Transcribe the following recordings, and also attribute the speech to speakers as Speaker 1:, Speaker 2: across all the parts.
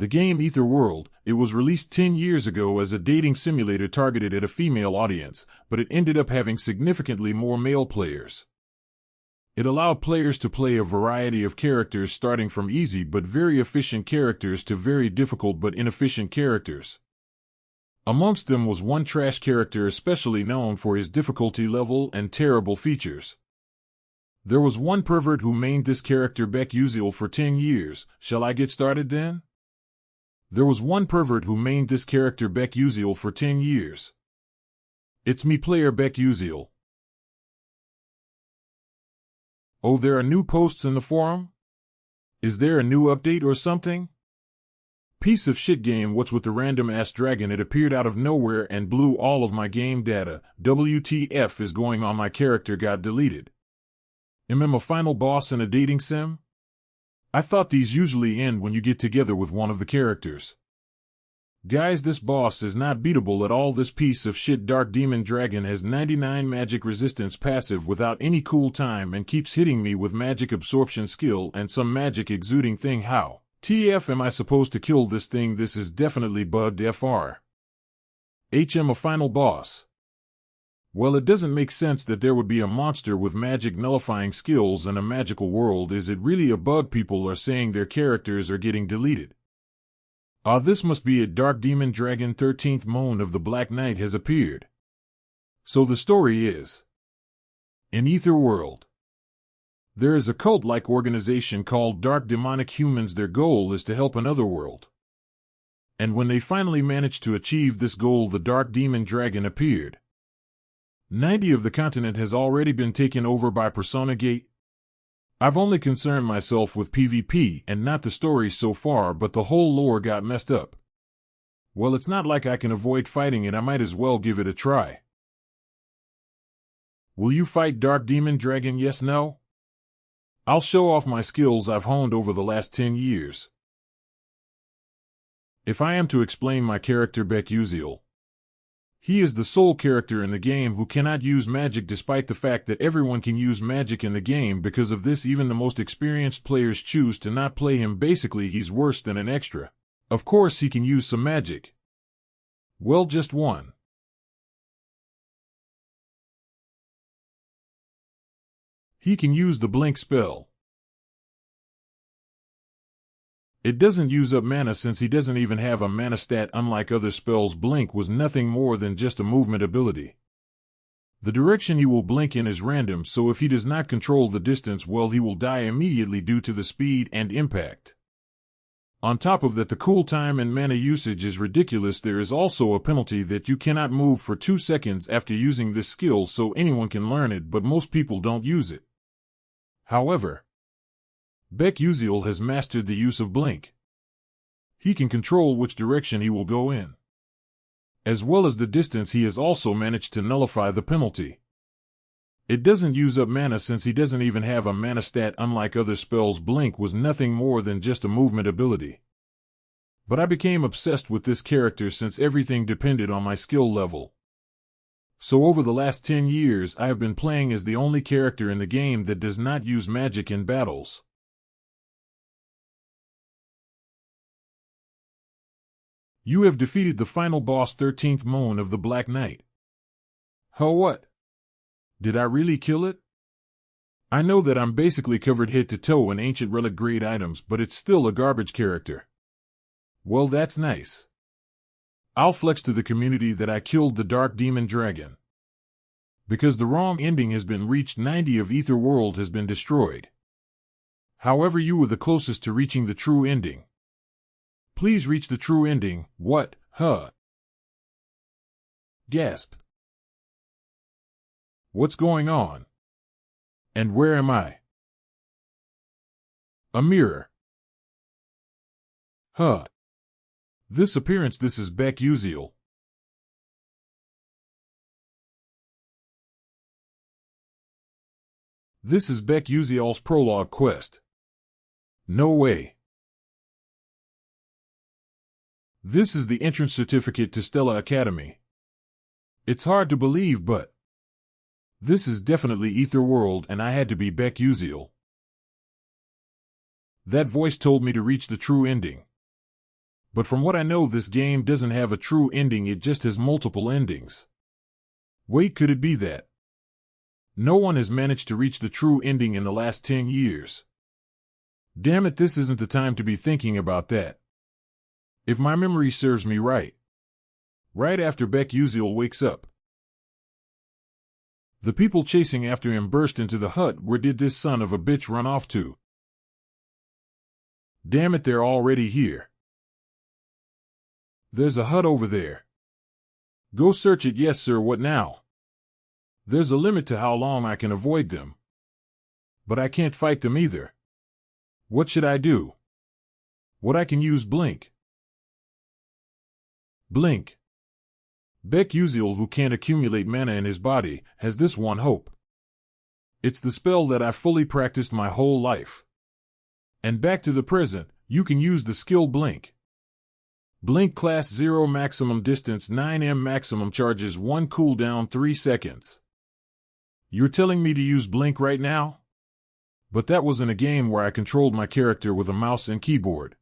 Speaker 1: The game Aether World, it was released 10 years ago as a dating simulator targeted at a female audience, but it ended up having significantly more male players. It allowed players to play a variety of characters starting from easy but very efficient characters to very difficult but inefficient characters. Amongst them was one trash character especially known for his difficulty level and terrible features. There was one pervert who mained this character Baek Yuseol for 10 years. Shall I get started then? There was one pervert who mained this character Baek Yuseol for 10 years. It's me, player Baek Yuseol. Oh, there are new posts in the forum? Is there a new update or something? Piece of shit game, what's with the random ass dragon? It appeared out of nowhere and blew all of my game data. WTF is going on? My character got deleted. Am I a final boss in a dating sim? I thought these usually end when you get together with one of the characters. Guys, this boss is not beatable at all. This piece of shit dark demon dragon has 99 magic resistance passive without any cool time and keeps hitting me with magic absorption skill and some magic exuding thing. How TF am I supposed to kill this thing? This is definitely bugged. FR. HM a final boss. Well, it doesn't make sense that there would be a monster with magic nullifying skills in a magical world. Is it really a bug? People are saying their characters are getting deleted. This must be it. Dark Demon Dragon 13th Moon of the Black Knight has appeared. So the story is, in Aether World, there is a cult-like organization called Dark Demonic Humans. Their goal is to help another world. And when they finally managed to achieve this goal, the Dark Demon Dragon appeared. 90 of the continent has already been taken over by Persona Gate. I've only concerned myself with PvP and not the story so far, but the whole lore got messed up. Well, it's not like I can avoid fighting it. I might as well give it a try. Will you fight Dark Demon Dragon? Yes, no? I'll show off my skills I've honed over the last 10 years. If I am to explain my character Baek Yuseol, he is the sole character in the game who cannot use magic, despite the fact that everyone can use magic in the game. Because of this, even the most experienced players choose to not play him. Basically, he's worse than an extra. Of course, he can use some magic. Well, just one. He can use the blink spell. It doesn't use up mana since he doesn't even have a mana stat. Unlike other spells, blink was nothing more than just a movement ability. The direction he will blink in is random, so if he does not control the distance well, he will die immediately due to the speed and impact. On top of that, the cool time and mana usage is ridiculous. There is also a penalty that you cannot move for 2 seconds after using this skill, so anyone can learn it, but most people don't use it. However, Baek Yuseol has mastered the use of blink. He can control which direction he will go in. As well as the distance, he has also managed to nullify the penalty. It doesn't use up mana since he doesn't even have a mana stat. Unlike other spells, blink was nothing more than just a movement ability. But I became obsessed with this character since everything depended on my skill level. So over the last 10 years, I have been playing as the only character in the game that does not use magic in battles. You have defeated the final boss, 13th Moon of the Black Knight. Huh, what? Did I really kill it? I know that I'm basically covered head to toe in ancient relic grade items, but it's still a garbage character. Well, that's nice. I'll flex to the community that I killed the Dark Demon Dragon. Because the wrong ending has been reached. 90 of Aether World has been destroyed. However, you were the closest to reaching the true ending. Please reach the true ending. What? Huh? Gasp. What's going on? And where am I? A mirror. Huh. This appearance. This is Baek Yuseol. This is Baek Yuseol's prologue quest. No way. This is the entrance certificate to Stella Academy. It's hard to believe, but this is definitely Aether World, and I had to be Baek Yuseol. That voice told me to reach the true ending. But from what I know, this game doesn't have a true ending, it just has multiple endings. Wait, could it be that no one has managed to reach the true ending in the last 10 years? Damn it, this isn't the time to be thinking about that. If my memory serves me right after Baek Yuseol wakes up, the people chasing after him burst into the hut. Where did this son of a bitch run off to? Damn it, they're already here. There's a hut over there. Go search it. Yes, sir. What now? There's a limit to how long I can avoid them. But I can't fight them either. What should I do? What I can use blink. Blink. Baek Yuseol, who can't accumulate mana in his body, has this one hope. It's the spell that I fully practiced my whole life. And back to the present, you can use the skill blink. Blink class 0, maximum distance 9m, maximum charges 1, cooldown 3 seconds. You're telling me to use blink right now? But that was in a game where I controlled my character with a mouse and keyboard.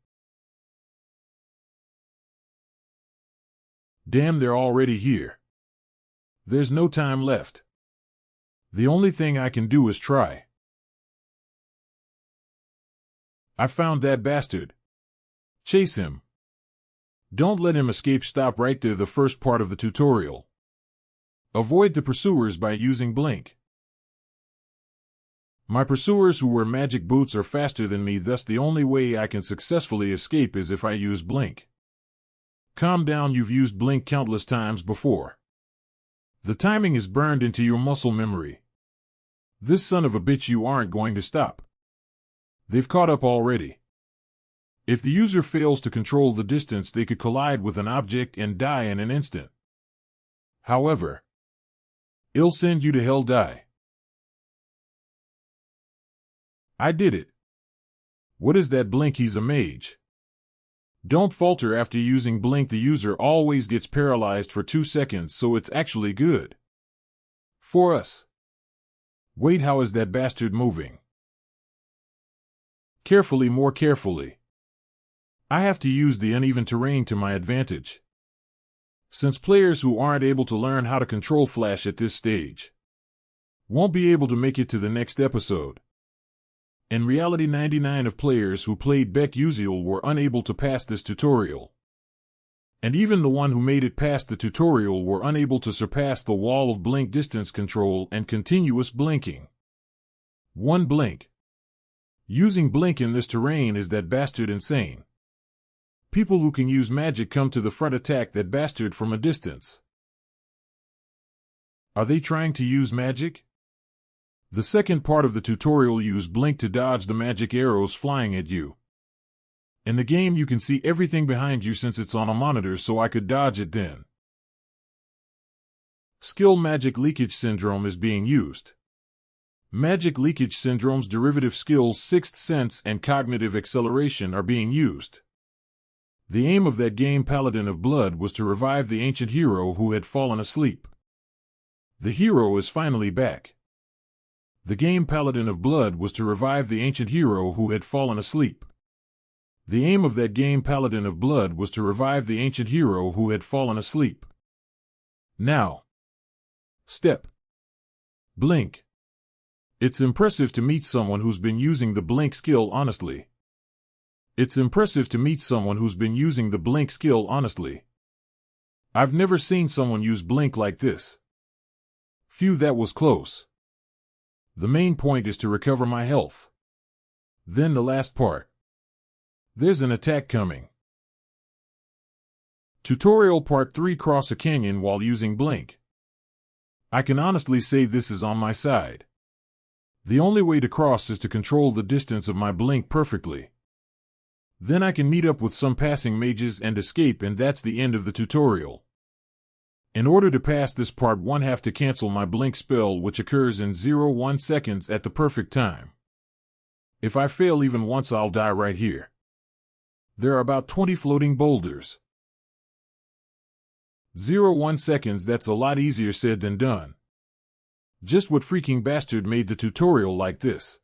Speaker 1: Damn, they're already here. There's no time left. The only thing I can do is try. I found that bastard. Chase him. Don't let him escape. Stop right there. The first part of the tutorial. Avoid the pursuers by using blink. My pursuers who wear magic boots are faster than me, thus the only way I can successfully escape is if I use blink. Calm down, you've used blink countless times before. The timing is burned into your muscle memory. This son of a bitch, you aren't going to stop. They've caught up already. If the user fails to control the distance, they could collide with an object and die in an instant. However, it'll send you to hell. Die. I did it. What is that blink? He's a mage. Don't falter after using blink. The user always gets paralyzed for 2 seconds, so it's actually good for us. Wait, how is that bastard moving? Carefully, more carefully. I have to use the uneven terrain to my advantage, since players who aren't able to learn how to control flash at this stage won't be able to make it to the next episode. In reality, 99% of players who played Baek Yuseol were unable to pass this tutorial. And even the one who made it past the tutorial were unable to surpass the wall of blink, distance control, and continuous blinking. One blink. Using blink in this terrain is that bastard insane. People who can use magic come to the front, attack that bastard from a distance. Are they trying to use magic? The second part of the tutorial, use blink to dodge the magic arrows flying at you. In the game you can see everything behind you since it's on a monitor, so I could dodge it then. Skill Magic Leakage Syndrome is being used. Magic Leakage Syndrome's derivative skills Sixth Sense and Cognitive Acceleration are being used. The aim of that game, Paladin of Blood, was to revive the ancient hero who had fallen asleep. The hero is finally back. The game Paladin of Blood was to revive the ancient hero who had fallen asleep. The aim of that game, Paladin of Blood, was to revive the ancient hero who had fallen asleep. Now. Step. Blink. It's impressive to meet someone who's been using the blink skill honestly. It's impressive to meet someone who's been using the blink skill honestly. I've never seen someone use blink like this. Phew, that was close. The main point is to recover my health. Then the last part. There's an attack coming. Tutorial Part 3: Cross a canyon while using blink. I can honestly say this is on my side. The only way to cross is to control the distance of my blink perfectly. Then I can meet up with some passing mages and escape, and that's the end of the tutorial. In order to pass this part, one have to cancel my blink spell, which occurs in 0.1 seconds at the perfect time. If I fail even once, I'll die right here. There are about 20 floating boulders. 0.1 seconds, that's a lot easier said than done. Just what freaking bastard made the tutorial like this?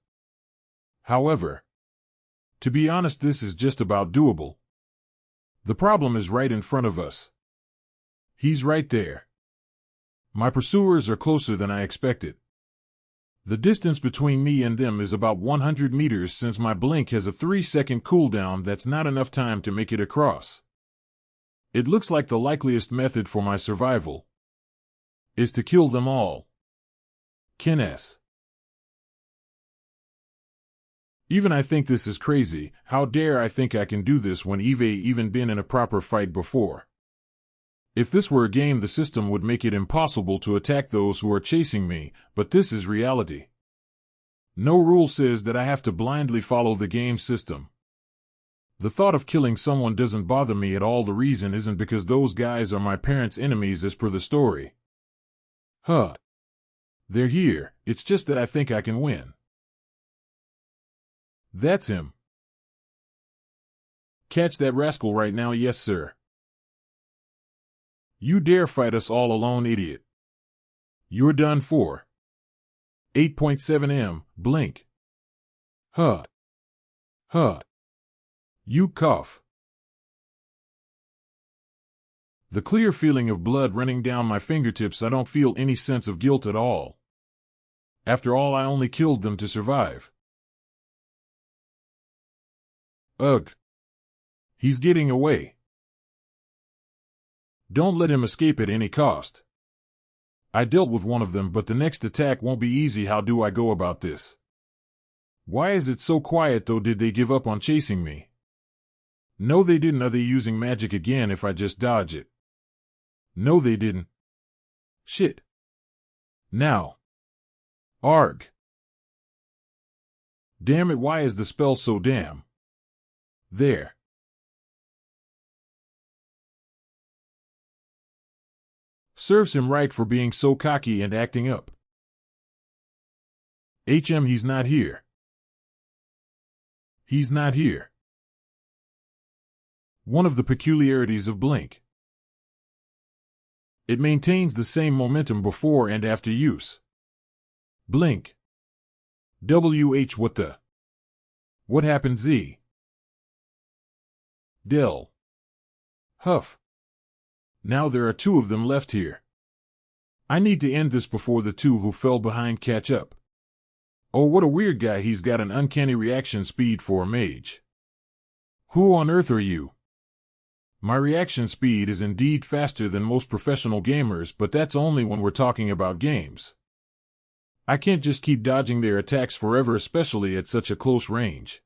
Speaker 1: However, to be honest, this is just about doable. The problem is right in front of us. He's right there. My pursuers are closer than I expected. The distance between me and them is about 100 meters since my blink has a 3-second cooldown that's not enough time to make it across. It looks like the likeliest method for my survival is to kill them all. Kines. Even I think this is crazy. How dare I think I can do this when I've even been in a proper fight before? If this were a game, the system would make it impossible to attack those who are chasing me, but this is reality. No rule says that I have to blindly follow the game system. The thought of killing someone doesn't bother me at all. The reason isn't because those guys are my parents' enemies as per the story. They're here, it's just that I think I can win. That's him. Catch that rascal right now, yes sir. You dare fight us all alone, idiot. You're done for. 8.7M, blink. You cough. The clear feeling of blood running down my fingertips, I don't feel any sense of guilt at all. After all, I only killed them to survive. Ugh. He's getting away. Don't let him escape at any cost. I dealt with one of them, but the next attack won't be easy. How do I go about this? Why is it so quiet though? Did they give up on chasing me? No, they didn't. Are they using magic again if I just dodge it? No, they didn't. Shit. Now. Arg. Damn it, why is the spell so damn? There. Serves him right for being so cocky and acting up. He's not here. He's not here. One of the peculiarities of Blink. It maintains the same momentum before and after use. Blink. What the? What happened, Z? Del. Huff. Now there are two of them left here. I need to end this before the two who fell behind catch up. Oh, what a weird guy. He's got an uncanny reaction speed for a mage. Who on earth are you? My reaction speed is indeed faster than most professional gamers, but that's only when we're talking about games. I can't just keep dodging their attacks forever, especially at such a close range.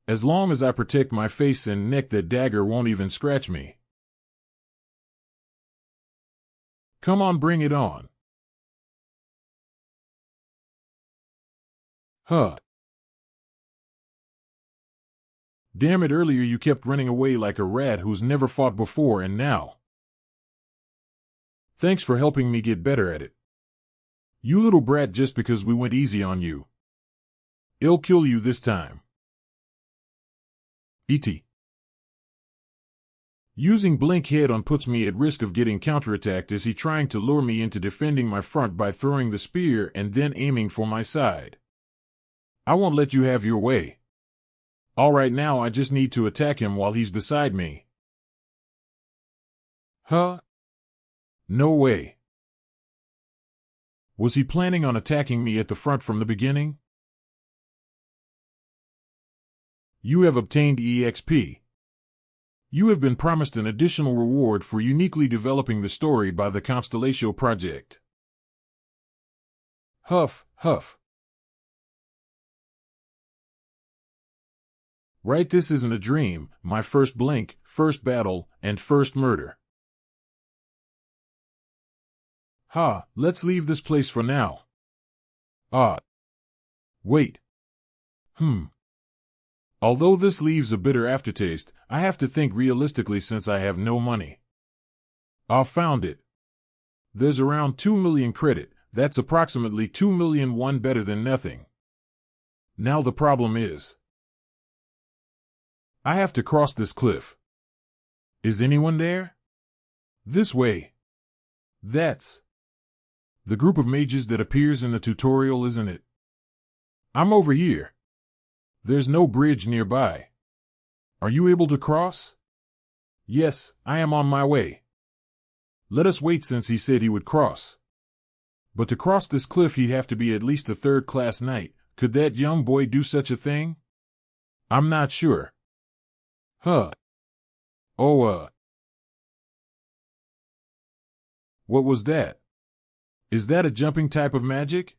Speaker 1: As long as I protect my face and neck, that dagger won't even scratch me. Come on, bring it on. Damn it, earlier you kept running away like a rat who's never fought before, and now. Thanks for helping me get better at it. You little brat, just because we went easy on you. I'll kill you this time. E.T. Using Blink head-on puts me at risk of getting counterattacked. Is he trying to lure me into defending my front by throwing the spear and then aiming for my side? I won't let you have your way. Alright, now I just need to attack him while he's beside me. No way. Was he planning on attacking me at the front from the beginning? You have obtained EXP. You have been promised an additional reward for uniquely developing the story by the Constellatio project. Huff. Right, this isn't a dream, my first blink, first battle, and first murder. Let's leave this place for now. Wait. Although this leaves a bitter aftertaste, I have to think realistically since I have no money. Found it. There's around 2 million credit, that's approximately 2 million won, better than nothing. Now the problem is, I have to cross this cliff. Is anyone there? This way. That's the group of mages that appears in the tutorial, isn't it? I'm over here. There's no bridge nearby. Are you able to cross? Yes, I am on my way. Let us wait since he said he would cross. But to cross this cliff he'd have to be at least a third-class knight. Could that young boy do such a thing? I'm not sure. Huh. Oh, What was that? Is that a jumping type of magic?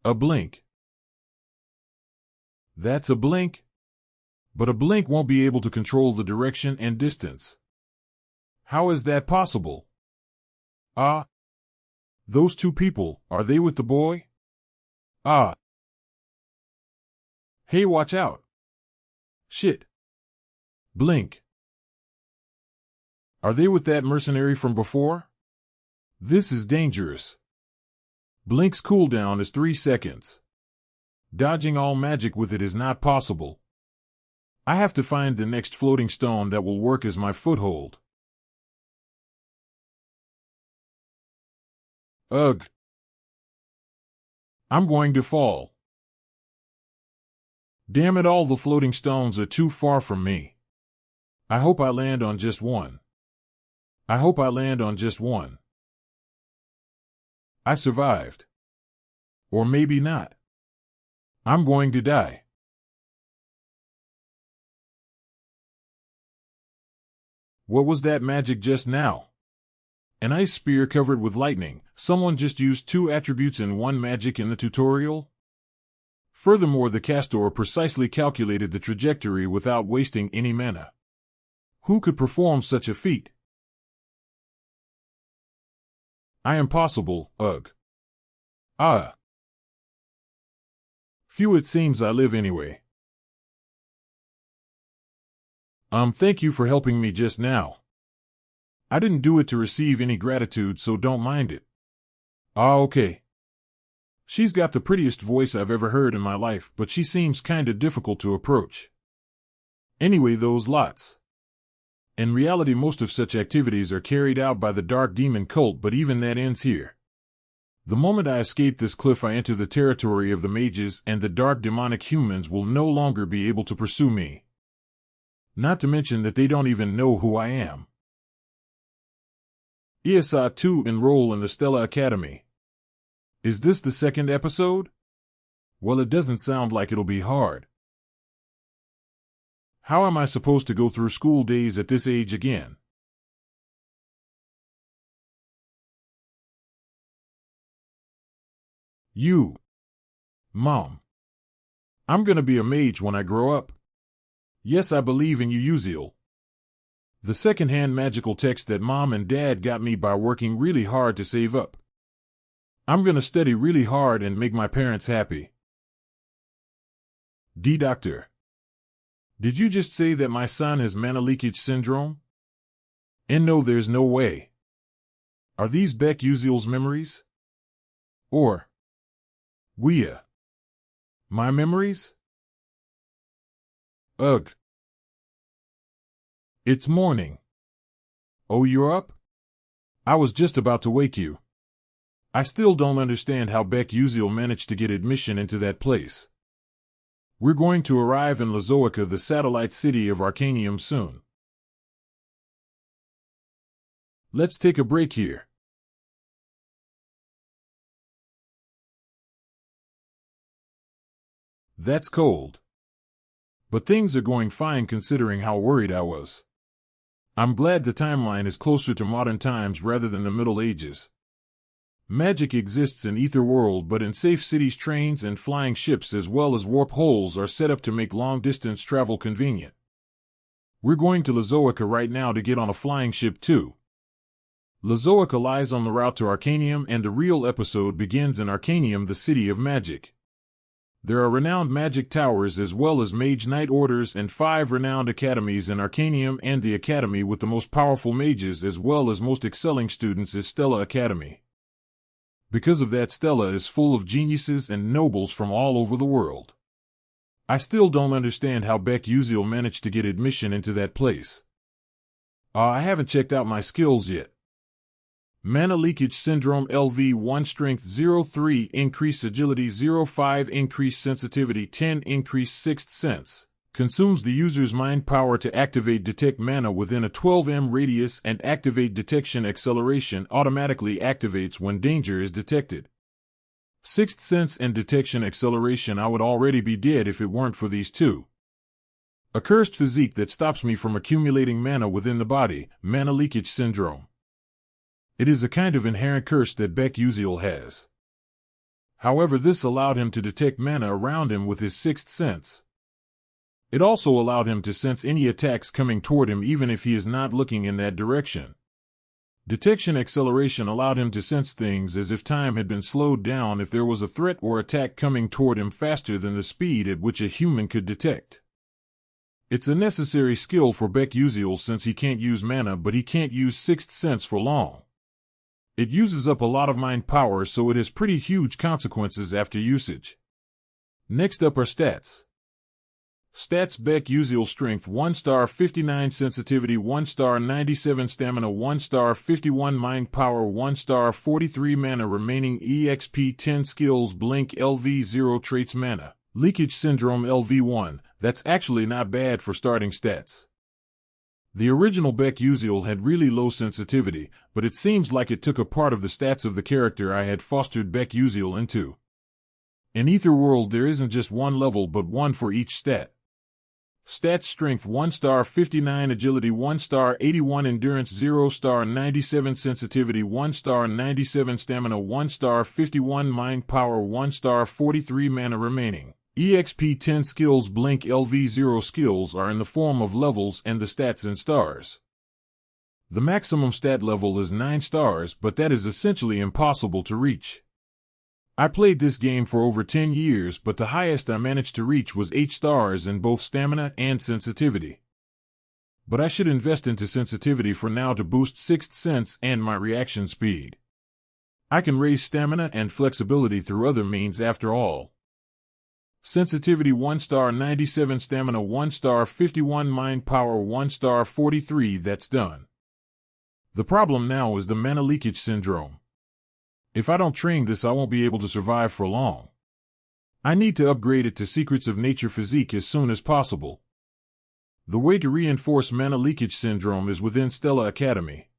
Speaker 1: A blink. That's a blink? But a blink won't be able to control the direction and distance. How is that possible? Those two people, are they with the boy? Hey, watch out. Shit. Blink. Are they with that mercenary from before? This is dangerous. Blink's cooldown is 3 seconds. Dodging all magic with it is not possible. I have to find the next floating stone that will work as my foothold. Ugh. I'm going to fall. Damn it, all the floating stones are too far from me. I hope I land on just one. I survived. Or maybe not. I'm going to die. What was that magic just now? An ice spear covered with lightning. Someone just used 2 attributes in one magic in the tutorial? Furthermore, the caster precisely calculated the trajectory without wasting any mana. Who could perform such a feat? I am possible, ugh. Phew, it seems I live anyway. Thank you for helping me just now. I didn't do it to receive any gratitude, so don't mind it. Okay. She's got the prettiest voice I've ever heard in my life, but she seems kinda difficult to approach. Anyway, those lots. In reality, most of such activities are carried out by the Dark Demon cult, but even that ends here. The moment I escape this cliff, I enter the territory of the mages, and the dark demonic humans will no longer be able to pursue me. Not to mention that they don't even know who I am. ESA 2 Enroll in the Stella Academy. Is this the second episode? Well, it doesn't sound like it'll be hard. How am I supposed to go through school days at this age again? Mom. I'm gonna be a mage when I grow up. Yes, I believe in you, Yuseol. The second-hand magical text that Mom and Dad got me by working really hard to save up. I'm gonna study really hard and make my parents happy. Doctor. Did you just say that my son has Mana Leakage Syndrome? And no, there's no way. Are these Baek Yuseol's memories? Or my memories? Ugh. It's morning. Oh, you're up? I was just about to wake you. I still don't understand how Baek Yuseol managed to get admission into that place. We're going to arrive in Lazoica, the satellite city of Arcanium, soon. Let's take a break here. That's cold. But things are going fine considering how worried I was. I'm glad the timeline is closer to modern times rather than the Middle Ages. Magic exists in Aether World, but in safe cities, trains and flying ships as well as warp holes are set up to make long-distance travel convenient. We're going to Lazoica right now to get on a flying ship too. Lazoica lies on the route to Arcanium, and the real episode begins in Arcanium, the city of magic. There are renowned magic towers as well as mage knight orders and 5 renowned academies in Arcanium, and the academy with the most powerful mages as well as most excelling students is Stella Academy. Because of that, Stella is full of geniuses and nobles from all over the world. I still don't understand how Baek Yuseol managed to get admission into that place. I haven't checked out my skills yet. Mana Leakage Syndrome LV1 Strength 0.3 Increase Agility 0.5 Increase Sensitivity 10 Increase Sixth Sense Consumes the user's mind power to activate detect mana within a 12m radius, and activate detection acceleration automatically activates when danger is detected. Sixth sense and detection acceleration. I would already be dead if it weren't for these two. A cursed physique that stops me from accumulating mana within the body, Mana Leakage Syndrome. It is a kind of inherent curse that Baek Yuseol has. However, this allowed him to detect mana around him with his sixth sense. It also allowed him to sense any attacks coming toward him even if he is not looking in that direction. Detection acceleration allowed him to sense things as if time had been slowed down if there was a threat or attack coming toward him faster than the speed at which a human could detect. It's a necessary skill for Baek Yuseol since he can't use mana, but he can't use sixth sense for long. It uses up a lot of mind power, so it has pretty huge consequences after usage. Next up are stats. Stats: Baek Yuseol strength 1 star 59, sensitivity 1 star 97, stamina 1 star 51, mind power 1 star 43, mana remaining exp 10, skills blink LV0, traits mana leakage syndrome LV1. That's actually not bad for starting stats. The original Baek Yuseol had really low sensitivity, but it seems like it took a part of the stats of the character I had fostered Baek Yuseol into. In Aether World there isn't just one level but one for each stat. Stats: strength 1 star 59, agility 1 star 81, endurance 0 star 97, sensitivity 1 star 97, stamina 1 star 51, mind power 1 star 43, mana remaining exp 10, skills blink LV0. Skills are in the form of levels and the stats in stars. The maximum stat level is 9 stars, but that is essentially impossible to reach. I played this game for over 10 years, but the highest I managed to reach was 8 stars in both stamina and sensitivity. But I should invest into sensitivity for now to boost sixth sense and my reaction speed. I can raise stamina and flexibility through other means after all. Sensitivity 1 star 97, stamina 1 star 51, mind power 1 star 43, that's done. The problem now is the Mana Leakage Syndrome. If I don't train this, I won't be able to survive for long. I need to upgrade it to Secrets of Nature Physique as soon as possible. The way to reinforce Mana Leakage Syndrome is within Stella Academy.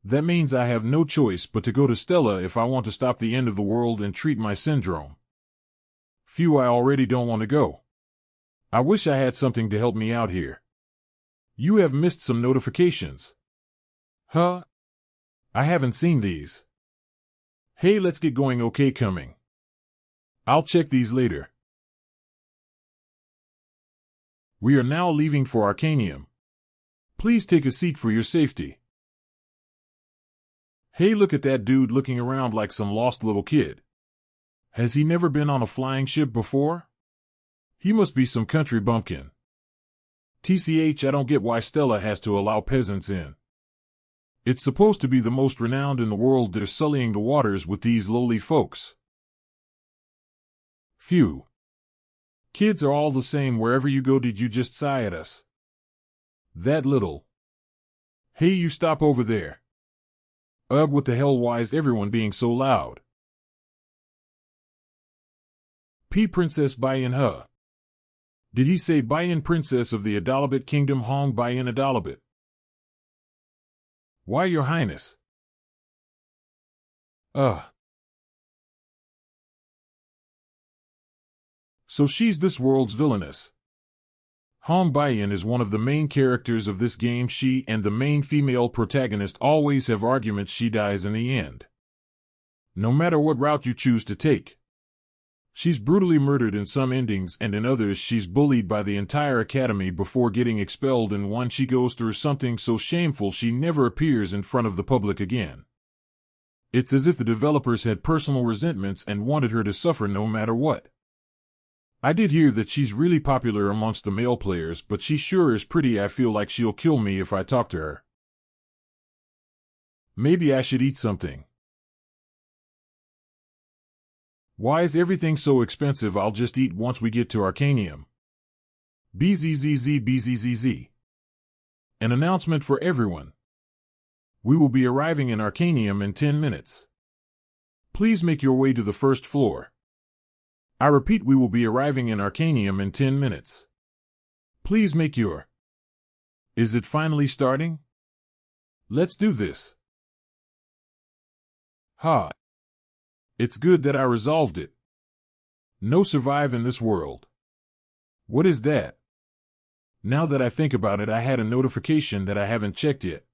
Speaker 1: That means I have no choice but to go to Stella if I want to stop the end of the world and treat my syndrome. Phew, I already don't want to go. I wish I had something to help me out here. You have missed some notifications. Huh? I haven't seen these. Hey, let's get going. Okay, coming. I'll check these later. We are now leaving for Arcanium. Please take a seat for your safety. Hey, look at that dude looking around like some lost little kid. Has he never been on a flying ship before? He must be some country bumpkin. TCH, I don't get why Stella has to allow peasants in. It's supposed to be the most renowned in the world. They're sullying the waters with these lowly folks. Phew. Kids are all the same wherever you go. Did you just sigh at us? That little. Hey, you stop over there. Ugh, what the hell, why is everyone being so loud? P. Princess Bayan Huh. Did he say Bayan Princess of the Adalabit Kingdom? Hong Bayan Adalabit. Why, Your Highness? So she's this world's villainess. Hong Bayan is one of the main characters of this game. She and the main female protagonist always have arguments. She dies in the end. No matter what route you choose to take. She's brutally murdered in some endings, and in others she's bullied by the entire academy before getting expelled. In one she goes through something so shameful she never appears in front of the public again. It's as if the developers had personal resentments and wanted her to suffer no matter what. I did hear that she's really popular amongst the male players, but she sure is pretty. I feel like she'll kill me if I talk to her. Maybe I should eat something. Why is everything so expensive? I'll just eat once we get to Arcanium. BZZZ. An announcement for everyone. We will be arriving in Arcanium in 10 minutes. Please make your way to the first floor. I repeat, we will be arriving in Arcanium in 10 minutes. Please make your... Is it finally starting? Let's do this. Ha. It's good that I resolved it. No survive in this world. What is that? Now that I think about it, I had a notification that I haven't checked yet.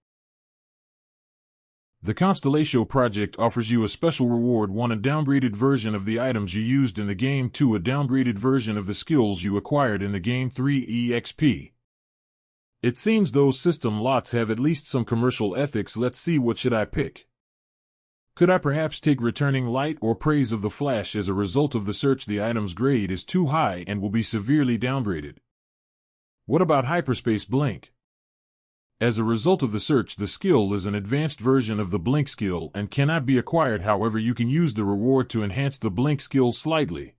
Speaker 1: The Constellatio project offers you a special reward: 1, a downgraded version of the items you used in the game; 2, a downgraded version of the skills you acquired in the game; 3, EXP. It seems those system lots have at least some commercial ethics. Let's see, what should I pick? Could I perhaps take returning light or praise of the flash? As a result of the search, the item's grade is too high and will be severely downgraded. What about hyperspace blink? As a result of the search, the skill is an advanced version of the blink skill and cannot be acquired. However, you can use the reward to enhance the blink skill slightly.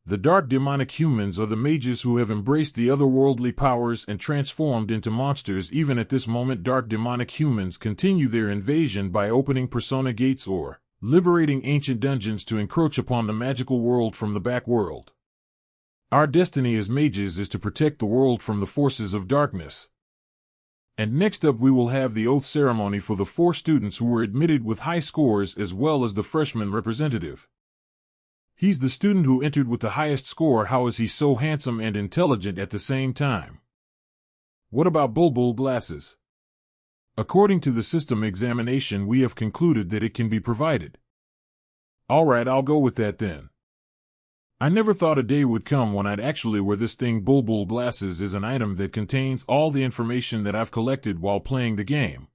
Speaker 1: The dark demonic humans are the mages who have embraced the otherworldly powers and transformed into monsters. Even at this moment, dark demonic humans continue their invasion by opening persona gates or liberating ancient dungeons to encroach upon the magical world from the back world. Our destiny as mages is to protect the world from the forces of darkness. And next up, we will have the oath ceremony for the 4 students who were admitted with high scores, as well as the freshman representative. He's the student who entered with the highest score. How is he so handsome and intelligent at the same time? What about Bulbul glasses? According to the system examination, we have concluded that it can be provided. Alright, I'll go with that then. I never thought a day would come when I'd actually wear this thing. Bulbul glasses is an item that contains all the information that I've collected while playing the game.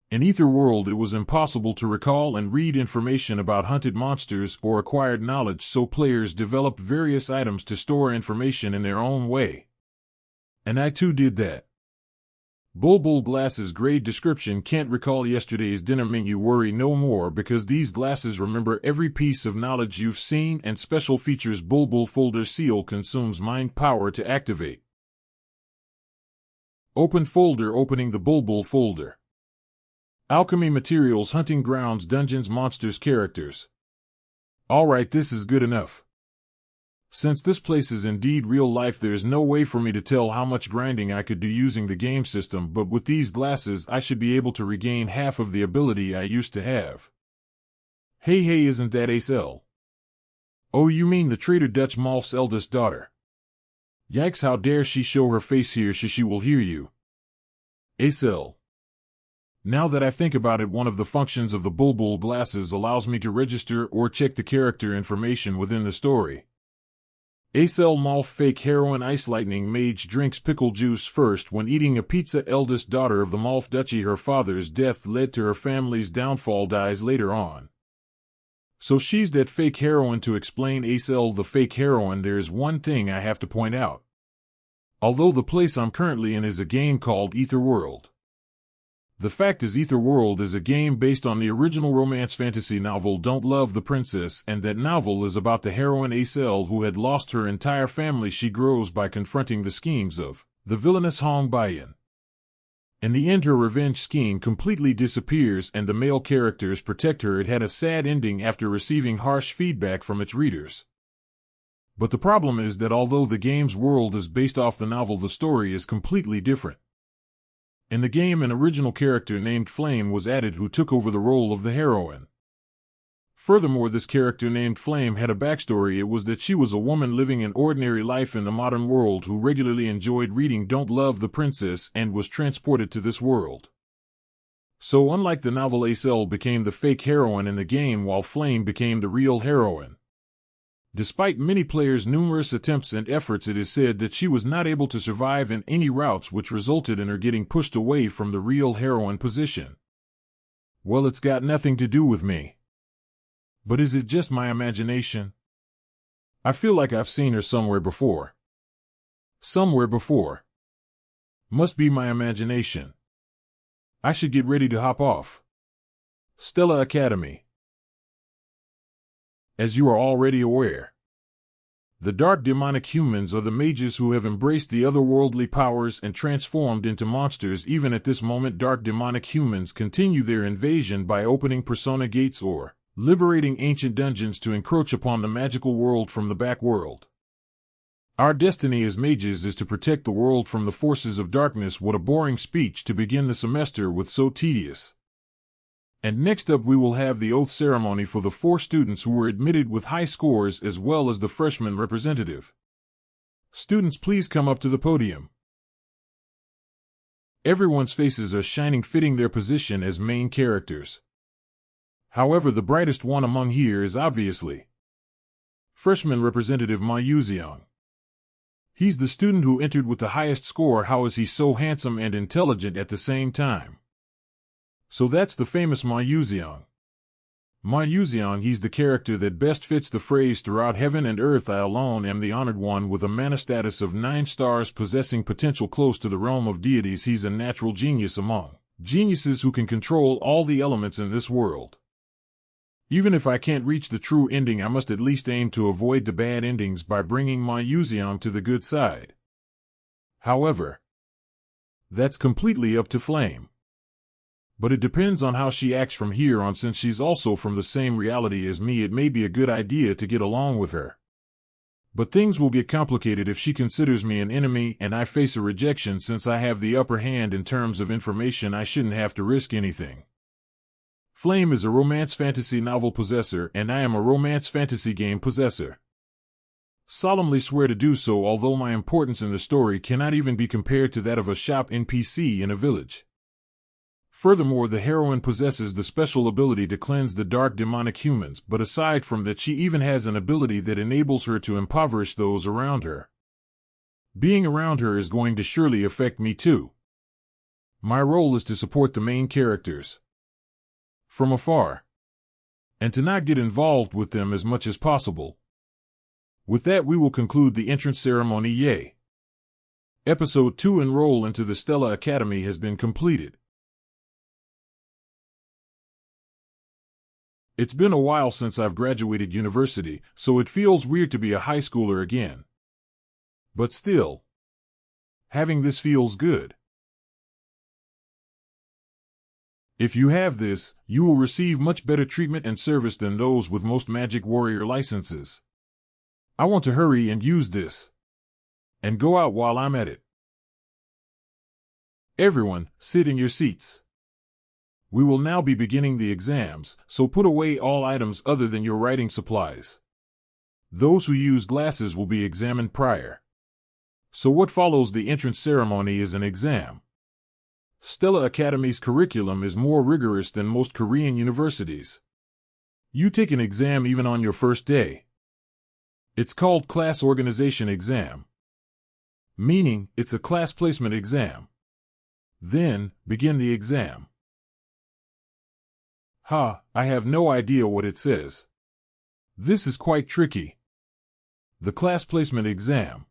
Speaker 1: In Aether World, it was impossible to recall and read information about hunted monsters or acquired knowledge, so players developed various items to store information in their own way. And I too did that. Bulbul glasses grade description: can't recall yesterday's dinner menu. Worry no more, because these glasses remember every piece of knowledge you've seen. And special features: Bulbul folder seal consumes mind power to activate. Open folder. Opening the Bulbul folder. Alchemy materials, hunting grounds, dungeons, monsters, characters. Alright, this is good enough. Since this place is indeed real life, there's no way for me to tell how much grinding I could do using the game system, but with these glasses I should be able to regain half of the ability I used to have. Hey, isn't that Acel? Oh, you mean the traitor Dutch Malf's eldest daughter? Yikes, how dare she show her face here? She will hear you. Acel. Now that I think about it, one of the functions of the Bulbul glasses allows me to register or check the character information within the story. Acel Malf, fake heroine, ice lightning mage, drinks pickle juice first when eating a pizza. Eldest daughter of the Malf duchy. Her father's death led to her family's downfall. Dies later on. So she's that fake heroine. To explain Acel the fake heroine, there's one thing I have to point out. Although the place I'm currently in is a game called Aether World. The fact is, Aether World is a game based on the original romance fantasy novel Don't Love the Princess, and that novel is about the heroine Acel, who had lost her entire family. She grows by confronting the schemes of the villainous Hong Baiyan. In the end, her revenge scheme completely disappears and the male characters protect her. It had a sad ending after receiving harsh feedback from its readers. But the problem is that although the game's world is based off the novel, the story is completely different. In the game, an original character named Flame was added who took over the role of the heroine. Furthermore, this character named Flame had a backstory. It was that she was a woman living an ordinary life in the modern world who regularly enjoyed reading Don't Love the Princess and was transported to this world. So unlike the novel, Acel became the fake heroine in the game while Flame became the real heroine. Despite many players' numerous attempts and efforts, it is said that she was not able to survive in any routes, which resulted in her getting pushed away from the real heroine position. Well, it's got nothing to do with me. But is it just my imagination? I feel like I've seen her somewhere before. Somewhere before. Must be my imagination. I should get ready to hop off. Stella Academy. As you are already aware, the dark demonic humans are the mages who have embraced the otherworldly powers and transformed into monsters. Even at this moment, dark demonic humans continue their invasion by opening persona gates or liberating ancient dungeons to encroach upon the magical world from the back world. Our destiny as mages is to protect the world from the forces of darkness. What a boring speech to begin the semester with, so tedious. And next up we will have the oath ceremony for the 4 students who were admitted with high scores, as well as the freshman representative. Students, please come up to the podium. Everyone's faces are shining, fitting their position as main characters. However, the brightest one among here is obviously freshman representative Ma Yuseong. He's the student who entered with the highest score. How is he so handsome and intelligent at the same time? So that's the famous Ma Yuseong. Ma Yuseong, he's the character that best fits the phrase throughout heaven and earth. I alone am the honored one with a mana status of 9 stars, possessing potential close to the realm of deities. He's a natural genius among geniuses who can control all the elements in this world. Even if I can't reach the true ending, I must at least aim to avoid the bad endings by bringing Ma Yuseong to the good side. However, that's completely up to Flame. But it depends on how she acts from here on. Since she's also from the same reality as me, it may be a good idea to get along with her. But things will get complicated if she considers me an enemy and I face a rejection. Since I have the upper hand in terms of information, I shouldn't have to risk anything. Flame is a romance fantasy novel possessor, and I am a romance fantasy game possessor. Solemnly swear to do so, although my importance in the story cannot even be compared to that of a shop NPC in a village. Furthermore, the heroine possesses the special ability to cleanse the dark demonic humans, but aside from that, she even has an ability that enables her to impoverish those around her. Being around her is going to surely affect me too. My role is to support the main characters from afar, and to not get involved with them as much as possible. With that, we will conclude the entrance ceremony. Yay! Episode 2, Enroll into the Stella Academy, has been completed. It's been a while since I've graduated university, so it feels weird to be a high schooler again. But still, having this feels good. If you have this, you will receive much better treatment and service than those with most Magic Warrior licenses. I want to hurry and use this, and go out while I'm at it. Everyone, sit in your seats. We will now be beginning the exams, so put away all items other than your writing supplies. Those who use glasses will be examined prior. So what follows the entrance ceremony is an exam. Stella Academy's curriculum is more rigorous than most Korean universities. You take an exam even on your first day. It's called Class Organization Exam, meaning it's a class placement exam. Then, begin the exam. I have no idea what it says. This is quite tricky. The class placement exam.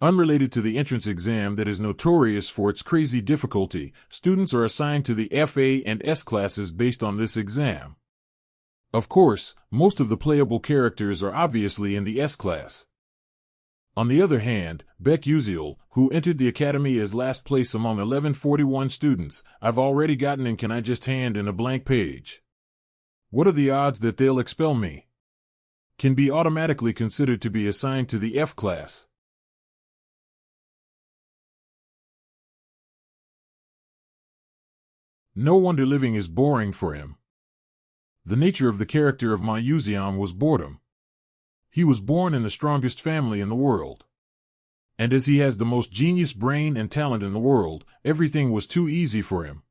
Speaker 1: Unrelated to the entrance exam that is notorious for its crazy difficulty, students are assigned to the FA and S classes based on this exam. Of course, most of the playable characters are obviously in the S class. On the other hand, Baek Yuseol, who entered the academy as last place among 1141 students, I've already gotten in. Can I just hand in a blank page? What are the odds that they'll expel me? Can be automatically considered to be assigned to the F class. No wonder living is boring for him. The nature of the character of Ma Yuseong was boredom. He was born in the strongest family in the world. And as he has the most genius brain and talent in the world, everything was too easy for him.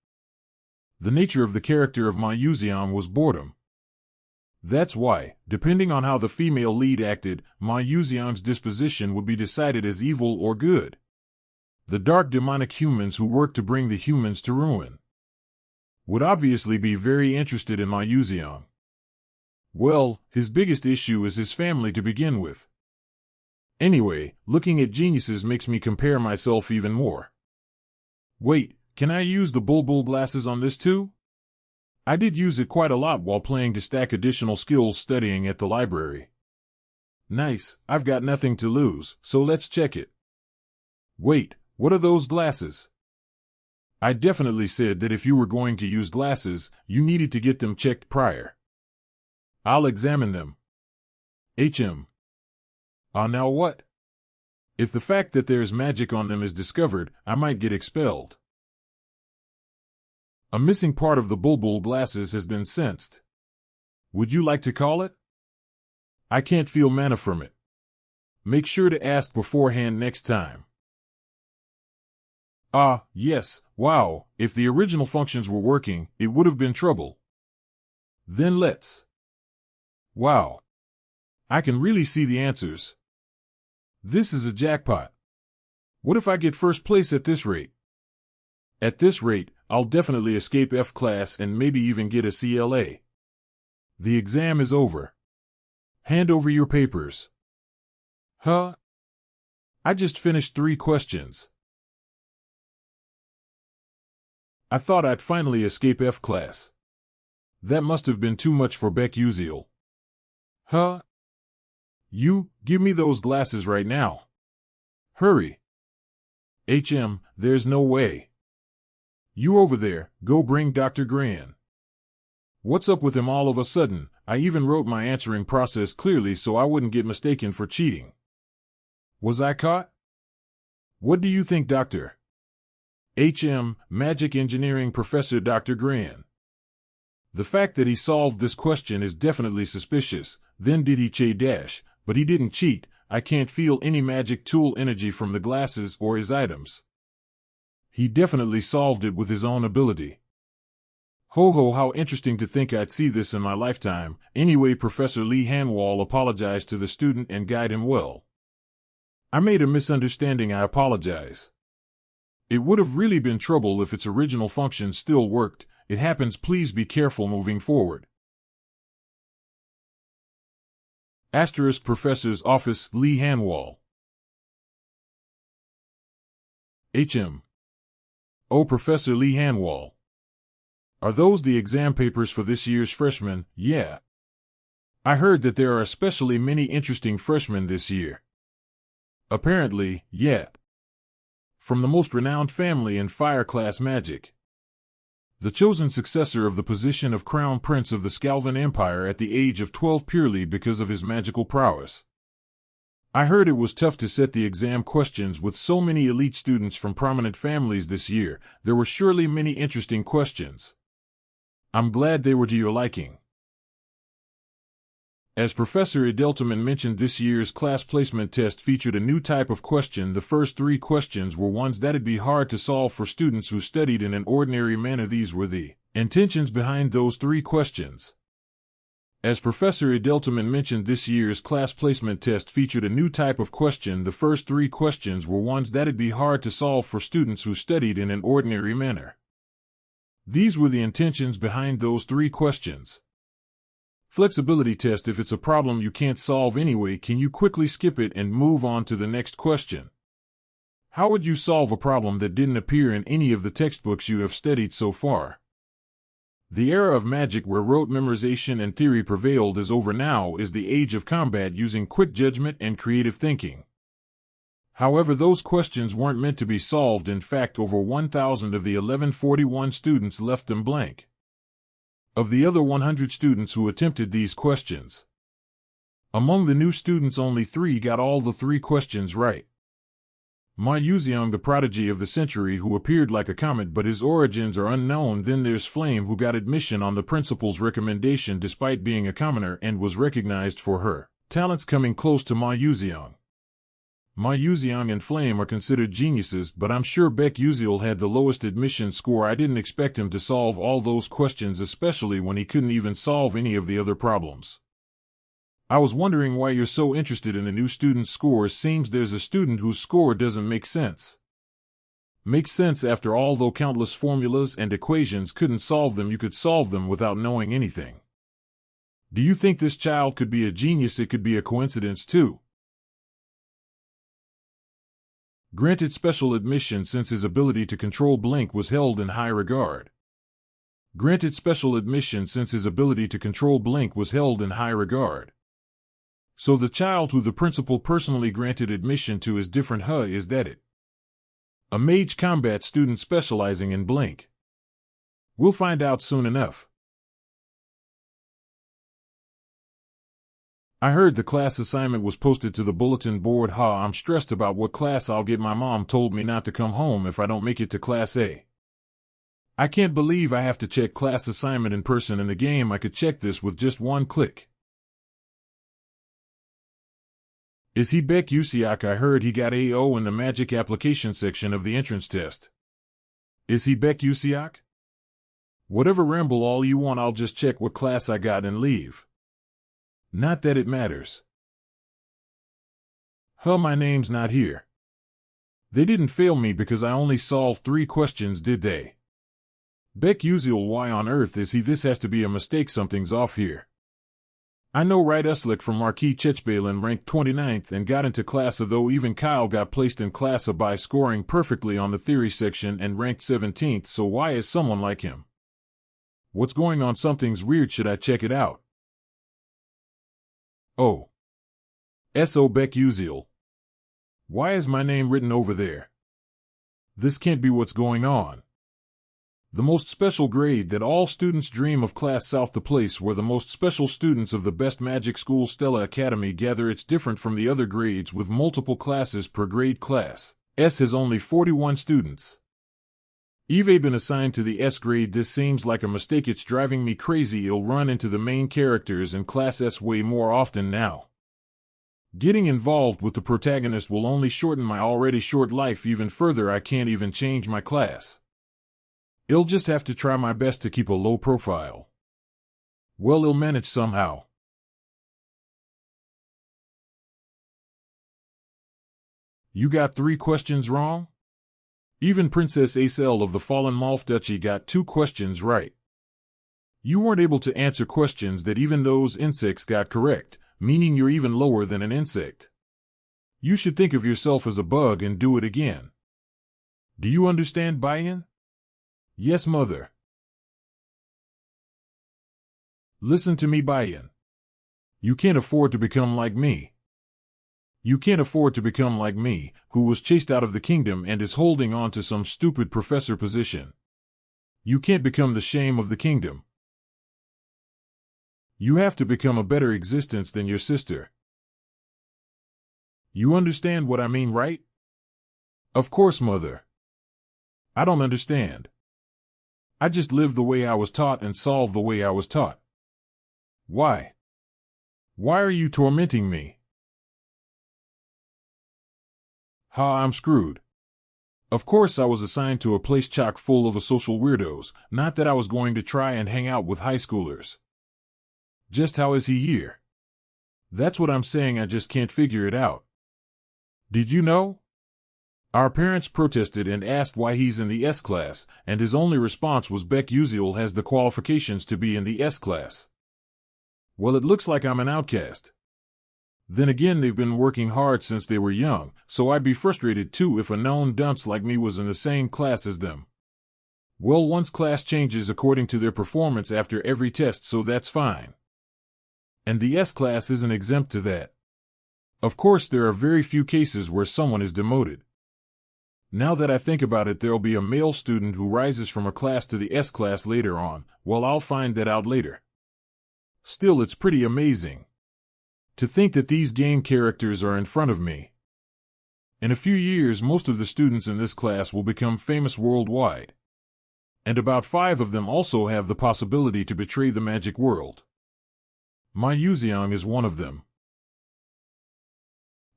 Speaker 1: The nature of the character of Ma Yuseong was boredom. That's why, depending on how the female lead acted, Ma Yuseong's disposition would be decided as evil or good. The dark demonic humans who work to bring the humans to ruin would obviously be very interested in Ma Yuseong. Well, his biggest issue is his family to begin with. Anyway, looking at geniuses makes me compare myself even more. Wait, can I use the bulbul glasses on this too? I did use it quite a lot while playing to stack additional skills studying at the library. Nice, I've got nothing to lose, so let's check it. Wait, what are those glasses? I definitely said that if you were going to use glasses, you needed to get them checked prior. I'll examine them. Now what? If the fact that there's magic on them is discovered, I might get expelled. A missing part of the bulbul glasses has been sensed. Would you like to call it? I can't feel mana from it. Make sure to ask beforehand next time. Ah, yes, wow, if the original functions were working, it would have been trouble. Then let's. Wow. I can really see the answers. This is a jackpot. What if I get first place at this rate? At this rate, I'll definitely escape F class and maybe even get a CLA. The exam is over. Hand over your papers. Huh? I just finished 3 questions. I thought I'd finally escape F class. That must have been too much for Baek Yuseol. Huh? You, give me those glasses right now. Hurry. There's no way. You over there, go bring Dr. Gran. What's up with him all of a sudden? I even wrote my answering process clearly so I wouldn't get mistaken for cheating. Was I caught? What do you think, Dr. Magic Engineering Professor Dr. Gran? The fact that he solved this question is definitely suspicious. Then did he dash, but he didn't cheat. I can't feel any magic tool energy from the glasses or his items. He definitely solved it with his own ability. Ho, how interesting to think I'd see this in my lifetime. Anyway, Professor Lee Hanwall apologized to the student and guide him well. I made a misunderstanding, I apologize. It would have really been trouble if its original function still worked. It happens, please be careful moving forward. Asterisk Professor's Office, Lee Hanwall. Oh, Professor Lee Hanwall. Are those the exam papers for this year's freshmen? Yeah. I heard that there are especially many interesting freshmen this year. Apparently, yeah. From the most renowned family in fire class magic. The chosen successor of the position of Crown Prince of the Scalvan Empire at the age of 12 purely because of his magical prowess. I heard it was tough to set the exam questions with so many elite students from prominent families this year. There were surely many interesting questions. I'm glad they were to your liking. As Professor Edelman mentioned, this year's class placement test featured a new type of question. The first 3 questions were ones that'd be hard to solve for students who studied in an ordinary manner. These were the intentions behind those 3 questions. As Professor Edelman mentioned, this year's class placement test featured a new type of question. The first 3 questions were ones that'd be hard to solve for students who studied in an ordinary manner. These were the intentions behind those 3 questions. Flexibility test: if it's a problem you can't solve anyway, can you quickly skip it and move on to the next question? How would you solve a problem that didn't appear in any of the textbooks you have studied so far? The era of magic where rote memorization and theory prevailed is over. Now is the age of combat using quick judgment and creative thinking. However, those questions weren't meant to be solved. In fact, over 1,000 of the 1141 students left them blank. Of the other 100 students who attempted these questions, among the new students only 3 got all the 3 questions right. Ma Yuseong, the prodigy of the century who appeared like a comet but his origins are unknown. Then there's Flame, who got admission on the principal's recommendation despite being a commoner and was recognized for her talents coming close to Ma Yuseong. Ma Yuseong and Flame are considered geniuses, but I'm sure Baek Yuseol had the lowest admission score. I didn't expect him to solve all those questions, especially when he couldn't even solve any of the other problems. I was wondering why you're so interested in the new student's scores. Seems there's a student whose score doesn't make sense. Makes sense after all, though countless formulas and equations couldn't solve them. You could solve them without knowing anything. Do you think this child could be a genius? It could be a coincidence too. Granted special admission since his ability to control blink was held in high regard. Granted special admission since his ability to control blink was held in high regard. So the child who the principal personally granted admission to is different. Is that it? A mage combat student specializing in blink. We'll find out soon enough. I heard the class assignment was posted to the bulletin board. I'm stressed about what class I'll get. My mom told me not to come home if I don't make it to class A. I can't believe I have to check class assignment in person. In the game I could check this with just one click. Is he Baek Yuseol? I heard he got AO in the magic application section of the entrance test. Is he Baek Yuseol? Whatever, ramble all you want, I'll just check what class I got and leave. Not that it matters. My name's not here. They didn't fail me because I only solved 3 questions, did they? Baek Yuseol, why on earth is he? This has to be a mistake. Something's off here. I know, right? Uslik from Marquis Chechbalin ranked 29th and got into class A, though even Kyle got placed in class A by scoring perfectly on the theory section and ranked 17th, so why is someone like him? What's going on? Something's weird. Should I check it out? Oh. S.O. Baek Yuseol. Why is my name written over there? This can't be what's going on. The most special grade that all students dream of, Class South, the place where the most special students of the best magic school Stella Academy gather. It's different from the other grades with multiple classes per grade. Class S has only 41 students. Eve been assigned to the S grade. This seems like a mistake. It's driving me crazy. You'll run into the main characters in Class S way more often now. Getting involved with the protagonist will only shorten my already short life even further. I can't even change my class. I'll just have to try my best to keep a low profile. Well, I'll manage somehow. You got 3 questions wrong? Even Princess Acel of the Fallen Malf Duchy got 2 questions right. You weren't able to answer questions that even those insects got correct, meaning you're even lower than an insect. You should think of yourself as a bug and do it again. Do you understand, Bayan? Yes, mother. Listen to me, Bayan. You can't afford to become like me. You can't afford to become like me, who was chased out of the kingdom and is holding on to some stupid professor position. You can't become the shame of the kingdom. You have to become a better existence than your sister. You understand what I mean, right? Of course, mother. I don't understand. I just live the way I was taught and solve the way I was taught. Why? Why are you tormenting me? I'm screwed. Of course I was assigned to a place chock full of social weirdos, not that I was going to try and hang out with high schoolers. Just how is he here? That's what I'm saying, I just can't figure it out. Did you know? Our parents protested and asked why he's in the S class, and his only response was Baek Yuseol has the qualifications to be in the S class. Well, it looks like I'm an outcast. Then again, they've been working hard since they were young, so I'd be frustrated too if a known dunce like me was in the same class as them. Well, one's class changes according to their performance after every test, so that's fine. And the S class isn't exempt to that. Of course, there are very few cases where someone is demoted. Now that I think about it, there'll be a male student who rises from a class to the S class later on. Well, I'll find that out later. Still, it's pretty amazing. To think that these game characters are in front of me. In a few years, most of the students in this class will become famous worldwide. And about 5 of them also have the possibility to betray the magic world. My Yuseong is one of them.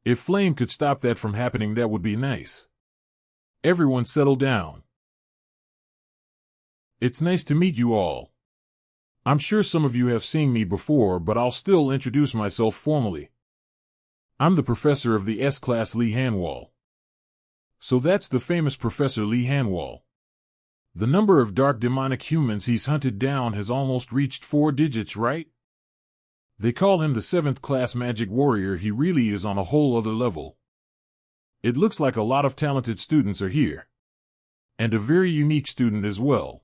Speaker 1: If Flame could stop that from happening, that would be nice. Everyone settle down. It's nice to meet you all. I'm sure some of you have seen me before, but I'll still introduce myself formally. I'm the professor of the S-Class Lee Hanwall. So that's the famous Professor Lee Hanwall. The number of dark demonic humans he's hunted down has almost reached 4 digits, right? They call him the 7th class magic warrior. He really is on a whole other level. It looks like a lot of talented students are here. And a very unique student as well.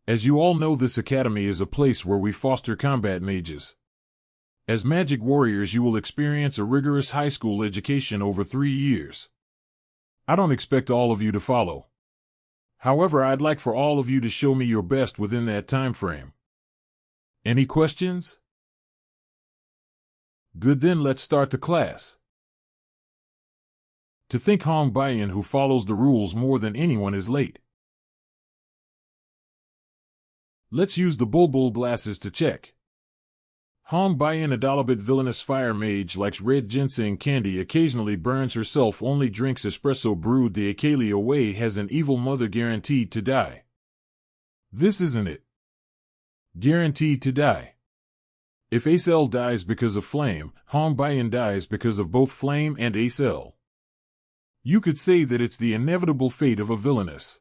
Speaker 1: As you all know, this academy is a place where we foster combat mages. As magic warriors, you will experience a rigorous high school education over 3 years. I don't expect all of you to follow. However, I'd like for all of you to show me your best within that time frame. Any questions? Good, then let's start the class. To think Hong Bayan, who follows the rules more than anyone, is late. Let's use the bulbul glasses to check. Hong Bayan, a dollar-bit villainous fire mage, likes red ginseng candy, occasionally burns herself, only drinks espresso brewed the Akalia way, has an evil mother, guaranteed to die. This isn't it. Guaranteed to die. If Acel dies because of flame, Hong Bayan dies because of both flame and Acel. You could say that it's the inevitable fate of a villainess.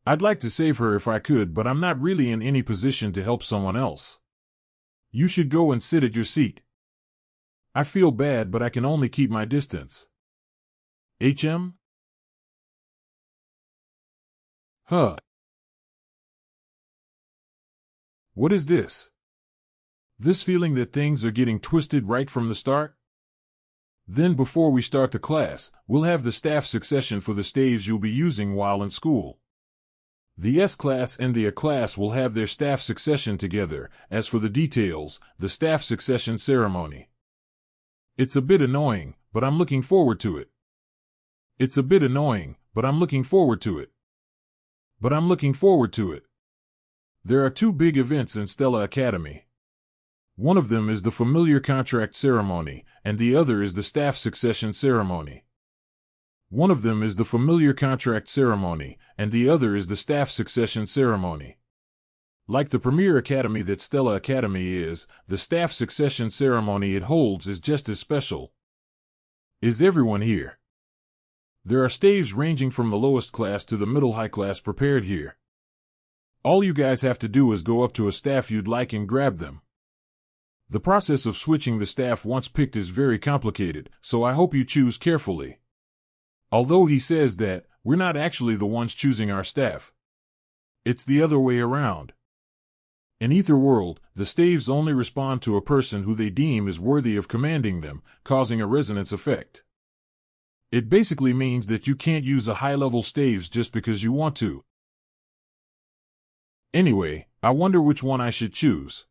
Speaker 1: I'd like to save her if I could, but I'm not really in any position to help someone else. You should go and sit at your seat. I feel bad, but I can only keep my distance. HM? Huh. What is this? This feeling that things are getting twisted right from the start? Then before we start the class, we'll have the staff succession for the staves you'll be using while in school. The S-class and the A-class will have their staff succession together. As for the details, the staff succession ceremony. It's a bit annoying, but I'm looking forward to it. It's a bit annoying, but I'm looking forward to it. But I'm looking forward to it. There are two big events in Stella Academy. One of them is the familiar contract ceremony, and the other is the staff succession ceremony. One of them is the familiar contract ceremony, and the other is the staff succession ceremony. Like the premier academy that Stella Academy is, the staff succession ceremony it holds is just as special. Is everyone here? There are staves ranging from the lowest class to the middle high class prepared here. All you guys have to do is go up to a staff you'd like and grab them. The process of switching the staff once picked is very complicated, so I hope you choose carefully. Although he says that, we're not actually the ones choosing our staff. It's the other way around. In Aether World, the staves only respond to a person who they deem is worthy of commanding them, causing a resonance effect. It basically means that you can't use a high-level staves just because you want to. Anyway, I wonder which one I should choose.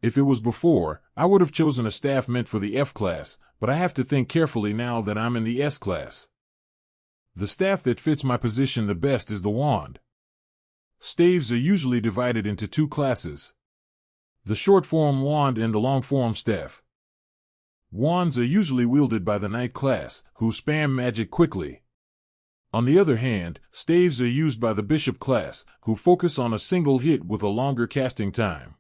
Speaker 1: If it was before, I would have chosen a staff meant for the F-class, but I have to think carefully now that I'm in the S-class. The staff that fits my position the best is the wand. Staves are usually divided into two classes: the short-form wand and the long-form staff. Wands are usually wielded by the knight class, who spam magic quickly. On the other hand, staves are used by the bishop class, who focus on a single hit with a longer casting time.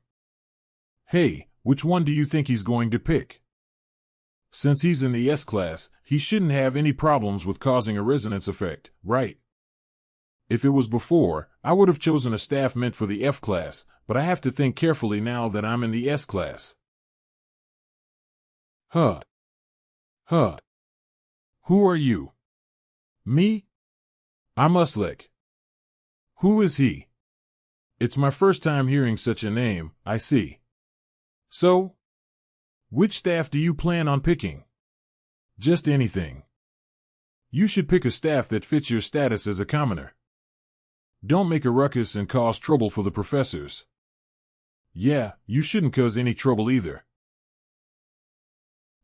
Speaker 1: Hey, which one do you think he's going to pick? Since he's in the S-class, he shouldn't have any problems with causing a resonance effect, right? If it was before, I would have chosen a staff meant for the F-class, but I have to think carefully now that I'm in the S-class. Huh. Who are you? Me? I'm Uslek. Who is he? It's my first time hearing such a name, I see. So? Which staff do you plan on picking? Just anything. You should pick a staff that fits your status as a commoner. Don't make a ruckus and cause trouble for the professors. Yeah, you shouldn't cause any trouble either.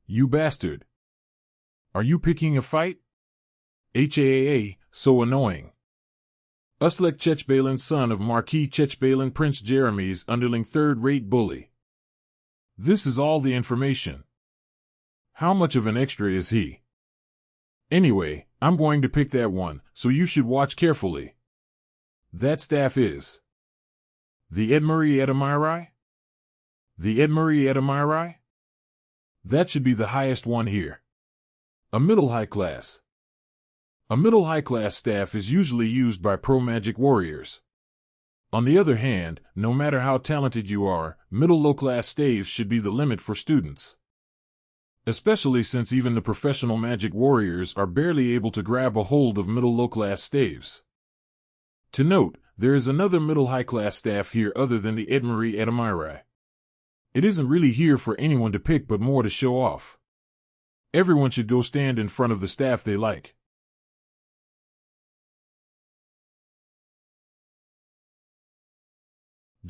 Speaker 1: You bastard. Are you picking a fight? HAAA, so annoying. Uslek Chechbalin, son of Marquis Chechbalin, Prince Jeremy's underling, third-rate bully. This is all the information. How much of an extra is he? Anyway, I'm going to pick that one, so you should watch carefully. That staff is the Edmuri Edamirai? The Edmuri Edamirai? That should be the highest one here. A middle high class. A middle high class staff is usually used by pro-magic warriors. On the other hand, no matter how talented you are, middle low class staves should be the limit for students. Especially since even the professional magic warriors are barely able to grab a hold of middle low class staves. To note, there is another middle high class staff here other than the Edmuri Edamirai. It isn't really here for anyone to pick but more to show off. Everyone should go stand in front of the staff they like.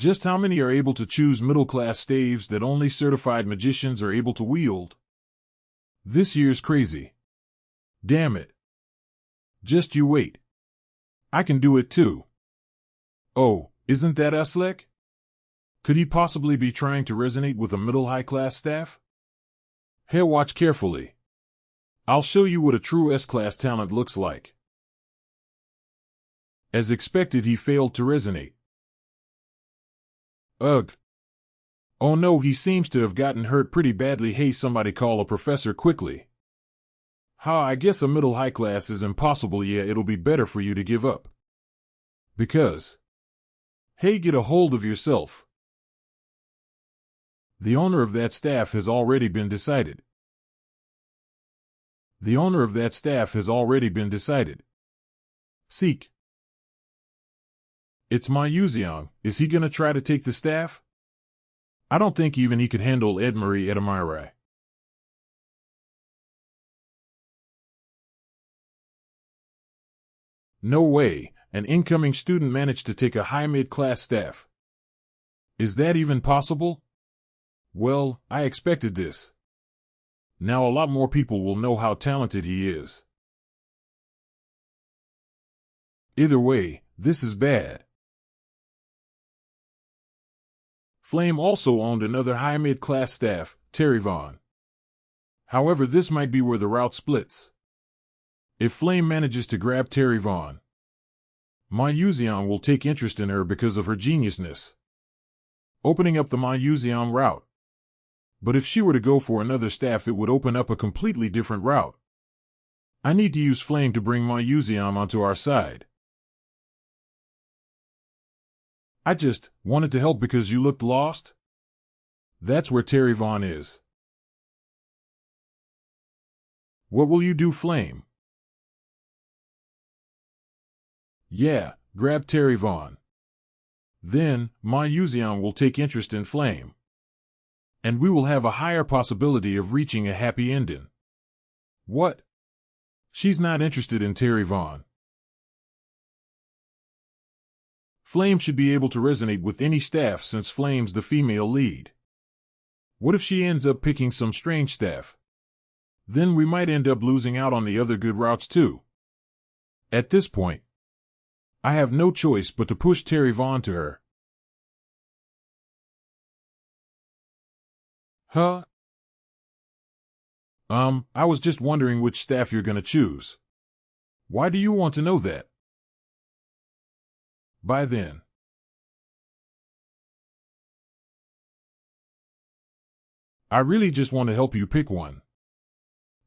Speaker 1: Just how many are able to choose middle-class staves that only certified magicians are able to wield? This year's crazy. Damn it. Just you wait. I can do it too. Oh, isn't that Uslek? Could he possibly be trying to resonate with a middle-high-class staff? Hey, watch carefully. I'll show you what a true S-class talent looks like. As expected, he failed to resonate. Ugh. Oh no, he seems to have gotten hurt pretty badly. Hey, somebody call a professor quickly. I guess a middle high class is impossible. Yeah, it'll be better for you to give up. Because. Hey, get a hold of yourself. The owner of that staff has already been decided. The owner of that staff has already been decided. Seek. It's Ma Yuseong. Is he gonna try to take the staff? I don't think even he could handle Edmari Edamiri. No way, an incoming student managed to take a high mid-class staff. Is that even possible? Well, I expected this. Now a lot more people will know how talented he is. Either way, this is bad. Flame also owned another high mid-class staff, Terryvon. However, this might be where the route splits. If Flame manages to grab Terryvon, Ma Yuseong will take interest in her because of her geniusness, opening up the Ma Yuseong route. But if she were to go for another staff, it would open up a completely different route. I need to use Flame to bring Ma Yuseong onto our side. I just wanted to help because you looked lost? That's where Terryvon is. What will you do, Flame? Yeah, grab Terryvon. Then, Ma Yuseong will take interest in Flame. And we will have a higher possibility of reaching a happy ending. What? She's not interested in Terryvon. Flame should be able to resonate with any staff since Flame's the female lead. What if she ends up picking some strange staff? Then we might end up losing out on the other good routes too. At this point, I have no choice but to push Terryvon to her. Huh? I was just wondering which staff you're gonna choose. Why do you want to know that? By then. I really just want to help you pick one.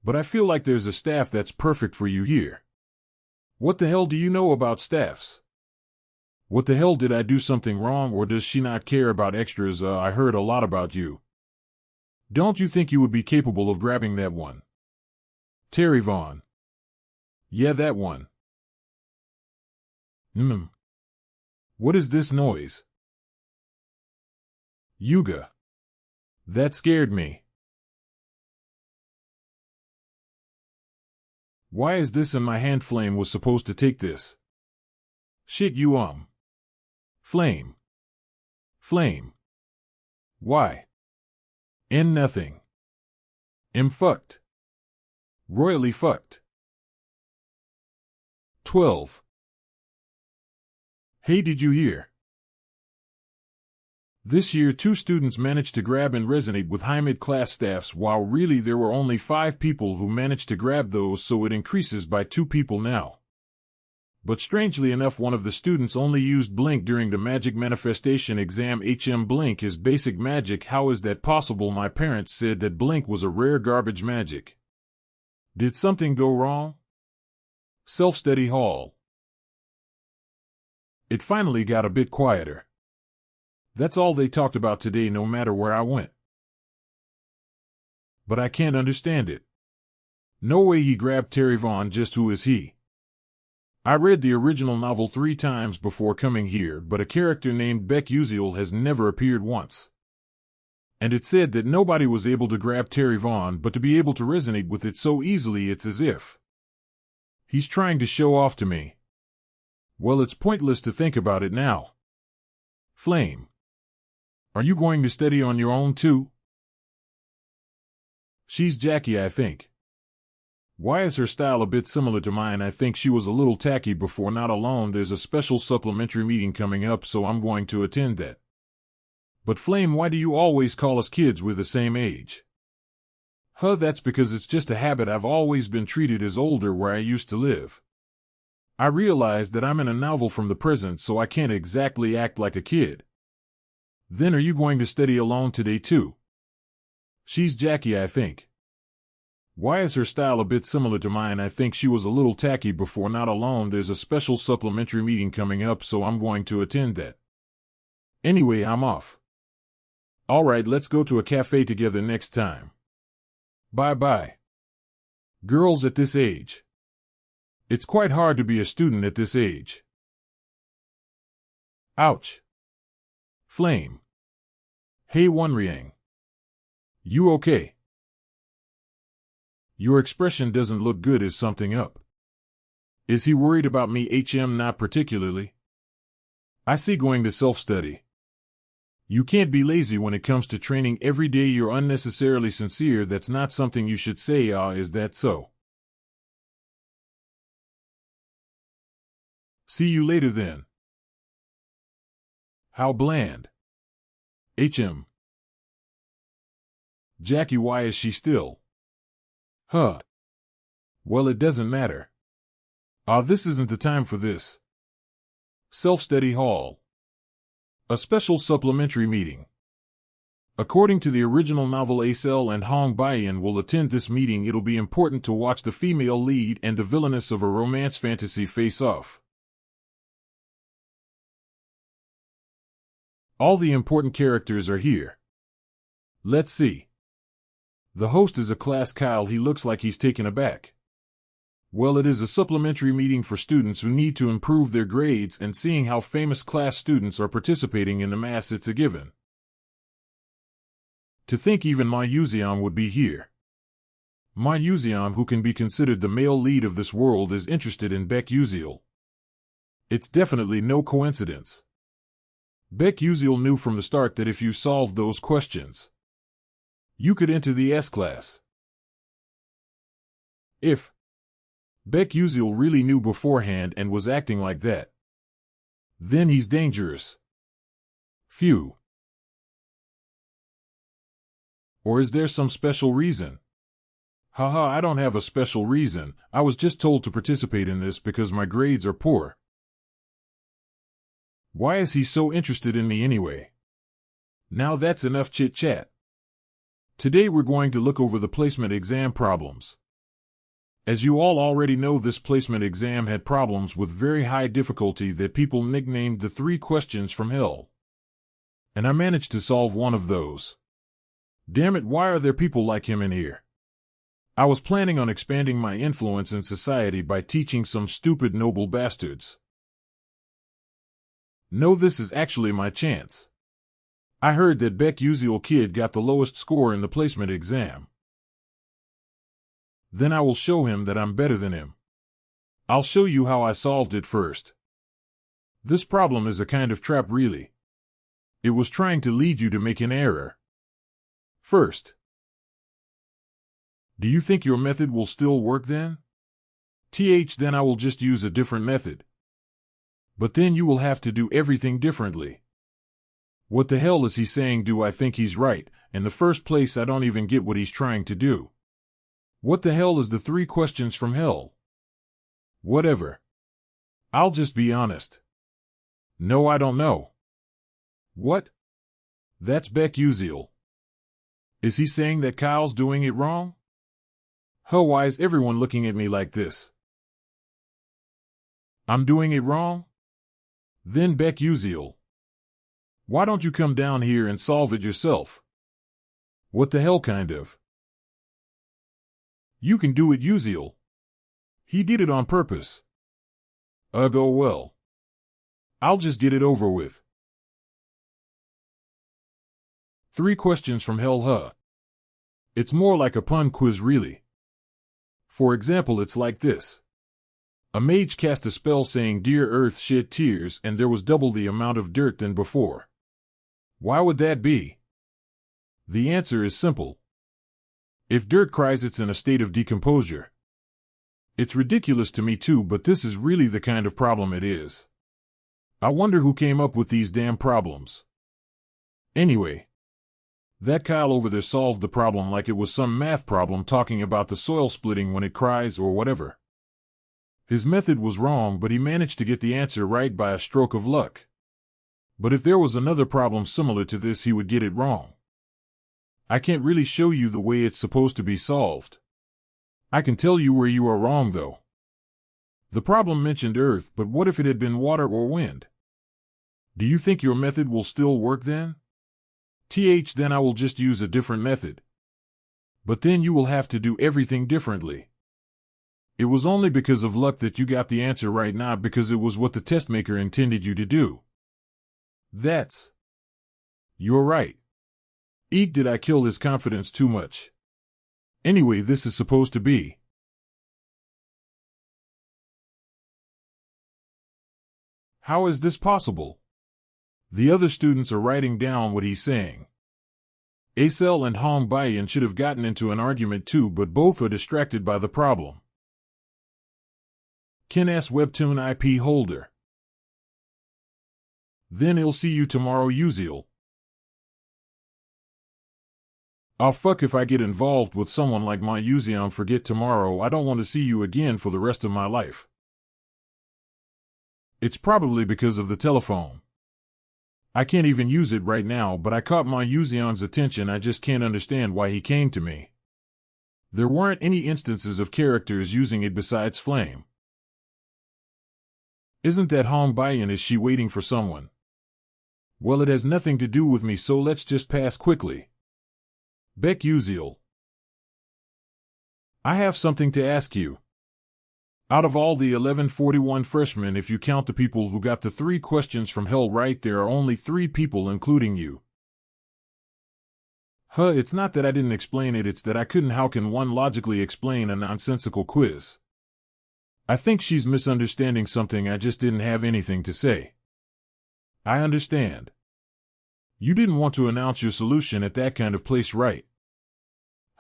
Speaker 1: But I feel like there's a staff that's perfect for you here. What the hell do you know about staffs? What the hell, did I do something wrong, or does she not care about extras? I heard a lot about you. Don't you think you would be capable of grabbing that one? Terryvon. Yeah, that one. What is this noise? Yuga. That scared me. Why is this in my hand? Flame was supposed to take this. Shit, you Flame. Flame. Why? In nothing. Am fucked. Royally fucked. 12. Hey, did you hear? This year 2 students managed to grab and resonate with high mid-class staffs, while really there were only 5 people who managed to grab those, so it increases by 2 people now. But strangely enough, one of the students only used Blink during the magic manifestation exam. Blink is basic magic. How is that possible? My parents said that Blink was a rare garbage magic. Did something go wrong? Self-study hall. It finally got a bit quieter. That's all they talked about today, no matter where I went. But I can't understand it. No way he grabbed Terryvon. Just who is he? I read the original novel 3 times before coming here, but a character named Baek Yuseol has never appeared once. And it said that nobody was able to grab Terryvon, but to be able to resonate with it so easily, it's as if he's trying to show off to me. Well, it's pointless to think about it now. Flame. Are you going to study on your own too? She's Jackie, I think. Why is her style a bit similar to mine? I think she was a little tacky before. Not alone. There's a special supplementary meeting coming up, so I'm going to attend that. But Flame, why do you always call us kids? We're the same age. That's because it's just a habit. I've always been treated as older where I used to live. I realize that I'm in a novel from the present, so I can't exactly act like a kid. Then are you going to study alone today too? She's Jackie, I think. Why is her style a bit similar to mine? I think she was a little tacky before. Not alone. There's a special supplementary meeting coming up, so I'm going to attend that. Anyway, I'm off. Alright, let's go to a cafe together next time. Bye-bye. Girls at this age. It's quite hard to be a student at this age. Ouch. Flame. Hey Wonriang. You okay? Your expression doesn't look good. Is something up? Is he worried about me? Not particularly. I see. Going to self-study. You can't be lazy when it comes to training every day. You're unnecessarily sincere. That's not something you should say. Is that so? See you later then. How bland. Jackie, why is she still? Well, it doesn't matter. This isn't the time for this. Self-study hall. A special supplementary meeting. According to the original novel, Yuseol and Hong Bayan will attend this meeting. It'll be important to watch the female lead and the villainess of a romance fantasy face off. All the important characters are here. Let's see. The host is a class Kyle. He looks like he's taken aback. Well, it is a supplementary meeting for students who need to improve their grades, and seeing how famous class students are participating in the mass, it's a given. To think even Ma Yuseol would be here. Ma Yuseol, who can be considered the male lead of this world, is interested in Baek Yuseol. It's definitely no coincidence. Baek Yuseol knew from the start that if you solved those questions, you could enter the S class. If Baek Yuseol really knew beforehand and was acting like that, then he's dangerous. Phew. Or is there some special reason? I don't have a special reason. I was just told to participate in this because my grades are poor. Why is he so interested in me anyway? Now that's enough chit-chat. Today we're going to look over the placement exam problems. As you all already know, this placement exam had problems with very high difficulty that people nicknamed the 3 questions from hell. And I managed to solve one of those. Damn it, why are there people like him in here? I was planning on expanding my influence in society by teaching some stupid noble bastards. No, this is actually my chance. I heard that Baek Yuseol kid got the lowest score in the placement exam. Then I will show him that I'm better than him. I'll show you how I solved it first. This problem is a kind of trap, really. It was trying to lead you to make an error. First, do you think your method will still work then? Then I will just use a different method. But then you will have to do everything differently. What the hell is he saying? Do I think he's right? In the first place, I don't even get what he's trying to do. What the hell is the 3 questions from hell? Whatever. I'll just be honest. No, I don't know. What? That's Baek Yuseol. Is he saying that Kyle's doing it wrong? Why is everyone looking at me like this? I'm doing it wrong? Then Baek Yuseol, why don't you come down here and solve it yourself? What the hell, kind of? You can do it, Yuseol. He did it on purpose. Oh well. I'll just get it over with. 3 questions from hell, It's more like a pun quiz, really. For example, it's like this. A mage cast a spell saying, "Dear Earth, shed tears," and there was double the amount of dirt than before. Why would that be? The answer is simple. If dirt cries, it's in a state of decomposure. It's ridiculous to me too, but this is really the kind of problem it is. I wonder who came up with these damn problems. Anyway, that Kyle over there solved the problem like it was some math problem talking about the soil splitting when it cries or whatever. His method was wrong, but he managed to get the answer right by a stroke of luck. But if there was another problem similar to this, he would get it wrong. I can't really show you the way it's supposed to be solved. I can tell you where you are wrong, though. The problem mentioned earth, but what if it had been water or wind? Do you think your method will still work then? Then I will just use a different method. But then you will have to do everything differently. It was only because of luck that you got the answer right, not because it was what the test maker intended you to do. You're right. Eek, did I kill his confidence too much? Anyway, this is supposed to be. How is this possible? The other students are writing down what he's saying. Yuseol and Hong Bayan should have gotten into an argument too, but both are distracted by the problem. Ken asks Webtoon IP holder. Then he'll see you tomorrow, Yuseol. I'll fuck if I get involved with someone like my Yuseon. Forget tomorrow, I don't want to see you again for the rest of my life. It's probably because of the telephone. I can't even use it right now, but I caught my Yuseon's attention. I just can't understand why he came to me. There weren't any instances of characters using it besides Flame. Isn't that Hong Bayan? Is she waiting for someone? Well, it has nothing to do with me, so let's just pass quickly. Baek Yuseol. I have something to ask you. Out of all the 1141 freshmen, if you count the people who got the 3 questions from hell right, there are only 3 people including you. It's not that I didn't explain it, it's that I couldn't. How can one logically explain a nonsensical quiz? I think she's misunderstanding something. I just didn't have anything to say. I understand. You didn't want to announce your solution at that kind of place, right?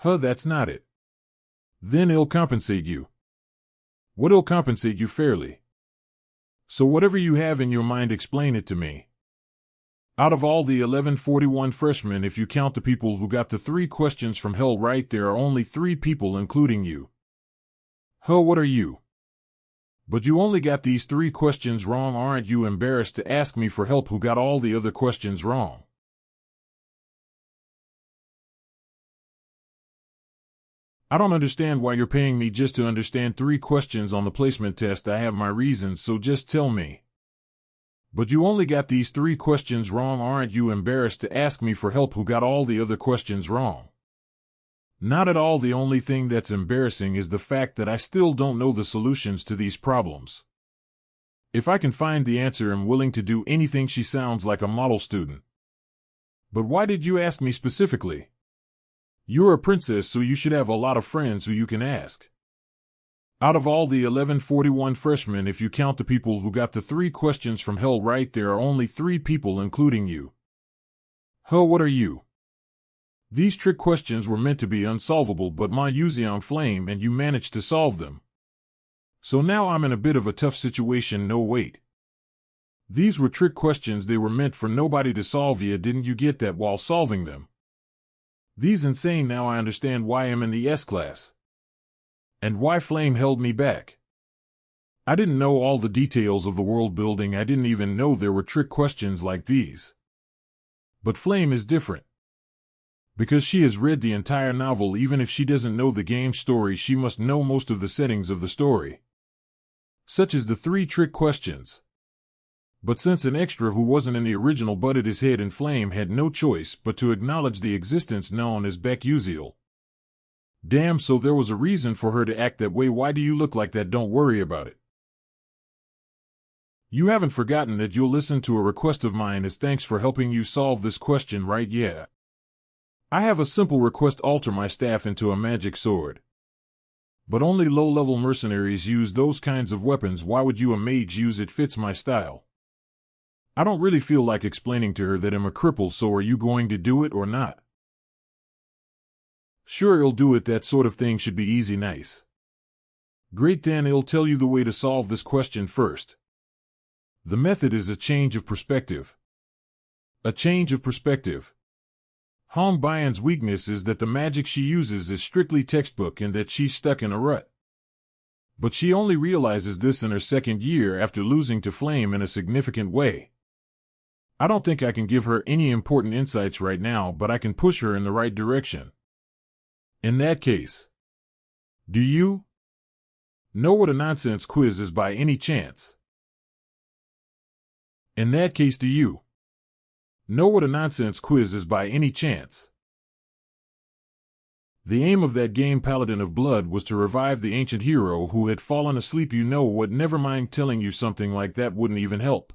Speaker 1: That's not it. Then it'll compensate you. What'll compensate you fairly? So whatever you have in your mind, explain it to me. Out of all the 1141 freshmen, if you count the people who got the 3 questions from hell right, there are only 3 people including you. What are you? But you only got these 3 questions wrong. Aren't you embarrassed to ask me for help who got all the other questions wrong? I don't understand why you're paying me just to understand 3 questions on the placement test. I have my reasons, so just tell me. But you only got these 3 questions wrong. Aren't you embarrassed to ask me for help who got all the other questions wrong? Not at all. The only thing that's embarrassing is the fact that I still don't know the solutions to these problems. If I can find the answer, I'm willing to do anything. She sounds like a model student. But why did you ask me specifically? You're a princess, so you should have a lot of friends who you can ask. Out of all the 1141 freshmen, if you count the people who got the 3 questions from hell right, there are only 3 people including you. What are you? These trick questions were meant to be unsolvable, but my Yuseon Flame and you managed to solve them. So now I'm in a bit of a tough situation. No, wait. These were trick questions. They were meant for nobody to solve. Yeah, didn't you get that while solving them? These insane. Now I understand why I'm in the S class. And why Flame held me back. I didn't know all the details of the world building. I didn't even know there were trick questions like these. But Flame is different. Because she has read the entire novel. Even if she doesn't know the game story, she must know most of the settings of the story. Such as the 3 trick questions. But since an extra who wasn't in the original butted his head, and Flame had no choice but to acknowledge the existence known as Baek Yuseol. Damn, so there was a reason for her to act that way. Why do you look like that? Don't worry about it. You haven't forgotten that you'll listen to a request of mine as thanks for helping you solve this question, right? Yeah. I have a simple request: alter my staff into a magic sword. But only low-level mercenaries use those kinds of weapons. Why would you, a mage, use it? Fits my style. I don't really feel like explaining to her that I'm a cripple, so are you going to do it or not? Sure, he'll do it. That sort of thing should be easy nice. Great, then he'll tell you the way to solve this question first. The method is a change of perspective. A change of perspective. Hong Bayan's weakness is that the magic she uses is strictly textbook and that she's stuck in a rut. But she only realizes this in her second year after losing to Flame in a significant way. I don't think I can give her any important insights right now, but I can push her in the right direction. In that case, do you know what a nonsense quiz is by any chance? In that case, do you know what a nonsense quiz is by any chance? The aim of that game, Paladin of Blood, was to revive the ancient hero who had fallen asleep. You know what? Never mind, telling you something like that wouldn't even help.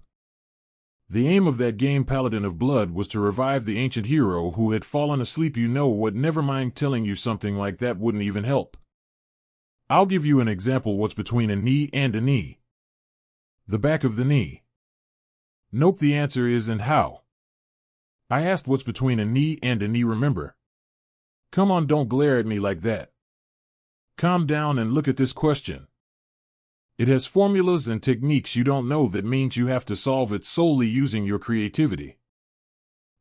Speaker 1: The aim of that game, Paladin of Blood, was to revive the ancient hero who had fallen asleep. You know what? Never mind, telling you something like that wouldn't even help. I'll give you an example. What's between a knee and a knee? The back of the knee. Nope, the answer is and how. I asked what's between a knee and a knee, remember? Come on, don't glare at me like that. Calm down and look at this question. It has formulas and techniques you don't know. That means you have to solve it solely using your creativity.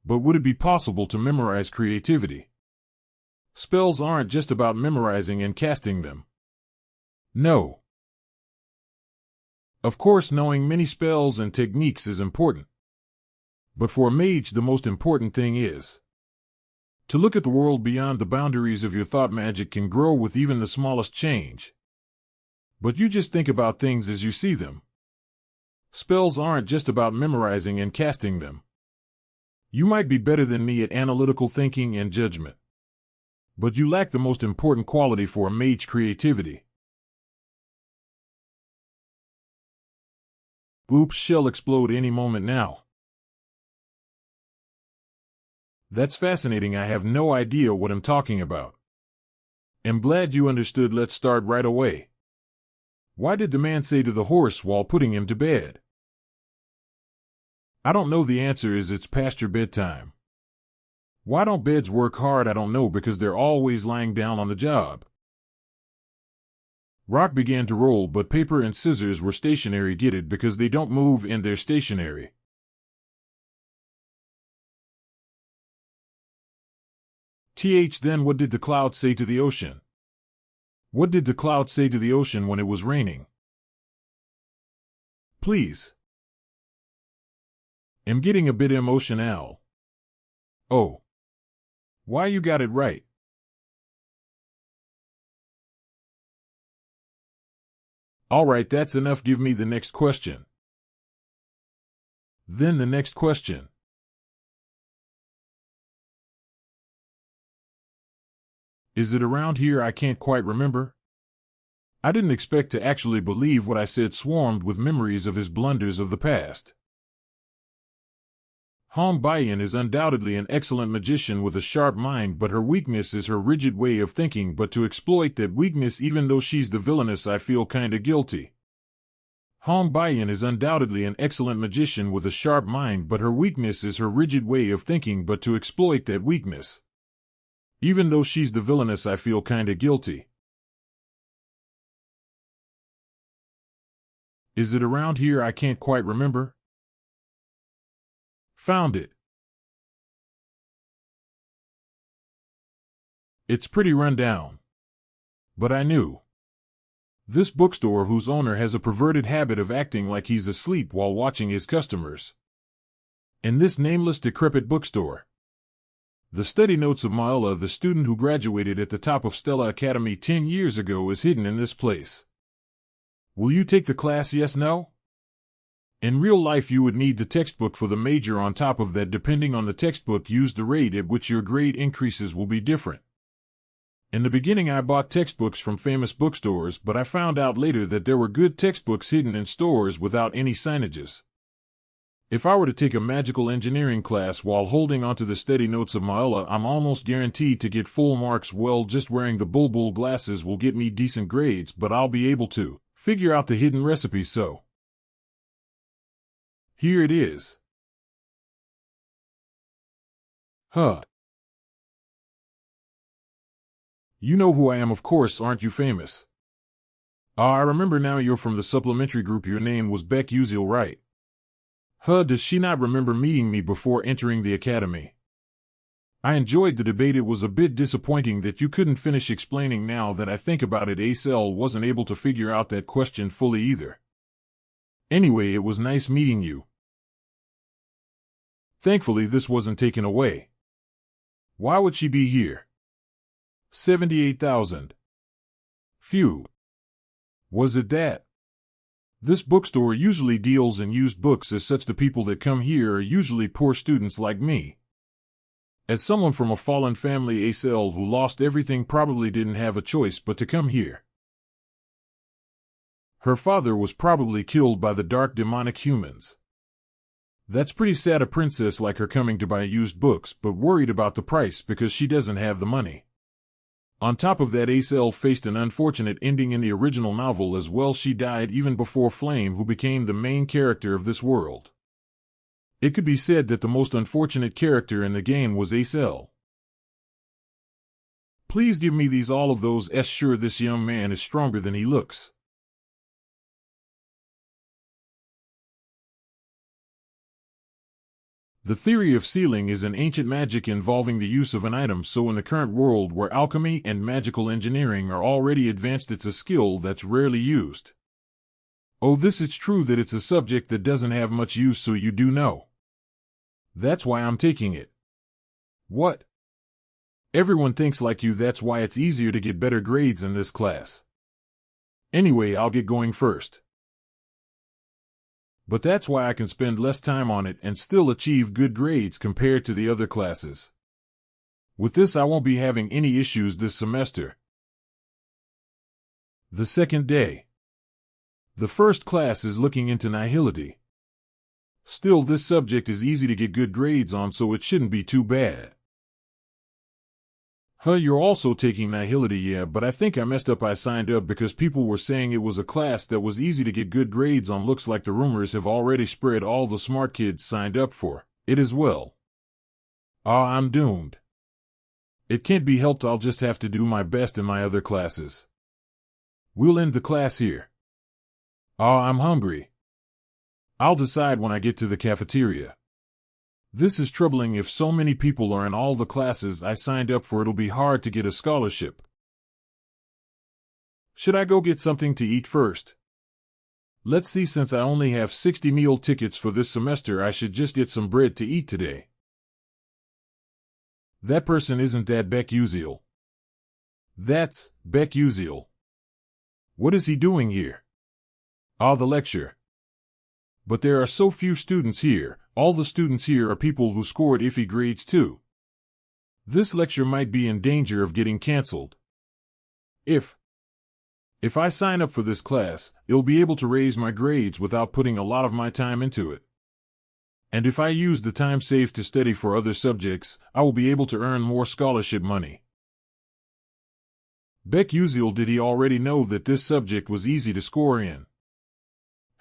Speaker 1: But would it be possible to memorize creativity? Spells aren't just about memorizing and casting them. No. Of course, knowing many spells and techniques is important. But for a mage, the most important thing is to look at the world beyond the boundaries of your thought. Magic can grow with even the smallest change. But you just think about things as you see them. Spells aren't just about memorizing and casting them. You might be better than me at analytical thinking and judgment, but you lack the most important quality for a mage: creativity. Oops, shell explode any moment now. That's fascinating. I have no idea what I'm talking about. I'm glad you understood. Let's start right away. Why did the man say to the horse while putting him to bed? I don't know. The answer is it's past your bedtime. Why don't beds work hard? I don't know, because they're always lying down on the job. Rock began to roll, but paper and scissors were stationary. Get it? Because they don't move and they're stationary. Then what did the cloud say to the ocean? What did the cloud say to the ocean when it was raining? Please. I'm getting a bit emotional. Oh. Why, you got it right. All right, that's enough. Give me the next question. Then the next question. Is it around here? I can't quite remember. I didn't expect to actually believe what I said. Swarmed with memories of his blunders of the past. Hong Bayan is undoubtedly an excellent magician with a sharp mind, but her weakness is her rigid way of thinking. But to exploit that weakness, even though she's the villainess, I feel kinda guilty. Hong Bayan is undoubtedly an excellent magician with a sharp mind, but her weakness is her rigid way of thinking. But to exploit that weakness, even though she's the villainess, I feel kinda guilty. Is it around here? I can't quite remember. Found it. It's pretty run down. But I knew. This bookstore whose owner has a perverted habit of acting like he's asleep while watching his customers. And this nameless, decrepit bookstore. The study notes of Maela, the student who graduated at the top of Stella Academy 10 years ago, is hidden in this place. Will you take the class? Yes, no? In real life, you would need the textbook for the major. On top of that, depending on the textbook used, the rate at which your grade increases will be different. In the beginning, I bought textbooks from famous bookstores, but I found out later that there were good textbooks hidden in stores without any signages. If I were to take a magical engineering class while holding onto the study notes of Maela, I'm almost guaranteed to get full marks. Well, just wearing the bulbul glasses will get me decent grades, but I'll be able to figure out the hidden recipe. So here it is. Huh. You know who I am, of course, aren't you famous? I remember now, you're from the supplementary group. Your name was Baek Yuseol, right? Huh, does she not remember meeting me before entering the academy? I enjoyed the debate. It was a bit disappointing that you couldn't finish explaining. Now that I think about it, Acel wasn't able to figure out that question fully either. Anyway, it was nice meeting you. Thankfully, this wasn't taken away. Why would she be here? 78,000. Phew. Was it that? This bookstore usually deals in used books. As such, the people that come here are usually poor students like me. As someone from a fallen family, Acel, who lost everything, probably didn't have a choice but to come here. Her father was probably killed by the dark demonic humans. That's pretty sad, a princess like her coming to buy used books, but worried about the price because she doesn't have the money. On top of that, Acel faced an unfortunate ending in the original novel as well. She died even before Flame, who became the main character of this world. It could be said that the most unfortunate character in the game was Acel. Please give me these, all of those. Sure, this young man is stronger than he looks. The theory of sealing is an ancient magic involving the use of an item. So in the current world where alchemy and magical engineering are already advanced, it's a skill that's rarely used. Oh, this is true that it's a subject that doesn't have much use, so you do know. That's why I'm taking it. What? Everyone thinks like you. That's why it's easier to get better grades in this class. Anyway, I'll get going first. But that's why I can spend less time on it and still achieve good grades compared to the other classes. With this, I won't be having any issues this semester. The second day. The first class is looking into nihility. Still, this subject is easy to get good grades on, so it shouldn't be too bad. Huh, you're also taking nihility? Yeah, but I think I messed up. I signed up because people were saying it was a class that was easy to get good grades on. Looks like the rumors have already spread. All the smart kids signed up for it as well. I'm doomed. It can't be helped. I'll just have to do my best in my other classes. We'll end the class here. I'm hungry. I'll decide when I get to the cafeteria. This is troubling. If so many people are in all the classes I signed up for, it'll be hard to get a scholarship. Should I go get something to eat first? Let's see, since I only have 60 meal tickets for this semester, I should just get some bread to eat today. That person isn't that Baek Yuseol. That's Baek Yuseol. What is he doing here? The lecture. But there are so few students here. All the students here are people who scored iffy grades too. This lecture might be in danger of getting cancelled. If I sign up for this class, it'll be able to raise my grades without putting a lot of my time into it. And if I use the time saved to study for other subjects, I will be able to earn more scholarship money. Baek Yuseol, did he already know that this subject was easy to score in?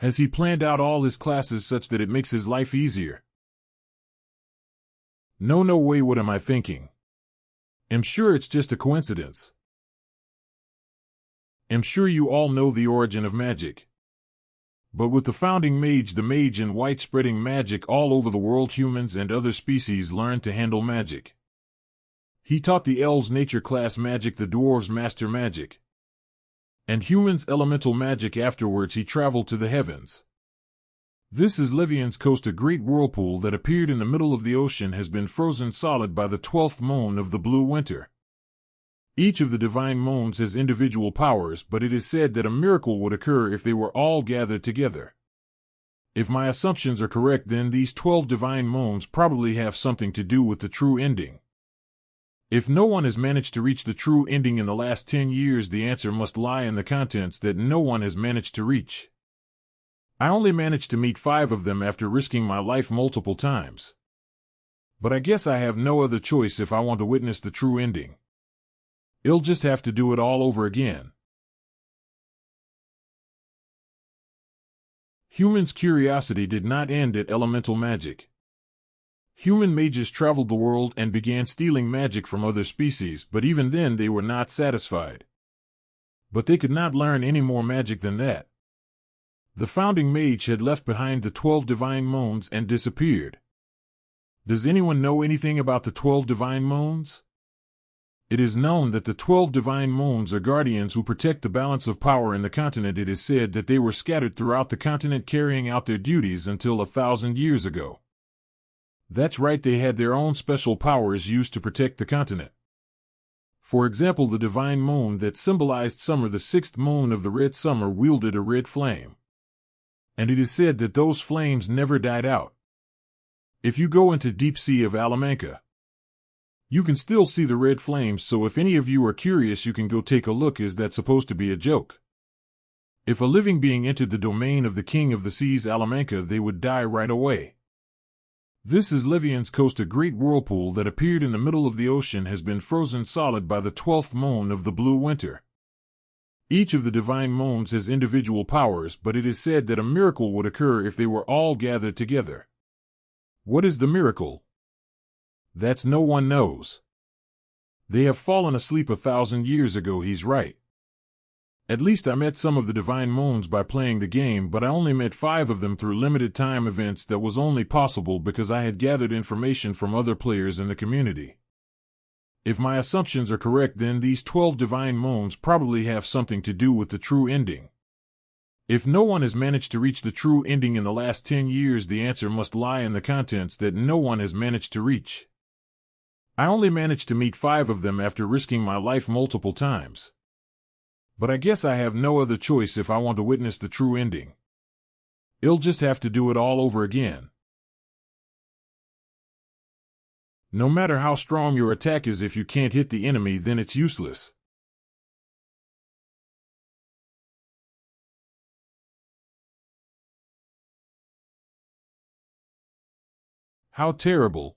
Speaker 1: Has he planned out all his classes such that it makes his life easier? No way, what am I thinking? I'm sure it's just a coincidence. I'm sure you all know the origin of magic. But with the founding mage, the mage in white, spreading magic all over the world, humans and other species learned to handle magic. He taught the elves nature class magic, the dwarves master magic, and humans elemental magic. Afterwards he traveled to the heavens. This is Levian's coast. A great whirlpool that appeared in the middle of the ocean has been frozen solid by the 12th moon of the blue winter. Each of the divine moons has individual powers, but it is said that a miracle would occur if they were all gathered together. If my assumptions are correct, then these 12 divine moons probably have something to do with the true ending. If no one has managed to reach the true ending in the last 10 years, the answer must lie in the contents that no one has managed to reach. I only managed to meet 5 of them after risking my life multiple times. But I guess I have no other choice if I want to witness the true ending. I'll just have to do it all over again. Humans' curiosity did not end at elemental magic. Human mages traveled the world and began stealing magic from other species, but even then they were not satisfied. But they could not learn any more magic than that. The founding mage had left behind the 12 divine moons and disappeared. Does anyone know anything about the 12 divine moons? It is known that the 12 divine moons are guardians who protect the balance of power in the continent. It is said that they were scattered throughout the continent carrying out their duties until 1,000 years ago. That's right, they had their own special powers used to protect the continent. For example, the divine moon that symbolized summer, the 6th moon of the red summer, wielded a red flame. And it is said that those flames never died out. If you go into deep sea of Alamanca, you can still see the red flames, so if any of you are curious you can go take a look. Is that supposed to be a joke? If a living being entered the domain of the king of the seas Alamanca, they would die right away. This is Levian's coast. A great whirlpool that appeared in the middle of the ocean has been frozen solid by the 12th moon of the blue winter. Each of the divine moons has individual powers, but it is said that a miracle would occur if they were all gathered together. What is the miracle? That's no one knows. They have fallen asleep 1,000 years ago, he's right. At least I met some of the divine moons by playing the game, but I only met 5 of them through limited time events. That was only possible because I had gathered information from other players in the community. If my assumptions are correct, then these 12 divine moons probably have something to do with the true ending. If no one has managed to reach the true ending in the last 10 years, the answer must lie in the contents that no one has managed to reach. I only managed to meet 5 of them after risking my life multiple times. But I guess I have no other choice if I want to witness the true ending. I'll just have to do it all over again. No matter how strong your attack is, if you can't hit the enemy, then it's useless. How terrible.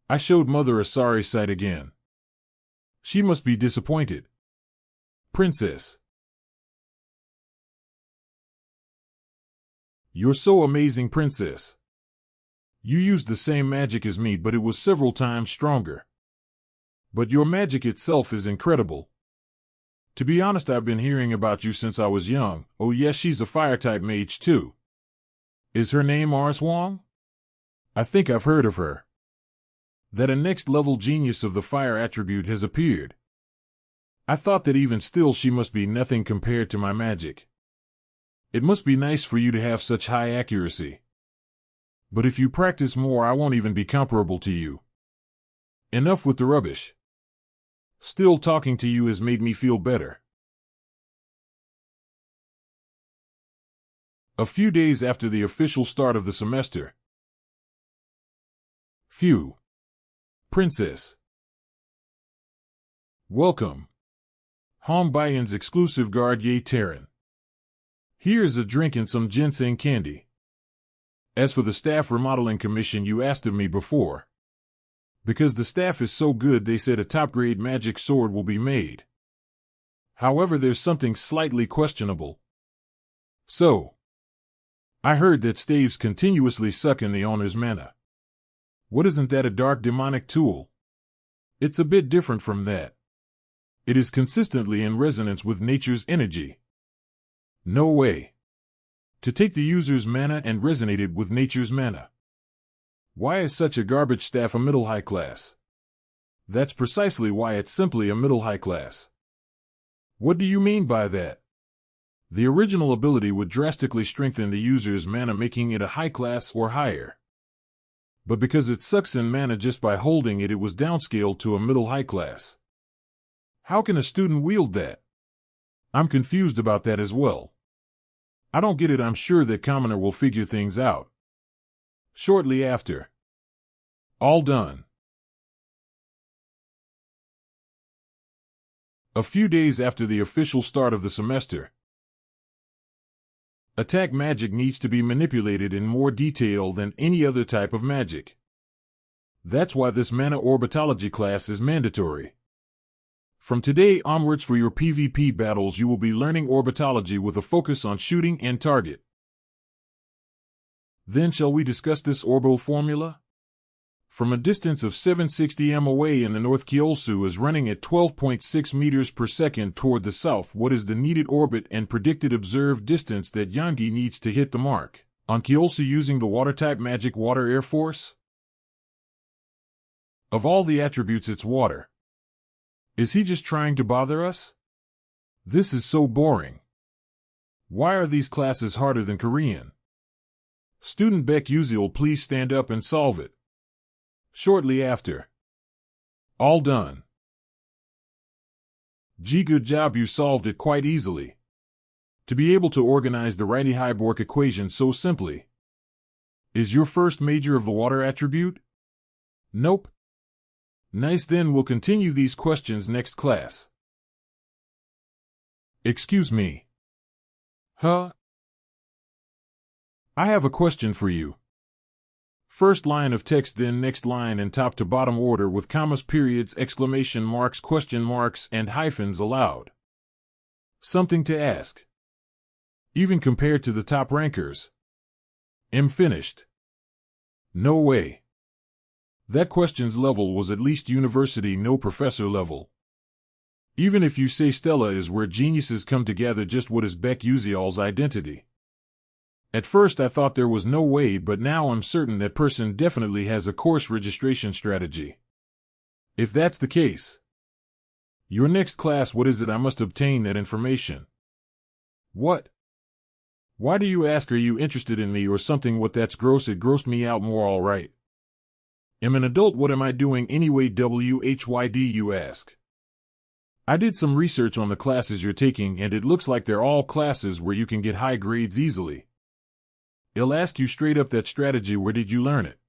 Speaker 1: I showed Mother a sorry sight again. She must be disappointed. Princess. You're so amazing, Princess. You used the same magic as me, but it was several times stronger. But your magic itself is incredible. To be honest, I've been hearing about you since I was young. Oh yes, she's a fire-type mage too. Is her name Arswong? I think I've heard of her. That a next-level genius of the fire attribute has appeared. I thought that even still she must be nothing compared to my magic. It must be nice for you to have such high accuracy. But if you practice more, I won't even be comparable to you. Enough with the rubbish. Still, talking to you has made me feel better. A few days after the official start of the semester. Phew. Princess. Welcome. Hong Bayan's exclusive guard Ye Terran. Here's a drink and some ginseng candy. As for the staff remodeling commission you asked of me before. Because the staff is so good, they said a top-grade magic sword will be made. However, there's something slightly questionable. So, I heard that staves continuously suck in the owner's mana. What, isn't that a dark demonic tool? It's a bit different from that. It is consistently in resonance with nature's energy. No way. To take the user's mana and resonate it with nature's mana. Why is such a garbage staff a middle-high class? That's precisely why it's simply a middle-high class. What do you mean by that? The original ability would drastically strengthen the user's mana, making it a high class or higher. But because it sucks in mana just by holding it, it was downscaled to a middle-high class. How can a student wield that? I'm confused about that as well. I don't get it. I'm sure that Commoner will figure things out. Shortly after. All done. A few days after the official start of the semester. Attack magic needs to be manipulated in more detail than any other type of magic. That's why this mana orbitology class is mandatory. From today onwards for your PvP battles you will be learning orbitology with a focus on shooting and target. Then shall we discuss this orbital formula? From a distance of 760 m away in the north, Kyeolsu is running at 12.6 meters per second toward the south. What is the needed orbit and predicted observed distance that Yongi needs to hit the mark on Kyeolsu using the water-type magic water air force? Of all the attributes, it's water. Is he just trying to bother us? This is so boring. Why are these classes harder than Korean? Student Baek Yuseol, please stand up and solve it. Shortly after. All done. Gee, good job, you solved it quite easily. To be able to organize the Rydie-Hyborg equation so simply. Is your first major of the water attribute? Nope. Nice, then we'll continue these questions next class. Excuse me. Huh? I have a question for you. First line of text, then next line in top to bottom order with commas, periods, exclamation marks, question marks, and hyphens allowed. Something to ask. Even compared to the top rankers. Am finished. No way. That question's level was at least university, no professor level. Even if you say Stella is where geniuses come together, just what is Baek Yuseol's identity? At first I thought there was no way, but now I'm certain that person definitely has a course registration strategy. If that's the case. Your next class, what is it I must obtain that information? What? Why do you ask? Are you interested in me or something? What, that's gross, it grossed me out more, alright. Am an adult, what am I doing anyway? WHYD, you ask. I did some research on the classes you're taking and it looks like they're all classes where you can get high grades easily. I'll ask you straight up that strategy, where did you learn it?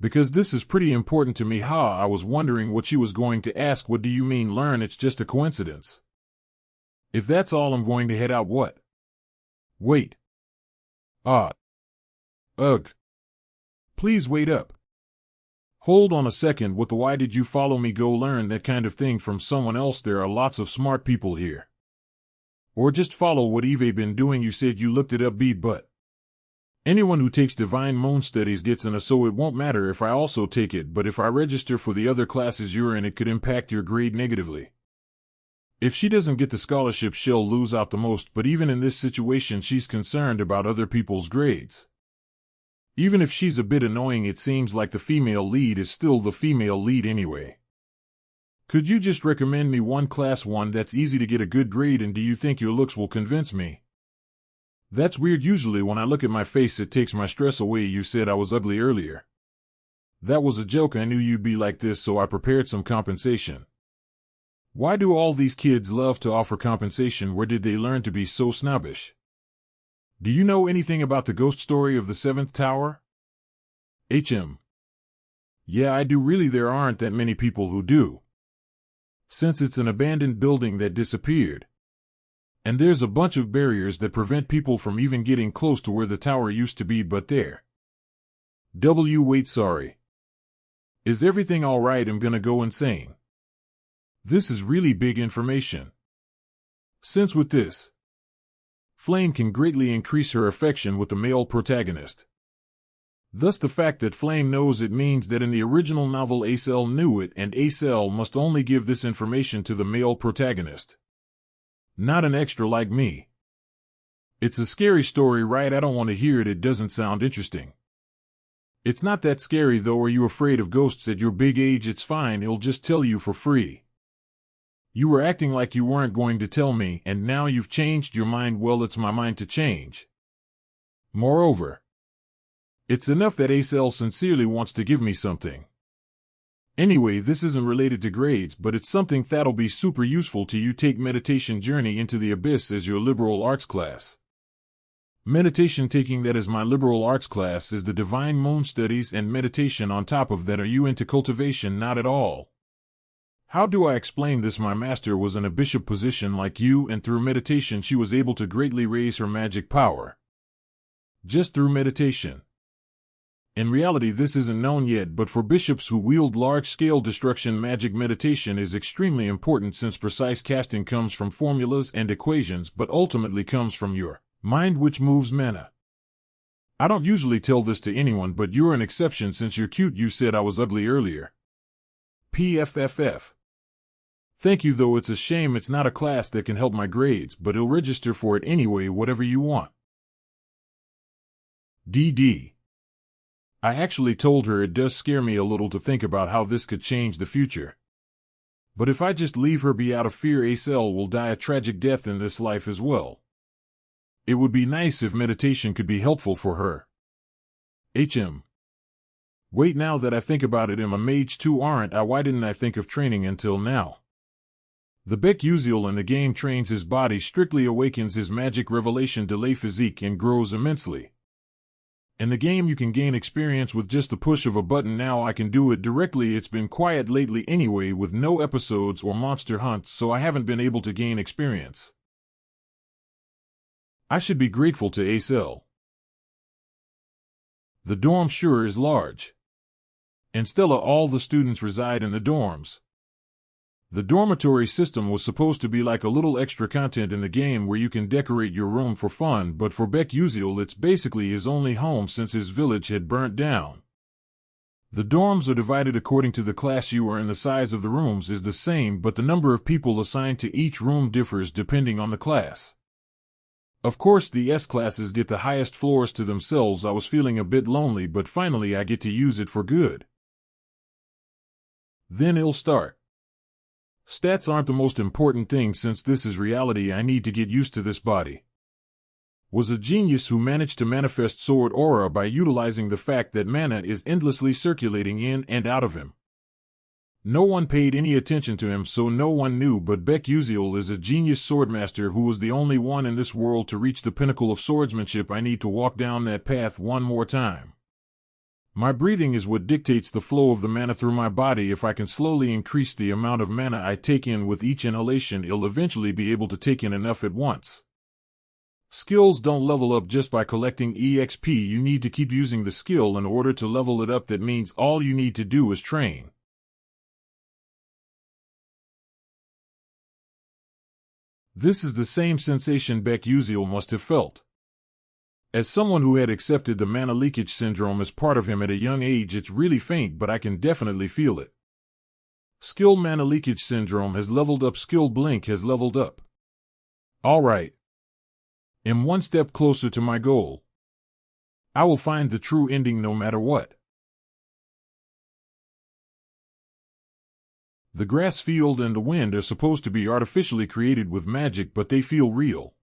Speaker 1: Because this is pretty important to me. I was wondering what she was going to ask. What do you mean learn? It's just a coincidence. If that's all, I'm going to head out. What? Wait. Ugh. Please wait up. Hold on a second. What the why did you follow me? Go learn that kind of thing from someone else. There are lots of smart people here. Or just follow what Eve been doing. You said you looked it up, but anyone who takes Divine Moon Studies gets in, so it won't matter if I also take it, but if I register for the other classes you're in, it could impact your grade negatively. If she doesn't get the scholarship, she'll lose out the most, but even in this situation she's concerned about other people's grades. Even if she's a bit annoying, it seems like the female lead is still the female lead anyway. Could you just recommend me one class, one that's easy to get a good grade in? Do you think your looks will convince me? That's weird. Usually when I look at my face it takes my stress away. You said I was ugly earlier. That was a joke. I knew you'd be like this, so I prepared some compensation. Why do all these kids love to offer compensation? Where did they learn to be so snobbish? Do you know anything about the ghost story of the 7th tower? Yeah, I do. Really, there aren't that many people who do. Since it's an abandoned building that disappeared. And there's a bunch of barriers that prevent people from even getting close to where the tower used to be, but there. Wait, sorry. Is everything alright? I'm gonna go insane. This is really big information. Since with this, Flame can greatly increase her affection with the male protagonist. Thus the fact that Flame knows it means that in the original novel Acel knew it, and Acel must only give this information to the male protagonist. Not an extra like me. It's a scary story, right? I don't want to hear it. It doesn't sound interesting. It's not that scary though. Are you afraid of ghosts at your big age? It's fine, he'll just tell you for free. You were acting like you weren't going to tell me, and now you've changed your mind. Well, it's my mind to change. Moreover, it's enough that Acel sincerely wants to give me something. Anyway, this isn't related to grades, but it's something that'll be super useful to you. Take Meditation Journey into the Abyss as your liberal arts class. Meditation, taking that as my liberal arts class, is the Divine Moon Studies and meditation on top of that. Are you into cultivation? Not at all. How do I explain this? My master was in a bishop position like you, and through meditation she was able to greatly raise her magic power. Just through meditation. In reality, this isn't known yet, but for bishops who wield large-scale destruction magic, meditation is extremely important since precise casting comes from formulas and equations but ultimately comes from your mind, which moves mana. I don't usually tell this to anyone, but you're an exception since you're cute. You said I was ugly earlier. PFFF. Thank you, though it's a shame it's not a class that can help my grades, but I'll register for it anyway, whatever you want. DD. I actually told her it does scare me a little to think about how this could change the future. But if I just leave her be out of fear, Yuseol will die a tragic death in this life as well. It would be nice if meditation could be helpful for her. Wait, now that I think about it, I'm a mage too, aren't I? Why didn't I think of training until now? The Baek Yuseol in the game trains his body, strictly awakens his magic revelation delay physique, and grows immensely. In the game you can gain experience with just the push of a button. Now I can do it directly. It's been quiet lately anyway, with no episodes or monster hunts, so I haven't been able to gain experience. I should be grateful to Yuseol. The dorm sure is large. In Stella, all the students reside in the dorms. The dormitory system was supposed to be like a little extra content in the game where you can decorate your room for fun, but for Baek Yuseol it's basically his only home since his village had burnt down. The dorms are divided according to the class you are in. The size of the rooms is the same, but the number of people assigned to each room differs depending on the class. Of course, the S classes get the highest floors to themselves. I was feeling a bit lonely, but finally I get to use it for good. Then it'll start. Stats aren't the most important thing since this is reality. I need to get used to this body. Was a genius who managed to manifest sword aura by utilizing the fact that mana is endlessly circulating in and out of him. No one paid any attention to him, so no one knew, but Baek Yuseol is a genius swordmaster who was the only one in this world to reach the pinnacle of swordsmanship. I need to walk down that path one more time. My breathing is what dictates the flow of the mana through my body. If I can slowly increase the amount of mana I take in with each inhalation, I'll eventually be able to take in enough at once. Skills don't level up just by collecting EXP. You need to keep using the skill in order to level it up. That means all you need to do is train. This is the same sensation Baek Yuseol must have felt. As someone who had accepted the Mana Leakage Syndrome as part of him at a young age, it's really faint, but I can definitely feel it. Skill Mana Leakage Syndrome has leveled up. Skill Blink has leveled up. Alright. I'm one step closer to my goal. I will find the true ending no matter what. The grass field and the wind are supposed to be artificially created with magic, but they feel real.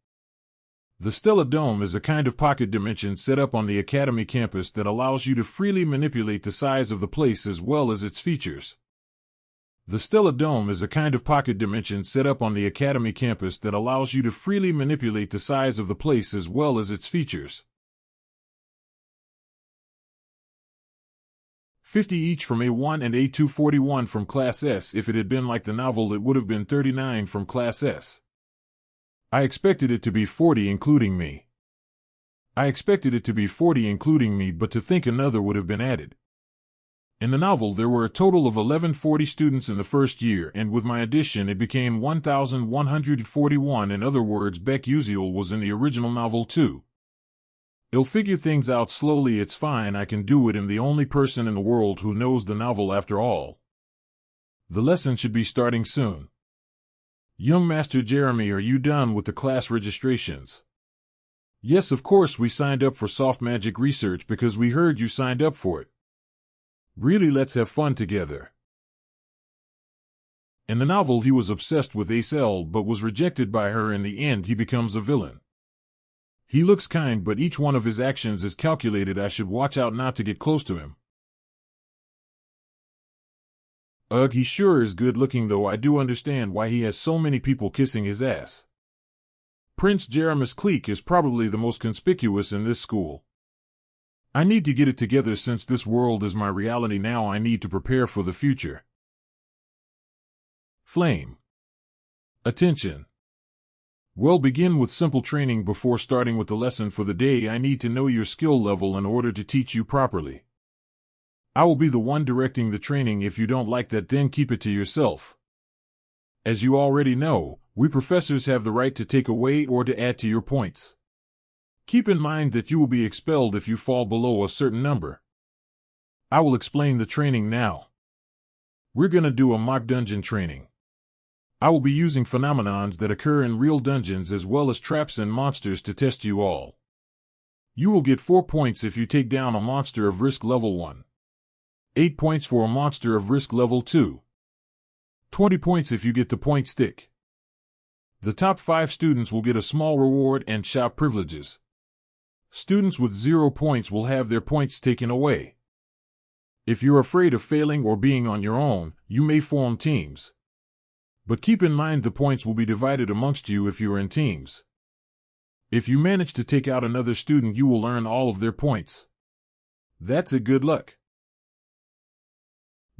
Speaker 1: The Stella Dome is a kind of pocket dimension set up on the Academy campus that allows you to freely manipulate the size of the place as well as its features. The Stella Dome is a kind of pocket dimension set up on the Academy campus that allows you to freely manipulate the size of the place as well as its features. 50 each from A1 and A2, 41 from Class S. If it had been like the novel, it would have been 39 from Class S. I expected it to be 40 including me. But to think another would have been added. In the novel there were a total of 1140 students in the first year, and with my addition it became 1141. In other words, Baek Yuseol was in the original novel too. I'll figure things out slowly. It's fine, I can do it. I'm the only person in the world who knows the novel after all. The lesson should be starting soon. Young Master Jeremy, are you done with the class registrations? Yes, of course, we signed up for soft magic research because we heard you signed up for it. Really, let's have fun together. In the novel he was obsessed with Yuseol but was rejected by her. In the end he becomes a villain. He looks kind, but each one of his actions is calculated. I should watch out not to get close to him. Ugh, he sure is good looking though. I do understand why he has so many people kissing his ass. Prince Jeremy's clique is probably the most conspicuous in this school. I need to get it together since this world is my reality now. I need to prepare for the future. Flame. Attention. Well, begin with simple training before starting with the lesson for the day. I need to know your skill level in order to teach you properly. I will be the one directing the training. If you don't like that, then keep it to yourself. As you already know, we professors have the right to take away or to add to your points. Keep in mind that you will be expelled if you fall below a certain number. I will explain the training now. We're gonna do a mock dungeon training. I will be using phenomenons that occur in real dungeons as well as traps and monsters to test you all. You will get 4 points if you take down a monster of risk level 1. 8 points for a monster of risk level 2. 20 points if you get the point stick. The top 5 students will get a small reward and shop privileges. Students with 0 points will have their points taken away. If you're afraid of failing or being on your own, you may form teams. But keep in mind the points will be divided amongst you if you're in teams. If you manage to take out another student, you will earn all of their points. That's a good luck.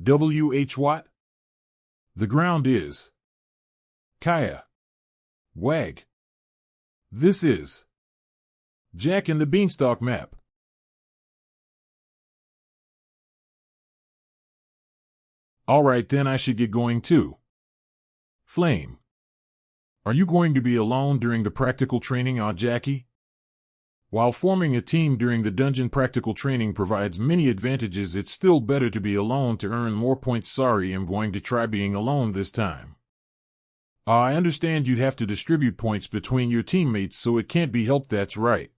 Speaker 1: W.H. Watt? The ground is Kaya. Wag. This is Jack and the Beanstalk map. Alright, then I should get going too. Flame. Are you going to be alone during the practical training, Jackie? While forming a team during the dungeon practical training provides many advantages, it's still better to be alone to earn more points. Sorry, I'm going to try being alone this time. I understand you'd have to distribute points between your teammates, so it can't be helped. That's right.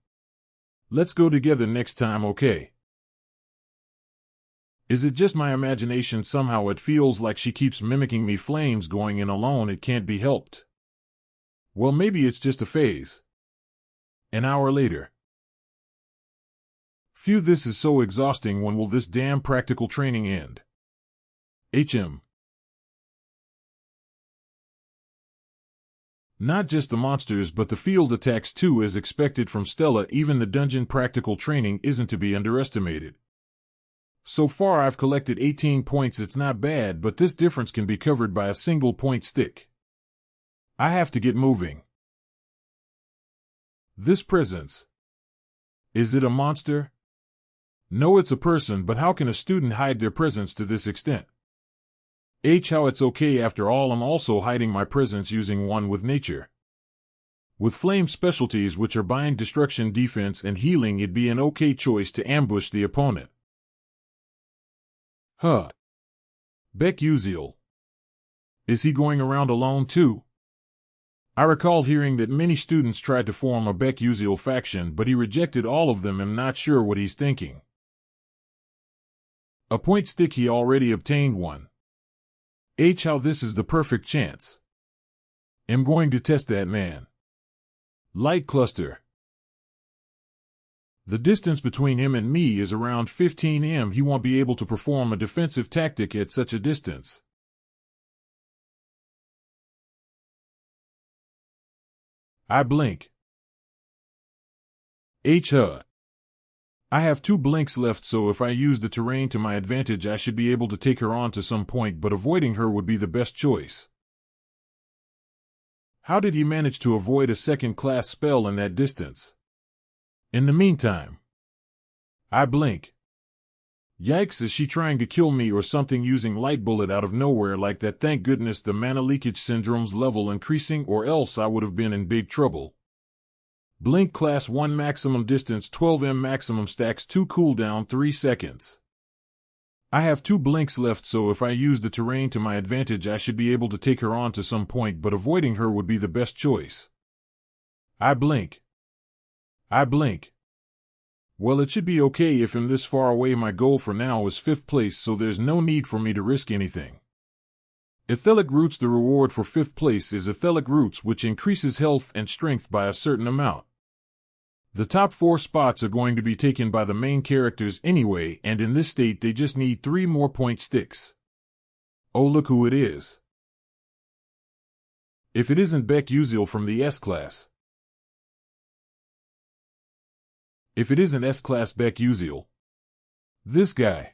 Speaker 1: Let's go together next time, okay? Is it just my imagination? Somehow it feels like she keeps mimicking me. Flame's going in alone. It can't be helped. Well, maybe it's just a phase. An hour later. Phew, this is so exhausting. When will this damn practical training end? HM. Not just the monsters but the field attacks too, as expected from Stella. Even the dungeon practical training isn't to be underestimated. So far I've collected 18 points. It's not bad, but this difference can be covered by a single point stick. I have to get moving. This presence. Is it a monster? No, it's a person, but how can a student hide their presence to this extent? How it's okay. After all, I'm also hiding my presence using one with nature. With flame specialties, which are bind, destruction, defense, and healing, it'd be an okay choice to ambush the opponent. Baek Yuseol. Is he going around alone too? I recall hearing that many students tried to form a Baek Yuseol faction, but he rejected all of them. I'm not sure what he's thinking. A point stick. He already obtained one. How this is the perfect chance. I'm going to test that man. Light cluster. The distance between him and me is around 15 m. He won't be able to perform a defensive tactic at such a distance. I blink. I have 2 blinks left, so if I use the terrain to my advantage, I should be able to take her on to some point, but avoiding her would be the best choice. How did he manage to avoid a second-class spell in that distance? In the meantime, I blink. Yikes, is she trying to kill me or something using light bullet out of nowhere like that? Thank goodness the Mana Leakage Syndrome's level increasing, or else I would have been in big trouble. Blink class 1 maximum distance 12 m maximum stacks 2 cooldown 3 seconds. I have 2 blinks left, so if I use the terrain to my advantage I should be able to take her on to some point, but avoiding her would be the best choice. I blink. Well, it should be okay if I'm this far away. My goal for now is 5th place, so there's no need for me to risk anything. Ethelic Roots. The reward for 5th place is Ethelic Roots, which increases health and strength by a certain amount. The top 4 spots are going to be taken by the main characters anyway, and in this state they just need 3 more point sticks. Oh, look who it is. If it isn't Baek Yuseol from the S-Class. If it isn't S-Class Baek Yuseol. This guy.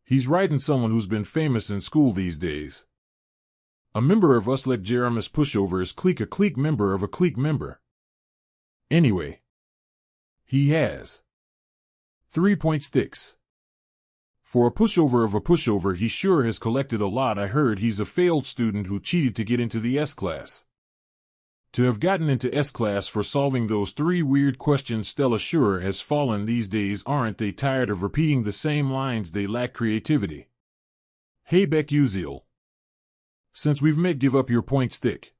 Speaker 1: He's riding someone who's been famous in school these days. A member of us like Jeremus Pushover's clique, a clique member of a clique member. Anyway. He has 3 point sticks. For a pushover of a pushover, he sure has collected a lot. I heard he's a failed student who cheated to get into the S-class. To have gotten into S-class for solving those 3 weird questions, Stella sure has fallen these days. Aren't they tired of repeating the same lines? They lack creativity. Hey Baek Yuseol. Since we've met, give up your point stick.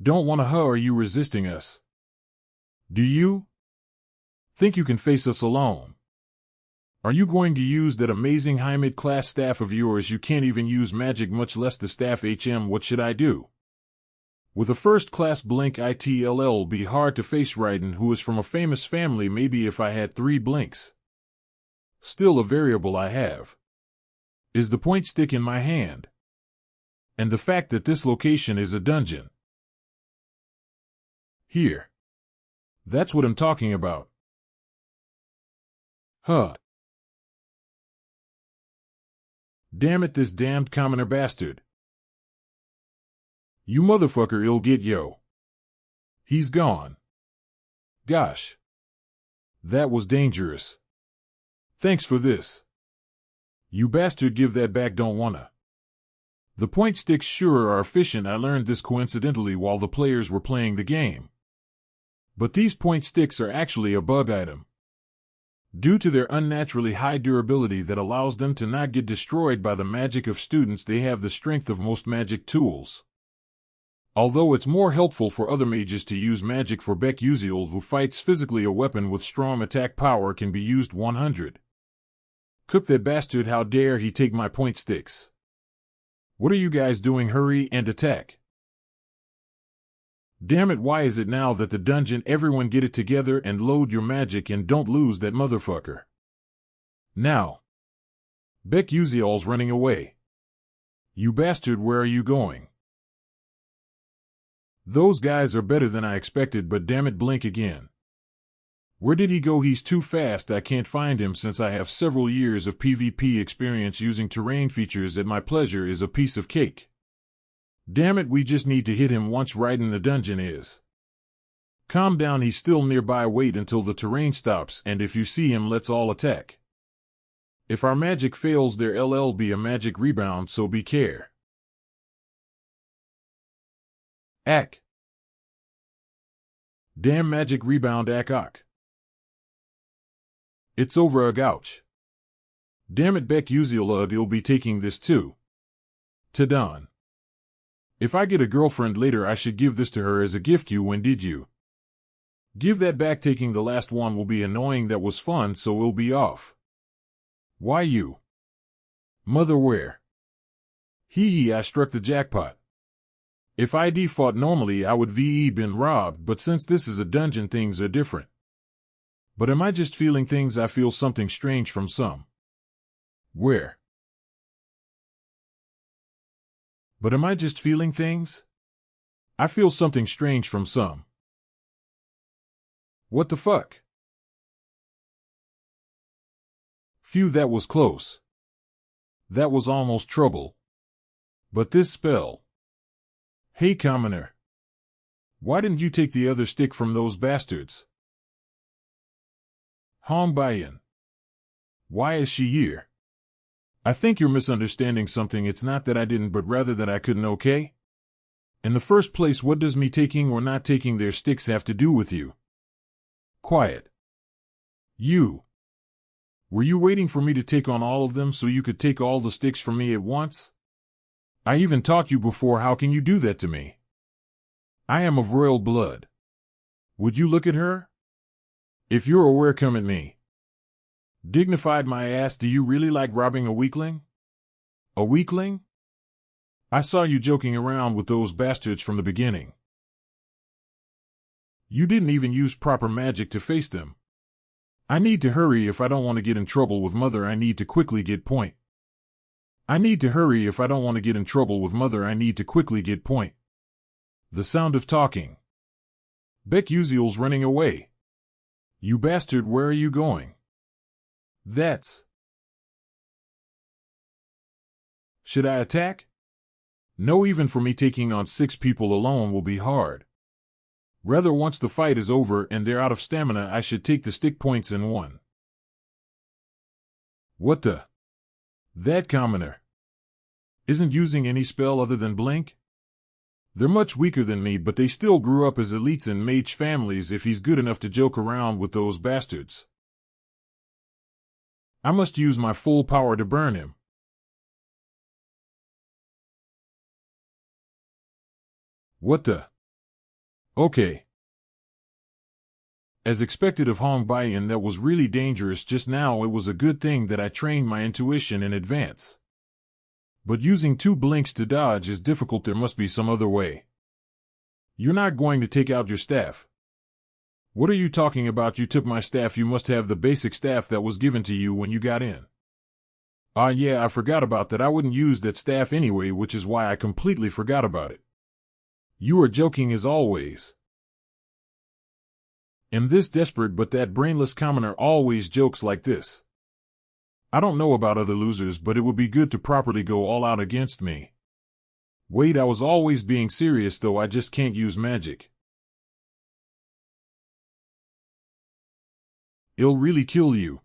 Speaker 1: Don't wanna are you resisting us? Do you think you can face us alone? Are you going to use that amazing high mid-class staff of yours? You can't even use magic, much less the staff. What should I do? With a first-class blink, it'll be hard to face Raiden, who is from a famous family. Maybe if I had 3 blinks. Still, a variable I have is the point stick in my hand, and the fact that this location is a dungeon. Here. That's what I'm talking about. Huh. Damn it, this damned commoner bastard. You motherfucker, it'll get yo. He's gone. Gosh. That was dangerous. Thanks for this. You bastard, give that back, don't wanna. The point sticks sure are efficient. I learned this coincidentally while the players were playing the game. But these point sticks are actually a bug item. Due to their unnaturally high durability that allows them to not get destroyed by the magic of students, they have the strength of most magic tools. Although it's more helpful for other mages to use magic, for Baek Yuseol, who fights physically, a weapon with strong attack power can be used 100. Cook that bastard, how dare he take my point sticks. What are you guys doing? Hurry and attack. Damn it, why is it now that the dungeon? Everyone get it together and load your magic and don't lose that motherfucker. Now. Baek Yuseol's running away. You bastard, where are you going? Those guys are better than I expected, but damn it, blink again. Where did he go? He's too fast. I can't find him. Since I have several years of PvP experience using terrain features at my pleasure is a piece of cake. Damn it, we just need to hit him once. Right in the dungeon is. Calm down, he's still nearby. Wait until the terrain stops, and if you see him, let's all attack. If our magic fails, there'll be a magic rebound, so be care. Ack. Damn magic rebound, ack. It's over, a gouch. Damn it, Baek Yuseol, you'll be taking this too. Tadon. If I get a girlfriend later, I should give this to her as a gift. You win, did you? Give that back. Taking the last one will be annoying. That was fun, so we'll be off. Why you? Mother, where? Hee, I struck the jackpot. If I'd fought normally, I would been robbed, but since this is a dungeon, things are different. But am I just feeling things? I feel something strange from some. Where? But am I just feeling things? I feel something strange from some. What the fuck? Phew, that was close. That was almost trouble. But this spell. Hey, commoner. Why didn't you take the other stick from those bastards? Hong Bayan. Why is she here? I think you're misunderstanding something. It's not that I didn't, but rather that I couldn't, okay? In the first place, what does me taking or not taking their sticks have to do with you? Quiet. You. Were you waiting for me to take on all of them so you could take all the sticks from me at once? I even taught you before. How can you do that to me? I am of royal blood. Would you look at her? If you're aware, come at me. Dignified my ass. Do you really like robbing a weakling? A weakling? I saw you joking around with those bastards from the beginning. You didn't even use proper magic to face them. I need to hurry if I don't want to get in trouble with Mother. I need to quickly get point. I need to hurry if I don't want to get in trouble with Mother. I need to quickly get point. The sound of talking. Baek Yuseol's running away. You bastard, where are you going? That's... Should I attack? No, even for me, taking on 6 people alone will be hard. Rather, once the fight is over and they're out of stamina, I should take the stick points in one. What the... That commoner isn't using any spell other than blink? They're much weaker than me, but they still grew up as elites in mage families if he's good enough to joke around with those bastards. I must use my full power to burn him. What the? Okay. As expected of Hong Baiyan, that was really dangerous just now. It was a good thing that I trained my intuition in advance. But using 2 blinks to dodge is difficult. There must be some other way. You're not going to take out your staff. What are you talking about? You took my staff. You must have the basic staff that was given to you when you got in. Yeah, I forgot about that. I wouldn't use that staff anyway, which is why I completely forgot about it. You are joking as always. Am this desperate, but that brainless commoner always jokes like this. I don't know about other losers, but it would be good to properly go all out against me. Wait, I was always being serious though. I just can't use magic. It'll really kill you.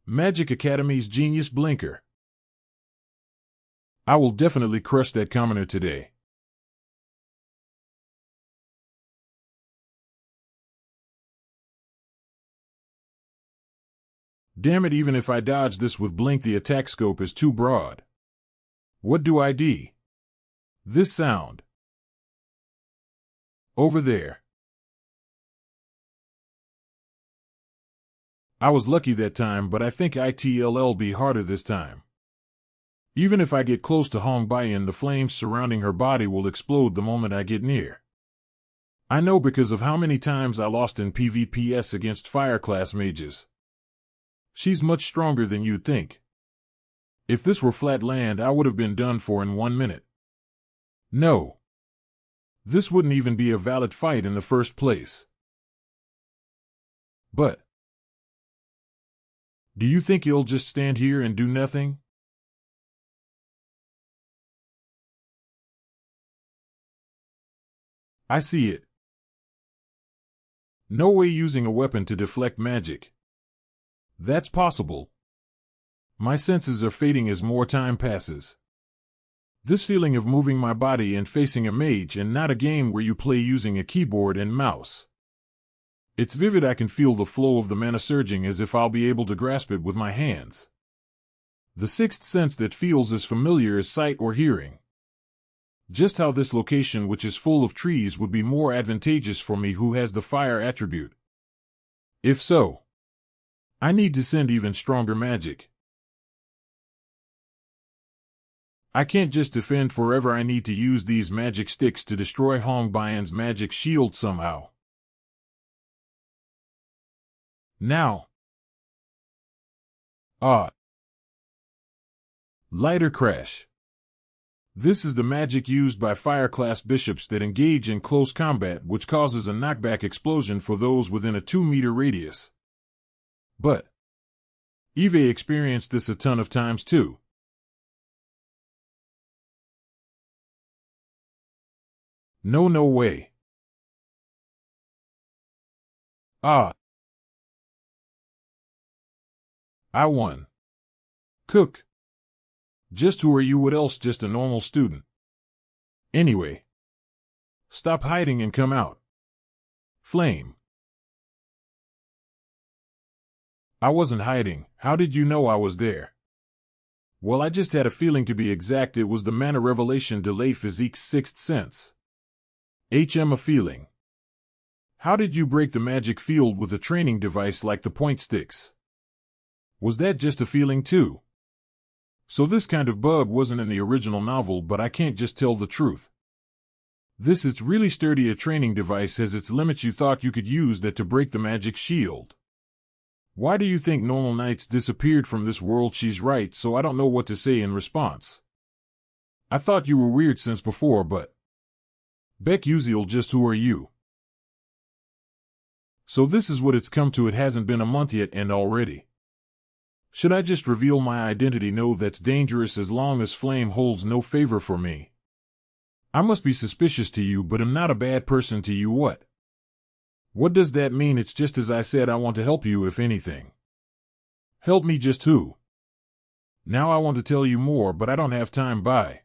Speaker 1: Magic Academy's Genius Blinker. I will definitely crush that commoner today. Damn it, even if I dodge this with blink, the attack scope is too broad. What do I do? This sound. Over there. I was lucky that time, but I think it'll be harder this time. Even if I get close to Hong Baiyan, the flames surrounding her body will explode the moment I get near. I know because of how many times I lost in PvPs against fire class mages. She's much stronger than you'd think. If this were flat land, I would have been done for in 1 minute. No. This wouldn't even be a valid fight in the first place. But do you think he'll just stand here and do nothing? I see it. No way using a weapon to deflect magic. That's possible. My senses are fading as more time passes. This feeling of moving my body and facing a mage and not a game where you play using a keyboard and mouse. It's vivid. I can feel the flow of the mana surging as if I'll be able to grasp it with my hands. The sixth sense that feels as familiar as sight or hearing. Just how this location, which is full of trees, would be more advantageous for me who has the fire attribute. If so, I need to send even stronger magic. I can't just defend forever. I need to use these magic sticks to destroy Hong Baiyan's magic shield somehow. Now. Lighter crash. This is the magic used by fire class bishops that engage in close combat, which causes a knockback explosion for those within a 2-meter radius. But Eve experienced this a ton of times too. No way. I won. Cook. Just who are you? What else? Just a normal student. Anyway. Stop hiding and come out. Flame. I wasn't hiding. How did you know I was there? Well, I just had a feeling. To be exact, it was the mana revelation delay physique's sixth sense. A feeling. How did you break the magic field with a training device like the point sticks? Was that just a feeling too? So this kind of bug wasn't in the original novel, but I can't just tell the truth. This it's really sturdy. A training device has its limits. You thought you could use that to break the magic shield. Why do you think normal knights disappeared from this world? She's right, so I don't know what to say in response. I thought you were weird since before, but Baek Yuseol, just who are you? So this is what it's come to. It hasn't been a month yet and already. Should I just reveal my identity? No, that's dangerous. As long as Flame holds no favor for me. I must be suspicious to you, but I'm not a bad person to you. What? What does that mean? It's just as I said, I want to help you if anything. Help me? Just who? Now I want to tell you more, but I don't have time. Bye.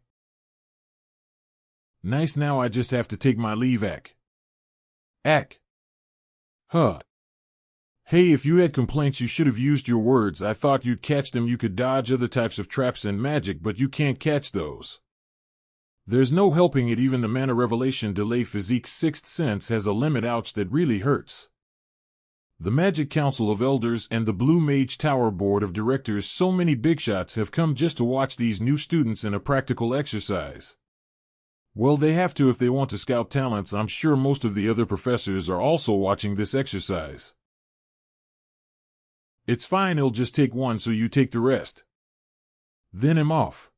Speaker 1: Nice, now I just have to take my leave. Ack. Huh. Hey, if you had complaints you should have used your words. I thought you'd catch them. You could dodge other types of traps and magic, but you can't catch those. There's no helping it. Even the mana revelation delay physique's sixth sense has a limit. Ouch, that really hurts. The Magic Council of Elders and the Blue Mage Tower Board of Directors, so many big shots, have come just to watch these new students in a practical exercise. Well, they have to if they want to scout talents. I'm sure most of the other professors are also watching this exercise. It's fine, it'll just take one, so you take the rest. Then I'm off.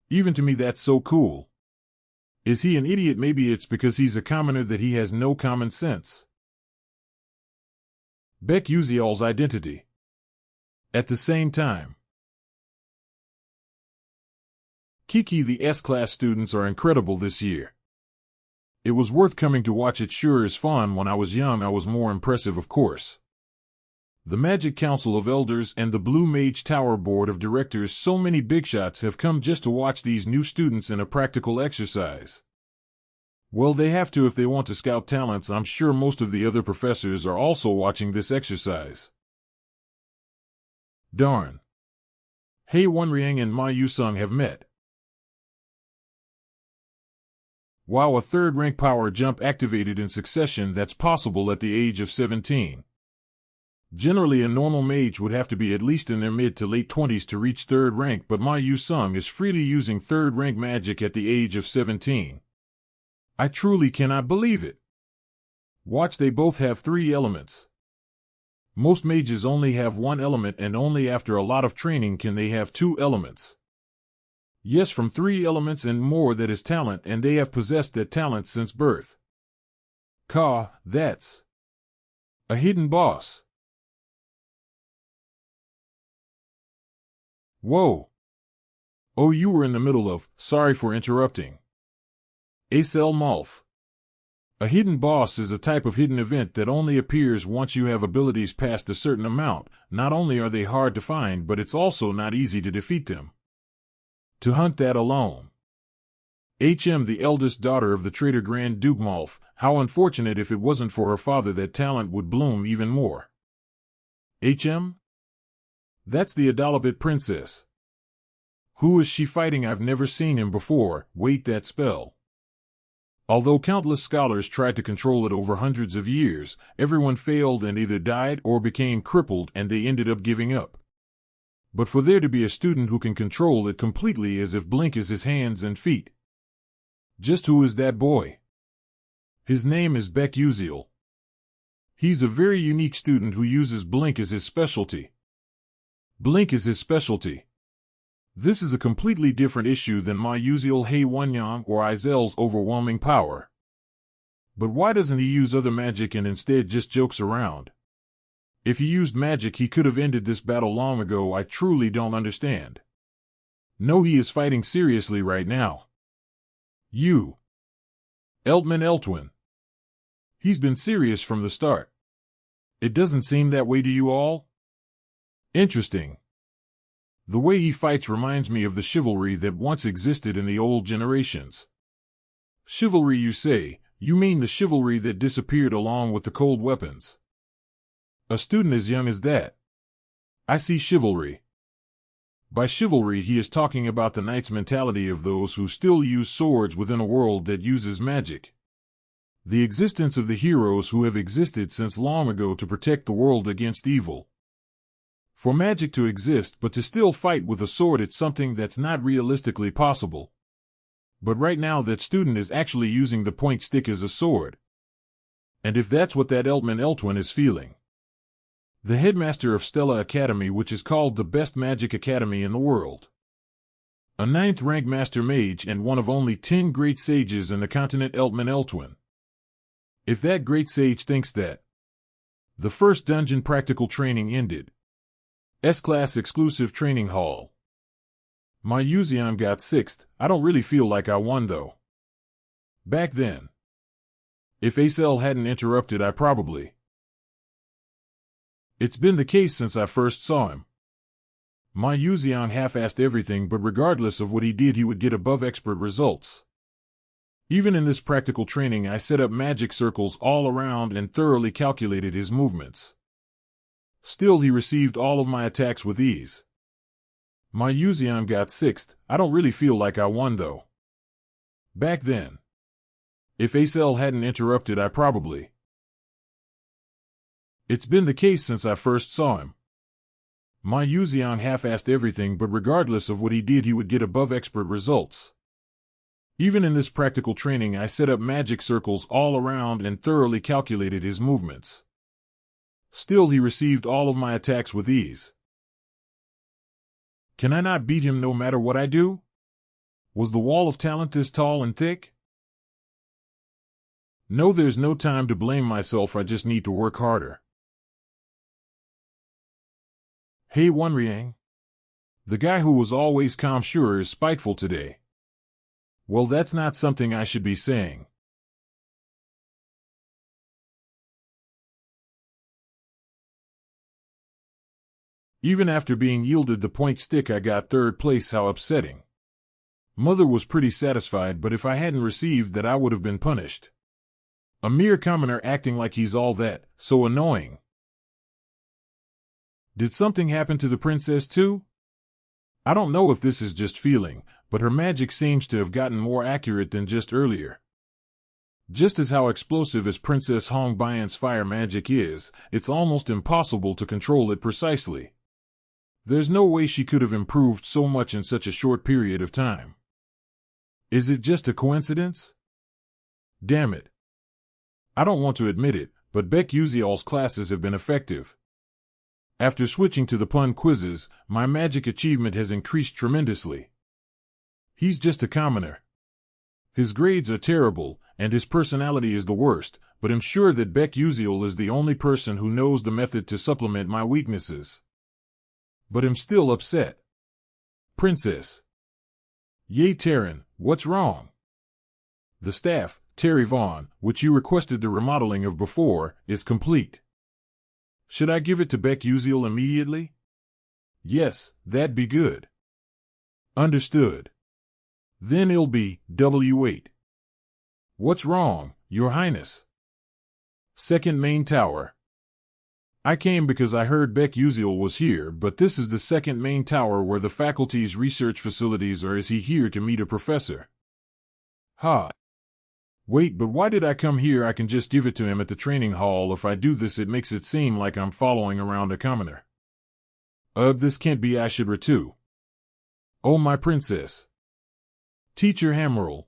Speaker 1: Even to me that's so cool. Is he an idiot? Maybe it's because he's a commoner that he has no common sense. Baek Yuseol's identity. At the same time, Kiki, the S-class students are incredible this year. It was worth coming to watch. It sure is fun. When I was young I was more impressive, of course. The Magic Council of Elders and the Blue Mage Tower Board of Directors, so many big shots, have come just to watch these new students in a practical exercise. Well, they have to if they want to scout talents. I'm sure most of the other professors are also watching this exercise. Darn. Hey, Wonryang and Ma Yusung have met. Wow, a third rank power jump activated in succession. That's possible at the age of 17. Generally, a normal mage would have to be at least in their mid to late 20s to reach third rank, but Ma Yusung is freely using third rank magic at the age of 17. I truly cannot believe it. Watch, they both have 3 elements. Most mages only have 1 element, and only after a lot of training can they have 2 elements. Yes, from 3 elements and more, that is talent, and they have possessed that talent since birth. That's a hidden boss. Whoa. Oh, you were in the middle of, sorry for interrupting. Acel Malf. A hidden boss is a type of hidden event that only appears once you have abilities past a certain amount. Not only are they hard to find, but it's also not easy to defeat them. To hunt that alone. The eldest daughter of the traitor Grand Duke Malf. How unfortunate. If it wasn't for her father, that talent would bloom even more. That's the Adalabit princess. Who is she fighting? I've never seen him before. Wait, that spell. Although countless scholars tried to control it over hundreds of years, everyone failed and either died or became crippled, and they ended up giving up. But for there to be a student who can control it completely as if Blink is his hands and feet. Just who is that boy? His name is Baek Yuseol. He's a very unique student who uses Blink as his specialty. Blink is his specialty. This is a completely different issue than Ma Yuseol, Hei Wonyang, or Izel's overwhelming power. But why doesn't he use other magic and instead just jokes around? If he used magic, he could have ended this battle long ago. I truly don't understand. No, he is fighting seriously right now. Eltman Eltwin. He's been serious from the start. It doesn't seem that way to you all? Interesting. The way he fights reminds me of the chivalry that once existed in the old generations. Chivalry, you say? You mean the chivalry that disappeared along with the cold weapons? A student as young as that? I see chivalry. By chivalry, he is talking about the knight's mentality of those who still use swords within a world that uses magic. The existence of the heroes who have existed since long ago to protect the world against evil. For magic to exist but to still fight with a sword, it's something that's not realistically possible. But right now that student is actually using the point stick as a sword. And if that's what that Eltman Eltwin is feeling. The headmaster of Stella Academy, which is called the best magic academy in the world. A 9th rank master mage and one of only 10 great sages in the continent, Eltman Eltwin. If that great sage thinks that. The first dungeon practical training ended. S-Class exclusive training hall. My Yuseon got 6th. I don't really feel like I won though. Back then. If Acel hadn't interrupted, I probably. It's been the case since I first saw him. Ma Yuxiang half-assed everything, but regardless of what he did, he would get above expert results. Even in this practical training, I set up magic circles all around and thoroughly calculated his movements. Still, he received all of my attacks with ease. Ma Yuxiang got 6th. I don't really feel like I won, though. Back then. If Acel hadn't interrupted, I probably. It's been the case since I first saw him. Ma Yuxiang half-assed everything, but regardless of what he did, he would get above expert results. Even in this practical training, I set up magic circles all around and thoroughly calculated his movements. Still, he received all of my attacks with ease. Can I not beat him no matter what I do? Was the wall of talent this tall and thick? No, there's no time to blame myself, I just need to work harder. Hey Wonriang. The guy who was always calm sure is spiteful today. Well, that's not something I should be saying. Even after being yielded the point stick, I got 3rd place. How upsetting. Mother was pretty satisfied, but if I hadn't received that, I would have been punished. A mere commoner acting like he's all that, so annoying. Did something happen to the princess too? I don't know if this is just feeling, but her magic seems to have gotten more accurate than just earlier. Just as how explosive as Princess Hong Baiyan's fire magic is, it's almost impossible to control it precisely. There's no way she could have improved so much in such a short period of time. Is it just a coincidence? Damn it. I don't want to admit it, but Baek Yuseol's classes have been effective. After switching to the pun quizzes, my magic achievement has increased tremendously. He's just a commoner. His grades are terrible, and his personality is the worst, but I'm sure that Baek Yuseol is the only person who knows the method to supplement my weaknesses. But I'm still upset. Princess. Yay Terran, what's wrong? The staff, Terry Vaughn, which you requested the remodeling of before, is complete. Should I give it to Baek Yuseol immediately? Yes, that'd be good. Understood. Then it'll be W8. What's wrong, Your Highness? Second main tower. I came because I heard Baek Yuseol was here, but this is the second main tower where the faculty's research facilities are. Is he here to meet a professor? Ha. Wait, but why did I come here? I can just give it to him at the training hall. If I do this, it makes it seem like I'm following around a commoner. This can't be Ashura too. Oh, my princess. Teacher Hammerl.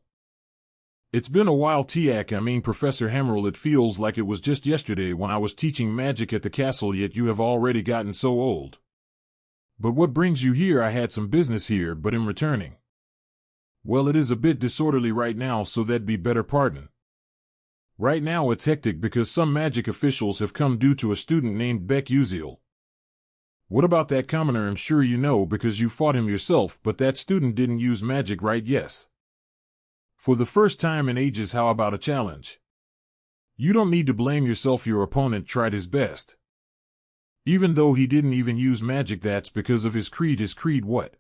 Speaker 1: It's been a while, Professor Hammerl. It feels like it was just yesterday when I was teaching magic at the castle, yet you have already gotten so old. But what brings you here? I had some business here, but am returning. Well, it is a bit disorderly right now, so that'd be better pardon. Right now it's hectic because some magic officials have come due to a student named Baek Yuseol. What about that commoner? I'm sure you know because you fought him yourself, but that student didn't use magic, right? Yes. For the first time in ages, how about a challenge? You don't need to blame yourself. Your opponent tried his best. Even though he didn't even use magic, that's because of his creed. His creed what?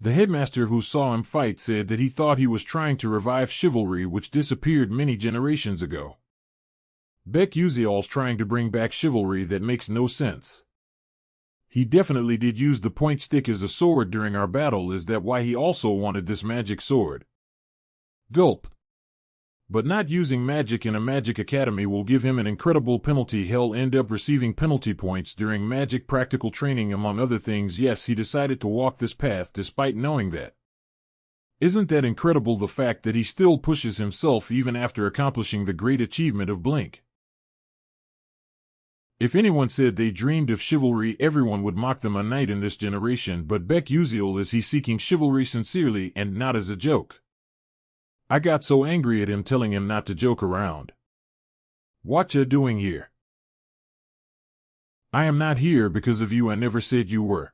Speaker 1: The headmaster who saw him fight said that he thought he was trying to revive chivalry, which disappeared many generations ago. Baek Yuseol's trying to bring back chivalry. That makes no sense. He definitely did use the point stick as a sword during our battle. Is that why he also wanted this magic sword? Gulp. But not using magic in a magic academy will give him an incredible penalty. He'll end up receiving penalty points during magic practical training, among other things. Yes, he decided to walk this path despite knowing that. Isn't that incredible, the fact that he still pushes himself even after accomplishing the great achievement of Blink? If anyone said they dreamed of chivalry, everyone would mock them a knight in this generation, but Baek Yuseol, is he seeking chivalry sincerely and not as a joke? I got so angry at him telling him not to joke around. What ya doing here? I am not here because of you. I never said you were.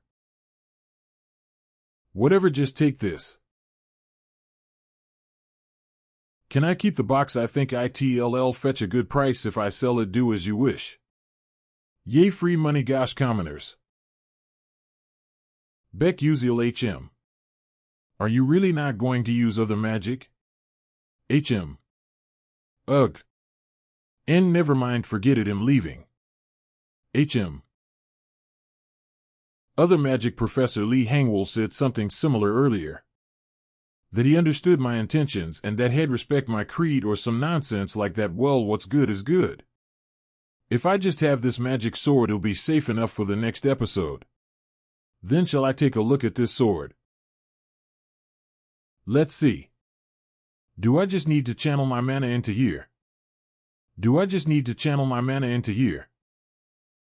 Speaker 1: Whatever, just take this. Can I keep the box? I think it'll fetch a good price if I sell it. Do as you wish. Yay, free money, gosh, commoners. Baek Yuseol HM. Are you really not going to use other magic? HM. Ugh. N never mind, forget it, I'm leaving. HM. Other magic professor Lee Hangwol said something similar earlier. That he understood my intentions and that he'd respect my creed or some nonsense like that. Well, what's good is good. If I just have this magic sword, it'll be safe enough for the next episode. Then shall I take a look at this sword? Let's see. Do I just need to channel my mana into here?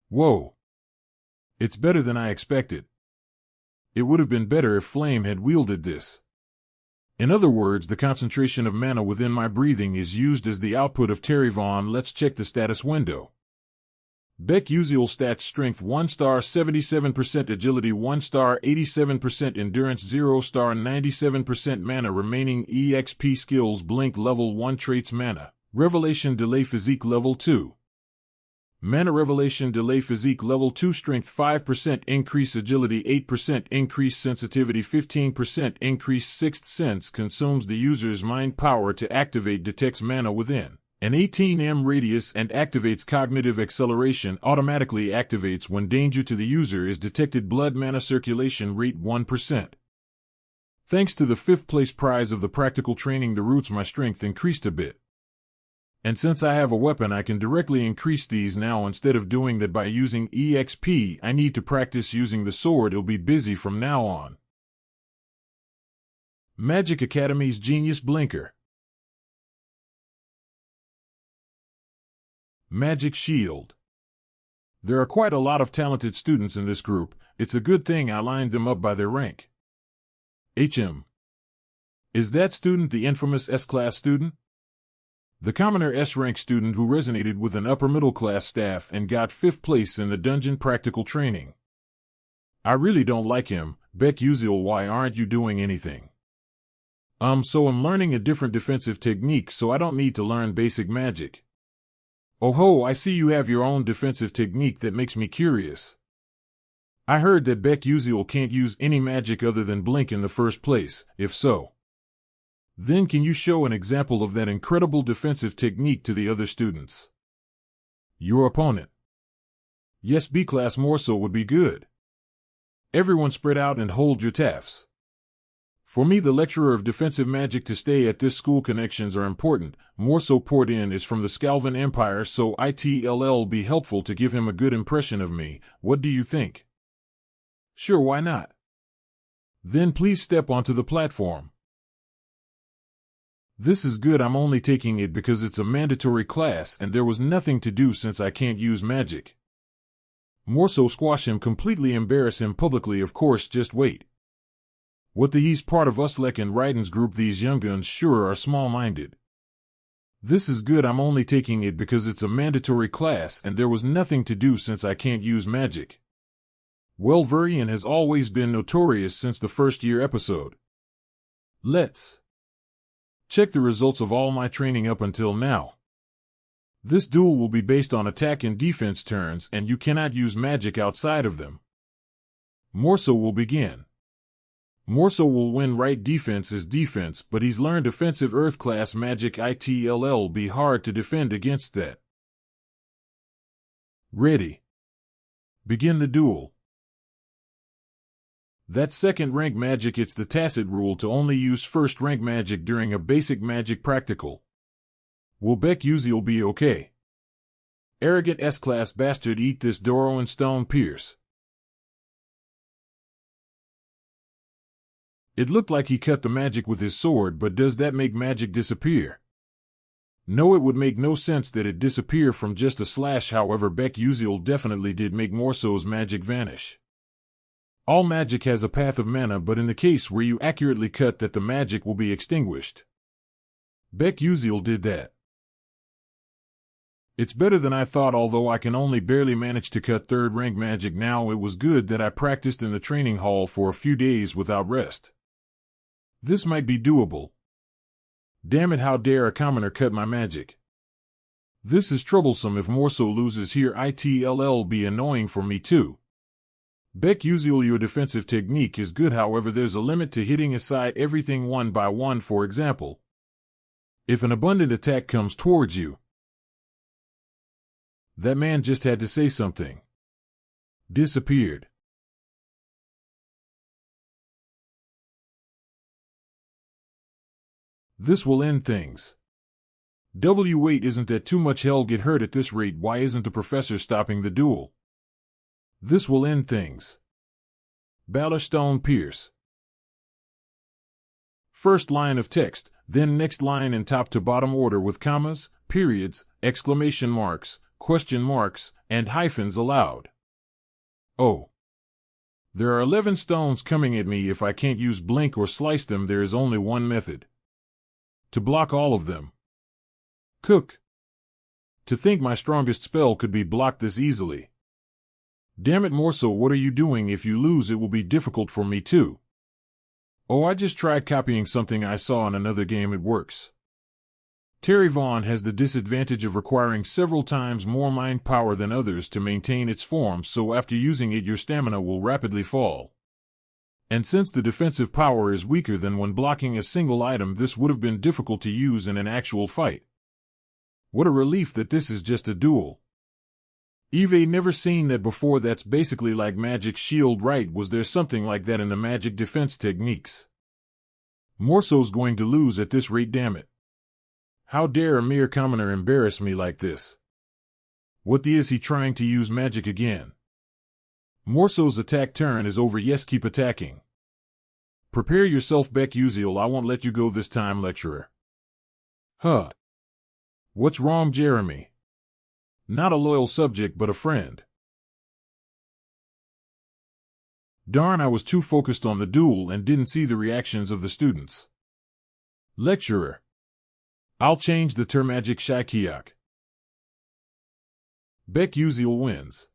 Speaker 1: Whoa. It's better than I expected. It would have been better if Flame had wielded this. In other words, the concentration of mana within my breathing is used as the output of Terryvon. Let's check the status window. Baek Yuseol stats: strength 1 star 77%, agility 1 star 87%, endurance 0 star 97%, mana remaining EXP skills: blink level 1, traits mana, revelation delay physique level 2. Mana revelation delay physique level 2, strength 5%, increase agility 8%, increase sensitivity 15%, increase sixth sense, consumes the user's mind power to activate, detects mana within an 18 radius and activates cognitive acceleration, automatically activates when danger to the user is detected, blood mana circulation rate 1%. Thanks to the 5th place prize of the practical training, the roots, my strength increased a bit. And since I have a weapon, I can directly increase these now instead of doing that by using EXP. I need to practice using the sword, it'll be busy from now on. Magic Academy's Genius Blinker. Magic Shield. There are quite a lot of talented students in this group. It's a good thing I lined them up by their rank. HM. Is that student the infamous S-class student? The commoner S-rank student who resonated with an upper-middle-class staff and got 5th place in the dungeon practical training. I really don't like him. Baek Yuseol, why aren't you doing anything? So I'm learning a different defensive technique, so I don't need to learn basic magic. Oh ho, I see you have your own defensive technique. That makes me curious. I heard that Baek Yuseol can't use any magic other than blink in the first place. If so, then can you show an example of that incredible defensive technique to the other students? Your opponent. Yes, B-class more so would be good. Everyone spread out and hold your tafts. For me, the lecturer of defensive magic to stay at this school, connections are important. More so poured in is from the Scalvan Empire, so it'll be helpful to give him a good impression of me. What do you think? Sure, why not? Then please step onto the platform. This is good. I'm only taking it because it's a mandatory class and there was nothing to do since I can't use magic. More so squash him, completely embarrass him publicly, of course. Just wait. What the he's part of Uslek and Raiden's group. These young guns sure are small-minded. This is good. I'm only taking it because it's a mandatory class and there was nothing to do since I can't use magic. Well, Varian has always been notorious since the first year episode. Let's check the results of all my training up until now. This duel will be based on attack and defense turns, and you cannot use magic outside of them. Morso will begin. Morso will win. Right, defense is defense, but he's learned offensive earth class magic. It'll be hard to defend against that. Ready. Begin the duel. That's second rank magic. It's the tacit rule to only use first rank magic during a basic magic practical. Will Baek Yuseol be okay? Arrogant S-class bastard, eat this Doro and Stone Pierce. It looked like he cut the magic with his sword, but does that make magic disappear? No, it would make no sense that it disappear from just a slash. However, Baek Yuseol definitely did make Morso's magic vanish. All magic has a path of mana, but in the case where you accurately cut that, the magic will be extinguished. Baek Yuseol did that. It's better than I thought, although I can only barely manage to cut third rank magic now. It was good that I practiced in the training hall for a few days without rest. This might be doable. Damn it, how dare a commoner cut my magic? This is troublesome. If Morso loses here, it'll be annoying for me too. Baek Yuseol, your defensive technique is good, however there's a limit to hitting aside everything one by one. For example, if an abundant attack comes towards you, that man just had to say something. Disappeared. This will end things. Wait, isn't that too much? Hell, get hurt at this rate. Why isn't the professor stopping the duel? This will end things. Ballerstone Pierce. First line of text, then next line in top to bottom order with commas, periods, exclamation marks, question marks, and hyphens allowed. Oh. There are 11 stones coming at me. If I can't use blink or slice them, there is only one method. To block all of them. Cook. To think my strongest spell could be blocked this easily. Damn it, Morso, what are you doing? If you lose, it will be difficult for me too. Oh, I just tried copying something I saw in another game. It works. Terry Vaughn has the disadvantage of requiring several times more mind power than others to maintain its form, so after using it your stamina will rapidly fall. And since the defensive power is weaker than when blocking a single item, this would have been difficult to use in an actual fight. What a relief that this is just a duel. Eve, never seen that before. That's basically like Magic Shield, right? Was there something like that in the Magic defense techniques? Morso's going to lose at this rate, damn it. How dare a mere commoner embarrass me like this? What is he trying to use magic again? Morso's attack turn is over. Yes, keep attacking. Prepare yourself, Baek Yuseol. I won't let you go this time, lecturer. Huh. What's wrong, Jeremy? Not a loyal subject, but a friend. Darn, I was too focused on the duel and didn't see the reactions of the students. Lecturer. I'll change the term magic Shaikiak. Baek Yuseol wins.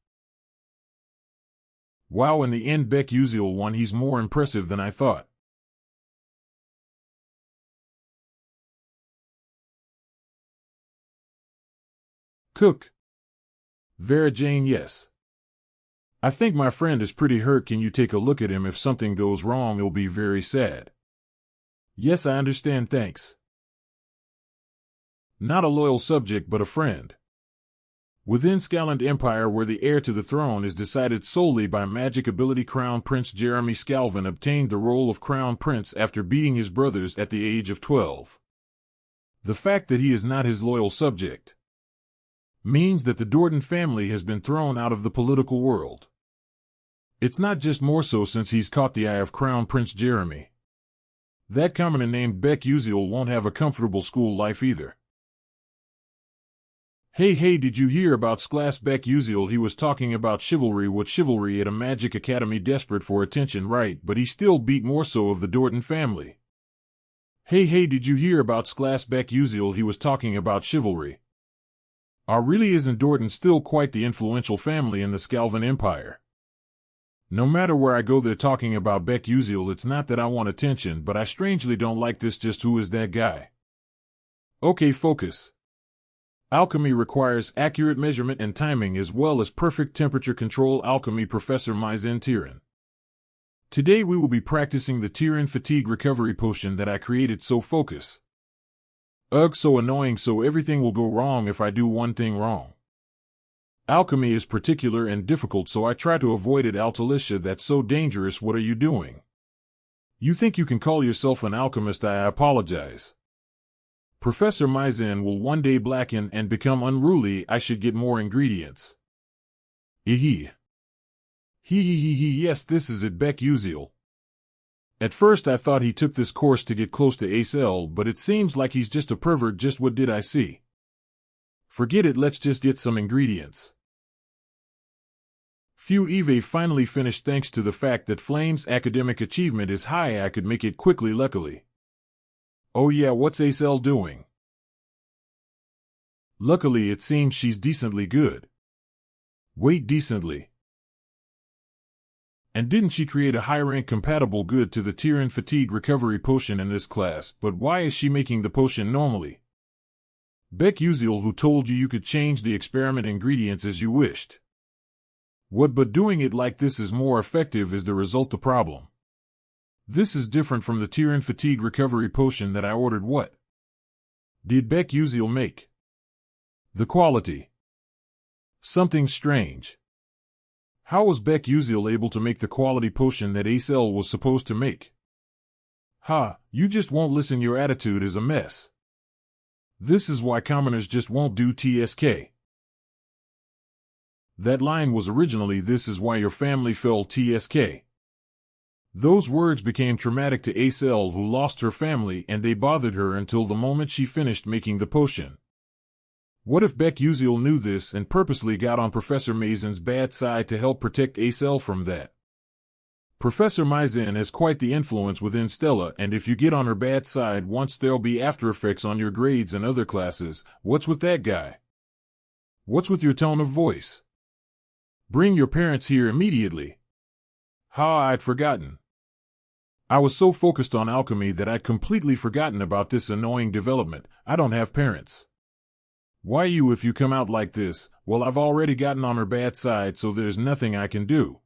Speaker 1: Wow, in the end Baek Yuseol won. He's more impressive than I thought. Cook. Vera Jane, yes. I think my friend is pretty hurt. Can you take a look at him? If something goes wrong, it'll be very sad. Yes, I understand, thanks. Not a loyal subject, but a friend. Within Scotland Empire, where the heir to the throne is decided solely by magic ability, Crown Prince Jeremy Scalvin obtained the role of Crown Prince after beating his brothers at the age of 12. The fact that he is not his loyal subject means that the Dorton family has been thrown out of the political world. It's not just Morso, since he's caught the eye of Crown Prince Jeremy. That commoner named Baek Yuseol won't have a comfortable school life either. Hey, did you hear about Class Baek Yuseol? He was talking about chivalry. What chivalry at a magic academy, desperate for attention, right? But he still beat Morso of the Dorton family. Hey, did you hear about Class Baek Yuseol? He was talking about chivalry. Really, isn't Dorton still quite the influential family in the Scalvin Empire? No matter where I go, they're talking about Baek Yuseol. It's not that I want attention, but I strangely don't like this. Just who is that guy? Okay, focus. Alchemy requires accurate measurement and timing as well as perfect temperature control. Alchemy, Professor Maizen Tyrion. Today we will be practicing the Tyrion Fatigue Recovery Potion that I created, so focus. Ugh, so annoying. So everything will go wrong if I do one thing wrong. Alchemy is particular and difficult, so I try to avoid it. Altalicia, that's so dangerous. What are you doing? You think you can call yourself an alchemist? I apologize. Professor Maizen will one day blacken and become unruly. I should get more ingredients. Hee. Yes, this is it, Baek Yuseol. At first I thought he took this course to get close to Acel, but it seems like he's just a pervert. Just what did I see? Forget it, let's just get some ingredients. Phew, Eve finally finished thanks to the fact that Flame's academic achievement is high. I could make it quickly, luckily. Oh yeah, what's Acel doing? Luckily it seems she's decently good. Wait, decently? And didn't she create a high-rank compatible good to the Tyrion Fatigue Recovery Potion in this class? But why is she making the potion normally? Baek Yuseol, who told you could change the experiment ingredients as you wished? What but doing it like this is more effective is the result the problem. This is different from the Tyrann fatigue recovery potion that I ordered. What did Baek Yuseol make? The quality. Something strange. How was Baek Yuseol able to make the quality potion that Yuseol was supposed to make? Ha, you just won't listen. Your attitude is a mess. This is why commoners just won't do TSK. That line was originally "This is why your family fell TSK." Those words became traumatic to Yuseol, who lost her family, and they bothered her until the moment she finished making the potion. What if Baek Yuseol knew this and purposely got on Professor Maizen's bad side to help protect Yuseol from that? Professor Maizen has quite the influence within Stella, and if you get on her bad side once, there'll be after effects on your grades and other classes. What's with that guy? What's with your tone of voice? Bring your parents here immediately. Ha, I'd forgotten. I was so focused on alchemy that I'd completely forgotten about this annoying development. I don't have parents. Why you if you come out like this? Well, I've already gotten on her bad side, so there's nothing I can do.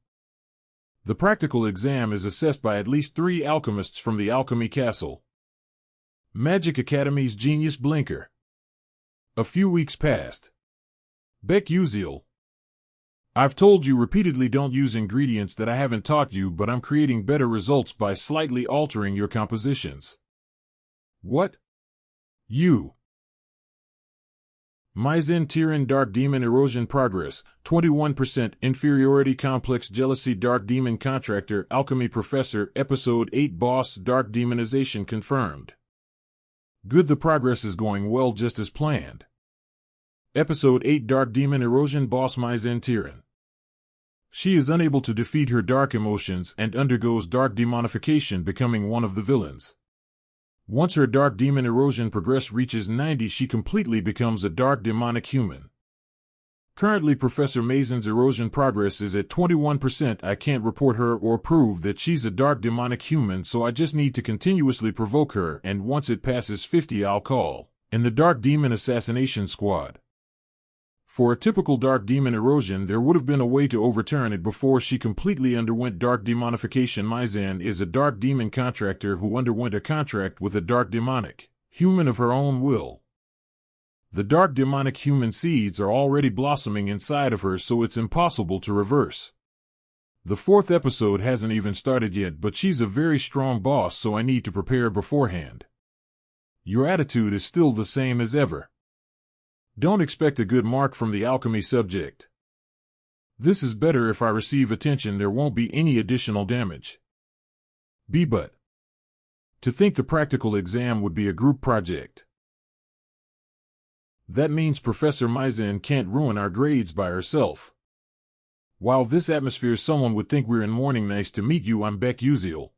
Speaker 1: The practical exam is assessed by at least 3 alchemists from the Alchemy Castle. Magic Academy's Genius Blinker. A few weeks passed. Baek Yuseol. I've told you repeatedly don't use ingredients that I haven't taught you, but I'm creating better results by slightly altering your compositions. What? You. Maizen Tyrann Dark Demon Erosion Progress, 21% Inferiority Complex Jealousy Dark Demon Contractor Alchemy Professor Episode 8 Boss Dark Demonization Confirmed. Good, the progress is going well just as planned. Episode 8 Dark Demon Erosion Boss Maizen Tyrann. She is unable to defeat her dark emotions and undergoes dark demonification, becoming one of the villains. Once her dark demon erosion progress reaches 90, she completely becomes a dark demonic human. Currently, Professor Maizen's erosion progress is at 21%. I can't report her or prove that she's a dark demonic human, so I just need to continuously provoke her, and once it passes 50, I'll call in the Dark Demon Assassination Squad. For a typical dark demon erosion, there would have been a way to overturn it before she completely underwent dark demonification. Maizen is a dark demon contractor who underwent a contract with a dark demonic human of her own will. The dark demonic human seeds are already blossoming inside of her, so it's impossible to reverse. The 4th episode hasn't even started yet, but she's a very strong boss, so I need to prepare beforehand. Your attitude is still the same as ever. Don't expect a good mark from the alchemy subject. This is better. If I receive attention, there won't be any additional damage. But to think the practical exam would be a group project. That means Professor Maizen can't ruin our grades by herself. While this atmosphere, someone would think we're in mourning. Nice to meet you, I'm Baek Yuseol.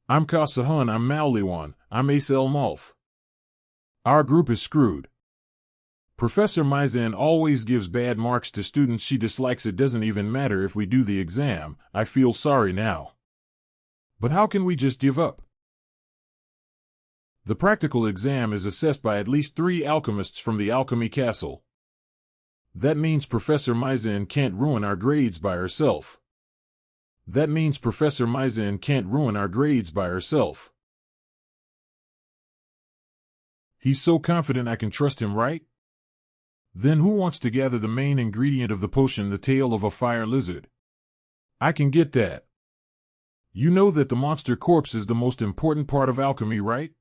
Speaker 1: I'm Ka Sehun, I'm Maoliwan, I'm Yuseol Malf. Our group is screwed. Professor Maizen always gives bad marks to students she dislikes. It doesn't even matter if we do the exam. I feel sorry now. But how can we just give up? The practical exam is assessed by at least 3 alchemists from the Alchemy Castle. That means Professor Maizen can't ruin our grades by herself. That means Professor Maizen can't ruin our grades by herself. He's so confident I can trust him, right? Then who wants to gather the main ingredient of the potion, the tail of a fire lizard? I can get that. You know that the monster corpse is the most important part of alchemy, right?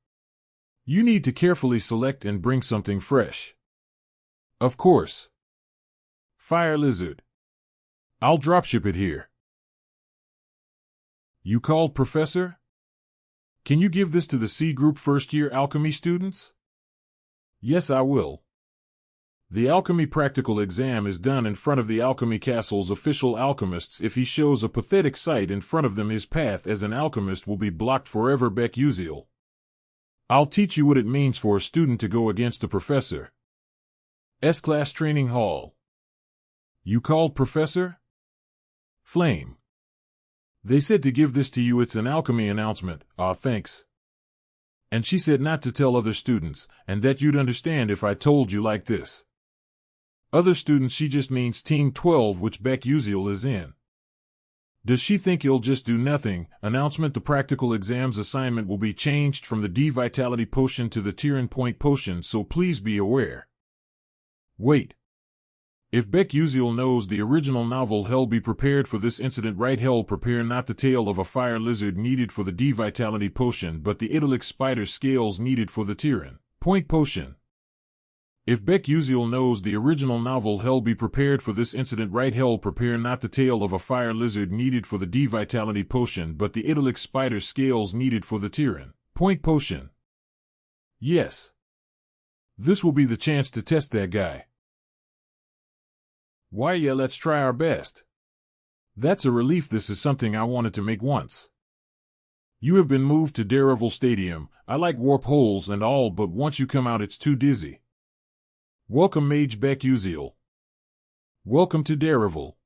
Speaker 1: You need to carefully select and bring something fresh. Of course. Fire lizard. I'll dropship it here. You called, Professor? Can you give this to the C Group first-year alchemy students? Yes, I will. The alchemy practical exam is done in front of the Alchemy Castle's official alchemists. If he shows a pathetic sight in front of them, his path as an alchemist will be blocked forever. Baek Yuseol. I'll teach you what it means for a student to go against the professor. S-Class Training Hall. You called, Professor? Flame. They said to give this to you. It's an alchemy announcement. Aw, thanks. And she said not to tell other students, and that you'd understand if I told you like this. Other students she just means Team 12, which Baek Yuseol is in. Does she think you'll just do nothing? Announcement: the practical exams assignment will be changed from the D-Vitality Potion to the Tyrann Point Potion, so please be aware. Wait. If Baek Yuseol knows the original novel, hell be prepared for this incident, right? Hell prepare, not the tail of a fire lizard needed for the D-Vitality Potion, but the Italic spider scales needed for the Tyrann Point Potion. If Baek Yuseol knows the original novel, hell be prepared for this incident, right? Hell prepare, not the tail of a fire lizard needed for the D-Vitality Potion, but the Italic spider scales needed for the Tyrann Point Potion. Yes. This will be the chance to test that guy. Why, yeah, let's try our best. That's a relief. This is something I wanted to make once. You have been moved to Daredevil Stadium. I like warp holes and all, but once you come out it's too dizzy. Welcome, Mage Baek Yuseol. Welcome to Daredevil.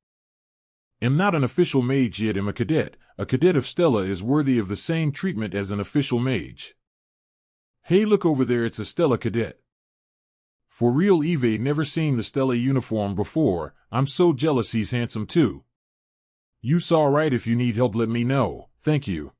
Speaker 1: Am not an official mage yet, am a cadet. A cadet of Stella is worthy of the same treatment as an official mage. Hey, look over there, it's a Stella cadet. For real, Eve never seen the Stella uniform before. I'm so jealous, he's handsome too. You saw right, if you need help let me know, thank you.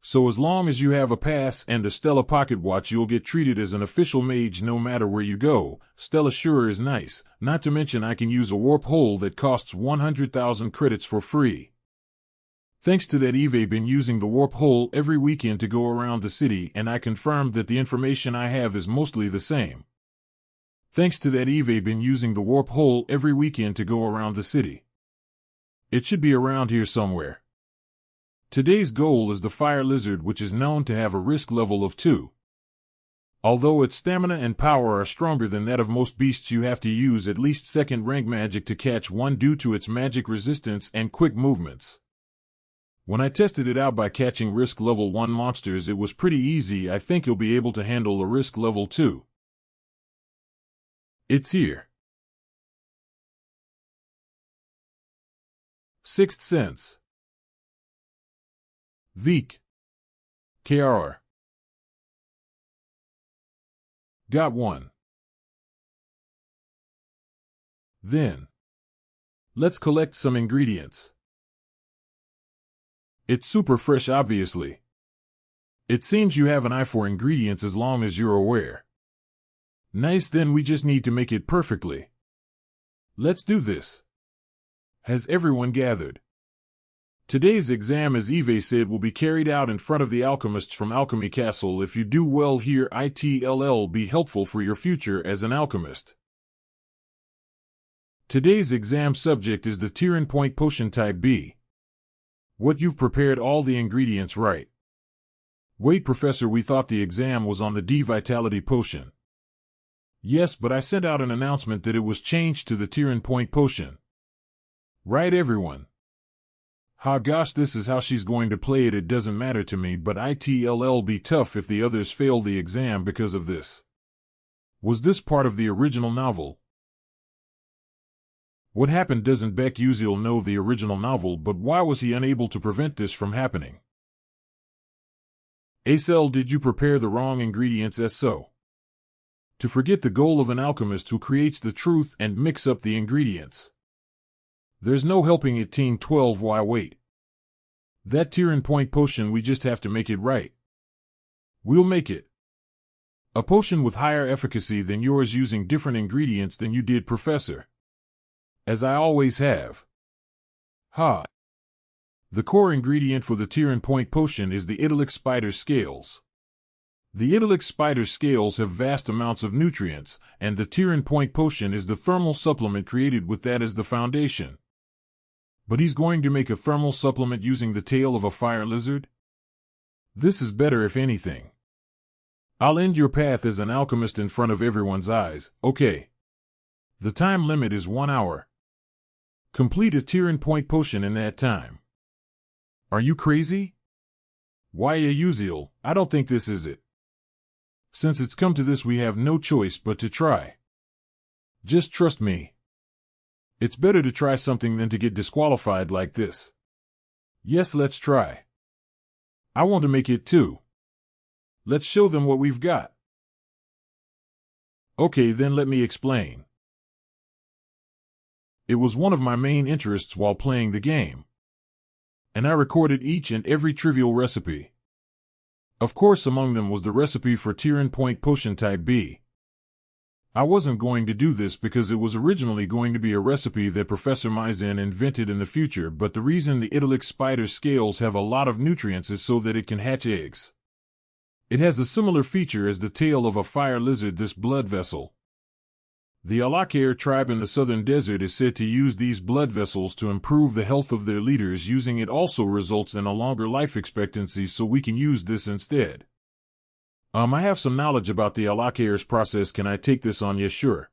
Speaker 1: So as long as you have a pass and a Stella pocket watch, you'll get treated as an official mage no matter where you go. Stella sure is nice, not to mention I can use a warp hole that costs 100,000 credits for free. Thanks to that, Eve been using the warp hole every weekend to go around the city, and I confirmed that the information I have is mostly the same. Thanks to that, Eve been using the warp hole every weekend to go around the city. It should be around here somewhere. Today's goal is the fire lizard, which is known to have a risk level of 2. Although its stamina and power are stronger than that of most beasts, you have to use at least second rank magic to catch one due to its magic resistance and quick movements. When I tested it out by catching risk level 1 monsters, it was pretty easy. I think you'll be able to handle a risk level 2. It's here. Sixth Sense. Veek. KR. Got one. Then, let's collect some ingredients. It's super fresh, obviously. It seems you have an eye for ingredients as long as you're aware. Nice, then we just need to make it perfectly. Let's do this. Has everyone gathered? Today's exam, as Eve said, will be carried out in front of the alchemists from Alchemy Castle. If you do well here, it'll be helpful for your future as an alchemist. Today's exam subject is the Tyrann Point Potion Type B. What, you've prepared all the ingredients, right? Wait, Professor, we thought the exam was on the D-Vitality Potion. Yes, but I sent out an announcement that it was changed to the Tyrann Point Potion. Right, everyone? Ha gosh, this is how she's going to play it. It doesn't matter to me, but it'll be tough if the others fail the exam because of this. Was this part of the original novel? What happened? Doesn't Baek Yuseol know the original novel, but why was he unable to prevent this from happening? Acel, did you prepare the wrong ingredients as so? To forget the goal of an alchemist who creates the truth and mix up the ingredients. There's no helping it, Team 12. Why wait? That Tyrann Point Potion, we just have to make it right. We'll make it. A potion with higher efficacy than yours using different ingredients than you did, Professor. As I always have. Ha. The core ingredient for the Tyrann Point Potion is the Italic spider scales. The Italic spider scales have vast amounts of nutrients, and the Tyrann Point Potion is the thermal supplement created with that as the foundation. But he's going to make a thermal supplement using the tail of a fire lizard? This is better, if anything. I'll end your path as an alchemist in front of everyone's eyes, okay? The time limit is 1 hour. Complete a Tyrann Point Potion in that time. Are you crazy? Why, Yuseol, I don't think this is it. Since it's come to this, we have no choice but to try. Just trust me. It's better to try something than to get disqualified like this. Yes, let's try. I want to make it too. Let's show them what we've got. Okay, then let me explain. It was one of my main interests while playing the game, and I recorded each and every trivial recipe. Of course, among them was the recipe for Tyrann Point Potion Type B. I wasn't going to do this because it was originally going to be a recipe that Professor Maizen invented in the future, but the reason the Italic spider's scales have a lot of nutrients is so that it can hatch eggs. It has a similar feature as the tail of a fire lizard, this blood vessel. The Alakir tribe in the southern desert is said to use these blood vessels to improve the health of their leaders. Using it also results in a longer life expectancy, so we can use this instead. I have some knowledge about the Alakir's process. Can I take this on? Yes, sure.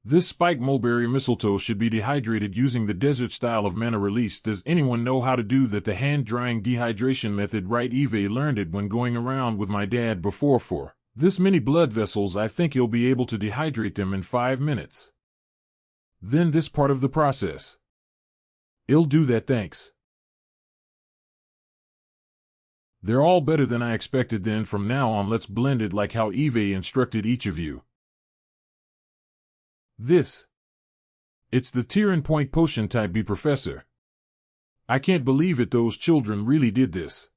Speaker 1: This spike mulberry mistletoe should be dehydrated using the desert style of mana release. Does anyone know how to do that? The hand-drying dehydration method, right? Eve learned it when going around with my dad before. For this many blood vessels, I think he'll be able to dehydrate them in 5 minutes. Then this part of the process. I'll do that, thanks. They're all better than I expected. Then from now on, let's blend it like how Eve instructed each of you. It's the Tyrann Point Potion Type B, Professor. I can't believe it, those children really did this.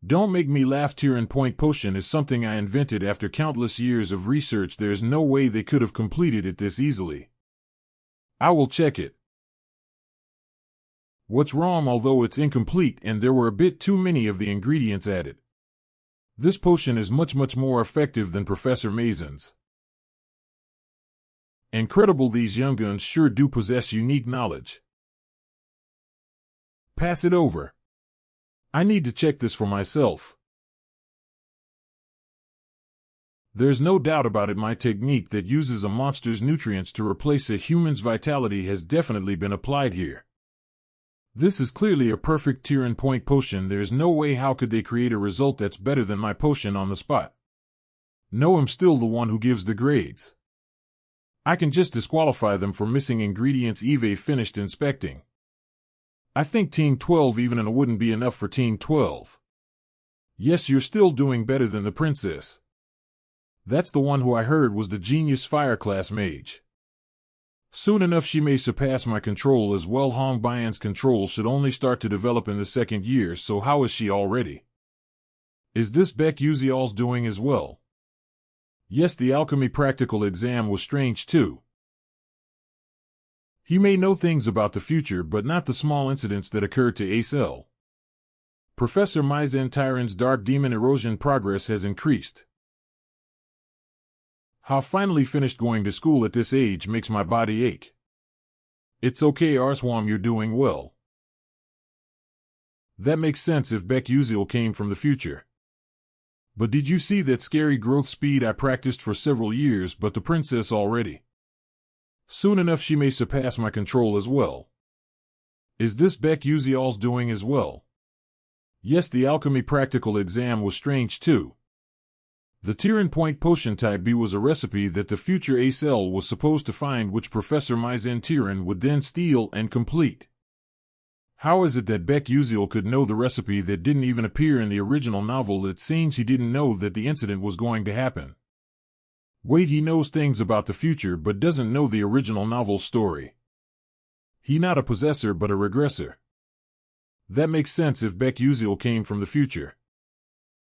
Speaker 1: Don't make me laugh. Tyrann Point Potion is something I invented after countless years of research. There's no way they could have completed it this easily. I will check it. What's wrong? Although it's incomplete and there were a bit too many of the ingredients added. This potion is much more effective than Professor Maizen's. Incredible, these young guns sure do possess unique knowledge. Pass it over. I need to check this for myself. There's no doubt about it, my technique that uses a monster's nutrients to replace a human's vitality has definitely been applied here. This is clearly a perfect Tyrann Point potion. There's no way how could they create a result that's better than my potion on the spot. No, I'm still the one who gives the grades. I can just disqualify them for missing ingredients. Eve finished inspecting. I think Team 12 even and it wouldn't be enough for Team 12. Yes, you're still doing better than the princess. That's the one who I heard was the genius fire class mage. Soon enough she may surpass my control as well. Hong Bian's control should only start to develop in the 2nd year, so how is she already? Is this Baek Yuseol's doing as well? Yes, the alchemy practical exam was strange too. He may know things about the future, but not the small incidents that occurred to Acel. Professor Maizen Tyrann's dark demon erosion progress has increased. How finally finished going to school at this age makes my body ache. It's okay, Arswam, you're doing well. That makes sense if Baek Yuseol came from the future. But did you see that scary growth speed? I practiced for several years, but the princess already. Soon enough she may surpass my control as well. Is this Baek Yuseol's doing as well? Yes, the alchemy practical exam was strange too. The Tyrann Point Potion Type B was a recipe that the future Acel was supposed to find, which Professor Maizen Tyrann would then steal and complete. How is it that Baek Yuseol could know the recipe that didn't even appear in the original novel? It seems he didn't know that the incident was going to happen. Wait, he knows things about the future but doesn't know the original novel story. He not a possessor but a regressor. That makes sense if Baek Yuseol came from the future.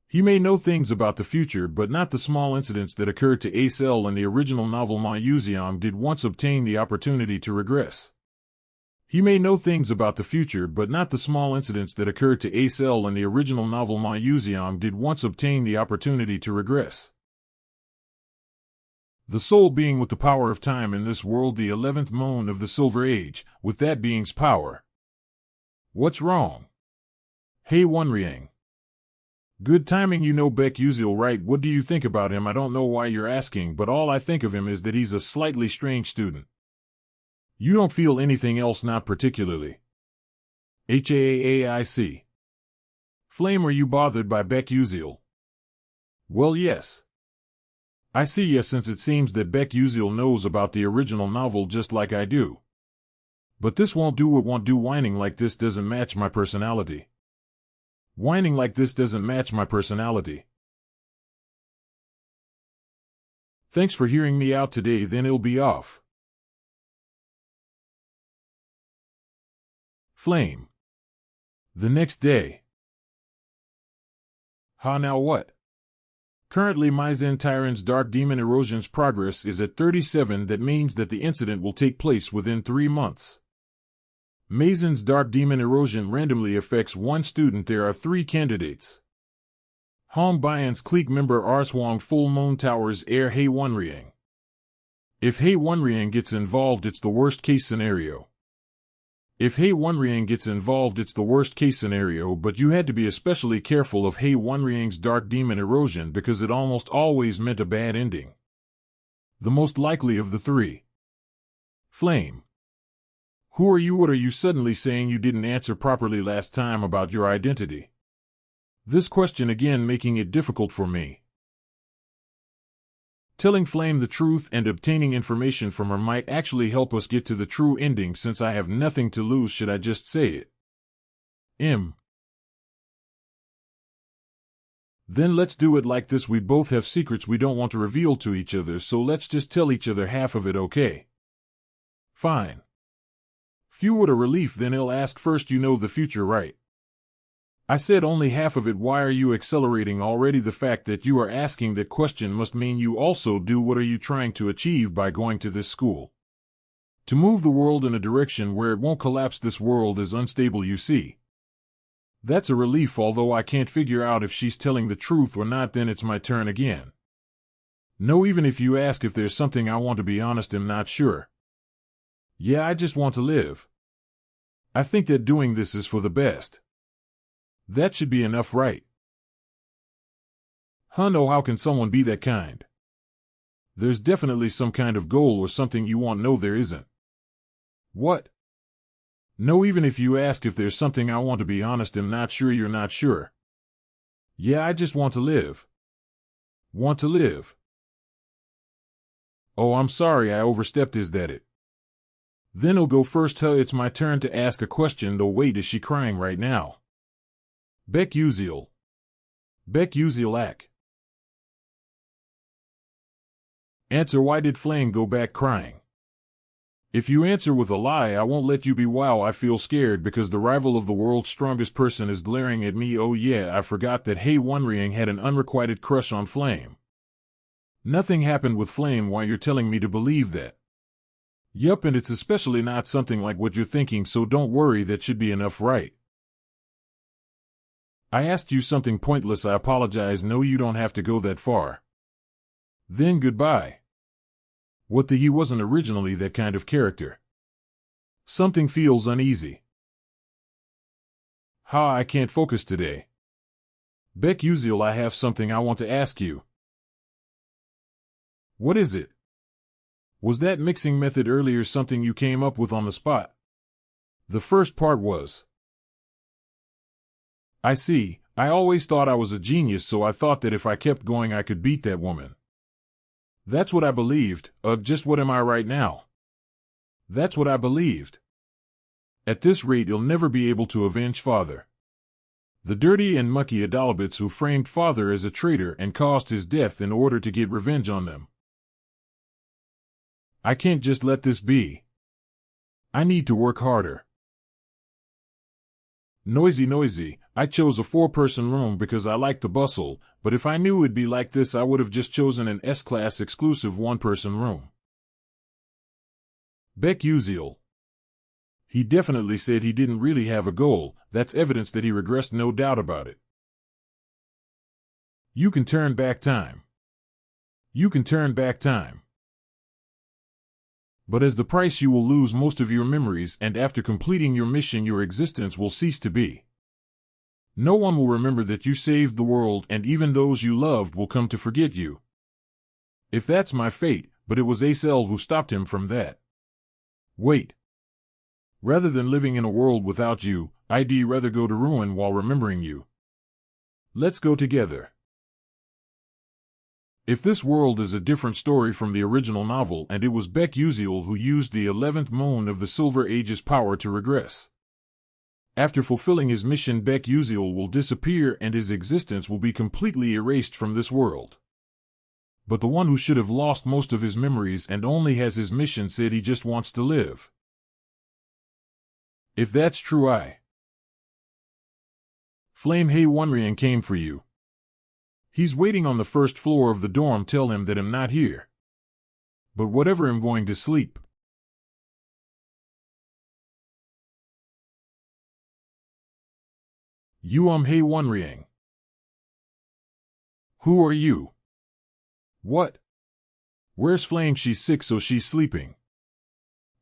Speaker 1: He may know things about the future but not the small incidents that occurred to Acel in the original novel. Ma Yuseong did once obtain the opportunity to regress. He may know things about the future but not the small incidents that occurred to Acel in the original novel. Ma Yuseong did once obtain the opportunity to regress. The sole being with the power of time in this world, the 11th moon of the Silver Age, with that being's power. What's wrong? Hey Wonriang. Good timing, you know Baek Yuseol, right? What do you think about him? I don't know why you're asking, but all I think of him is that he's a slightly strange student. You don't feel anything else? Not particularly. HAAIC. Flame, are you bothered by Baek Yuseol? Well, yes. I see, yes, since it seems that Baek Yuseol knows about the original novel just like I do. But this won't do. It won't do. Whining like this doesn't match my personality. Whining like this doesn't match my personality. Thanks for hearing me out today, then I'll be off. Flame. The next day. Now what? Currently Maizen Tyran's Dark Demon Erosion's progress is at 37. That means that the incident will take place within 3 months. Maizen's Dark Demon Erosion randomly affects one student. There are 3 candidates. Hong Bayan's clique member Arswang Full Moon Tower's heir Hei Wonriang. If Hei Wonriang gets involved, it's the worst case scenario. If Hei Wonriang gets involved, it's the worst case scenario, but you had to be especially careful of Hei Wonriang's Dark Demon Erosion because it almost always meant a bad ending. The most likely of the 3. Flame. Who are you? What are you suddenly saying you didn't answer properly last time about your identity? This question again making it difficult for me. Telling Flame the truth and obtaining information from her might actually help us get to the true ending. Since I have nothing to lose, should I just say it? Then let's do it like this. We both have secrets we don't want to reveal to each other, so let's just tell each other half of it, okay? Fine. Phew, what a relief. Then he'll ask first, you know the future, right? I said only half of it. Why are you accelerating already? The fact that you are asking that question must mean you also do. What are you trying to achieve by going to this school? To move the world in a direction where it won't collapse. This world is unstable, you see. That's a relief, although I can't figure out if she's telling the truth or not. Then it's my turn again. No, even if you ask if there's something I want to be honest, I'm not sure. Yeah, I just want to live. I think that doing this is for the best. That should be enough, right? No, how can someone be that kind? There's definitely some kind of goal or something you want. No, there isn't. What? No, even if you ask if there's something I want to be honest, I'm not sure. You're not sure. Yeah, I just want to live. Want to live. Oh, I'm sorry, I overstepped. Is that it? Then he'll go first. It's my turn to ask a question though. Wait, is she crying right now? Baek Yuseol. Baek Yuseol Ak. Answer. Why did Flame go back crying? If you answer with a lie, I won't let you be. Wow, I feel scared because the rival of the world's strongest person is glaring at me. Oh yeah, I forgot that Hei Wonriang had an unrequited crush on Flame. Nothing happened with Flame. Why you're telling me to believe that? Yup, and it's especially not something like what you're thinking, so don't worry, that should be enough, right? I asked you something pointless. I apologize. No, you don't have to go that far. Then goodbye. What the? He wasn't originally that kind of character. Something feels uneasy. I can't focus today. Baek Yuseol, I have something I want to ask you. What is it? Was that mixing method earlier something you came up with on the spot? The first part was. I see. I always thought I was a genius, so I thought that if I kept going I could beat that woman. That's what I believed. Just what am I right now? That's what I believed. At this rate you'll never be able to avenge Father. The dirty and mucky Adalabits who framed Father as a traitor and caused his death in order to get revenge on them. I can't just let this be. I need to work harder. Noisy. I chose a 4-person room because I like the bustle, but if I knew it'd be like this I would have just chosen an S-class exclusive 1-person room. Baek Yuseol. He definitely said he didn't really have a goal. That's evidence that he regressed, no doubt about it. You can turn back time. You can turn back time. But as the price you will lose most of your memories, and after completing your mission your existence will cease to be. No one will remember that you saved the world, and even those you loved will come to forget you. If that's my fate, but it was Acel who stopped him from that. Wait. Rather than living in a world without you, I'd rather go to ruin while remembering you. Let's go together. If this world is a different story from the original novel, and it was Baek Yuseol who used the 11th moon of the Silver Age's power to regress. After fulfilling his mission, Baek Yuseol will disappear and his existence will be completely erased from this world. But the one who should have lost most of his memories and only has his mission said he just wants to live. If that's true, Flame Hey Wonriang came for you. He's waiting on the first floor of the dorm. Tell him that I'm not here. But whatever, I'm going to sleep. You Hey Wonriang. Who are you? What? Where's Flame? She's sick, so she's sleeping.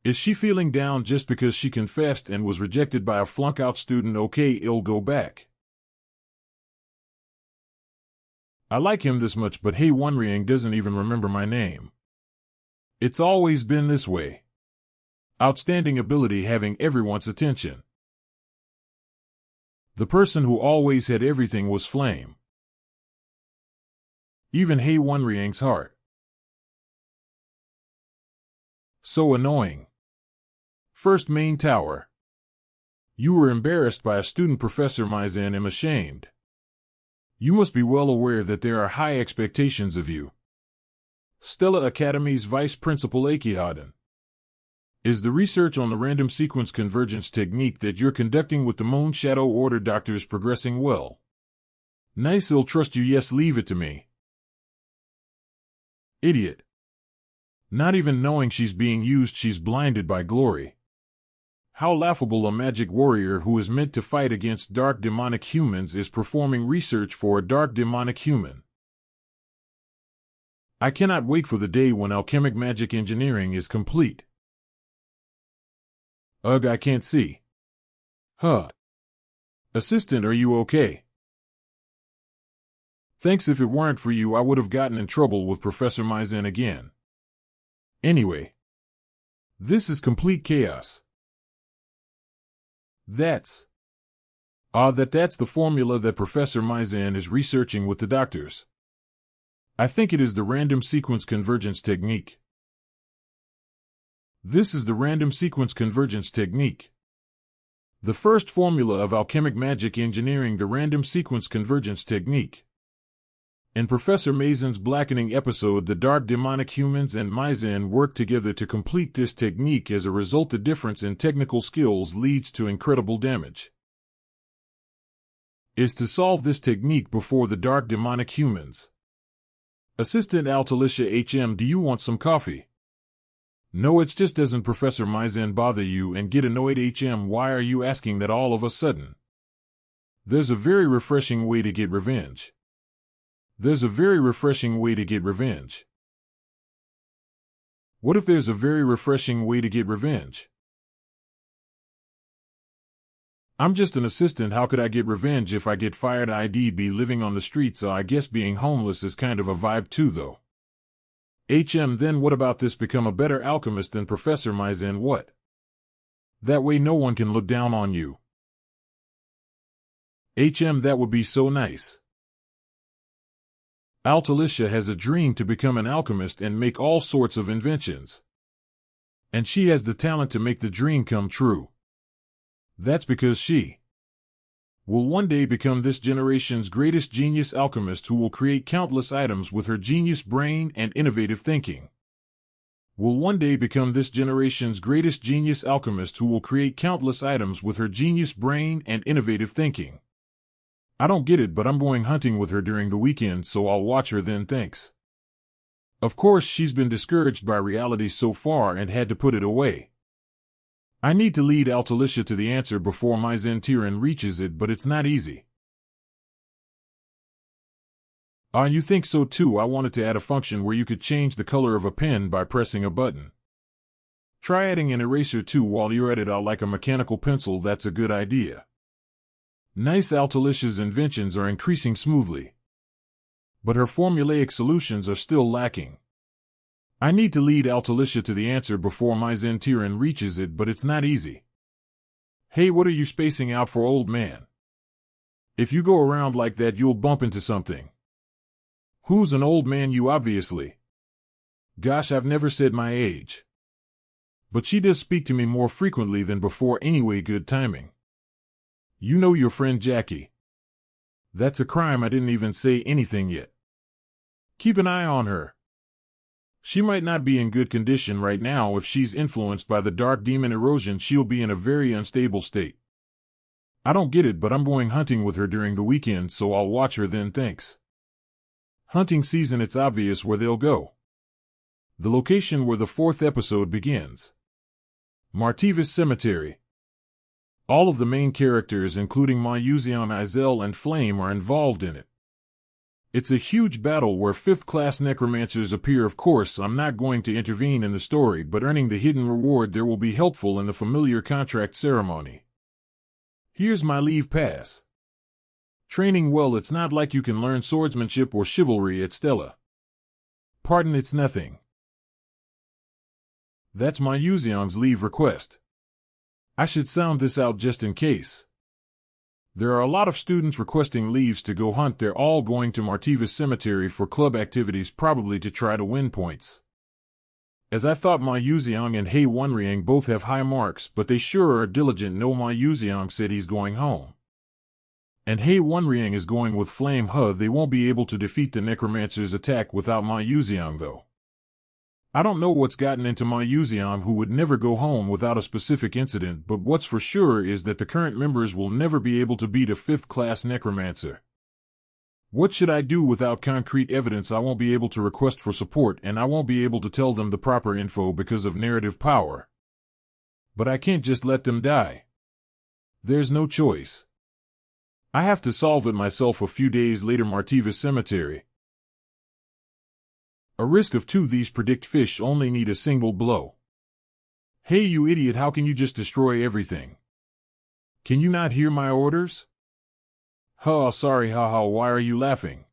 Speaker 1: Is she feeling down just because she confessed and was rejected by a flunk-out student? Okay, I'll go back. I like him this much, but Hey Wonriang doesn't even remember my name. It's always been this way. Outstanding ability, having everyone's attention. The person who always had everything was Flame. Even Hey Wonriang's heart. So annoying. First main tower. You were embarrassed by a student, Professor Maizen. Am ashamed. You must be well aware that there are high expectations of you. Stella Academy's Vice Principal Akihaden. Is the research on the random sequence convergence technique that you're conducting with the Moon Shadow Order doctors progressing well? Nice, I'll trust you. Yes, leave it to me. Idiot. Not even knowing she's being used, she's blinded by glory. How laughable! A magic warrior who is meant to fight against dark demonic humans is performing research for a dark demonic human. I cannot wait for the day when alchemic magic engineering is complete. Ugh, I can't see. Huh. Assistant, are you okay? Thanks. If it weren't for you, I would have gotten in trouble with Professor Maizen again. Anyway. This is complete chaos. That's the formula that Professor Maizen is researching with the doctors. I think it is the random sequence convergence technique. This is the random sequence convergence technique. The first formula of alchemic magic engineering, the random sequence convergence technique. In Professor Maizen's blackening episode, the dark demonic humans and Maizen work together to complete this technique. As a result, the difference in technical skills leads to incredible damage. Is to solve this technique before the dark demonic humans. Assistant Altalicia HM, do you want some coffee? No, it just doesn't Professor Maizen bother you and get annoyed. HM, why are you asking that all of a sudden? There's a very refreshing way to get revenge. There's a very refreshing way to get revenge. What if there's a very refreshing way to get revenge? I'm just an assistant. How could I get revenge if I get fired? I'd be living on the streets, so I guess being homeless is kind of a vibe too, though. HM, then what about this? Become a better alchemist than Professor Maizen. What? That way no one can look down on you. HM, that would be so nice. Altalicia has a dream to become an alchemist and make all sorts of inventions. And she has the talent to make the dream come true. That's because she will one day become this generation's greatest genius alchemist who will create countless items with her genius brain and innovative thinking. Will one day become this generation's greatest genius alchemist who will create countless items with her genius brain and innovative thinking. I don't get it, but I'm going hunting with her during the weekend, so I'll watch her then. Thanks. Of course, she's been discouraged by reality so far and had to put it away. I need to lead Altalicia to the answer before Maizen Tiran reaches it, but it's not easy. You think so too? I wanted to add a function where you could change the color of a pen by pressing a button. Try adding an eraser too while you're at it. I like a mechanical pencil. That's a good idea. Nice. Altalicia's inventions are increasing smoothly. But her formulaic solutions are still lacking. I need to lead Altalicia to the answer before Maizen Tiran reaches it, but it's not easy. Hey, what are you spacing out for, old man? If you go around like that, you'll bump into something. Who's an old man? You, obviously. Gosh, I've never said my age. But she does speak to me more frequently than before anyway. Good timing. You know your friend Jackie. That's a crime. I didn't even say anything yet. Keep an eye on her. She might not be in good condition right now. If she's influenced by the dark demon erosion, she'll be in a very unstable state. I don't get it, but I'm going hunting with her during the weekend, so I'll watch her then. Thanks. Hunting season, it's obvious where they'll go. The location where the 4th episode begins. Martivis Cemetery. All of the main characters, including Ma Yuseon, Izel, and Flame, are involved in it. It's a huge battle where 5th-class necromancers appear. Of course, I'm not going to intervene in the story, but earning the hidden reward there will be helpful in the familiar contract ceremony. Here's my leave pass. Training well, it's not like you can learn swordsmanship or chivalry at Stella. Pardon, it's nothing. That's Ma Yuseon's leave request. I should sound this out just in case. There are a lot of students requesting leaves to go hunt. They're all going to Martivis Cemetery for club activities, probably to try to win points. As I thought, Ma Yuseong and Hei Wonriang both have high marks, but they sure are diligent. No, Ma Yuseong said he's going home. And Hei Wonriang is going with Flame. They won't be able to defeat the necromancer's attack without Ma Yuseong, though. I don't know what's gotten into Ma Yuseong, who would never go home without a specific incident, but what's for sure is that the current members will never be able to beat a 5th-class necromancer. What should I do without concrete evidence? I won't be able to request for support, and I won't be able to tell them the proper info because of narrative power. But I can't just let them die. There's no choice. I have to solve it myself. A few days later, Martivis Cemetery. A risk of 2. These predict fish only need a single blow. Hey, you idiot, how can you just destroy everything? Can you not hear my orders? Sorry, why are you laughing?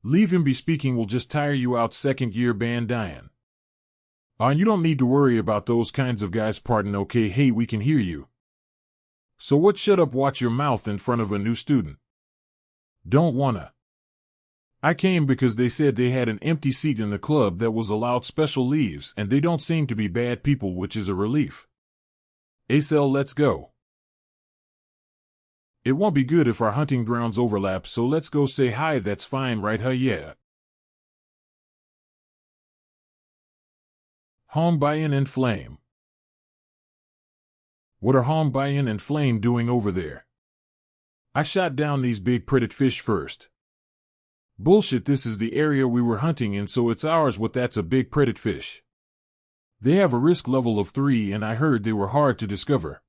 Speaker 1: Leave him be. Speaking will just tire you out. 2nd year ban Diane. You don't need to worry about those kinds of guys. Pardon, okay, hey, we can hear you. So what? Shut up, watch your mouth in front of a new student. Don't wanna. I came because they said they had an empty seat in the club that was allowed special leaves, and they don't seem to be bad people, which is a relief. Acel, let's go. It won't be good if our hunting grounds overlap, so let's go say hi. That's fine, right? Yeah. Hong Bayan and Flame. What are Hong Bayan and Flame doing over there? I shot down these big pretted fish first. Bullshit, this is the area we were hunting in, so it's ours. What? That's a big pretted fish. They have a risk level of 3, and I heard they were hard to discover.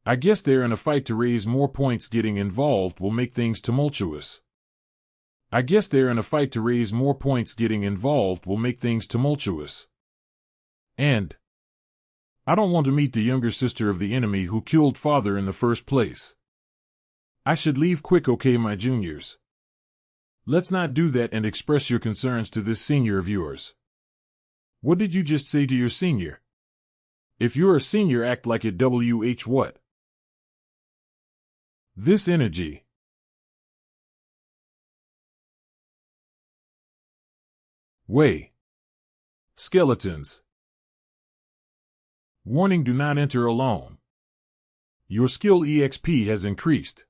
Speaker 1: I guess they're in a fight to raise more points. Getting involved will make things tumultuous. Getting involved will make things tumultuous. And I don't want to meet the younger sister of the enemy who killed father in the first place. I should leave quick, okay, my juniors. Let's not do that and express your concerns to this senior of yours. What did you just say to your senior? If you're a senior, act like it. What? This energy. Way. Skeletons. Warning, do not enter alone. Your skill EXP has increased.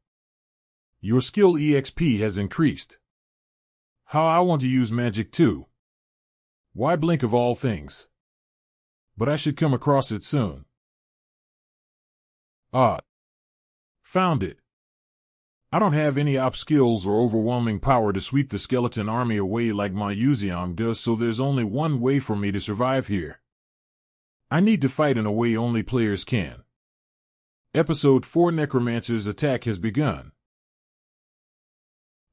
Speaker 1: How I want to use magic too. Why blink of all things? But I should come across it soon. Found it. I don't have any op skills or overwhelming power to sweep the skeleton army away like Ma Yuseong does, so there's only one way for me to survive here. I need to fight in a way only players can. Episode 4, Necromancer's attack has begun.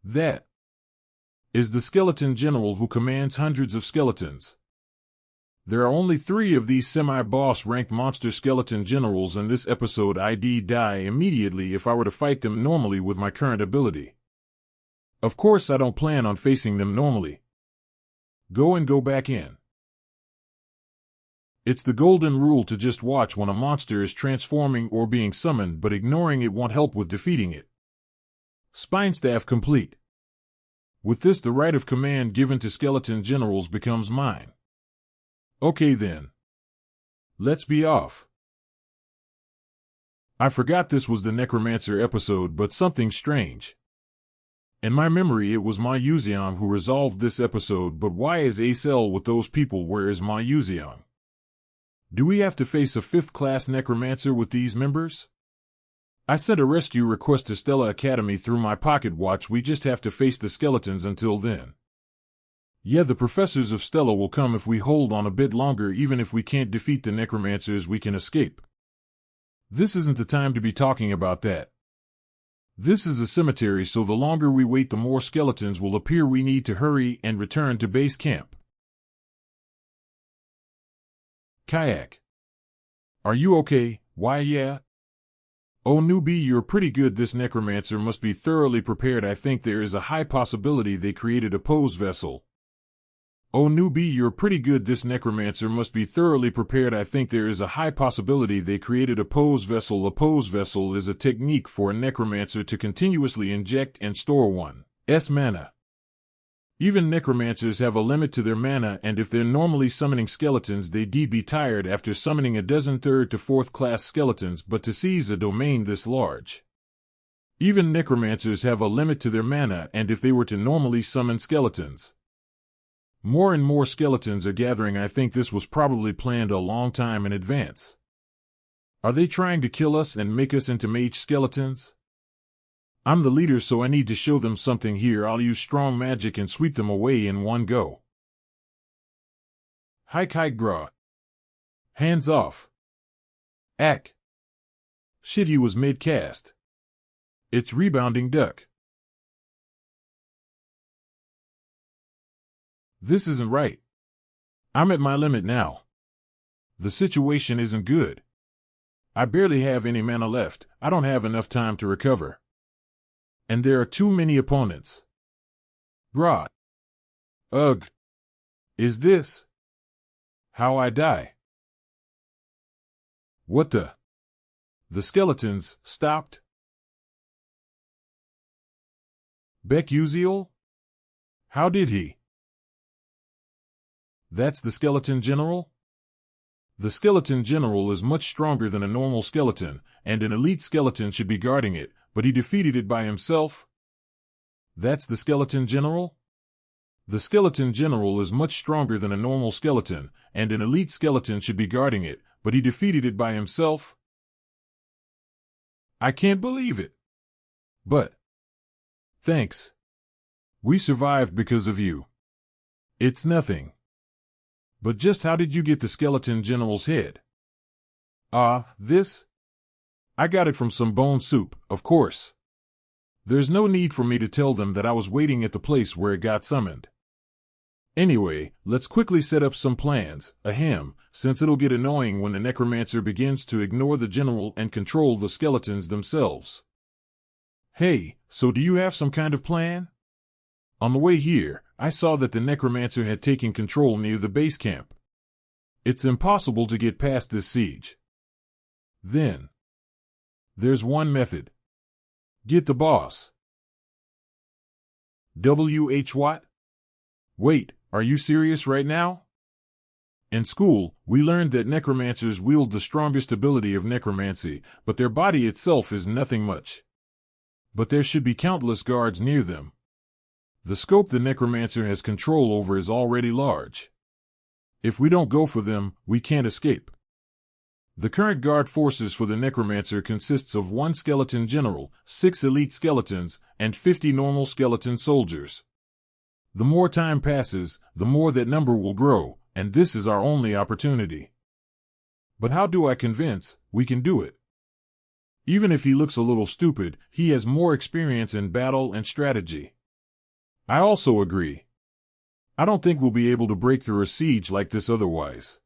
Speaker 1: That is the skeleton general who commands hundreds of skeletons. There are only 3 of these semi-boss ranked monster skeleton generals in this episode. I'd die immediately if I were to fight them normally with my current ability. Of course, I don't plan on facing them normally. Go back in. It's the golden rule to just watch when a monster is transforming or being summoned, but ignoring it won't help with defeating it. Spine staff complete. With this, the right of command given to skeleton generals becomes mine. Okay then. Let's be off. I forgot this was the Necromancer episode, but something strange. In my memory it was Ma Yuseol who resolved this episode, but why is Acel with those people? Where is Ma Yuseol? Do we have to face a 5th class necromancer with these members? I sent a rescue request to Stella Academy through my pocket watch. We just have to face the skeletons until then. Yeah, the professors of Stella will come if we hold on a bit longer. Even if we can't defeat the necromancers, we can escape. This isn't the time to be talking about that. This is a cemetery, so the longer we wait, the more skeletons will appear. We need to hurry and return to base camp. Kayak. Are you okay? Why, yeah. Oh, newbie, you're pretty good. This necromancer must be thoroughly prepared. I think there is a high possibility they created a pose vessel. Oh, newbie, you're pretty good. This necromancer must be thoroughly prepared. I think there is a high possibility they created a pose vessel. A pose vessel is a technique for a necromancer to continuously inject and store one's mana. Even necromancers have a limit to their mana, and if they're normally summoning skeletons, they'd be tired after summoning a dozen 3rd to 4th class skeletons. But to seize a domain this large, even necromancers have a limit to their mana, and if they were to normally summon skeletons, more and more skeletons are gathering. I think this was probably planned a long time in advance. Are they trying to kill us and make us into mage skeletons? I'm the leader, so I need to show them something here. I'll use strong magic and sweep them away in one go. Hike gra. Hands off. Ack. Shit, he was mid-cast. It's rebounding duck. This isn't right. I'm at my limit now. The situation isn't good. I barely have any mana left. I don't have enough time to recover. And there are too many opponents. Grot. Ugh. Is this how I die? What the? The skeletons stopped? Baek Yuseol? How did he? That's the skeleton general? The skeleton general is much stronger than a normal skeleton, and an elite skeleton should be guarding it, but he defeated it by himself? That's the skeleton general? The skeleton general is much stronger than a normal skeleton, and an elite skeleton should be guarding it, but he defeated it by himself? I can't believe it. But thanks. We survived because of you. It's nothing. But just how did you get the skeleton general's head? This? I got it from some bone soup, of course. There's no need for me to tell them that I was waiting at the place where it got summoned. Anyway, let's quickly set up some plans, since it'll get annoying when the necromancer begins to ignore the general and control the skeletons themselves. Hey, so do you have some kind of plan? On the way here, I saw that the necromancer had taken control near the base camp. It's impossible to get past this siege. Then there's one method. Get the boss. What? Wait, are you serious right now? In school, we learned that necromancers wield the strongest ability of necromancy, but their body itself is nothing much. But there should be countless guards near them. The scope the necromancer has control over is already large. If we don't go for them, we can't escape. The current guard forces for the necromancer consists of 1 skeleton general, 6 elite skeletons, and 50 normal skeleton soldiers. The more time passes, the more that number will grow, and this is our only opportunity. But how do I convince we can do it? Even if he looks a little stupid, he has more experience in battle and strategy. I also agree. I don't think we'll be able to break through a siege like this otherwise.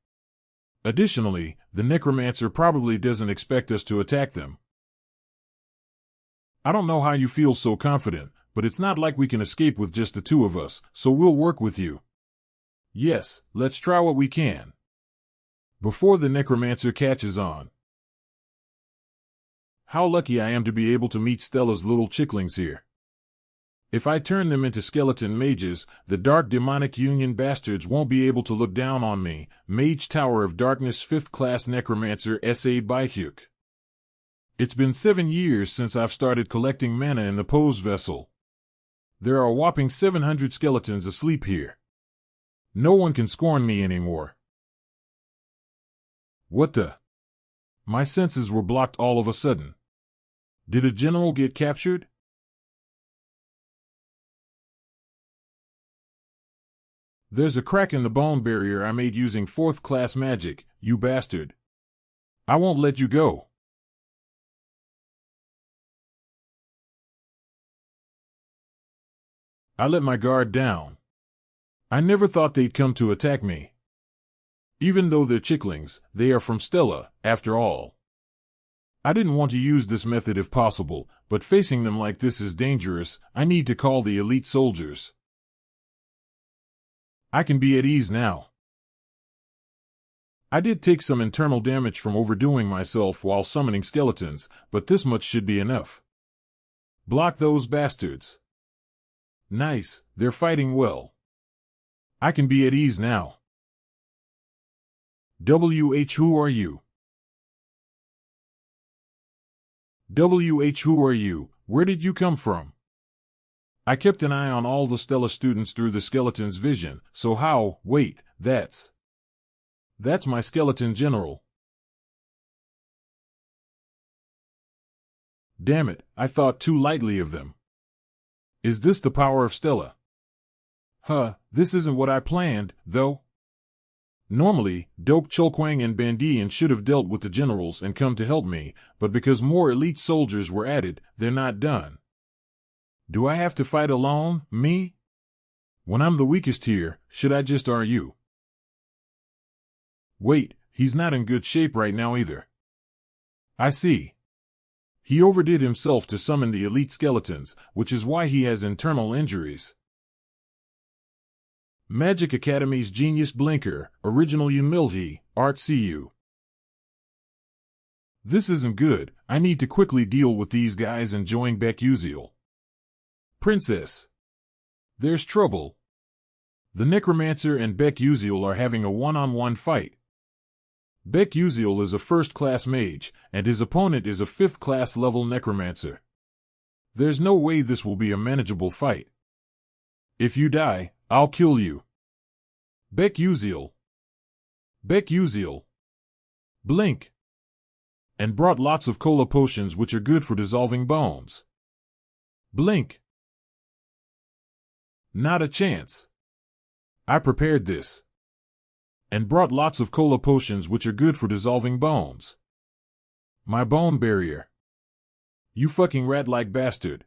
Speaker 1: Additionally, the necromancer probably doesn't expect us to attack them. I don't know how you feel so confident, but it's not like we can escape with just the 2 of us, so we'll work with you. Yes, let's try what we can. Before the necromancer catches on. How lucky I am to be able to meet Stella's little chicklings here. If I turn them into skeleton mages, the dark demonic union bastards won't be able to look down on me. Mage Tower of Darkness 5th class necromancer S.A. Baek Yuseol. It's been 7 years since I've started collecting mana in the pose vessel. There are a whopping 700 skeletons asleep here. No one can scorn me anymore. What the? My senses were blocked all of a sudden. Did a general get captured? There's a crack in the bone barrier I made using 4th class magic, you bastard. I won't let you go. I let my guard down. I never thought they'd come to attack me. Even though they're chicklings, they are from Stella, after all. I didn't want to use this method if possible, but facing them like this is dangerous. I need to call the elite soldiers. I can be at ease now. I did take some internal damage from overdoing myself while summoning skeletons, but this much should be enough. Block those bastards. Nice, they're fighting well. I can be at ease now. Who are you? Who are you? Where did you come from? I kept an eye on all the Stella students through the skeleton's vision, so how, wait, that's my skeleton general. Damn it, I thought too lightly of them. Is this the power of Stella? This isn't what I planned, though. Normally, Dok Cholkwang and Bandian should have dealt with the generals and come to help me, but because more elite soldiers were added, they're not done. Do I have to fight alone, me? When I'm the weakest here, should I just RU? Wait, he's not in good shape right now either. I see. He overdid himself to summon the elite skeletons, which is why he has internal injuries. Magic Academy's Genius Blinker, Original Humility, Art CU. This isn't good. I need to quickly deal with these guys and join Baek Yuseol. Princess. There's trouble. The Necromancer and Baek Yuseol are having a one-on-one fight. Baek Yuseol is a first-class mage, and his opponent is a 5th-class level Necromancer. There's no way this will be a manageable fight. If you die, I'll kill you. Baek Yuseol. Baek Yuseol. Blink. And brought lots of cola potions which are good for dissolving bones. Blink. Not a chance. I prepared this. And brought lots of cola potions which are good for dissolving bones. My bone barrier. You fucking rat-like bastard.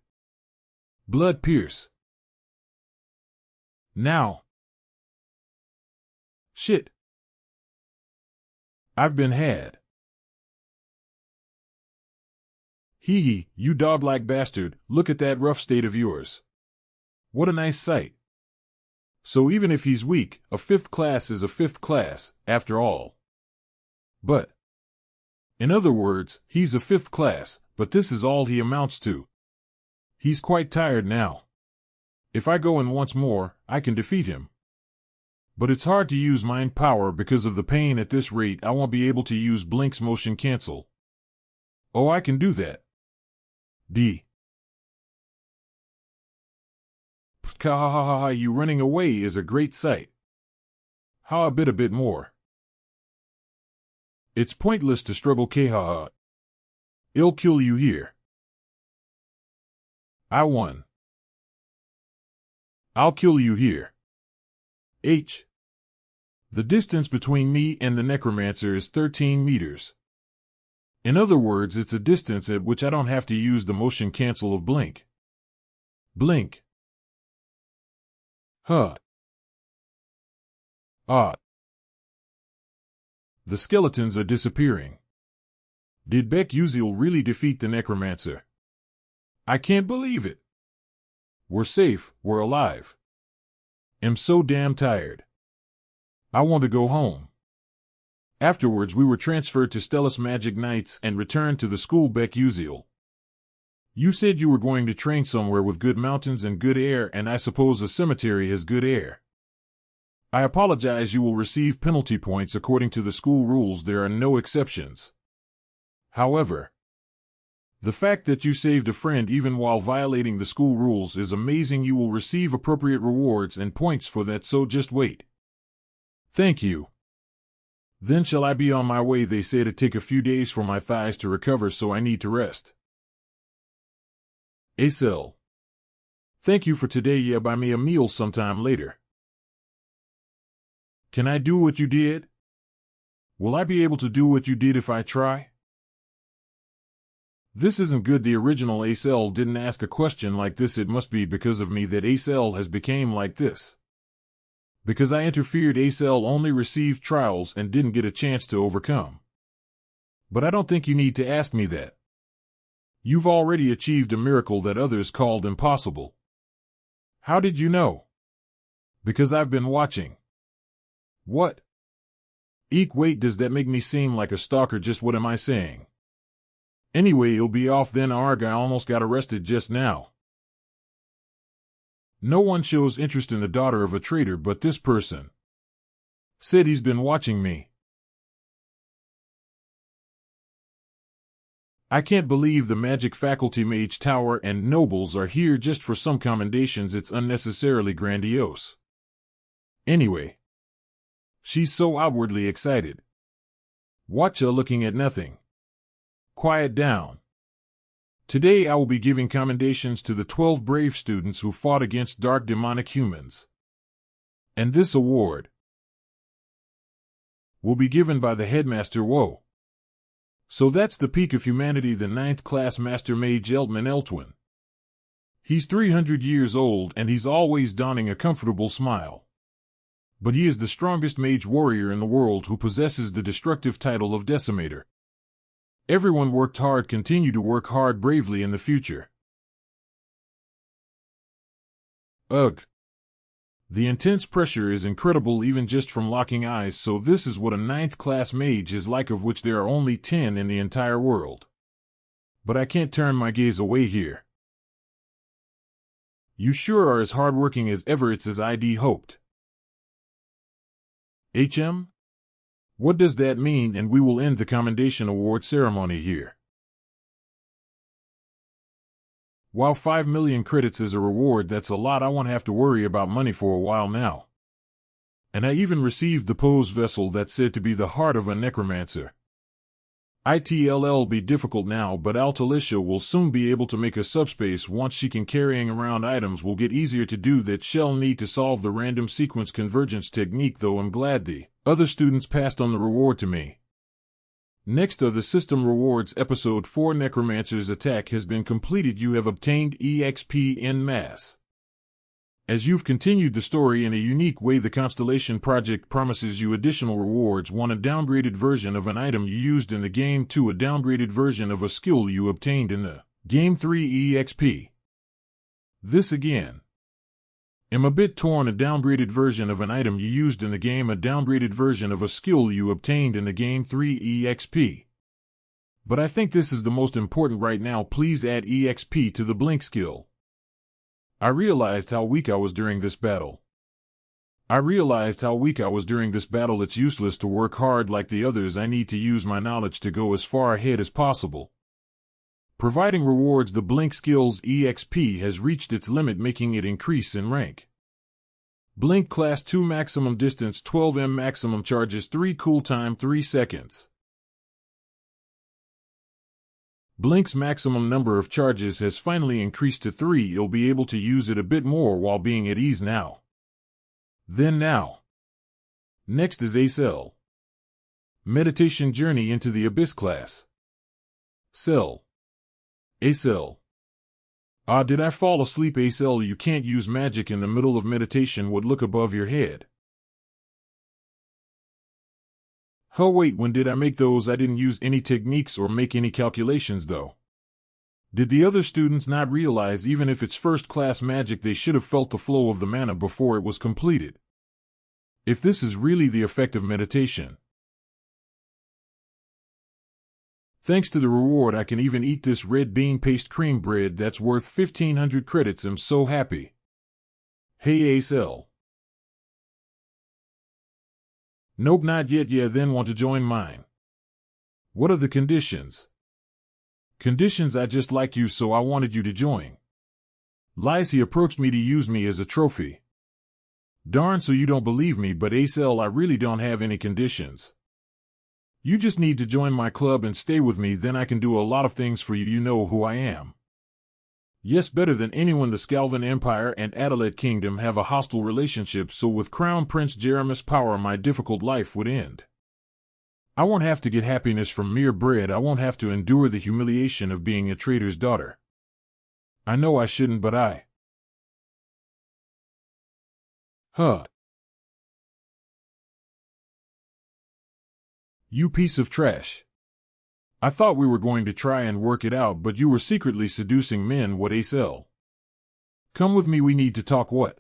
Speaker 1: Blood pierce. Now. Shit. I've been had. Hee hee, you dog-like bastard, look at that rough state of yours. What a nice sight. So even if he's weak, a 5th class is a 5th class, after all. But. In other words, he's a 5th class, but this is all he amounts to. He's quite tired now. If I go in once more, I can defeat him. But it's hard to use mind power because of the pain. At this rate I won't be able to use Blink's motion cancel. Oh, I can do that. D. Pfkahahaha, you running away is a great sight. How a bit more. It's pointless to struggle Kahaha. I'll kill you here. I won. I'll kill you here. H. The distance between me and the Necromancer is 13 meters. In other words, it's a distance at which I don't have to use the motion cancel of Blink. Blink. Huh. Ah. The skeletons are disappearing. Did Baek Yuseol really defeat the Necromancer? I can't believe it. We're safe, we're alive. I'm so damn tired. I want to go home. Afterwards we were transferred to Stella's Magic Knights and returned to the school. Baek Yuseol. You said you were going to train somewhere with good mountains and good air, and I suppose a cemetery has good air. I apologize, you will receive penalty points according to the school rules. There are no exceptions. However, The fact that you saved a friend even while violating the school rules is amazing. You will receive appropriate rewards and points for that, so just wait. Thank you. Then shall I be on my way? They say to take a few days for my thighs to recover, so I need to rest. Yuseol. Thank you for today. Yeah, buy me a meal sometime later. Can I do what you did? Will I be able to do what you did if I try? This isn't good. The original Yuseol didn't ask a question like this. It must be because of me that Yuseol has become like this. Because I interfered, Yuseol only received trials and didn't get a chance to overcome. But I don't think you need to ask me that. You've already achieved a miracle that others called impossible. How did you know? Because I've been watching. What? Eek, wait, does that make me seem like a stalker? Just what am I saying? Anyway, you'll be off then. Arg, I almost got arrested just now. No one shows interest in the daughter of a traitor, but this person said he's been watching me. I can't believe the magic faculty, mage tower, and nobles are here just for some commendations. It's unnecessarily grandiose. Anyway, she's so outwardly excited. Watch her looking at nothing. Quiet down. Today I will be giving commendations to the 12 brave students who fought against dark demonic humans. And this award will be given by the headmaster. Whoa. So that's the peak of humanity, the 9th class master mage Eltman Eltwin. He's 300 years old and he's always donning a comfortable smile. But he is the strongest mage warrior in the world who possesses the destructive title of Decimator. Everyone worked hard, continue to work hard bravely in the future. Ugh. The intense pressure is incredible even just from locking eyes. So this is what a 9th class mage is like, of which there are only 10 in the entire world. But I can't turn my gaze away here. You sure are as hardworking as ever. It's as I'd hoped. HM? What does that mean? And we will end the commendation award ceremony here. Wow, 5 million credits is a reward. That's a lot. I won't have to worry about money for a while now. And I even received the pose vessel that's said to be the heart of a necromancer. It'll be difficult now, but Altalicia will soon be able to make a subspace. Once she can carrying around items will get easier to do that. She'll need to solve the random sequence convergence technique, though I'm glad the other students passed on the reward to me. Next are the system rewards. Episode 4 Necromancer's Attack has been completed. You have obtained EXP en masse. As you've continued the story in a unique way, the Constellation Project promises you additional rewards. 1. A downgraded version of an item you used in the game. 2. A downgraded version of a skill you obtained in the game. 3. EXP. This again. I'm a bit torn. A downgraded version of an item you used in the game. A downgraded version of a skill you obtained in the game. 3. EXP. But I think this is the most important right now. Please add EXP to the blink skill. I realized how weak I was during this battle. It's useless to work hard like the others. I need to use my knowledge to go as far ahead as possible. Providing rewards. The blink skill's EXP has reached its limit, making it increase in rank. Blink class 2, maximum distance 12 m, maximum charges 3, cool time 3 seconds. Blink's maximum number of charges has finally increased to 3. You'll be able to use it a bit more while being at ease now. Next is Yuseol. Meditation Journey into the Abyss class. Yuseol. Did I fall asleep? Yuseol, you can't use magic in the middle of meditation. Would look above your head. Oh wait, when did I make those? I didn't use any techniques or make any calculations though. Did the other students not realize even if it's first-class magic they should have felt the flow of the mana before it was completed? If this is really the effect of meditation. Thanks to the reward I can even eat this red bean paste cream bread that's worth 1500 credits. I'm so happy. Hey Yuseol. Nope, not yet. Yeah, then want to join mine. What are the conditions? Conditions: I just like you, so I wanted you to join. Lies: he approached me to use me as a trophy. Darn, so you don't believe me, but Acel, I really don't have any conditions. You just need to join my club and stay with me, then I can do a lot of things for you. You know who I am. Yes, better than anyone. The Scalvan Empire and Adelet Kingdom have a hostile relationship, so with Crown Prince Jeremus' power my difficult life would end. I won't have to get happiness from mere bread. I won't have to endure the humiliation of being a trader's daughter. I know I shouldn't, but I... Huh. You piece of trash. I thought we were going to try and work it out, but you were secretly seducing men. What, Acel? Come with me, we need to talk. What?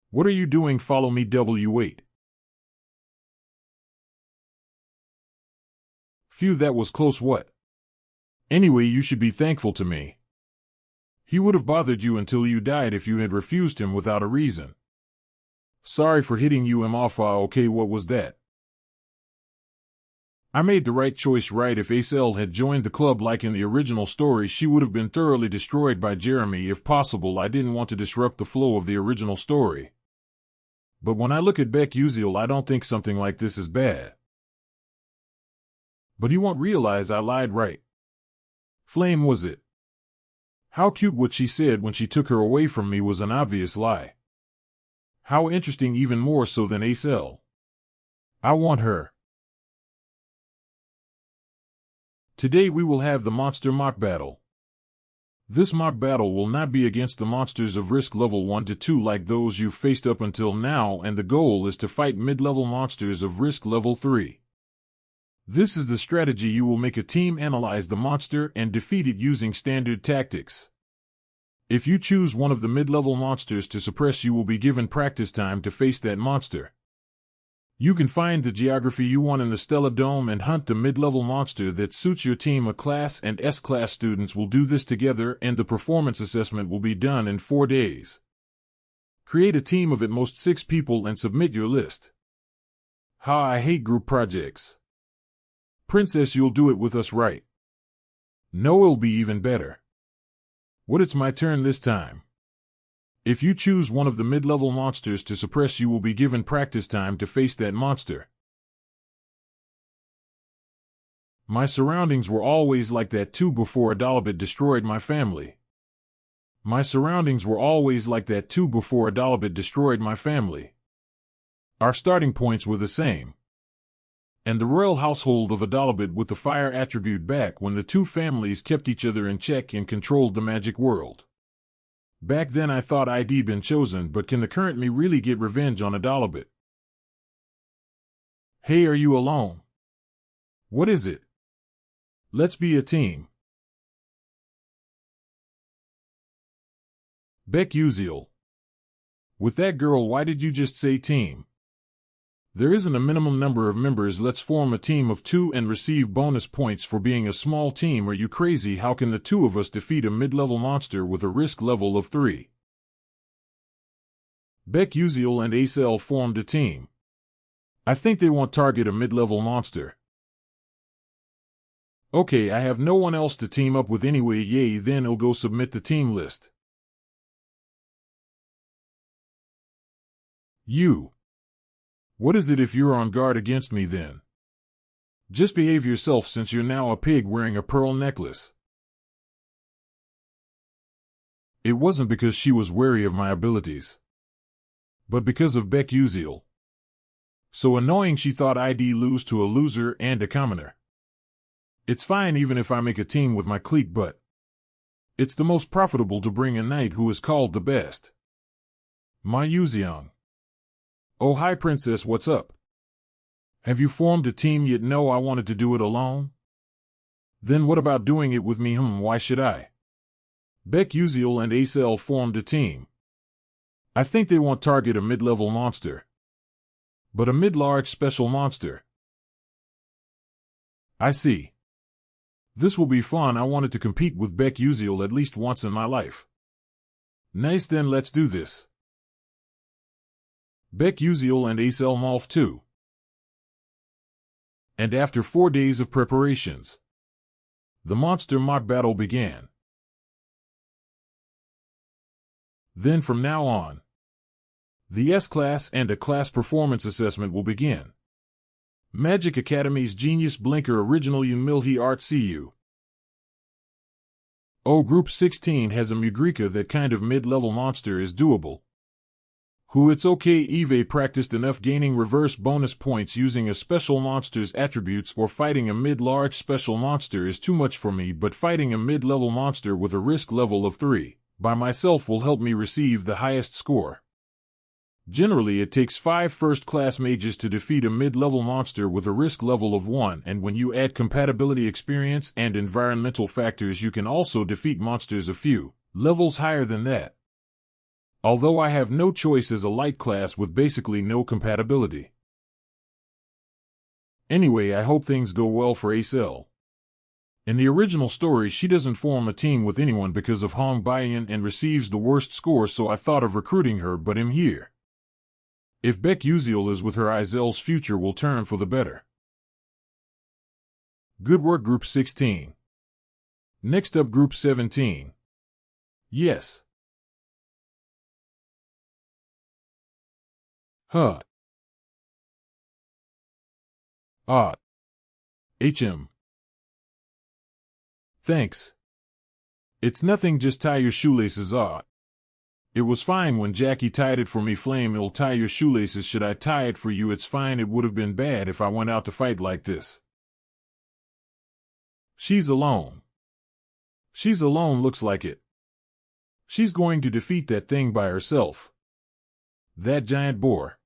Speaker 1: What are you doing? Follow me. Wait. Phew, that was close. What? Anyway, you should be thankful to me. He would have bothered you until you died if you had refused him without a reason. Sorry for hitting you. Okay, what was that? I made the right choice, right? If Acel had joined the club like in the original story, she would have been thoroughly destroyed by Jeremy if possible. I didn't want to disrupt the flow of the original story. But when I look at Baek Yuseol, I don't think something like this is bad. But you won't realize I lied, right? Flame, was it? How cute. What she said when she took her away from me was an obvious lie. How interesting, even more so than Acel. I want her. Today we will have the monster mock battle. This mock battle will not be against the monsters of risk level 1 to 2 like those you've faced up until now, and the goal is to fight mid-level monsters of risk level 3. This is the strategy. You will make a team analyze the monster and defeat it using standard tactics. If you choose one of the mid-level monsters to suppress, you will be given practice time to face that monster. You can find the geography you want in the Stella Dome and hunt the mid-level monster that suits your team. A class and S-class students will do this together, and the performance assessment will be done in 4 days. Create a team of at most 6 people and submit your list. Ha, I hate group projects. Princess, you'll do it with us, right? No, it'll be even better. What, it's my turn this time. If you choose one of the mid-level monsters to suppress, you will be given practice time to face that monster. My surroundings were always like that too before Adalabet destroyed my family. My surroundings were always like that too before Adalabet destroyed my family. Our starting points were the same. And the royal household of Adalabet with the fire attribute back when the two families kept each other in check and controlled the magic world. Back then I thought I'd been chosen, but can the current me really get revenge on Adalabet? Hey, are you alone? What is it? Let's be a team. Baek Yuseol. With that girl, why did you just say team? There isn't a minimum number of members. Let's form a team of 2 and receive bonus points for being a small team. Are you crazy? How can the 2 of us defeat a mid-level monster with a risk level of 3? Baek Yuseol and Acel formed a team. I think they won't target a mid-level monster. Okay, I have no one else to team up with anyway. Yay, then I'll go submit the team list. You. What is it if you're on guard against me then? Just behave yourself since you're now a pig wearing a pearl necklace. It wasn't because she was wary of my abilities, but because of Baek Yuseol. So annoying she thought I'd lose to a loser and a commoner. It's fine even if I make a team with my clique, but it's the most profitable to bring a knight who is called the best. My Yuseong. Oh, hi princess, what's up? Have you formed a team yet? No, I wanted to do it alone. Then what about doing it with me? Why should I? Baek Yuseol and Acel formed a team. I think they won't target a mid-level monster, but a mid-large special monster. I see. This will be fun. I wanted to compete with Baek Yuseol at least once in my life. Nice, then let's do this. Baek Yuseol and Acel Malf 2. And after 4 days of preparations, The monster mock battle began. Then from now on, the S-Class and a class performance assessment will begin. Magic Academy's Genius Blinker Original Humility Art CU. Oh, Group 16 has a Mudrika. That kind of mid-level monster is doable. Who it's okay. Eve practiced enough gaining reverse bonus points using a special monster's attributes, or fighting a mid-large special monster is too much for me, but fighting a mid-level monster with a risk level of 3 by myself will help me receive the highest score. Generally, it takes 5 first-class mages to defeat a mid-level monster with a risk level of 1, and when you add compatibility experience and environmental factors, you can also defeat monsters a few levels higher than that. Although I have no choice as a light class with basically no compatibility. Anyway, I hope things go well for Yuseol. In the original story, she doesn't form a team with anyone because of Hong Bayan and receives the worst score, so I thought of recruiting her, but I'm here. If Baek Yuseol is with her, Yuseol's future will turn for the better. Good work, Group 16. Next up, Group 17. Yes. Huh. Ah. HM. Thanks. It's nothing, just tie your shoelaces. It was fine when Jackie tied it for me. Flame, you'll tie your shoelaces. Should I tie it for you? It's fine. It would have been bad if I went out to fight like this. She's alone. She's alone, looks like it. She's going to defeat that thing by herself. That giant boar.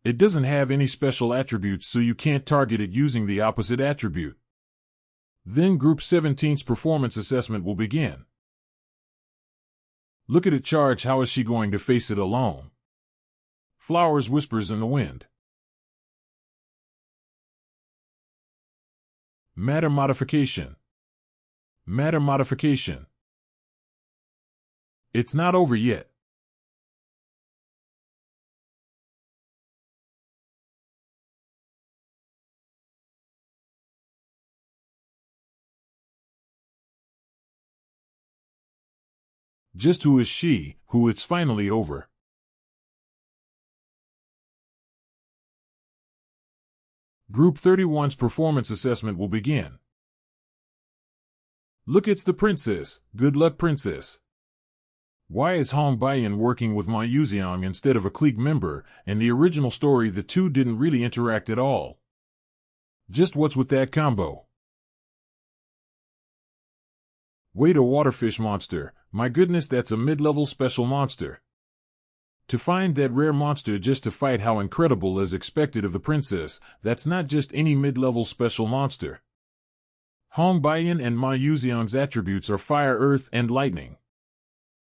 Speaker 1: It doesn't have any special attributes, so you can't target it using the opposite attribute. Then Group 17's performance assessment will begin. Look at it charge. How is she going to face it alone? Flowers, whispers in the wind. Matter modification. Matter modification. It's not over yet. Just who is she, who it's finally over. Group 31's performance assessment will begin. Look, it's the princess. Good luck, princess. Why is Hong Bayan working with Ma Yuseong instead of a clique member? In the original story, the two didn't really interact at all. Just what's with that combo? Wait, a waterfish monster. My goodness, that's a mid-level special monster. To find that rare monster just to fight, how incredible, as expected of the princess. That's not just any mid-level special monster. Hong Bayan and Ma Yuseong's attributes are fire, earth, and lightning.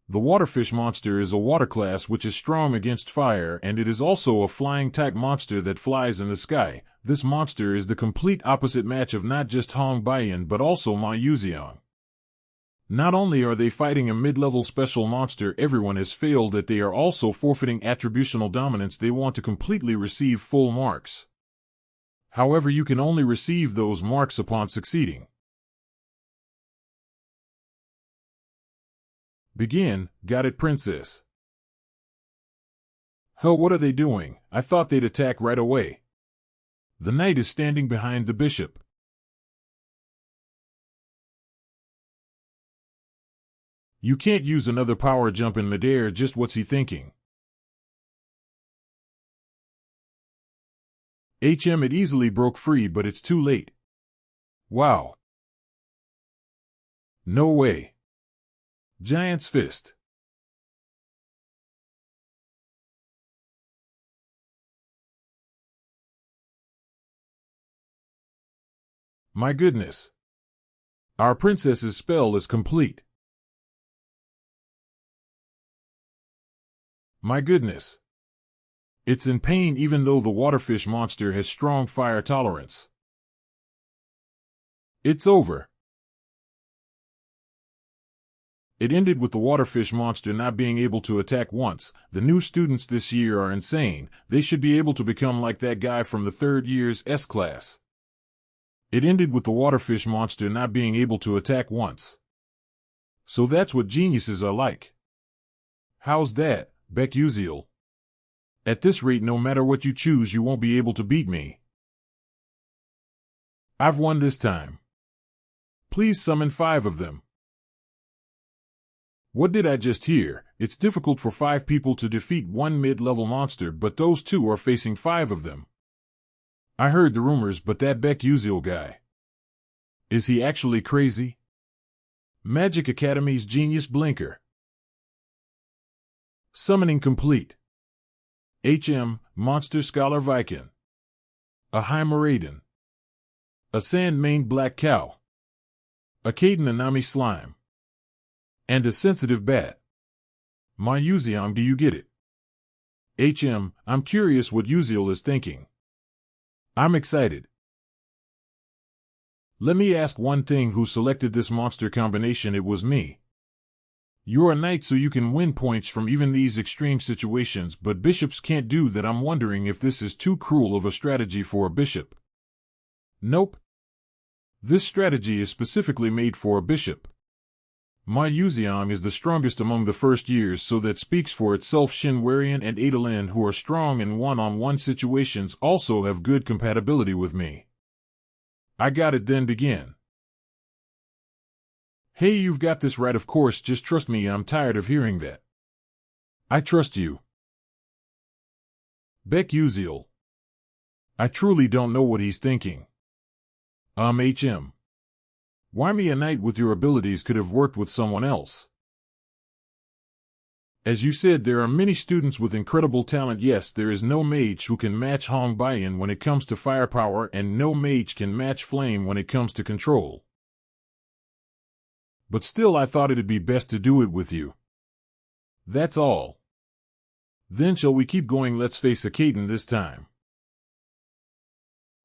Speaker 1: The waterfish monster is a water class which is strong against fire, and it is also a flying type monster that flies in the sky. This monster is the complete opposite match of not just Hong Bayan but also Ma Yuseong. Not only are they fighting a mid-level special monster everyone has failed at, they are also forfeiting attributional dominance. They want to completely receive full marks. However, you can only receive those marks upon succeeding. Begin. Got it, princess. Hell, what are they doing? I thought they'd attack right away. The knight is standing behind the bishop. You can't use another power jump in midair. Just what's he thinking? It easily broke free, but it's too late. Wow. No way. Giant's fist. My goodness. Our princess's spell is complete. My goodness. It's in pain even though the waterfish monster has strong fire tolerance. It's over. It ended with the waterfish monster not being able to attack once. The new students this year are insane. They should be able to become like that guy from the third year's S-Class. It ended with the waterfish monster not being able to attack once. So that's what geniuses are like. How's that, Baek Yuseol? At this rate, no matter what you choose, you won't be able to beat me. I've won this time. Please summon 5 of them. What did I just hear? It's difficult for 5 people to defeat one mid-level monster, but those 2 are facing 5 of them. I heard the rumors, but that Baek Yuseol guy. Is he actually crazy? Magic Academy's Genius Blinker. Summoning complete. Monster Scholar Viking. A Heimeriden. A sand-maned black cow. A Caden Anami slime. And a sensitive bat. My Yuseol, do you get it? I'm curious what Yuseol is thinking. I'm excited. Let me ask one thing, who selected this monster combination? It was me. You're a knight, so you can win points from even these extreme situations, but bishops can't do that. I'm wondering if this is too cruel of a strategy for a bishop. Nope. This strategy is specifically made for a bishop. My Yuseol is the strongest among the first years, so that speaks for itself. Shinwarian and Adalyn, who are strong in one-on-one situations, also have good compatibility with me. I got it, then begin. Hey, you've got this right, of course, just trust me. I'm tired of hearing that. I trust you. Baek Yuseol. I truly don't know what he's thinking. Why me? A knight with your abilities could have worked with someone else. As you said, there are many students with incredible talent. Yes, there is no mage who can match Hong Baiyan when it comes to firepower, and no mage can match Flame when it comes to control. But still, I thought it'd be best to do it with you. That's all. Then shall we keep going? Let's face a Caden this time.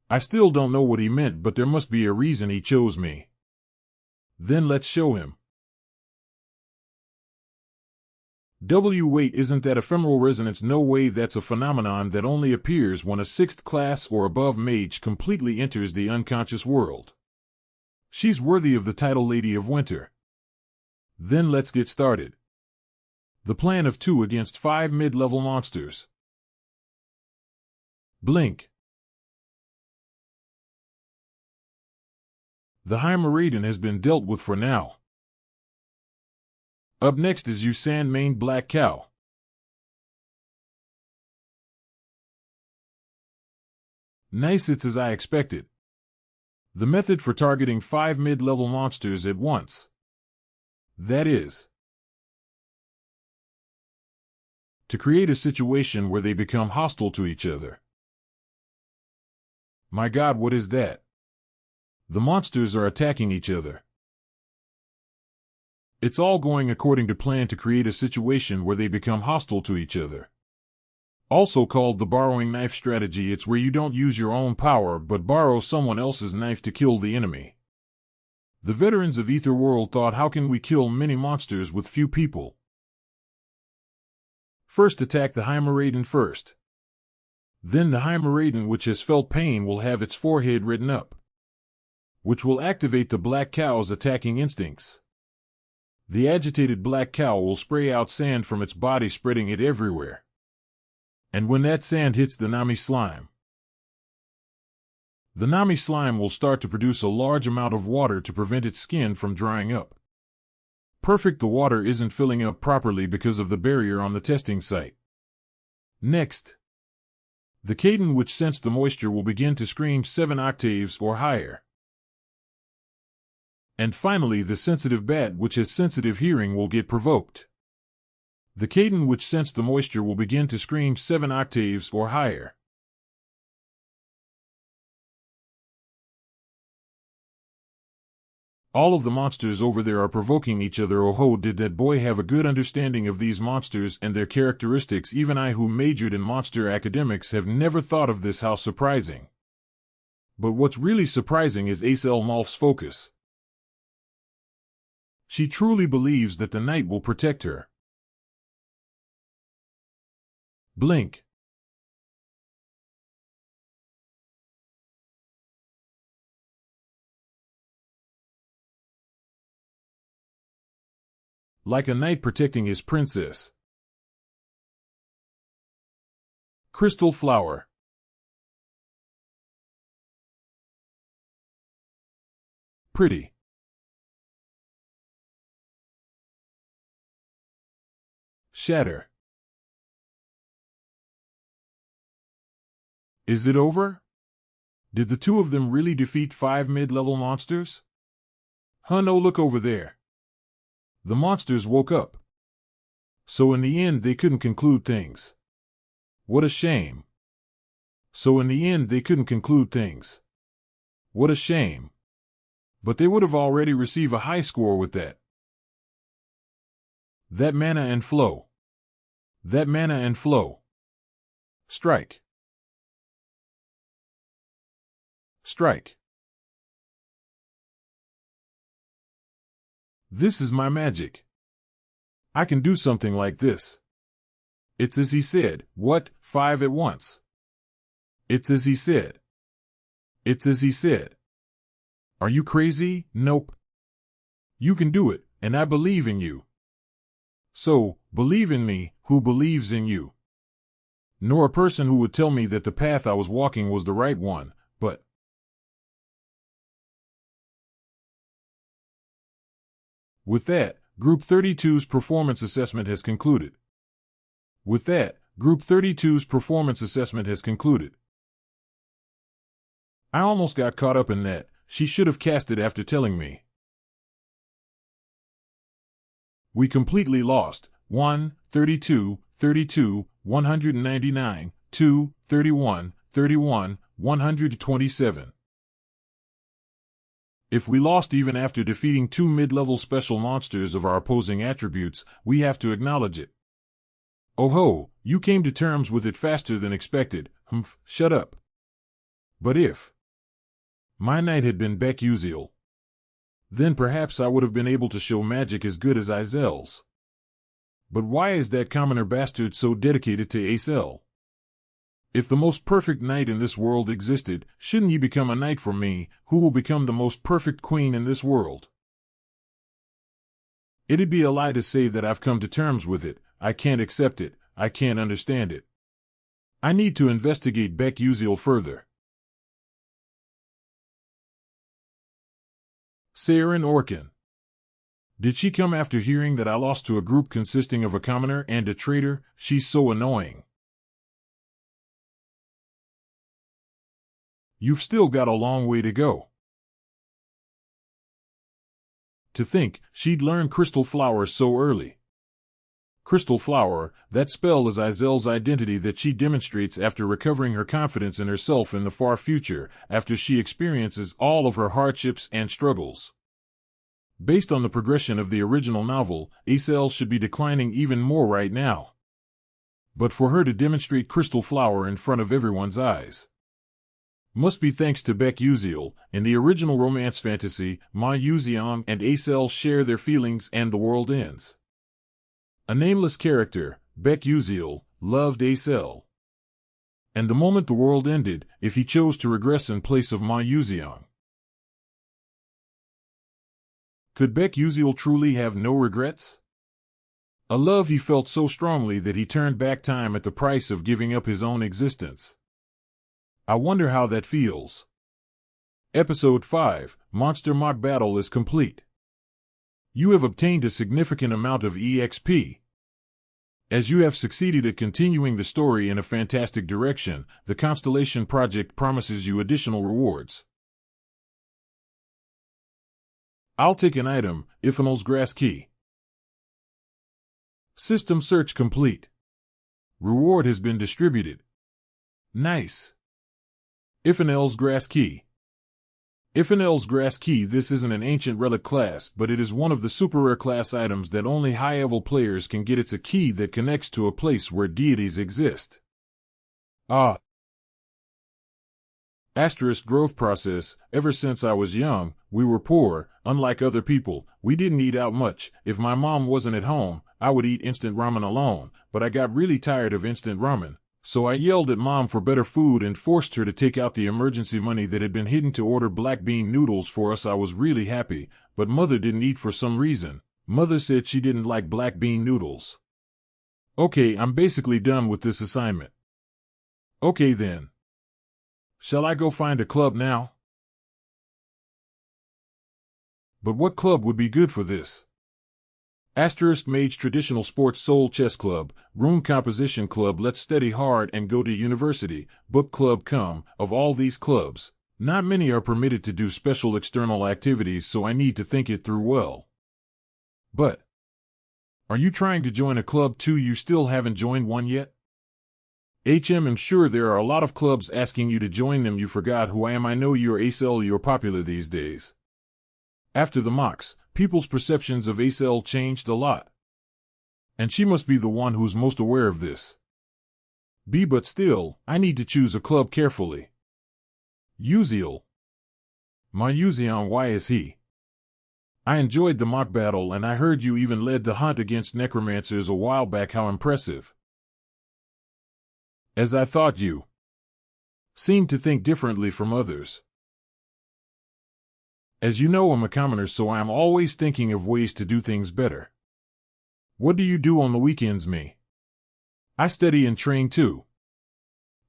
Speaker 1: I still don't know what he meant, but there must be a reason he chose me. Then let's show him. Wait, isn't that ephemeral resonance? No way, that's a phenomenon that only appears when a 6th class or above mage completely enters the unconscious world. She's worthy of the title Lady of Winter. Then let's get started. The plan of 2 against 5 mid-level monsters. Blink. The Heimeriden has been dealt with for now. Up next is you, sand-maned black cow. Nice, it's as I expected. The method for targeting 5 mid-level monsters at once. That is, to create a situation where they become hostile to each other. My God, what is that? The monsters are attacking each other. It's all going according to plan to create a situation where they become hostile to each other. Also called the borrowing knife strategy. It's where you don't use your own power but borrow someone else's knife to kill the enemy. The veterans of Aether World thought, how can we kill many monsters with few people? First, attack the Heimeriden first. Then the Heimeriden which has felt pain will have its forehead written up, which will activate the black cow's attacking instincts. The agitated black cow will spray out sand from its body, spreading it everywhere. And when that sand hits the Nami slime, the Nami slime will start to produce a large amount of water to prevent its skin from drying up. Perfect, the water isn't filling up properly because of the barrier on the testing site. Next, the Caden which sensed the moisture will begin to scream 7 octaves or higher. And finally, the sensitive bat which has sensitive hearing will get provoked. The Caden which sensed the moisture will begin to scream 7 octaves or higher. All of the monsters over there are provoking each other. Oh ho, did that boy have a good understanding of these monsters and their characteristics? Even I, who majored in monster academics, have never thought of this. How surprising. But what's really surprising is Aether World's focus. She truly believes that the knight will protect her. Blink. like a knight protecting his princess. Crystal flower. Pretty. Shatter. Is it over? Did the two of them really defeat 5 mid-level monsters? No, look over there. The monsters woke up. So in the end they couldn't conclude things. What a shame. So in the end they couldn't conclude things. What a shame. But they would have already received a high score with that. That mana and flow. That mana and flow. Strike. Strike. This is my magic. I can do something like this. It's as he said. What? 5 at once. It's as he said. It's as he said. Are you crazy? Nope. You can do it, and I believe in you. So, believe in me, who believes in you. Nor a person who would tell me that the path I was walking was the right one, but... With that, Group 32's performance assessment has concluded. With that, Group 32's performance assessment has concluded. I almost got caught up in that. She should have cast it after telling me. We completely lost. 1, 32, 32, 199, 2, 31, 31, 127. If we lost even after defeating 2 mid-level special monsters of our opposing attributes, we have to acknowledge it. Oh ho, you came to terms with it faster than expected. Humph, shut up. But if my knight had been Baek Yuseol, then perhaps I would have been able to show magic as good as Izel's. But why is that commoner bastard so dedicated to Acel? If the most perfect knight in this world existed, shouldn't he become a knight for me, who will become the most perfect queen in this world? It'd be a lie to say that I've come to terms with it. I can't accept it. I can't understand it. I need to investigate Baek Yuseol further. Saren Orkin. Did she come after hearing that I lost to a group consisting of a commoner and a traitor? She's so annoying. You've still got a long way to go. To think she'd learn Crystal Flower so early. Crystal Flower, that spell is Izel's identity that she demonstrates after recovering her confidence in herself in the far future, after she experiences all of her hardships and struggles. Based on the progression of the original novel, Acel should be declining even more right now. But for her to demonstrate Crystal Flower in front of everyone's eyes must be thanks to Baek Yuseol. In the original romance fantasy, Ma Yuseong and Acel share their feelings and the world ends. A nameless character, Baek Yuseol, loved Acel. And the moment the world ended, if he chose to regress in place of Ma Yuseong, could Baek Yuseol truly have no regrets? A love he felt so strongly that he turned back time at the price of giving up his own existence. I wonder how that feels. Episode 5, Monster Mock Battle is complete. You have obtained a significant amount of EXP. As you have succeeded at continuing the story in a fantastic direction, the Constellation Project promises you additional rewards. I'll take an item, Iphanol's Grass Key. System search complete. Reward has been distributed. Nice. Iphanol's Grass Key. Iphanol's Grass Key. This isn't an ancient relic class, but it is one of the super rare class items that only high-level players can get. It's a key that connects to a place where deities exist. Asterisk growth process. Ever since I was young, we were poor. Unlike other people, we didn't eat out much. If my mom wasn't at home, I would eat instant ramen alone, but I got really tired of instant ramen. So I yelled at Mom for better food and forced her to take out the emergency money that had been hidden to order black bean noodles for us. I was really happy, but Mother didn't eat for some reason. Mother said she didn't like black bean noodles. Okay, I'm basically done with this assignment. Okay then. Shall I go find a club now? But what club would be good for this? Asterisk Mage Traditional Sports Soul Chess Club, Rune Composition Club Let's Study Hard and Go to University, Book Club Come. Of all these clubs, not many are permitted to do special external activities, so I need to think it through well. But are you trying to join a club too? You still haven't joined one yet? I'm sure there are a lot of clubs asking you to join them. You forgot who I am. I know you're ASL. You're popular these days. After the mocks, people's perceptions of ASL changed a lot. And she must be the one who's most aware of this. But still, I need to choose a club carefully. Yuseol. My Yuseon, why is he? I enjoyed the mock battle, and I heard you even led the hunt against necromancers a while back. How impressive. As I thought, you seem to think differently from others. As you know, I'm a commoner, so I am always thinking of ways to do things better. What do you do on the weekends, me? I study and train too.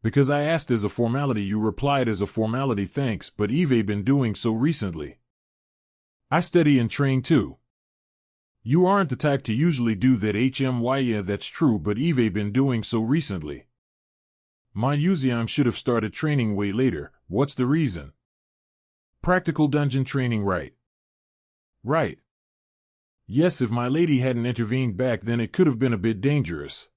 Speaker 1: Because I asked as a formality, you replied as a formality, thanks, but Eve been doing so recently. I study and train too. You aren't the type to usually do that. Yeah, that's true, but Eve been doing so recently. My Yuseon should have started training way later. What's the reason? Practical dungeon training, right? Right. Yes, if my lady hadn't intervened back then it could have been a bit dangerous.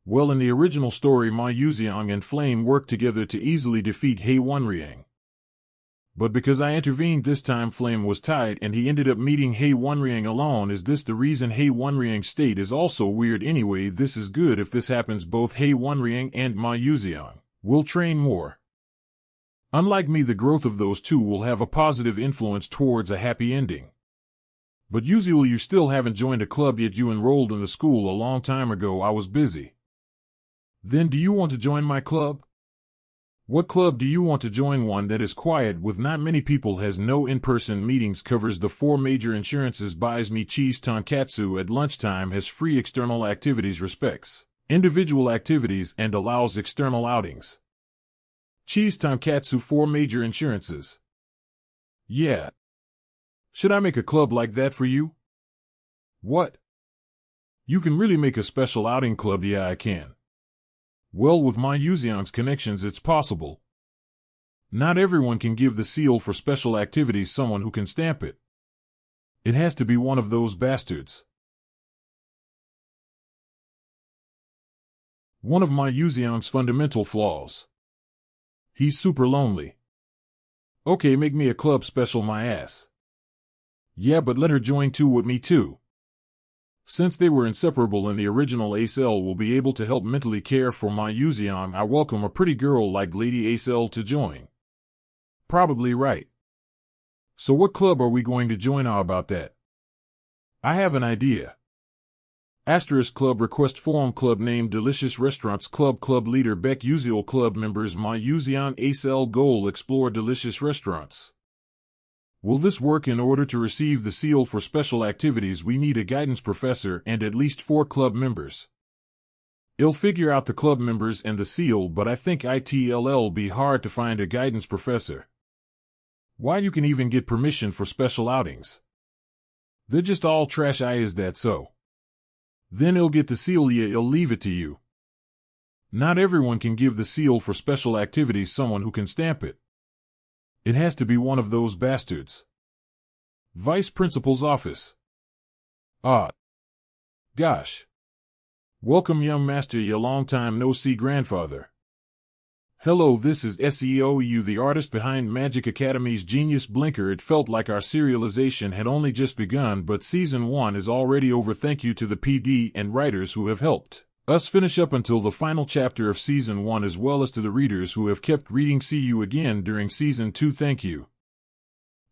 Speaker 1: Well, in the original story, my Yuseon and Flame worked together to easily defeat Hei Wonryang. But because I intervened this time, Flame was tied and he ended up meeting Hei Wonryang alone. Is this the reason? Hei Wonryang's state is also weird anyway. This is good if this happens. Both Hei Wonryang and my Yuseon will train more. Unlike me, the growth of those two will have a positive influence towards a happy ending. But Yuseol, you still haven't joined a club yet. You enrolled in the school a long time ago. I was busy. Then do you want to join my club? What club do you want to join? One that is quiet with not many people, has no in-person meetings, covers the 4 major insurances, buys me cheese tonkatsu at lunchtime, has free external activities, respects individual activities, and allows external outings. Cheese tonkatsu, 4 major insurances. Yeah. Should I make a club like that for you? What? You can really make a special outing club? Yeah, I can. Well, with my Yuseon's connections, it's possible. Not everyone can give the seal for special activities someone who can stamp it. It has to be one of those bastards. One of my Yuseon's fundamental flaws. He's super lonely. Okay, make me a club special, my ass. Yeah, but let her join too with me too. Since they were inseparable in the original, ASL will be able to help mentally care for my Yuseon. I welcome a pretty girl like Lady ASL to join. Probably right. So what club are we going to join? How about that? I have an idea. Asterisk Club Request Forum Club Name Delicious Restaurants Club Club Leader Baek Yuseol Club Members My Yuseon ASL Goal Explore Delicious Restaurants. Will this work? In order to receive the seal for special activities, we need a guidance professor and at least 4 club members. I'll figure out the club members and the seal, but I think it'll be hard to find a guidance professor. Why, you can even get permission for special outings. They're just all trash. Is that so? Then I'll get the seal. Yeah, I'll leave it to you. Not everyone can give the seal for special activities someone who can stamp it. It has to be one of those bastards. Vice Principal's office. Ah. Gosh. Welcome, young master. Ya long time no see, grandfather. Hello, this is SEOU, the artist behind Magic Academy's Genius Blinker. It felt like our serialization had only just begun, but Season 1 is already over. Thank you to the PD and writers who have helped us finish up until the final chapter of Season 1, as well as to the readers who have kept reading. See you again during Season 2. Thank you.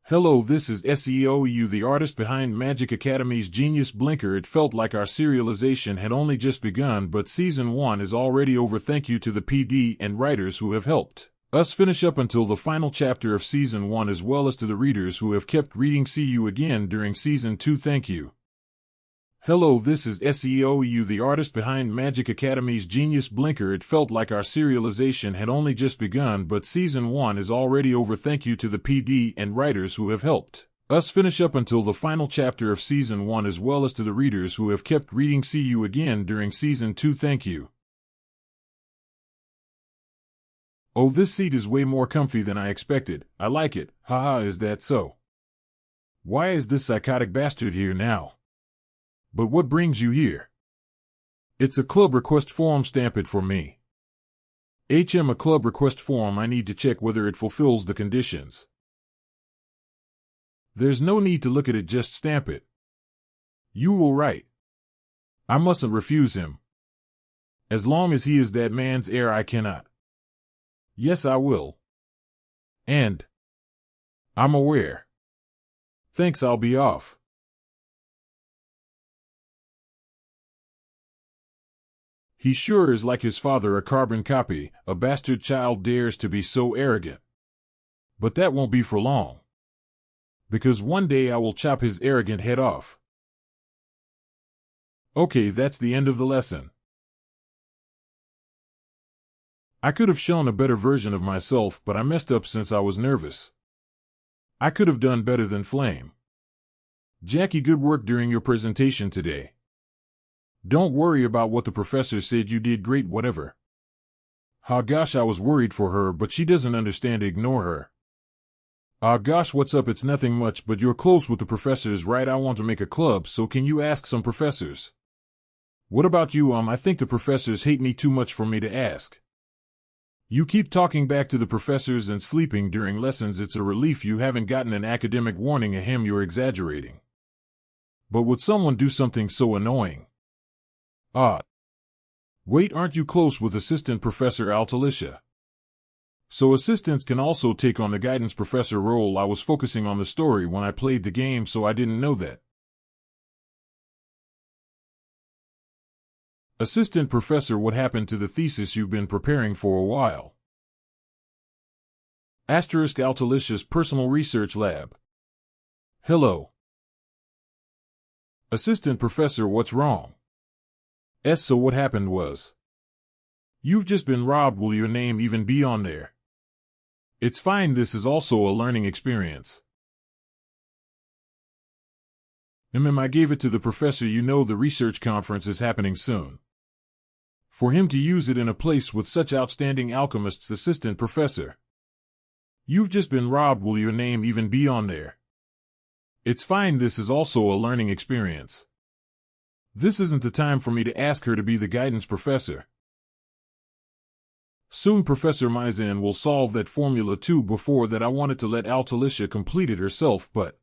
Speaker 1: Hello, this is SEOU, the artist behind Magic Academy's Genius Blinker. It felt like our serialization had only just begun, but Season 1 is already over. Thank you to the PD and writers who have helped us finish up until the final chapter of Season 1, as well as to the readers who have kept reading. See you again during Season 2. Thank you. Hello, this is SEOU, the artist behind Magic Academy's Genius Blinker. It felt like our serialization had only just begun, but Season 1 is already over. Thank you to the PD and writers who have helped us finish up until the final chapter of Season 1, as well as to the readers who have kept reading. See you again during Season 2. Thank you. Oh, this seat is way more comfy than I expected. I like it. Haha, is that so? Why is this psychotic bastard here now? But what brings you here? It's a club request form. Stamp it for me. A club request form. I need to check whether it fulfills the conditions. There's no need to look at it, just stamp it. You will write. I mustn't refuse him. As long as he is that man's heir, I cannot. Yes, I will. And I'm aware. Thanks, I'll be off. He sure is like his father, a carbon copy. A bastard child dares to be so arrogant. But that won't be for long. Because one day I will chop his arrogant head off. Okay, that's the end of the lesson. I could have shown a better version of myself, but I messed up since I was nervous. I could have done better than Flame. Jackie, good work during your presentation today. Don't worry about what the professor said, you did great, whatever. Ah gosh, I was worried for her, but she doesn't understand. Ignore her. Ah gosh, what's up? It's nothing much, but you're close with the professors, right? I want to make a club, so can you ask some professors? What about you? I think the professors hate me too much for me to ask. You keep talking back to the professors and sleeping during lessons. It's a relief you haven't gotten an academic warning. Ahem, you're exaggerating. But would someone do something so annoying? Ah. Wait, aren't you close with Assistant Professor Altalicia? So assistants can also take on the guidance professor role. I was focusing on the story when I played the game, so I didn't know that. Assistant Professor, what happened to the thesis you've been preparing for a while? Asterisk Altalicia's personal research lab. Hello. Assistant Professor, what's wrong? So what happened was, you've just been robbed. Will your name even be on there? It's fine, this is also a learning experience. I gave it to the professor. You know the research conference is happening soon. For him to use it in a place with such outstanding alchemists. Assistant Professor, you've just been robbed. Will your name even be on there? It's fine, this is also a learning experience. This isn't the time for me to ask her to be the guidance professor. Soon Professor Maizen will solve that formula too. Before that I wanted to let Altalicia complete it herself, but...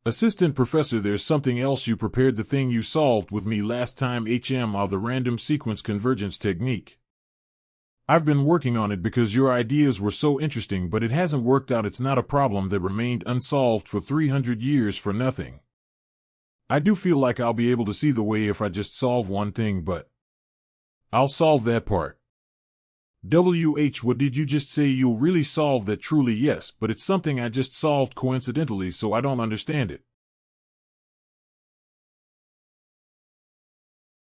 Speaker 1: Assistant Professor, there's something else you prepared, the thing you solved with me last time. The random sequence convergence technique. I've been working on it because your ideas were so interesting, but it hasn't worked out. It's not a problem that remained unsolved for 300 years for nothing. I do feel like I'll be able to see the way if I just solve one thing, but I'll solve that part. What did you just say? You'll really solve that? Truly yes, but it's something I just solved coincidentally, so I don't understand it.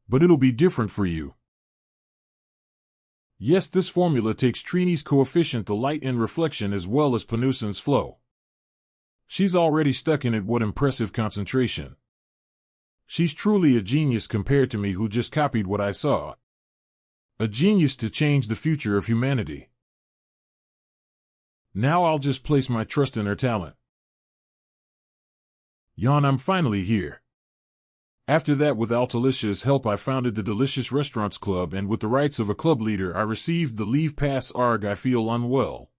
Speaker 1: But it'll be different for you. Yes, this formula takes Trini's coefficient, the light in reflection, as well as Panusin's flow. She's already stuck in it. What impressive concentration. She's truly a genius compared to me, who just copied what I saw. A genius to change the future of humanity. Now I'll just place my trust in her talent. I'm finally here. After that, with Altalicia's help, I founded the Delicious Restaurants Club, and with the rights of a club leader I received the leave pass. I feel unwell.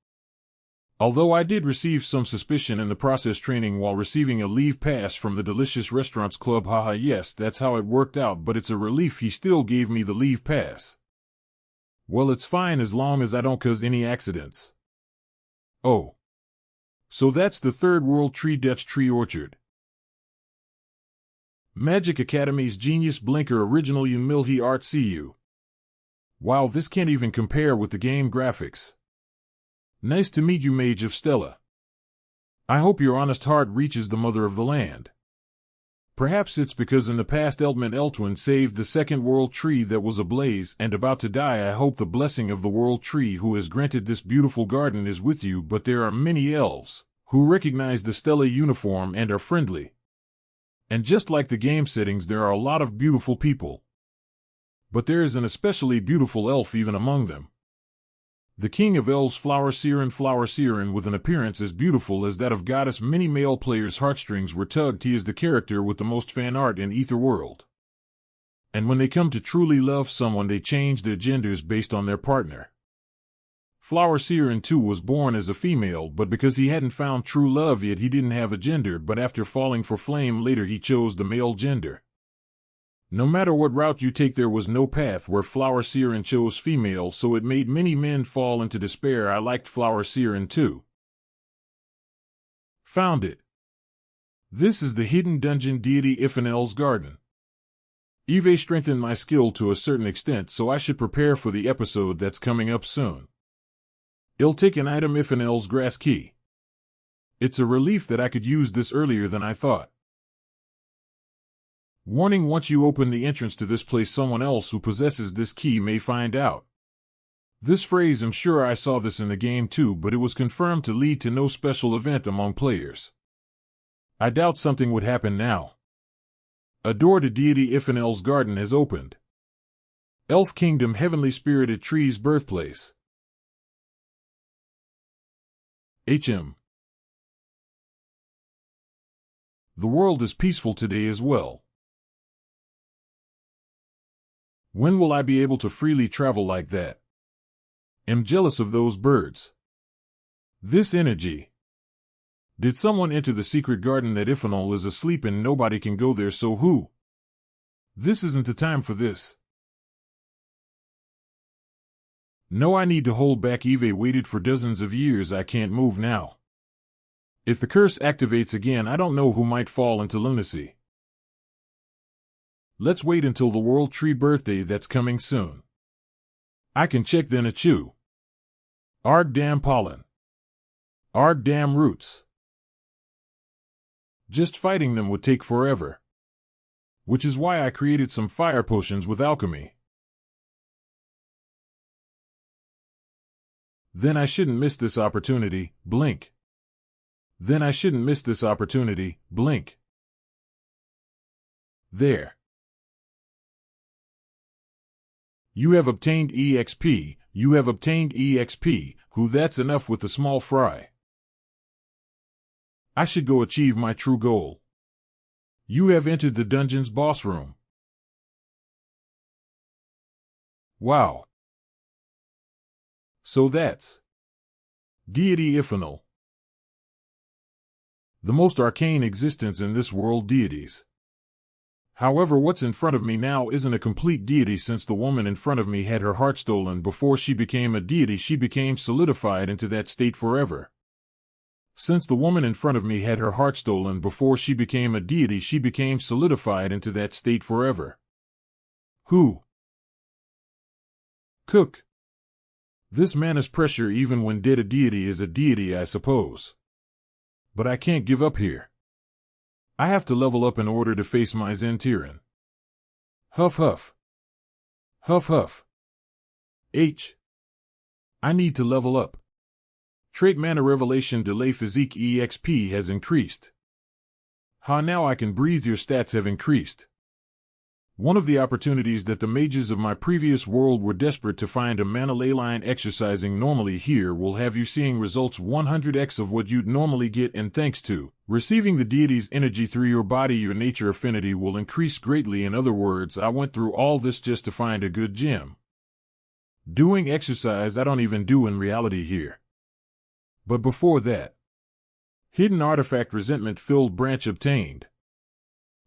Speaker 1: Although I did receive some suspicion in the process training while receiving a leave pass from the Delicious Restaurants Club. Haha, yes, that's how it worked out, but it's a relief he still gave me the leave pass. Well, it's fine as long as I don't cause any accidents. Oh. So that's the Third World Tree Dutch Tree Orchard. Magic Academy's Genius Blinker Original Unmilty Art. CU. Wow, this can't even compare with the game graphics. Nice to meet you, Mage of Stella. I hope your honest heart reaches the Mother of the Land. Perhaps it's because in the past Eltman Eltwin saved the second world tree that was ablaze and about to die. I hope the blessing of the world tree who has granted this beautiful garden is with you, but there are many elves who recognize the Stella uniform and are friendly. And just like the game settings, there are a lot of beautiful people. But there is an especially beautiful elf even among them. The king of elves, Flower Siren, with an appearance as beautiful as that of goddess. Many male players' heartstrings were tugged. He is the character with the most fan art in Aether World. And when they come to truly love someone, they change their genders based on their partner. Flower Siren too was born as a female, but because he hadn't found true love yet, he didn't have a gender, but after falling for Flame later, he chose the male gender. No matter what route you take, there was no path where Flower Siren chose female, so it made many men fall into despair. I liked Flower Siren too. Found it. This is the hidden dungeon deity Ifanel's garden. Eve strengthened my skill to a certain extent, so I should prepare for the episode that's coming up soon. I'll take an item, Ifanel's grass key. It's a relief that I could use this earlier than I thought. Warning: once you open the entrance to this place, someone else who possesses this key may find out. This phrase, I'm sure I saw this in the game too, but it was confirmed to lead to no special event among players. I doubt something would happen now. A door to deity Ifanel's garden has opened. Elf Kingdom, Heavenly Spirited Tree's birthplace. HM. The world is peaceful today as well. When will I be able to freely travel like that? Am jealous of those birds. This energy. Did someone enter the secret garden that Ifanel is asleep and nobody can go there, so who? This isn't the time for this. No, I need to hold back. Eve waited for dozens of years. I can't move now. If the curse activates again, I don't know who might fall into lunacy. Let's wait until the World Tree birthday that's coming soon. I can check then. Achoo. Arg damn pollen. Arg damn roots. Just fighting them would take forever. Which is why I created some fire potions with alchemy. Then I shouldn't miss this opportunity. Blink. Then I shouldn't miss this opportunity. Blink. There. You have obtained EXP, you have obtained EXP, who that's enough with the small fry. I should go achieve my true goal. You have entered the dungeon's boss room. Wow. So that's Deity Ifanel. The most arcane existence in this world, deities. However, what's in front of me now isn't a complete deity, since the woman in front of me had her heart stolen before she became a deity. She became solidified into that state forever. Since the woman in front of me had her heart stolen before she became a deity, she became solidified into that state forever. Who? Cook. This mana's pressure even when dead. A deity is a deity, I suppose. But I can't give up here. I have to level up in order to face my Zentiran. Huff huff. Huff huff. I need to level up. Trait Mana Revelation Delay Physique EXP has increased. Now I can breathe. Your stats have increased. One of the opportunities that the mages of my previous world were desperate to find a mana ley line exercising normally here will have you seeing results 100x of what you'd normally get, and thanks to receiving the deity's energy through your body, your nature affinity will increase greatly. In other words, I went through all this just to find a good gem. Doing exercise I don't even do in reality here. But before that, hidden artifact resentment-filled branch obtained.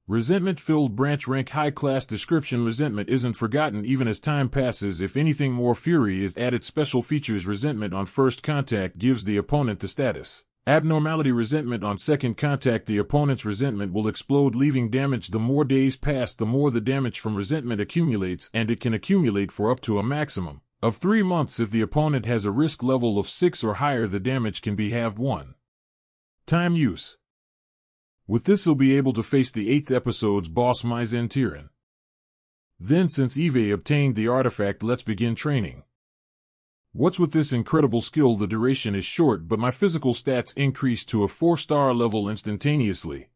Speaker 1: Resentment-filled branch, rank high class. Description: resentment isn't forgotten even as time passes. If anything, more fury is added. Special features: resentment on first contact gives the opponent the status abnormality. Resentment on second contact, the opponent's resentment will explode, leaving damage. The more days pass, the more the damage from resentment accumulates, and it can accumulate for up to a maximum of 3 months. If the opponent has a risk level of 6 or higher, the damage can be halved. 1 time use. With this he'll be able to face the 8th episode's boss Maizen Tiran. Then since Eve obtained the artifact, let's begin training. What's with this incredible skill? The duration is short, but my physical stats increase to a 4-star level instantaneously.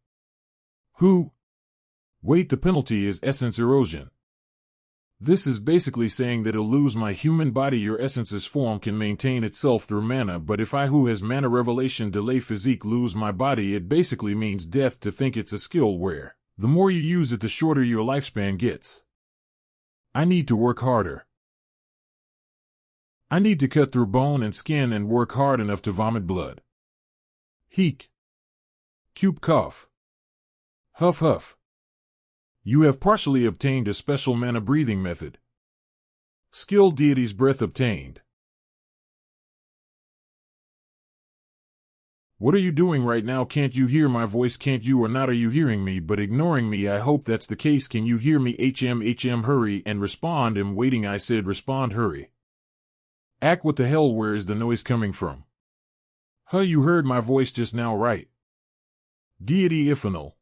Speaker 1: Wait, the penalty is essence erosion. This is basically saying that I'll lose my human body. Your essence's form can maintain itself through mana, but if I who has mana revelation delay physique lose my body, it basically means death. To think it's a skill where the more you use it, the shorter your lifespan gets. I need to work harder. I need to cut through bone and skin and work hard enough to vomit blood. Heek. Cube cough. Huff huff. You have partially obtained a special mana breathing method. Skill deity's breath obtained. What are you doing right now? Can't you hear my voice? Can't you, or not are you hearing me but ignoring me? I hope that's the case. Can you hear me? HM hurry and respond. I'm waiting. I said respond, hurry. Ack, what the hell? Where is the noise coming from? You heard my voice just now, right? Deity Iphanal.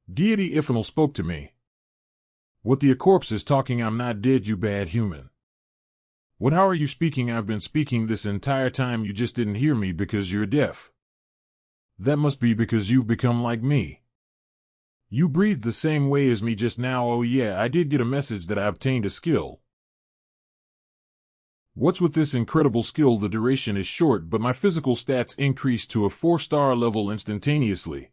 Speaker 1: Deity Iphanal spoke to me. What, the corpse is talking? I'm not dead, you bad human. What, how are you speaking? I've been speaking this entire time. You just didn't hear me because you're deaf. That must be because you've become like me. You breathed the same way as me just now. Oh yeah, I did get a message that I obtained a skill. What's with this incredible skill? The duration is short, but my physical stats increase to a 4-star level instantaneously.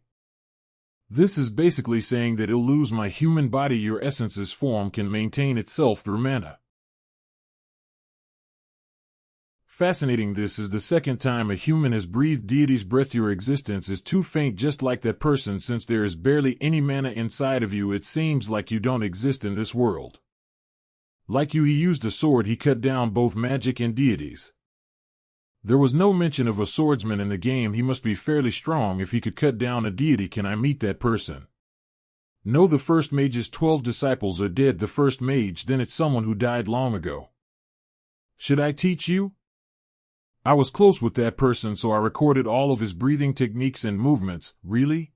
Speaker 1: This is basically saying that I'll lose my human body. Your essence's form can maintain itself through mana. Fascinating. This is the second time a human has breathed deity's breath. Your existence is too faint, just like that person. Since there is barely any mana inside of you, it seems like you don't exist in this world. Like you, he used a sword. He cut down both magic and deities. There was no mention of a swordsman in the game. He must be fairly strong if he could cut down a deity. Can I meet that person? No, the first mage's 12 disciples are dead. The first mage, then it's someone who died long ago. Should I teach you? I was close with that person, so I recorded all of his breathing techniques and movements. Really?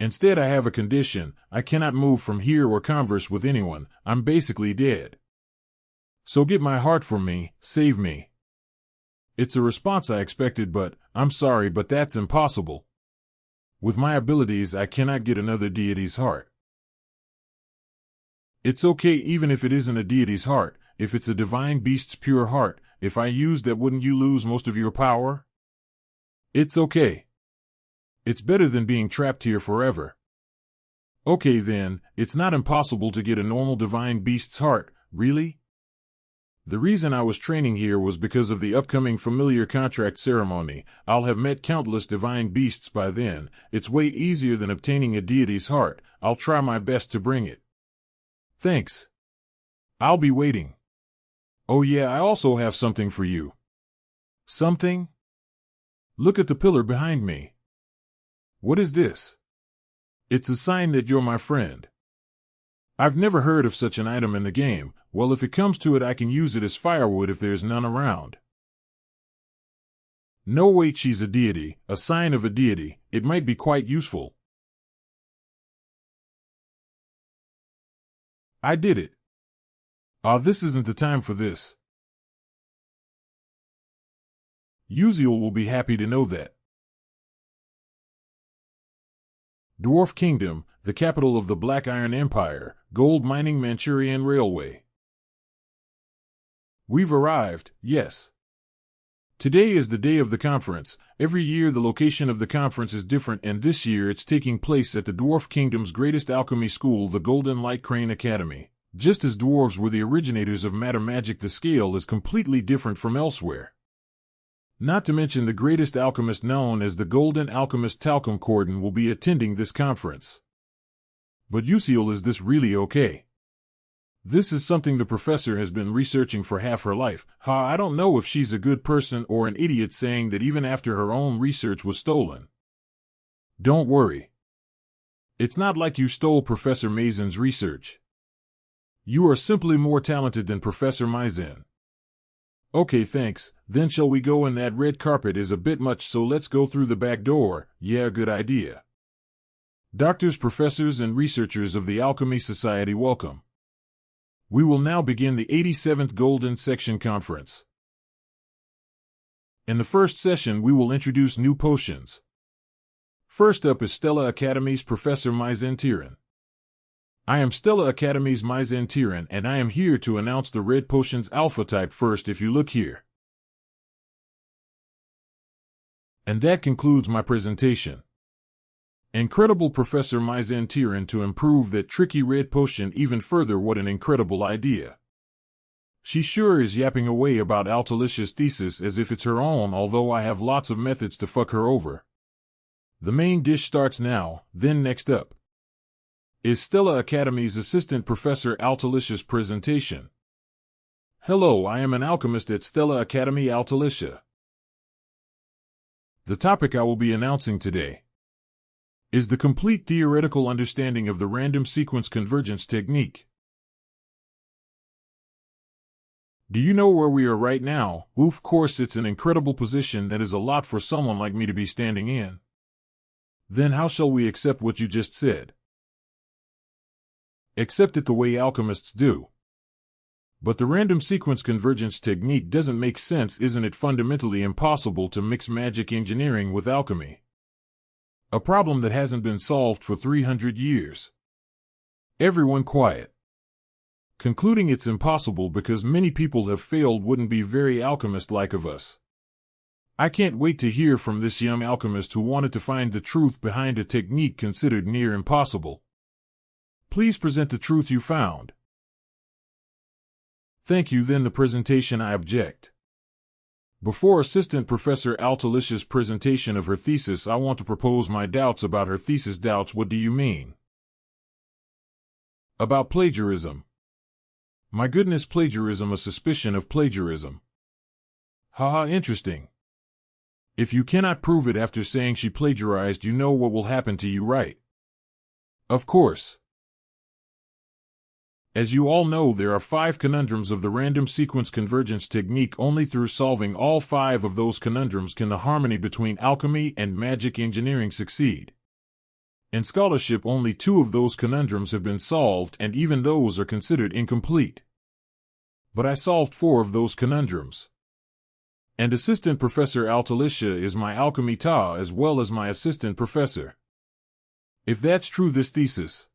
Speaker 1: Instead, I have a condition. I cannot move from here or converse with anyone. I'm basically dead. So get my heart from me. Save me. It's a response I expected, but I'm sorry, but that's impossible. With my abilities, I cannot get another deity's heart. It's okay even if it isn't a deity's heart. If it's a divine beast's pure heart, if I used that, wouldn't you lose most of your power? It's okay. It's better than being trapped here forever. Okay then, it's not impossible to get a normal divine beast's heart, really? The reason I was training here was because of the upcoming familiar contract ceremony. I'll have met countless divine beasts by then. It's way easier than obtaining a deity's heart. I'll try my best to bring it. Thanks. I'll be waiting. Oh yeah, I also have something for you. Something? Look at the pillar behind me. What is this? It's a sign that you're my friend. I've never heard of such an item in the game. Well, if it comes to it, I can use it as firewood if there's none around. No, wait, she's a deity, a sign of a deity. It might be quite useful. I did it. This isn't the time for this. Yuseol will be happy to know that. Dwarf Kingdom, the capital of the Black Iron Empire, gold mining Manchurian Railway. We've arrived, yes. Today is the day of the conference. Every year the location of the conference is different, and this year it's taking place at the Dwarf Kingdom's greatest alchemy school, the Golden Light Crane Academy. Just as dwarves were the originators of matter magic, the scale is completely different from elsewhere. Not to mention the greatest alchemist known as the Golden Alchemist Talcum Corden will be attending this conference. But Yuseol, is this really okay? This is something the professor has been researching for half her life. I don't know if she's a good person or an idiot saying that even after her own research was stolen. Don't worry. It's not like you stole Professor Maizen's research. You are simply more talented than Professor Maizen. Okay, thanks. Then shall we go? In that red carpet is a bit much, so let's go through the back door. Yeah, good idea. Doctors, professors, and researchers of the Alchemy Society, welcome. We will now begin the 87th Golden Section Conference. In the first session, we will introduce new potions. First up is Stella Academy's Professor Maizen Tiran. I am Stella Academy's Maizen Tiran, and I am here to announce the red potion's alpha type first if you look here. And that concludes my presentation. Incredible Professor Maizen Tiran to improve that tricky red potion even further. What an incredible idea. She sure is yapping away about Altalicia's thesis as if it's her own, although I have lots of methods to fuck her over. The main dish starts now, then next up is Stella Academy's Assistant Professor Altalicia's presentation. Hello, I am an alchemist at Stella Academy Altalicia. The topic I will be announcing today is the complete theoretical understanding of the random sequence convergence technique. Do you know where we are right now? Of course, it's an incredible position that is a lot for someone like me to be standing in. Then how shall we accept what you just said? Accept it the way alchemists do. But the random sequence convergence technique doesn't make sense. Isn't it fundamentally impossible to mix magic engineering with alchemy? A problem that hasn't been solved for 300 years. Everyone quiet. Concluding it's impossible because many people have failed wouldn't be very alchemist-like of us. I can't wait to hear from this young alchemist who wanted to find the truth behind a technique considered near impossible. Please present the truth you found. Thank you. Then the presentation. I object. Before Assistant Professor Altalicia's presentation of her thesis, I want to propose my doubts about her thesis. Doubts? What do you mean? About plagiarism. My goodness, plagiarism, a suspicion of plagiarism. Haha, interesting. If you cannot prove it after saying she plagiarized, you know what will happen to you, right? Of course. As you all know, there are 5 conundrums of the random sequence convergence technique. Only through solving all 5 of those conundrums can the harmony between alchemy and magic engineering succeed. In scholarship, only 2 of those conundrums have been solved, and even those are considered incomplete. But I solved 4 of those conundrums. And Assistant Professor Altalicia is my alchemy ta as well as my assistant professor. If that's true, this thesis,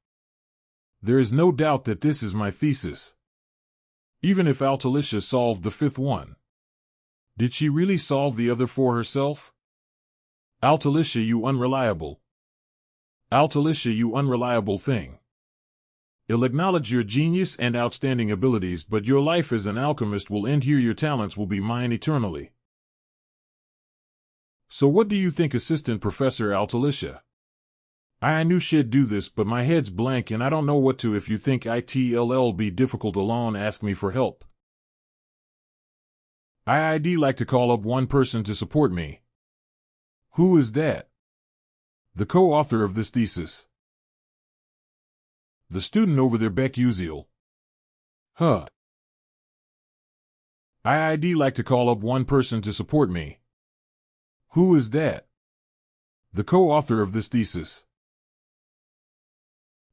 Speaker 1: there is no doubt that this is my thesis. Even if Altalicia solved the 5th one, did she really solve the other 4 herself? Altalicia, you unreliable. Altalicia, you unreliable thing. I'll acknowledge your genius and outstanding abilities, but your life as an alchemist will end here. Your talents will be mine eternally. So what do you think, Assistant Professor Altalicia? I knew she'd do this, but my head's blank and I don't know what to. If you think it'll be difficult alone, ask me for help. I'd like to call up one person to support me. Who is that? The co-author of this thesis. The student over there, Baek Yuseol. Huh. I'd like to call up one person to support me. Who is that? The co-author of this thesis.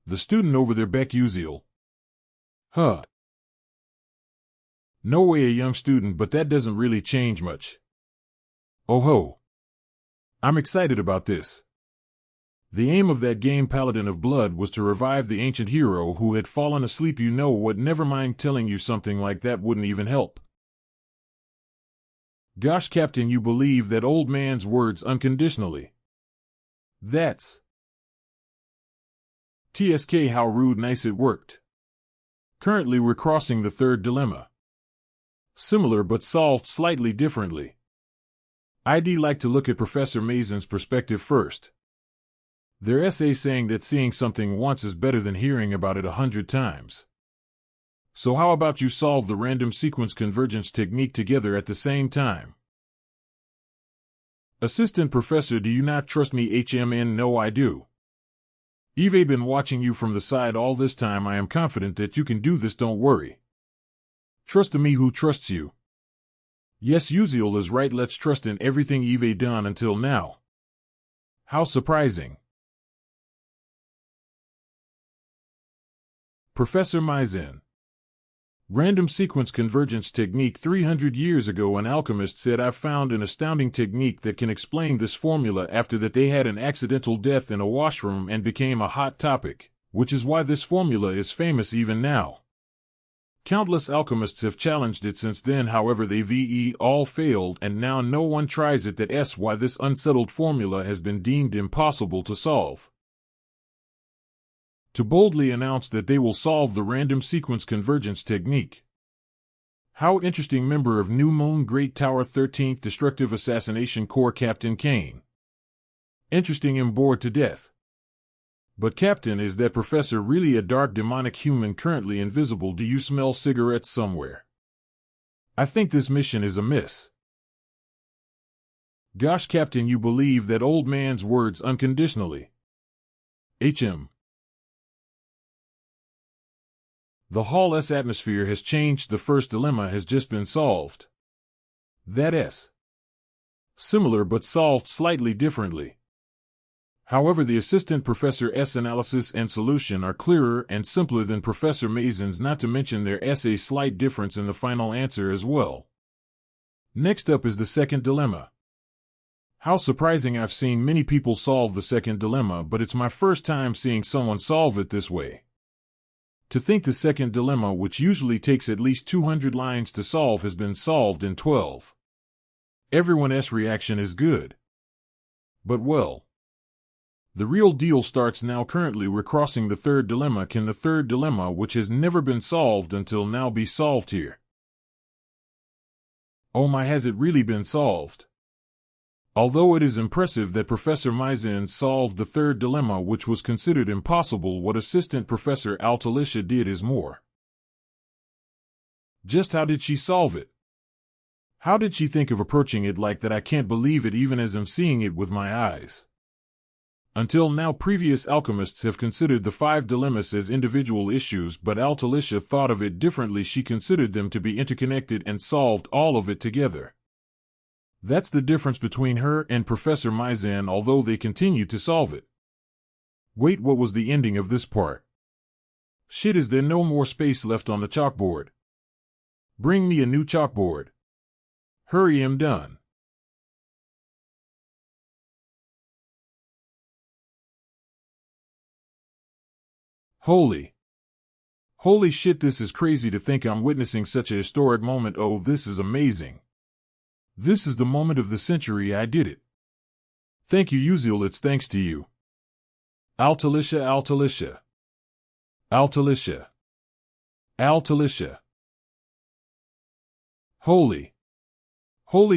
Speaker 1: The student over there, Baek Yuseol. Huh. No way, a young student, but that doesn't really change much. Oh ho. I'm excited about this. The aim of that game, Paladin of Blood, was to revive the ancient hero who had fallen asleep. You know what? Never mind, telling you something like that wouldn't even help. Gosh, Captain, you believe that old man's words unconditionally. That's TSK, how rude. Nice, it worked. Currently we're crossing the 3rd dilemma. Similar but solved slightly differently. I'd like to look at Professor Maizen's perspective first. Their essay saying that seeing something once is better than hearing about it 100 times. So how about you solve the random sequence convergence technique together at the same time? Assistant Professor, do you not trust me? HMN, no, I do. I've been watching you from the side all this time. I am confident that you can do this, don't worry. Trust me who trusts you. Yes, Yuseol is right, let's trust in everything I've done until now. How surprising. Professor Maizen. Random sequence convergence technique. 300 years ago, an alchemist said, "I've found an astounding technique that can explain this formula." After that, they had an accidental death in a washroom and became a hot topic, which is why this formula is famous even now. Countless alchemists have challenged it since then, however they've all failed, and now no one tries it. That's why this unsettled formula has been deemed impossible to solve. To boldly announce that they will solve the random sequence convergence technique. How interesting. Member of New Moon Great Tower 13th Destructive Assassination Corps Captain Kane. Interesting. I'm bored to death. But Captain, is that professor really a dark demonic human currently invisible? Do you smell cigarettes somewhere? I think this mission is a miss. Gosh, Captain, you believe that old man's words unconditionally. HM. The Hall's atmosphere has changed. The first dilemma has just been solved. That's similar but solved slightly differently. However, the assistant professor's analysis and solution are clearer and simpler than Professor Maizen's, not to mention there is a slight difference in the final answer as well. Next up is the second dilemma. How surprising. I've seen many people solve the second dilemma, but it's my first time seeing someone solve it this way. To think the second dilemma, which usually takes at least 200 lines to solve, has been solved in 12. Everyone's reaction is good. But well, the real deal starts now. Currently we're crossing the third dilemma. Can the third dilemma, which has never been solved until now, be solved here? Oh my, has it really been solved? Although it is impressive that Professor Maizen solved the third dilemma, which was considered impossible, what Assistant Professor Altalicia did is more. Just how did she solve it? How did she think of approaching it like that? I can't believe it even as I'm seeing it with my eyes. Until now, previous alchemists have considered the 5 dilemmas as individual issues, but Altalicia thought of it differently. She considered them to be interconnected and solved all of it together. That's the difference between her and Professor Maizen, although they continue to solve it. Wait, what was the ending of this part? Shit, is there no more space left on the chalkboard? Bring me a new chalkboard. Hurry, I'm done. Holy shit, this is crazy to think I'm witnessing such a historic moment. Oh, this is amazing. This is the moment of the century. I did it. Thank you, Yuseol. It's thanks to you. Altalicia, Altalicia. Altalicia. Altalicia. Holy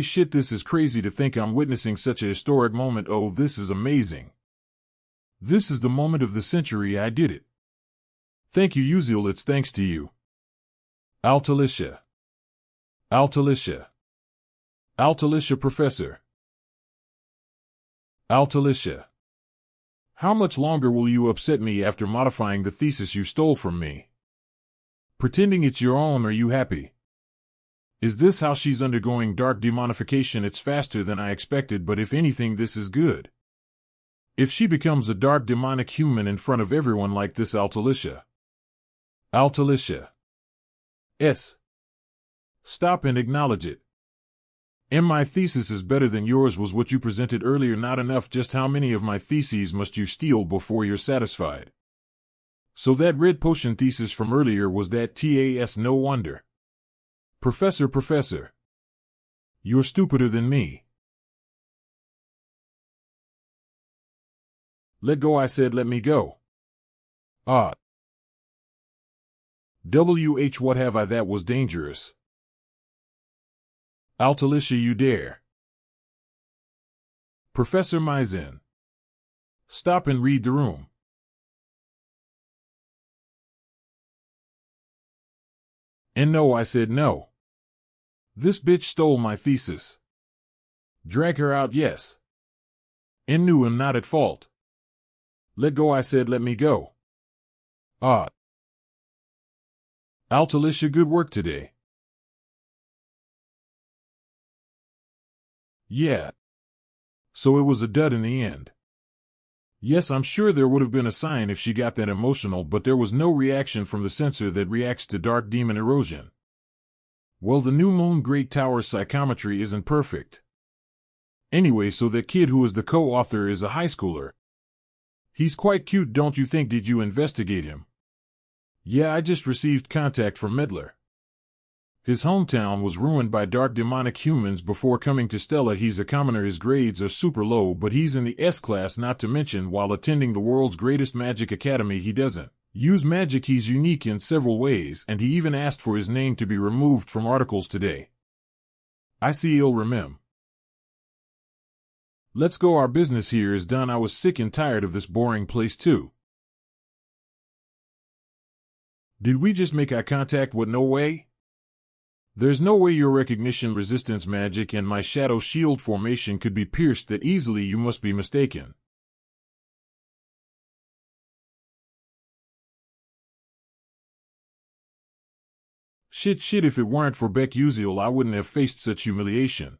Speaker 1: shit, this is crazy to think I'm witnessing such a historic moment. Oh, this is amazing. This is the moment of the century. I did it. Thank you, Yuseol. It's thanks to you. Altalicia. Altalicia. Altalicia, Professor. Altalicia. How much longer will you upset me after modifying the thesis you stole from me? Pretending it's your own. Are you happy? Is this how she's undergoing dark demonification? It's faster than I expected, but if anything, this is good. If she becomes a dark demonic human in front of everyone like this, Altalicia. Altalicia. Stop and acknowledge it. My thesis is better than yours was what you presented earlier. Not enough. Just how many of my theses must you steal before you're satisfied? So that red potion thesis from earlier was that TAS. No wonder. Professor. You're stupider than me. Let go, I said. Let me go. What have I? That was dangerous. Altalicia, you dare. Professor Maizen. Stop and read the room. And no, I said no. This bitch stole my thesis. Drag her out, yes. And knew I'm not at fault. Let go, I said. Let me go. Altalicia, good work today. Yeah. So it was a dud in the end. Yes, I'm sure there would have been a sign if she got that emotional, but there was no reaction from the sensor that reacts to dark demon erosion. Well, the new moon Great Tower psychometry isn't perfect. Anyway, so that kid who is the co-author is a high schooler. He's quite cute, don't you think? Did you investigate him? Yeah, I just received contact from Medler. His hometown was ruined by dark demonic humans before coming to Stella. He's a commoner, his grades are super low, but he's in the S class, not to mention while attending the world's greatest magic academy he doesn't use magic. He's unique in several ways, and he even asked for his name to be removed from articles today. I see, you'll remember. Let's go, our business here is done. I was sick and tired of this boring place too. Did we just make eye contact? What, no way? There's no way your recognition resistance magic and my shadow shield formation could be pierced that easily. You must be mistaken. Shit, if it weren't for Baek Yuseol, I wouldn't have faced such humiliation.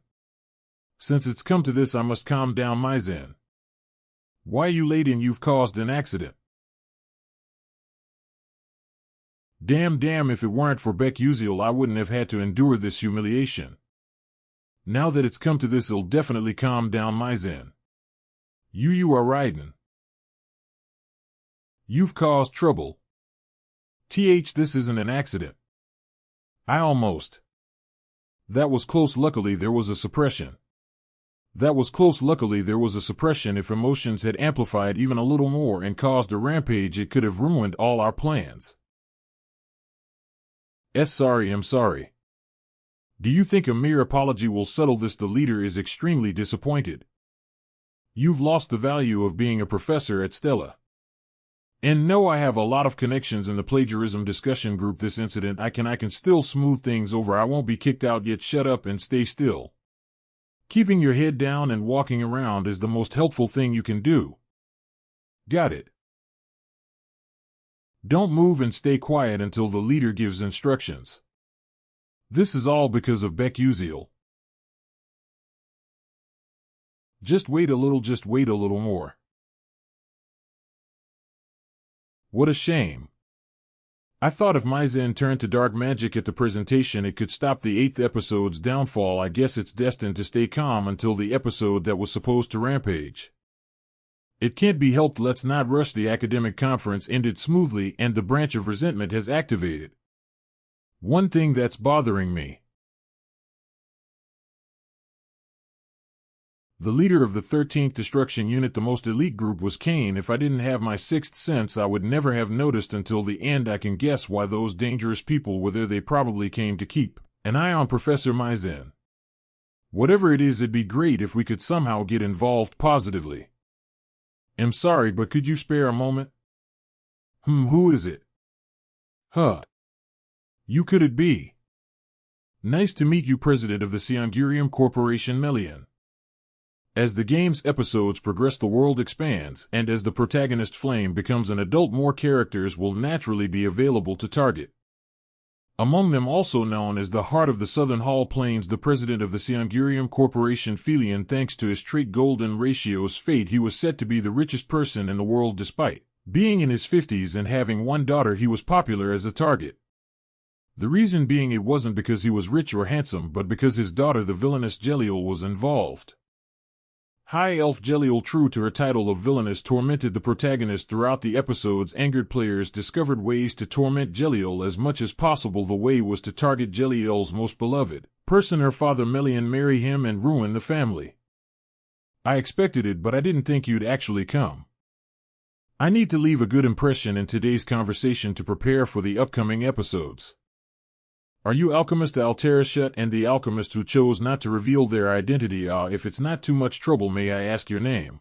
Speaker 1: Since it's come to this, I must calm down my zen. Why are you late and you've caused an accident? Damn, if it weren't for Baek Yuseol, I wouldn't have had to endure this humiliation. Now that it's come to this, it'll definitely calm down my zen. You are riding. You've caused trouble. This isn't an accident. I almost. That was close, luckily there was a suppression. If emotions had amplified even a little more and caused a rampage, it could have ruined all our plans. I'm sorry. Do you think a mere apology will settle this? The leader is extremely disappointed. You've lost the value of being a professor at Stella. And no, I have a lot of connections in the plagiarism discussion group. This incident, I can still smooth things over. I won't be kicked out yet. Shut up and stay still. Keeping your head down and walking around is the most helpful thing you can do. Got it. Don't move and stay quiet until the leader gives instructions. This is all because of Baek Yuseol. Just wait a little more. What a shame. I thought if my zen turned to dark magic at the presentation, it could stop the 8th episode's downfall. I guess it's destined to stay calm until the episode that was supposed to rampage. It can't be helped. Let's not rush. The academic conference ended smoothly and the branch of resentment has activated. One thing that's bothering me. The leader of the 13th Destruction Unit, the most elite group, was Kane. If I didn't have my sixth sense, I would never have noticed until the end. I can guess why those dangerous people were there. They probably came to keep an eye on Professor Maizen. Whatever it is, it'd be great if we could somehow get involved positively. I'm sorry, but could you spare a moment? Who is it? You could it be? Nice to meet you, President of the Seongurium Corporation, Melian. As the game's episodes progress, the world expands, and as the protagonist Flame becomes an adult, more characters will naturally be available to target. Among them, also known as the Heart of the Southern Hall Plains, the president of the Seongurium Corporation, Felian. Thanks to his trait golden ratio's fate, he was set to be the richest person in the world. Despite being in his 50s and having one daughter, he was popular as a target. The reason being, it wasn't because he was rich or handsome, but because his daughter, the villainous Jeliel, was involved. High Elf Jeliel, true to her title of villainous, tormented the protagonist throughout the episodes. Angered players discovered ways to torment Jeliel as much as possible. The way was to target Jeliel's most beloved person, her father Melian, marry him and ruin the family. I expected it, but I didn't think you'd actually come. I need to leave a good impression in today's conversation to prepare for the upcoming episodes. Are you Alchemist Alterishut and the alchemist who chose not to reveal their identity? If it's not too much trouble, may I ask your name?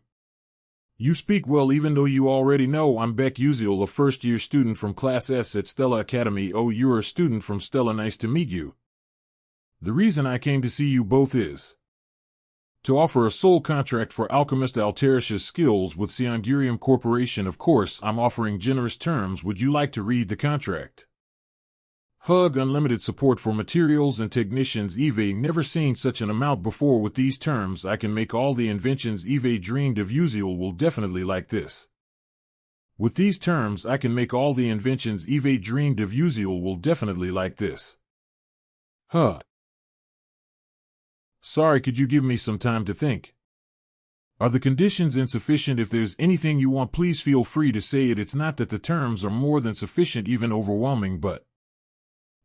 Speaker 1: You speak well, even though you already know I'm Baek Yuseol, a first-year student from Class S at Stella Academy. Oh, you're a student from Stella. Nice to meet you. The reason I came to see you both is to offer a sole contract for Alchemist Alterish's skills with Seongurium Corporation. Of course, I'm offering generous terms. Would you like to read the contract? Hug unlimited support for materials and technicians. Eve never seen such an amount before. With these terms I can make all the inventions Eve dreamed of. Yuseol will definitely like this. With these terms I can make all the inventions Eve dreamed of. Yuseol will definitely like this. Huh. Sorry, could you give me some time to think? Are the conditions insufficient? If there's anything you want, please feel free to say it. It's not that the terms are more than sufficient, even overwhelming, but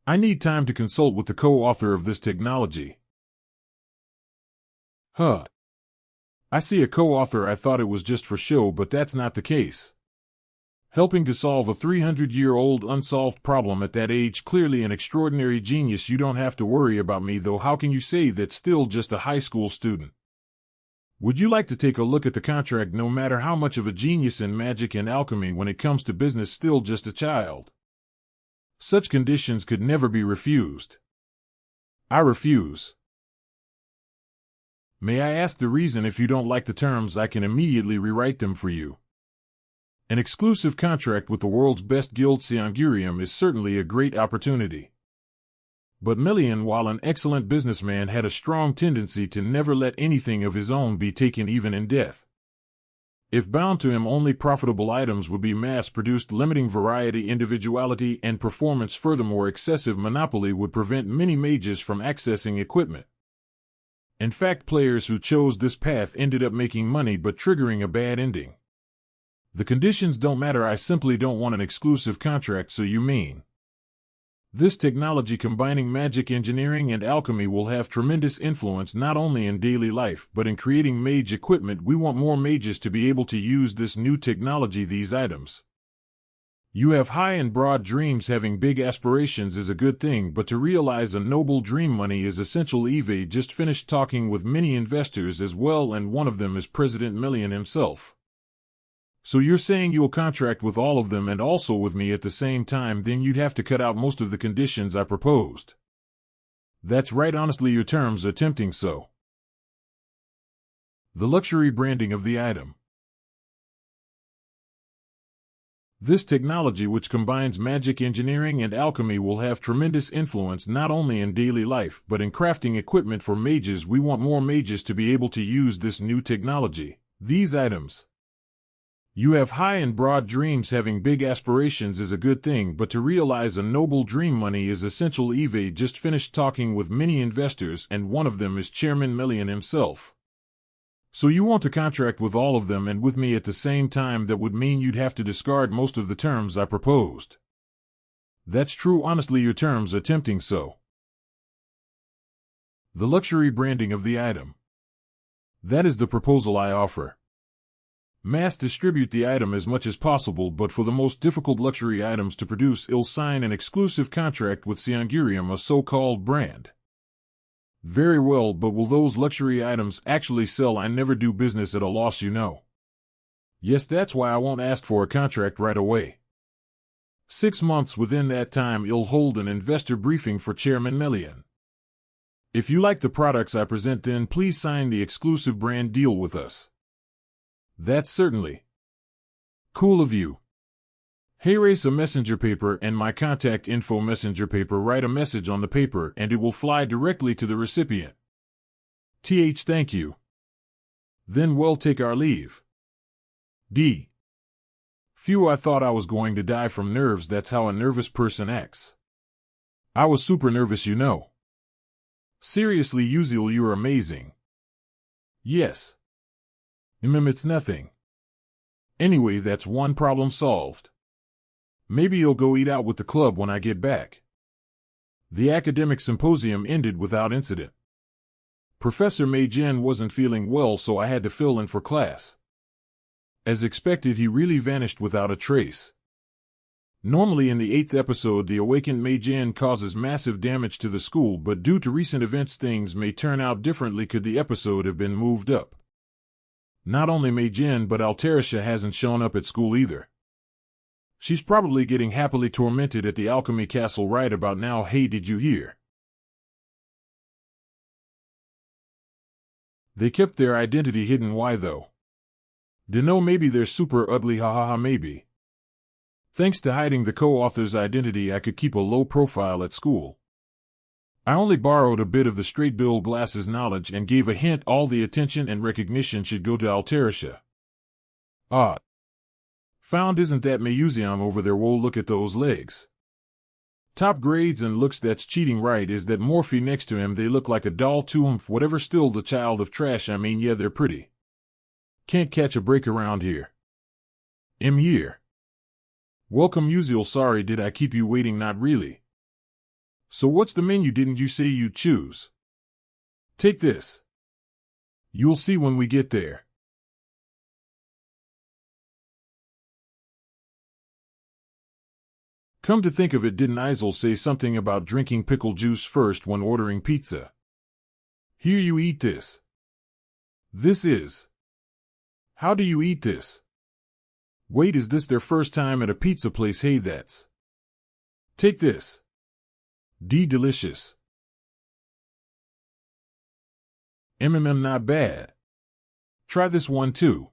Speaker 1: I need time to consult with the co-author of this technology. Huh. I see a co-author. I thought it was just for show, but that's not the case. Helping to solve a 300-year-old unsolved problem at that age, clearly an extraordinary genius. You don't have to worry about me, though. How can you say that? Still just a high school student. Would you like to take a look at the contract? No matter how much of a genius in magic and alchemy, when it comes to business, still just a child. Such conditions could never be refused. I refuse. May I ask the reason? If you don't like the terms, I can immediately rewrite them for you. An exclusive contract with the world's best guild, Seongurium, is certainly a great opportunity. But Million, while an excellent businessman, had a strong tendency to never let anything of his own be taken, even in death. If bound to him, only profitable items would be mass-produced, limiting variety, individuality, and performance. Furthermore, excessive monopoly would prevent many mages from accessing equipment. In fact, players who chose this path ended up making money but triggering a bad ending. The conditions don't matter. I simply don't want an exclusive contract. So you mean this technology combining magic, engineering, and alchemy will have tremendous influence not only in daily life but in creating mage equipment? We want more mages to be able to use this new technology, these items. You have high and broad dreams. Having big aspirations is a good thing, but to realize a noble dream, money is essential. Eve just finished talking with many investors as well, and one of them is President Million himself. So you're saying you'll contract with all of them and also with me at the same time? Then you'd have to cut out most of the conditions I proposed. That's right. Honestly, your terms are tempting. So the luxury branding of the item. This technology, which combines magic, engineering, and alchemy, will have tremendous influence not only in daily life but in crafting equipment for mages. We want more mages to be able to use this new technology, these items. You have high and broad dreams. Having big aspirations is a good thing, but to realize a noble dream, money is essential. Eve just finished talking with many investors, and one of them is Chairman Million himself. So you want to contract with all of them and with me at the same time? That would mean you'd have to discard most of the terms I proposed. That's true. Honestly, your terms are tempting. So the luxury branding of the item. That is the proposal I offer. Mass distribute the item as much as possible, but for the most difficult luxury items to produce, I'll sign an exclusive contract with Seongurium, a so-called brand. Very well, but will those luxury items actually sell? I never do business at a loss, you know. Yes, that's why I won't ask for a contract right away. 6 months. Within that time, I'll hold an investor briefing for Chairman Million. If you like the products I present, then please sign the exclusive brand deal with us. That's certainly cool of you. Erase a messenger paper and my contact info. Messenger paper. Write a message on the paper and it will fly directly to the recipient. Thank you. Then we'll take our leave. D. Phew, I thought I was going to die from nerves. That's how a nervous person acts. I was super nervous, you know. Seriously, Yuseol, you're amazing. Yes. It's nothing. Anyway, that's one problem solved. Maybe you'll go eat out with the club when I get back. The academic symposium ended without incident. Professor Meijin wasn't feeling well, so I had to fill in for class. As expected, he really vanished without a trace. Normally in the 8th episode, the awakened Meijin causes massive damage to the school, but due to recent events things may turn out differently. Could the episode have been moved up? Not only Meijin, but Altarisha hasn't shown up at school either. She's probably getting happily tormented at the alchemy castle right about now. Hey, did you hear? They kept their identity hidden. Why though? Dunno, maybe they're super ugly, hahaha, maybe. Thanks to hiding the co-author's identity, I could keep a low profile at school. I only borrowed a bit of the straight Bill Glass's knowledge and gave a hint all the attention and recognition should go to Alterisha. Ah. Found isn't that museum over there? Whoa, look at those legs. Top grades and looks, that's cheating, right? Is that Morphe next to him? They look like a doll to him. Whatever, still the child of trash. I mean, yeah, they're pretty. Can't catch a break around here. Here. Welcome, Yuseol. Sorry, did I keep you waiting? Not really. So what's the menu? Didn't you say you'd choose? Take this. You'll see when we get there. Come to think of it, didn't Isol say something about drinking pickle juice first when ordering pizza? Here, you eat this. This is. How do you eat this? Wait, is this their first time at a pizza place? Hey, that's. Take this. Delicious. Not bad. Try this one too.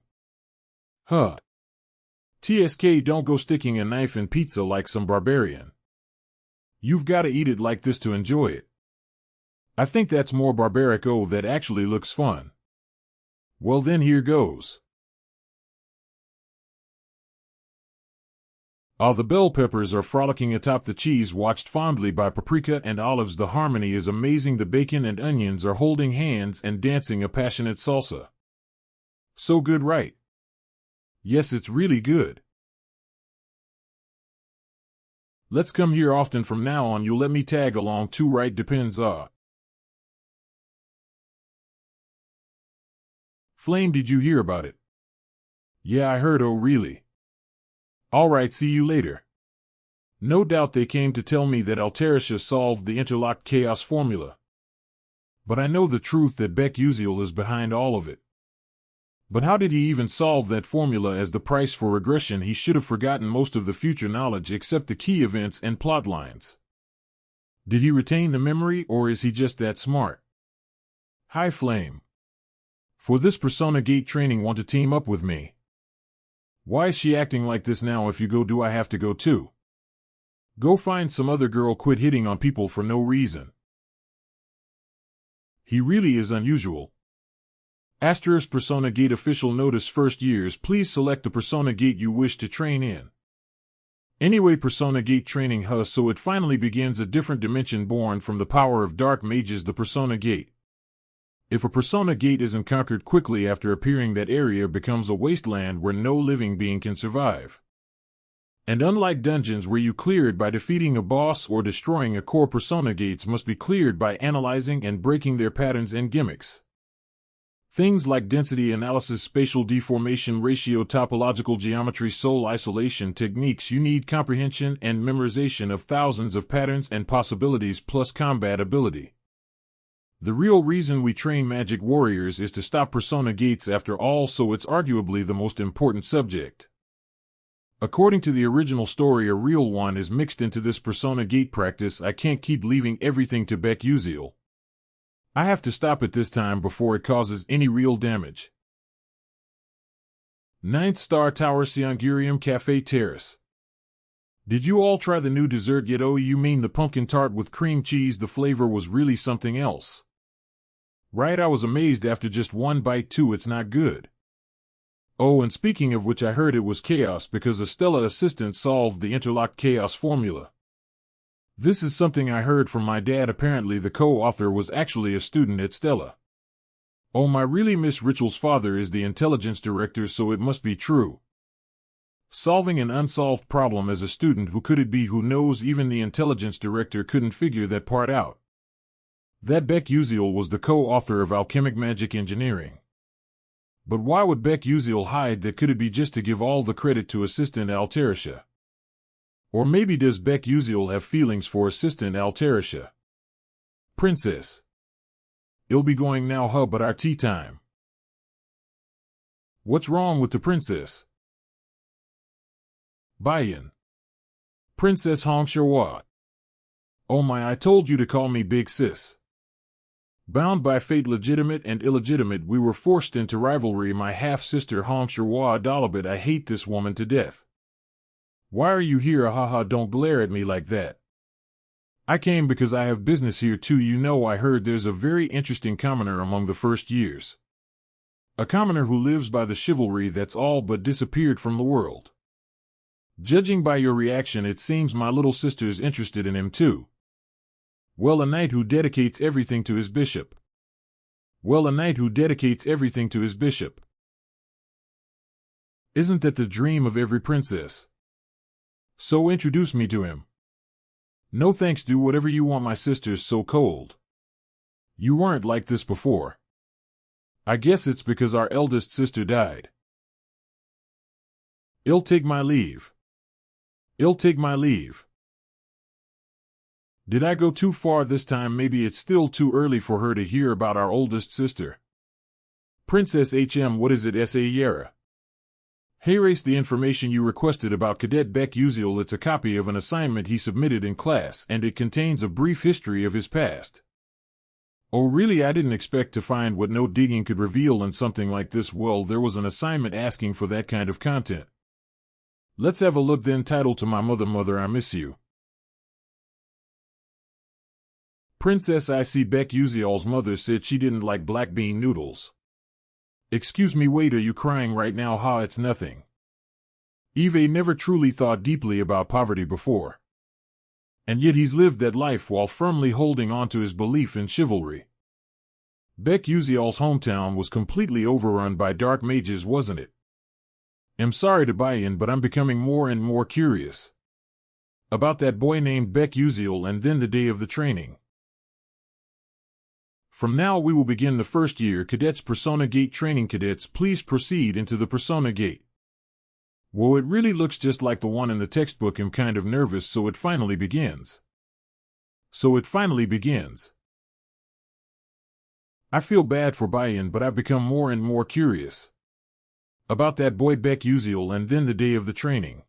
Speaker 1: Huh. TSK, don't go sticking a knife in pizza like some barbarian. You've got to eat it like this to enjoy it. I think that's more barbaric. Oh, that actually looks fun. Well then, here goes. Ah, the bell peppers are frolicking atop the cheese, watched fondly by paprika and olives. The harmony is amazing. The bacon and onions are holding hands and dancing a passionate salsa. So good, right? Yes, it's really good. Let's come here often from now on. You'll let me tag along too, right? Depends. Flame, did you hear about it? Yeah, I heard. Oh, really? Alright, see you later. No doubt they came to tell me that Alterisha solved the interlocked chaos formula. But I know the truth, that Baek Yuseol is behind all of it. But how did he even solve that formula? As the price for regression, he should have forgotten most of the future knowledge except the key events and plot lines. Did he retain the memory, or is he just that smart? Hi, Flame. For this Persona Gate training, want to team up with me? Why is she acting like this now? If you go, do I have to go too? Go find some other girl. Quit hitting on people for no reason. He really is unusual. Asterisk Persona Gate official notice: first years, please select the Persona Gate you wish to train in. Anyway, Persona Gate training, so it finally begins. A different dimension born from the power of dark mages, the Persona Gate. If a Persona Gate isn't conquered quickly after appearing, that area becomes a wasteland where no living being can survive. And unlike dungeons where you clear it by defeating a boss or destroying a core, Persona Gates must be cleared by analyzing and breaking their patterns and gimmicks. Things like density analysis, spatial deformation ratio, topological geometry, soul isolation techniques. You need comprehension and memorization of thousands of patterns and possibilities, plus combat ability. The real reason we train magic warriors is to stop Persona Gates after all, so it's arguably the most important subject. According to the original story, a real one is mixed into this Persona Gate practice. I can't keep leaving everything to Baek Yuseol. I have to stop it this time before it causes any real damage. 9th Star Tower, Seongurium Cafe Terrace. Did you all try the new dessert yet? Oh, you mean the pumpkin tart with cream cheese? The flavor was really something else. Right, I was amazed after just one bite too. It's not good. Oh, and speaking of which, I heard it was chaos because a Stella assistant solved the interlocked chaos formula. This is something I heard from my dad. Apparently the co-author was actually a student at Stella. Oh, my really, Miss Ritual's father is the intelligence director, so it must be true. Solving an unsolved problem as a student, who could it be? Who knows? Even the intelligence director couldn't figure that part out. That Baek Yuseol was the co-author of Alchemic Magic Engineering. But why would Baek Yuseol hide that? Could it be just to give all the credit to Assistant Alterisha? Or maybe does Baek Yuseol have feelings for Assistant Alterisha? Princess. It'll be going now, but our tea time. What's wrong with the princess? Bayan. Princess Hongshirwa. Oh my, I told you to call me Big Sis. Bound by fate, legitimate and illegitimate, we were forced into rivalry. My half-sister Hongshirwa Dalabit. I hate this woman to death. Why are you here? Haha, don't glare at me like that. I came because I have business here too. You know, I heard there's a very interesting commoner among the first years. A commoner who lives by the chivalry that's all but disappeared from the world. Judging by your reaction, it seems my little sister's interested in him too. Well, a knight who dedicates everything to his bishop. Well, a knight who dedicates everything to his bishop. Isn't that the dream of every princess? So introduce me to him. No thanks, do whatever you want, my sister's so cold. You weren't like this before. I guess it's because our eldest sister died. I'll take my leave. I'll take my leave. Did I go too far this time? Maybe it's still too early for her to hear about our oldest sister. Princess HM, what is it, S.A. Yara? Hey, erase the information you requested about Cadet Baek Yuseol. It's a copy of an assignment he submitted in class, and it contains a brief history of his past. Oh really? I didn't expect to find what no digging could reveal in something like this. Well, there was an assignment asking for that kind of content. Let's have a look then. Title: To my mother. Mother, I miss you. Princess, I see Baek Yuseol's mother said she didn't like black bean noodles. Excuse me, wait, are you crying right now? Ha, it's nothing. Eve never truly thought deeply about poverty before. And yet he's lived that life while firmly holding on to his belief in chivalry. Baek Yuseol's hometown was completely overrun by dark mages, wasn't it? I'm sorry to buy in, but I'm becoming more and more curious about that boy named Baek Yuseol and then the day of the training. From now we will begin the first year cadets Persona Gate training. Cadets, please proceed into the Persona Gate. Whoa, it really looks just like the one in the textbook. I'm kind of nervous, so it finally begins. I feel bad for buy-in, but I've become more and more curious about that boy Baek Yuseol and then the day of the training.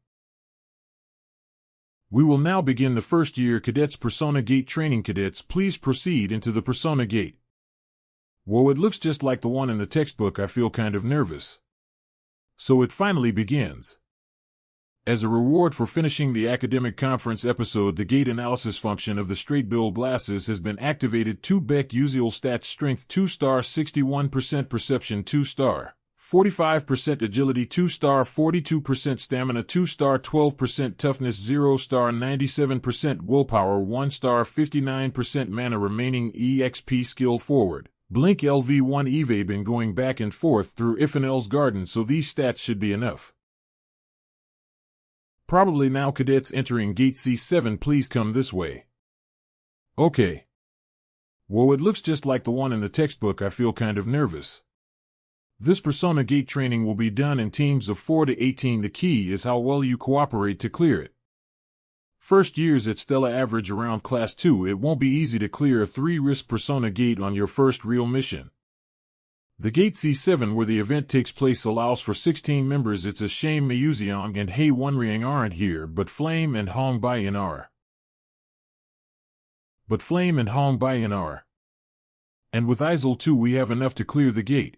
Speaker 1: We will now begin the first year cadets Persona Gate training. Cadets, please proceed into the Persona Gate. Whoa, it looks just like the one in the textbook. I feel kind of nervous. So it finally begins. As a reward for finishing the academic conference episode, the gate analysis function of the straight bill glasses has been activated. 2 Baek Yuseol stats: strength 2-star, 61% perception 2-star, 45% agility 2-star, 42% stamina 2-star, 12% toughness 0-star, 97% willpower 1-star, 59% mana remaining EXP. Skill forward. Blink LV1. Eve been going back and forth through Ifenel's garden, so these stats should be enough. Probably now. Cadets entering Gate C7, please come this way. Okay. Whoa, it looks just like the one in the textbook. I feel kind of nervous. This Persona Gate training will be done in teams of 4 to 18. The key is how well you cooperate to clear it. First years at Stella average around Class 2. It won't be easy to clear a 3-risk Persona Gate on your first real mission. The Gate C7, where the event takes place, allows for 16 members. It's a shame Mayuziang and Hei Wonriang aren't here, but Flame and Hong Baiyan are. And with Izal too, we have enough to clear the gate.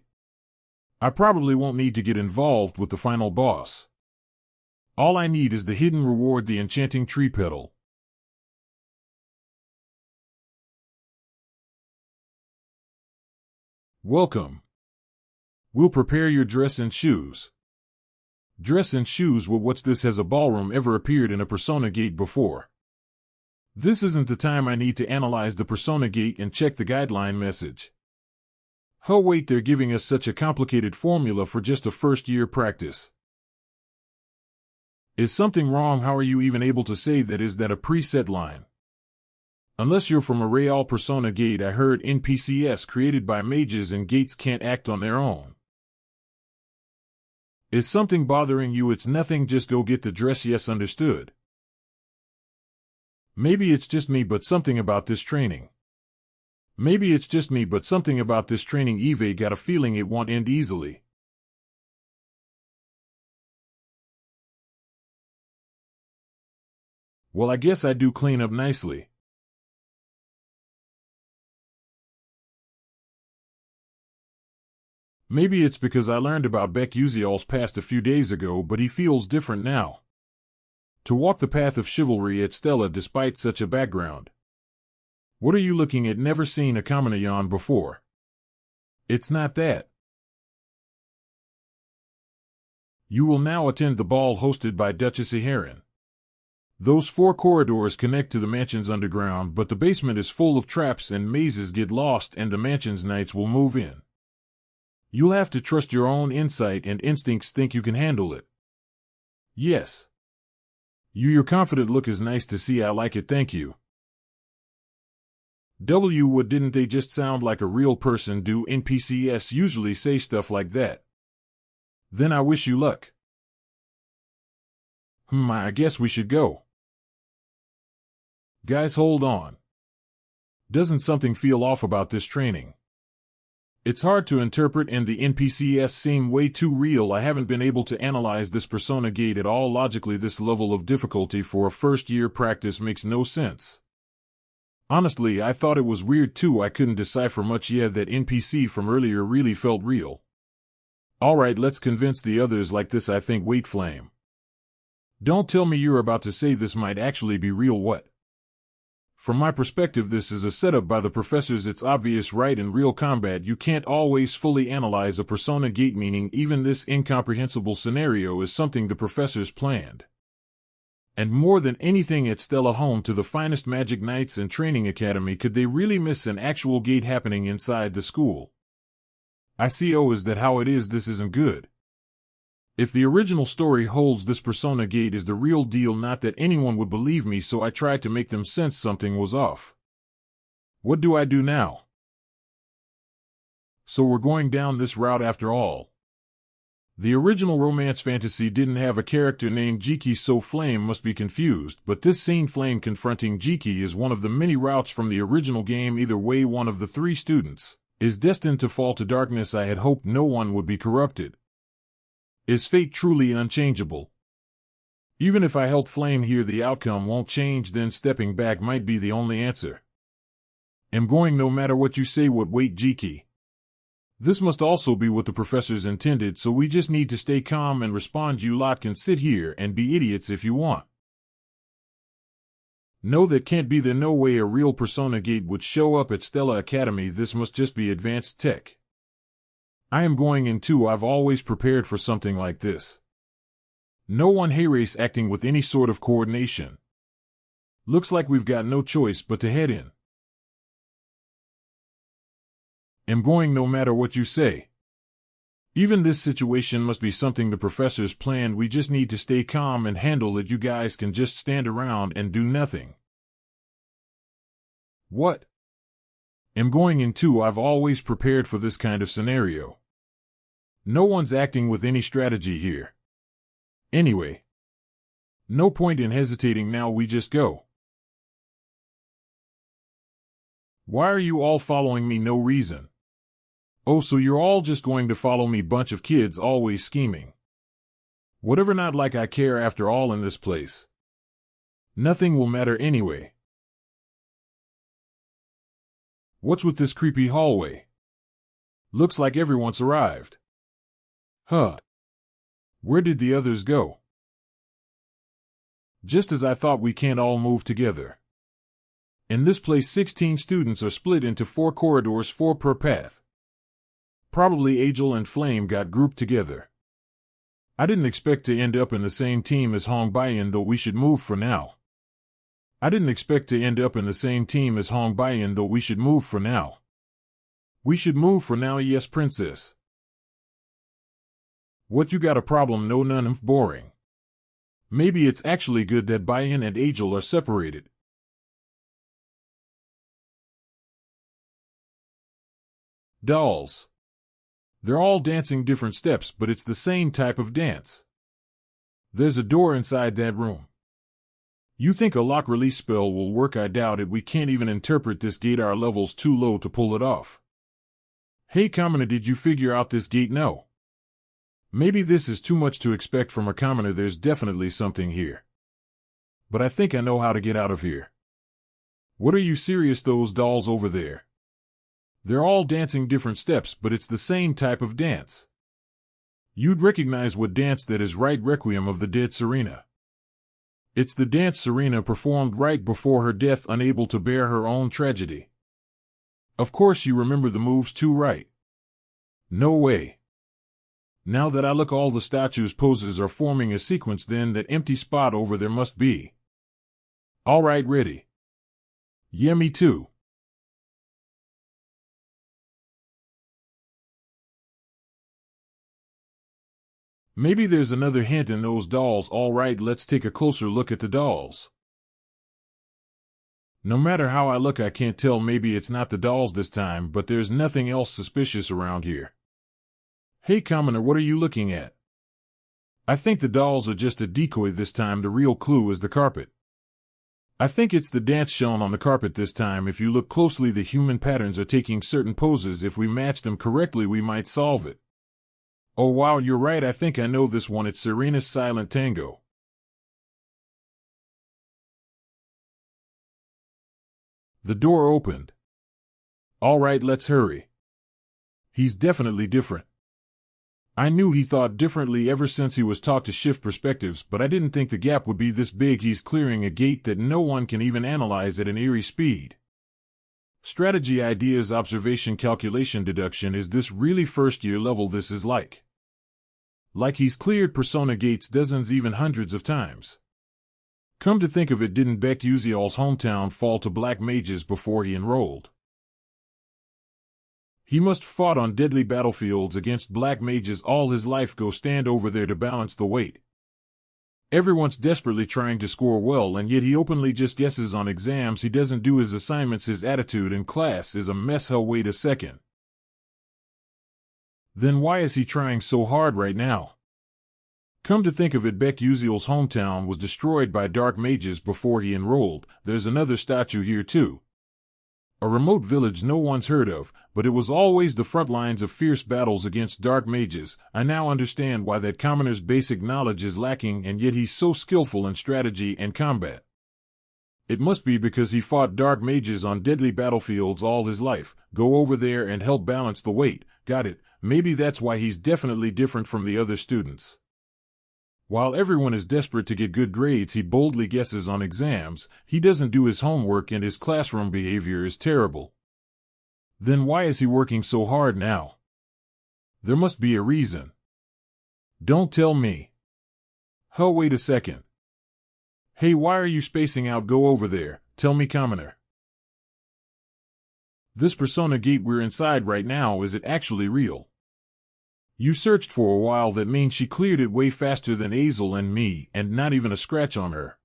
Speaker 1: I probably won't need to get involved with the final boss. All I need is the hidden reward, the enchanting tree petal. Welcome. We'll prepare your dress and shoes. Dress and shoes? Well, what's this? Has a ballroom ever appeared in a Persona Gate before? This isn't the time. I need to analyze the Persona Gate and check the guideline message. Oh wait, they're giving us such a complicated formula for just a first-year practice. Is something wrong? How are you even able to say that? Is that a preset line? Unless you're from a real Persona Gate. I heard NPCs created by mages and gates can't act on their own. Is something bothering you? It's nothing, just go get the dress. Yes, understood. Maybe it's just me, but something about this training. Eve got a feeling it won't end easily. Well, I guess I do clean up nicely. Maybe it's because I learned about Baek Yuseol's past a few days ago, but he feels different now. To walk the path of chivalry at Stella despite such a background. What are you looking at? Never seen a commoner yawn before. It's not that. You will now attend the ball hosted by Duchess Heron. Those 4 corridors connect to the mansion's underground, but the basement is full of traps and mazes. Get lost and the mansion's knights will move in. You'll have to trust your own insight and instincts. Think you can handle it. Yes. Your confident look is nice to see. I like it, thank you. What didn't they just sound like a real person? Do NPCs usually say stuff like that? Then I wish you luck. I guess we should go. Guys, hold on. Doesn't something feel off about this training? It's hard to interpret and the NPCs seem way too real. I haven't been able to analyze this persona gate at all logically. This level of difficulty for a first-year practice makes no sense. Honestly, I thought it was weird too. I couldn't decipher much. Yeah, that NPC from earlier really felt real. Alright, let's convince the others like this. I think. Wait, Flame. Don't tell me you're about to say this might actually be real. What? From my perspective, this is a setup by the professors. It's obvious, right? In real combat, you can't always fully analyze a persona gate, meaning even this incomprehensible scenario is something the professors planned. And more than anything at Stella, home to the finest magic knights and training academy, could they really miss an actual gate happening inside the school? I see. Oh, is that how it is? This isn't good. If the original story holds, this persona gate is the real deal. Not that anyone would believe me, so I tried to make them sense something was off. What do I do now? So we're going down this route after all. The original romance fantasy didn't have a character named Jiki, so Flame must be confused, but this scene, Flame confronting Jiki, is one of the many routes from the original game. Either way, one of the 3 students is destined to fall to darkness. I had hoped no one would be corrupted. Is fate truly unchangeable? Even if I help Flame here, the outcome won't change. Then stepping back might be the only answer. Am going no matter what you say. What? Wait, Jiki. This must also be what the professors intended, so we just need to stay calm and respond. You lot can sit here and be idiots if you want. No, that can't be. There's no way a real persona gate would show up at Stella Academy. This must just be advanced tech. I am going in too. I've always prepared for something like this. No one. Hey, race acting with any sort of coordination. Looks like we've got no choice but to head in. Am going no matter what you say. Even this situation must be something the professors planned. We just need to stay calm and handle it. You guys can just stand around and do nothing. What? Am going in too. I've always prepared for this kind of scenario. No one's acting with any strategy here. Anyway, no point in hesitating now. We just go. Why are you all following me? No reason. Oh, so you're all just going to follow me? Bunch of kids always scheming. Whatever, not like I care after all in this place. Nothing will matter anyway. What's with this creepy hallway? Looks like everyone's arrived. Huh. Where did the others go? Just as I thought. We can't all move together. In this place, 16 students are split into 4 corridors, 4 per path. Probably Angel and Flame got grouped together. I didn't expect to end up in the same team as Hong Baiyan, though we should move for now. We should move for now. We should move for now. Yes, princess. What, you got a problem? No, none. Boring. Maybe it's actually good that Baiyan and Angel are separated. Dolls. They're all dancing different steps, but it's the same type of dance. There's a door inside that room. You think a lock release spell will work? I doubt it. We can't even interpret this gate. Our level's too low to pull it off. Hey, commoner, did you figure out this gate? No. Maybe this is too much to expect from a commoner. There's definitely something here. But I think I know how to get out of here. What, are you serious? Those dolls over there. They're all dancing different steps, but it's the same type of dance. You'd recognize what dance that is, right? Requiem of the Dead Serena. It's the dance Serena performed right before her death, unable to bear her own tragedy. Of course you remember the moves too, right? No way. Now that I look, all the statues' poses are forming a sequence, then that empty spot over there must be. Alright, ready. Yeah, me too. Maybe there's another hint in those dolls. Alright, let's take a closer look at the dolls. No matter how I look, I can't tell. Maybe it's not the dolls this time, but there's nothing else suspicious around here. Hey commoner, what are you looking at? I think the dolls are just a decoy this time. The real clue is the carpet. I think it's the dance shown on the carpet this time. If you look closely, the human patterns are taking certain poses. If we match them correctly, we might solve it. Oh wow, you're right, I think I know this one. It's Serena's Silent Tango. The door opened. Alright, let's hurry. He's definitely different. I knew he thought differently ever since he was taught to shift perspectives, but I didn't think the gap would be this big. He's clearing a gate that no one can even analyze at an eerie speed. Strategy, ideas, observation, calculation, deduction. Is this really first year level? This is like he's cleared persona gates dozens, even hundreds of times. Come to think of it, didn't Baek Yuseol's hometown fall to black mages before he enrolled? He must fought on deadly battlefields against black mages all his life. Go stand over there to balance the weight. Everyone's desperately trying to score well, and yet he openly just guesses on exams. He doesn't do his assignments. His attitude in class is a mess. Hell, wait a second. Then why is he trying so hard right now? Come to think of it, Baek Yuseol's hometown was destroyed by dark mages before he enrolled. There's another statue here too. A remote village no one's heard of, but it was always the front lines of fierce battles against dark mages. I now understand why that commoner's basic knowledge is lacking, and yet he's so skillful in strategy and combat. It must be because he fought dark mages on deadly battlefields all his life. Go over there and help balance the weight. Got it. Maybe that's why he's definitely different from the other students. While everyone is desperate to get good grades, he boldly guesses on exams. He doesn't do his homework, and his classroom behavior is terrible. Then why is he working so hard now? There must be a reason. Don't tell me. Oh, wait a second. Hey, why are you spacing out? Go over there. Tell me, commoner. This persona gate we're inside right now, is it actually real? You searched for a while. That means she cleared it way faster than Azel and me, and not even a scratch on her.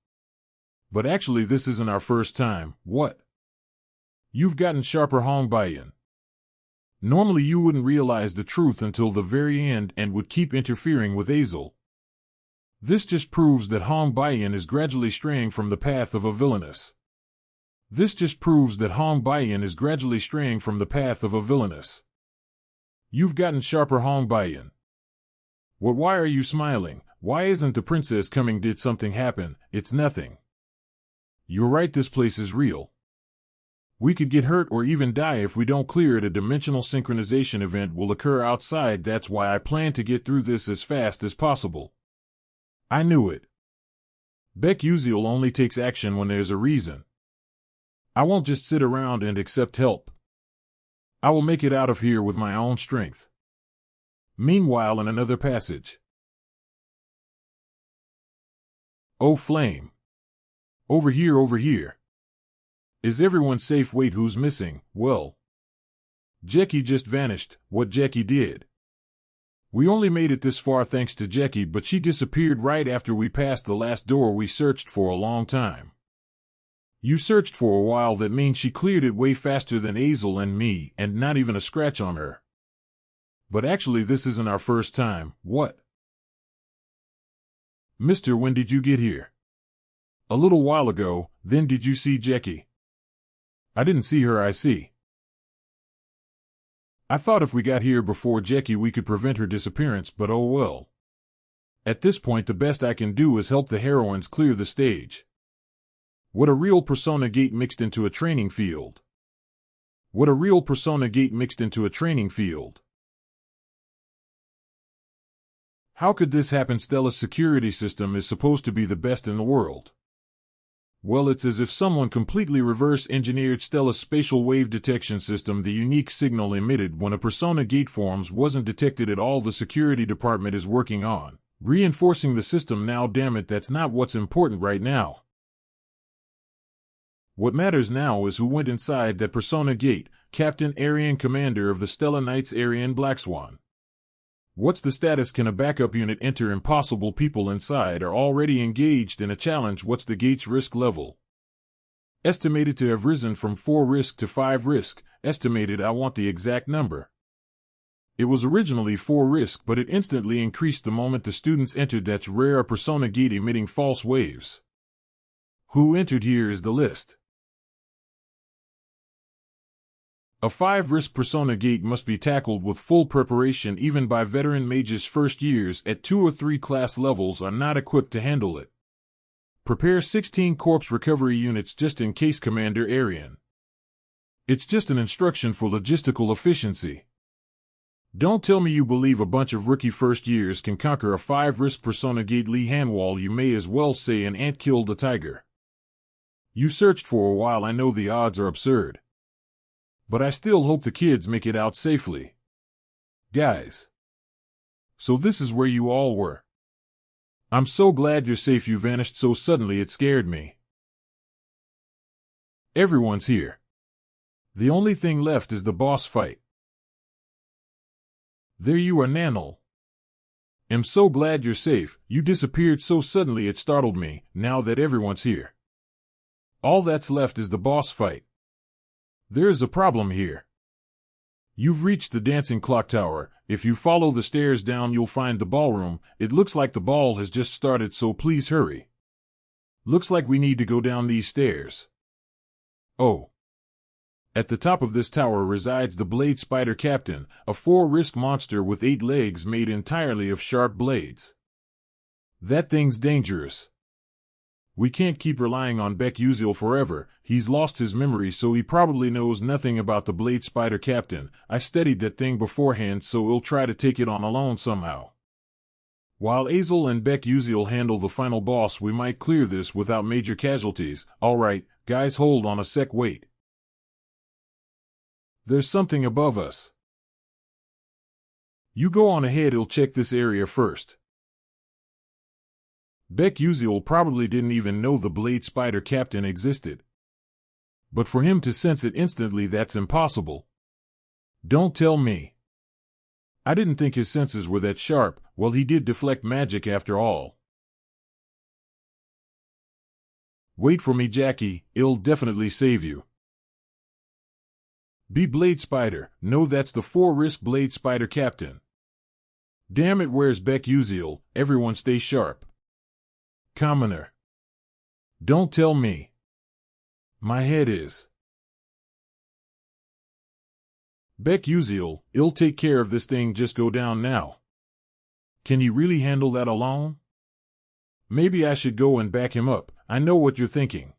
Speaker 1: But actually this isn't our first time. What? You've gotten sharper, Hong Bayan. Normally you wouldn't realize the truth until the very end and would keep interfering with Azel. This just proves that Hong Bayan is gradually straying from the path of a villainess. This just proves that Hong Bayan is gradually straying from the path of a villainess. You've gotten sharper, Hong Bayan. What? Why are you smiling? Why isn't the princess coming? Did something happen? It's nothing. You're right, this place is real. We could get hurt or even die if we don't clear it. A dimensional synchronization event will occur outside. That's why I plan to get through this as fast as possible. I knew it. Baek Yuseol only takes action when there's a reason. I won't just sit around and accept help. I will make it out of here with my own strength. Meanwhile, in another passage. Oh, Flame. Over here, over here. Is everyone safe? Wait, who's missing? Well, Jackie just vanished. What Jackie did? We only made it this far thanks to Jackie, but she disappeared right after we passed the last door we searched for a long time. You searched for a while. That means she cleared it way faster than Azel and me, and not even a scratch on her. But actually this isn't our first time. What? Mister, when did you get here? A little while ago. Then did you see Jackie? I didn't see her. I see. I thought if we got here before Jackie we could prevent her disappearance, but oh well. At this point the best I can do is help the heroines clear the stage. What a real persona gate mixed into a training field. What a real persona gate mixed into a training field. How could this happen? Stella's security system is supposed to be the best in the world. Well, it's as if someone completely reverse-engineered Stella's spatial wave detection system. The unique signal emitted when a persona gate forms wasn't detected at all. The security department is working on reinforcing the system now. Damn it, that's not what's important right now. What matters now is who went inside that persona gate. Captain Aryan, commander of the Stella Knights, Aryan Blackswan. What's the status? Can a backup unit enter? Impossible. People inside are already engaged in a challenge. What's the gate's risk level? Estimated to have risen from 4 risk to 5 risk. Estimated, I want the exact number. It was originally 4 risk, but it instantly increased the moment the students entered. That's rare. A persona gate emitting false waves. Who entered? Here is the list. A 5-risk persona gate must be tackled with full preparation. Even by veteran mages, first years at 2 or 3 class levels are not equipped to handle it. Prepare 16 corpse recovery units just in case, Commander Aryan. It's just an instruction for logistical efficiency. Don't tell me you believe a bunch of rookie first years can conquer a 5-risk persona gate. Lee Hanwall, you may as well say an ant killed a tiger. You searched for a while. I know the odds are absurd, but I still hope the kids make it out safely. Guys. So this is where you all were. I'm so glad you're safe. You vanished so suddenly it scared me. Everyone's here. The only thing left is the boss fight. There you are, Nanel. I'm so glad you're safe. You disappeared so suddenly it startled me. Now that everyone's here, all that's left is the boss fight. There is a problem here. You've reached the dancing clock tower. If you follow the stairs down, you'll find the ballroom. It looks like the ball has just started, so please hurry. Looks like we need to go down these stairs. Oh. At the top of this tower resides the Blade Spider Captain, a 4-risk monster with 8 legs made entirely of sharp blades. That thing's dangerous. We can't keep relying on Baek Yuseol forever. He's lost his memory, so he probably knows nothing about the Blade Spider Captain. I studied that thing beforehand, so he'll try to take it on alone somehow. While Azel and Baek Yuseol handle the final boss, we might clear this without major casualties. Alright, guys, hold on a sec, wait. There's something above us. You go on ahead, he'll check this area first. Baek Yuseol probably didn't even know the Blade Spider Captain existed. But for him to sense it instantly, that's impossible. Don't tell me. I didn't think his senses were that sharp. Well, he did deflect magic after all. Wait for me, Jackie. It'll definitely save you. Be Blade Spider. No, that's the 4-risk Blade Spider Captain. Damn it, where's Baek Yuseol? Everyone stay sharp. Commoner. Don't tell me. My head is. Baek Yuseol, it'll take care of this thing, just go down now. Can he really handle that alone? Maybe I should go and back him up. I know what you're thinking.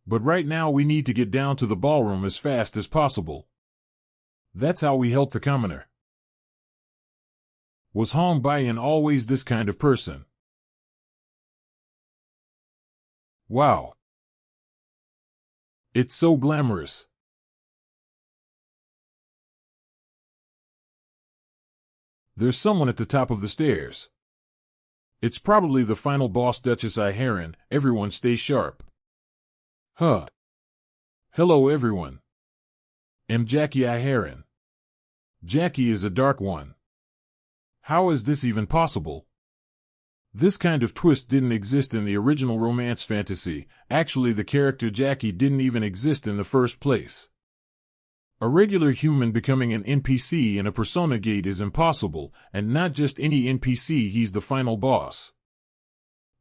Speaker 1: But right now we need to get down to the ballroom as fast as possible. That's how we help the commoner. Was Hong Baiyan always this kind of person? Wow. It's so glamorous. There's someone at the top of the stairs. It's probably the final boss, Duchess Aheron. Everyone stay sharp. Huh. Hello everyone. I'm Jackie Aheron. Jackie is a dark one. How is this even possible? This kind of twist didn't exist in the original romance fantasy. Actually, the character Jackie didn't even exist in the first place. A regular human becoming an NPC in a persona gate is impossible, and not just any NPC, he's the final boss.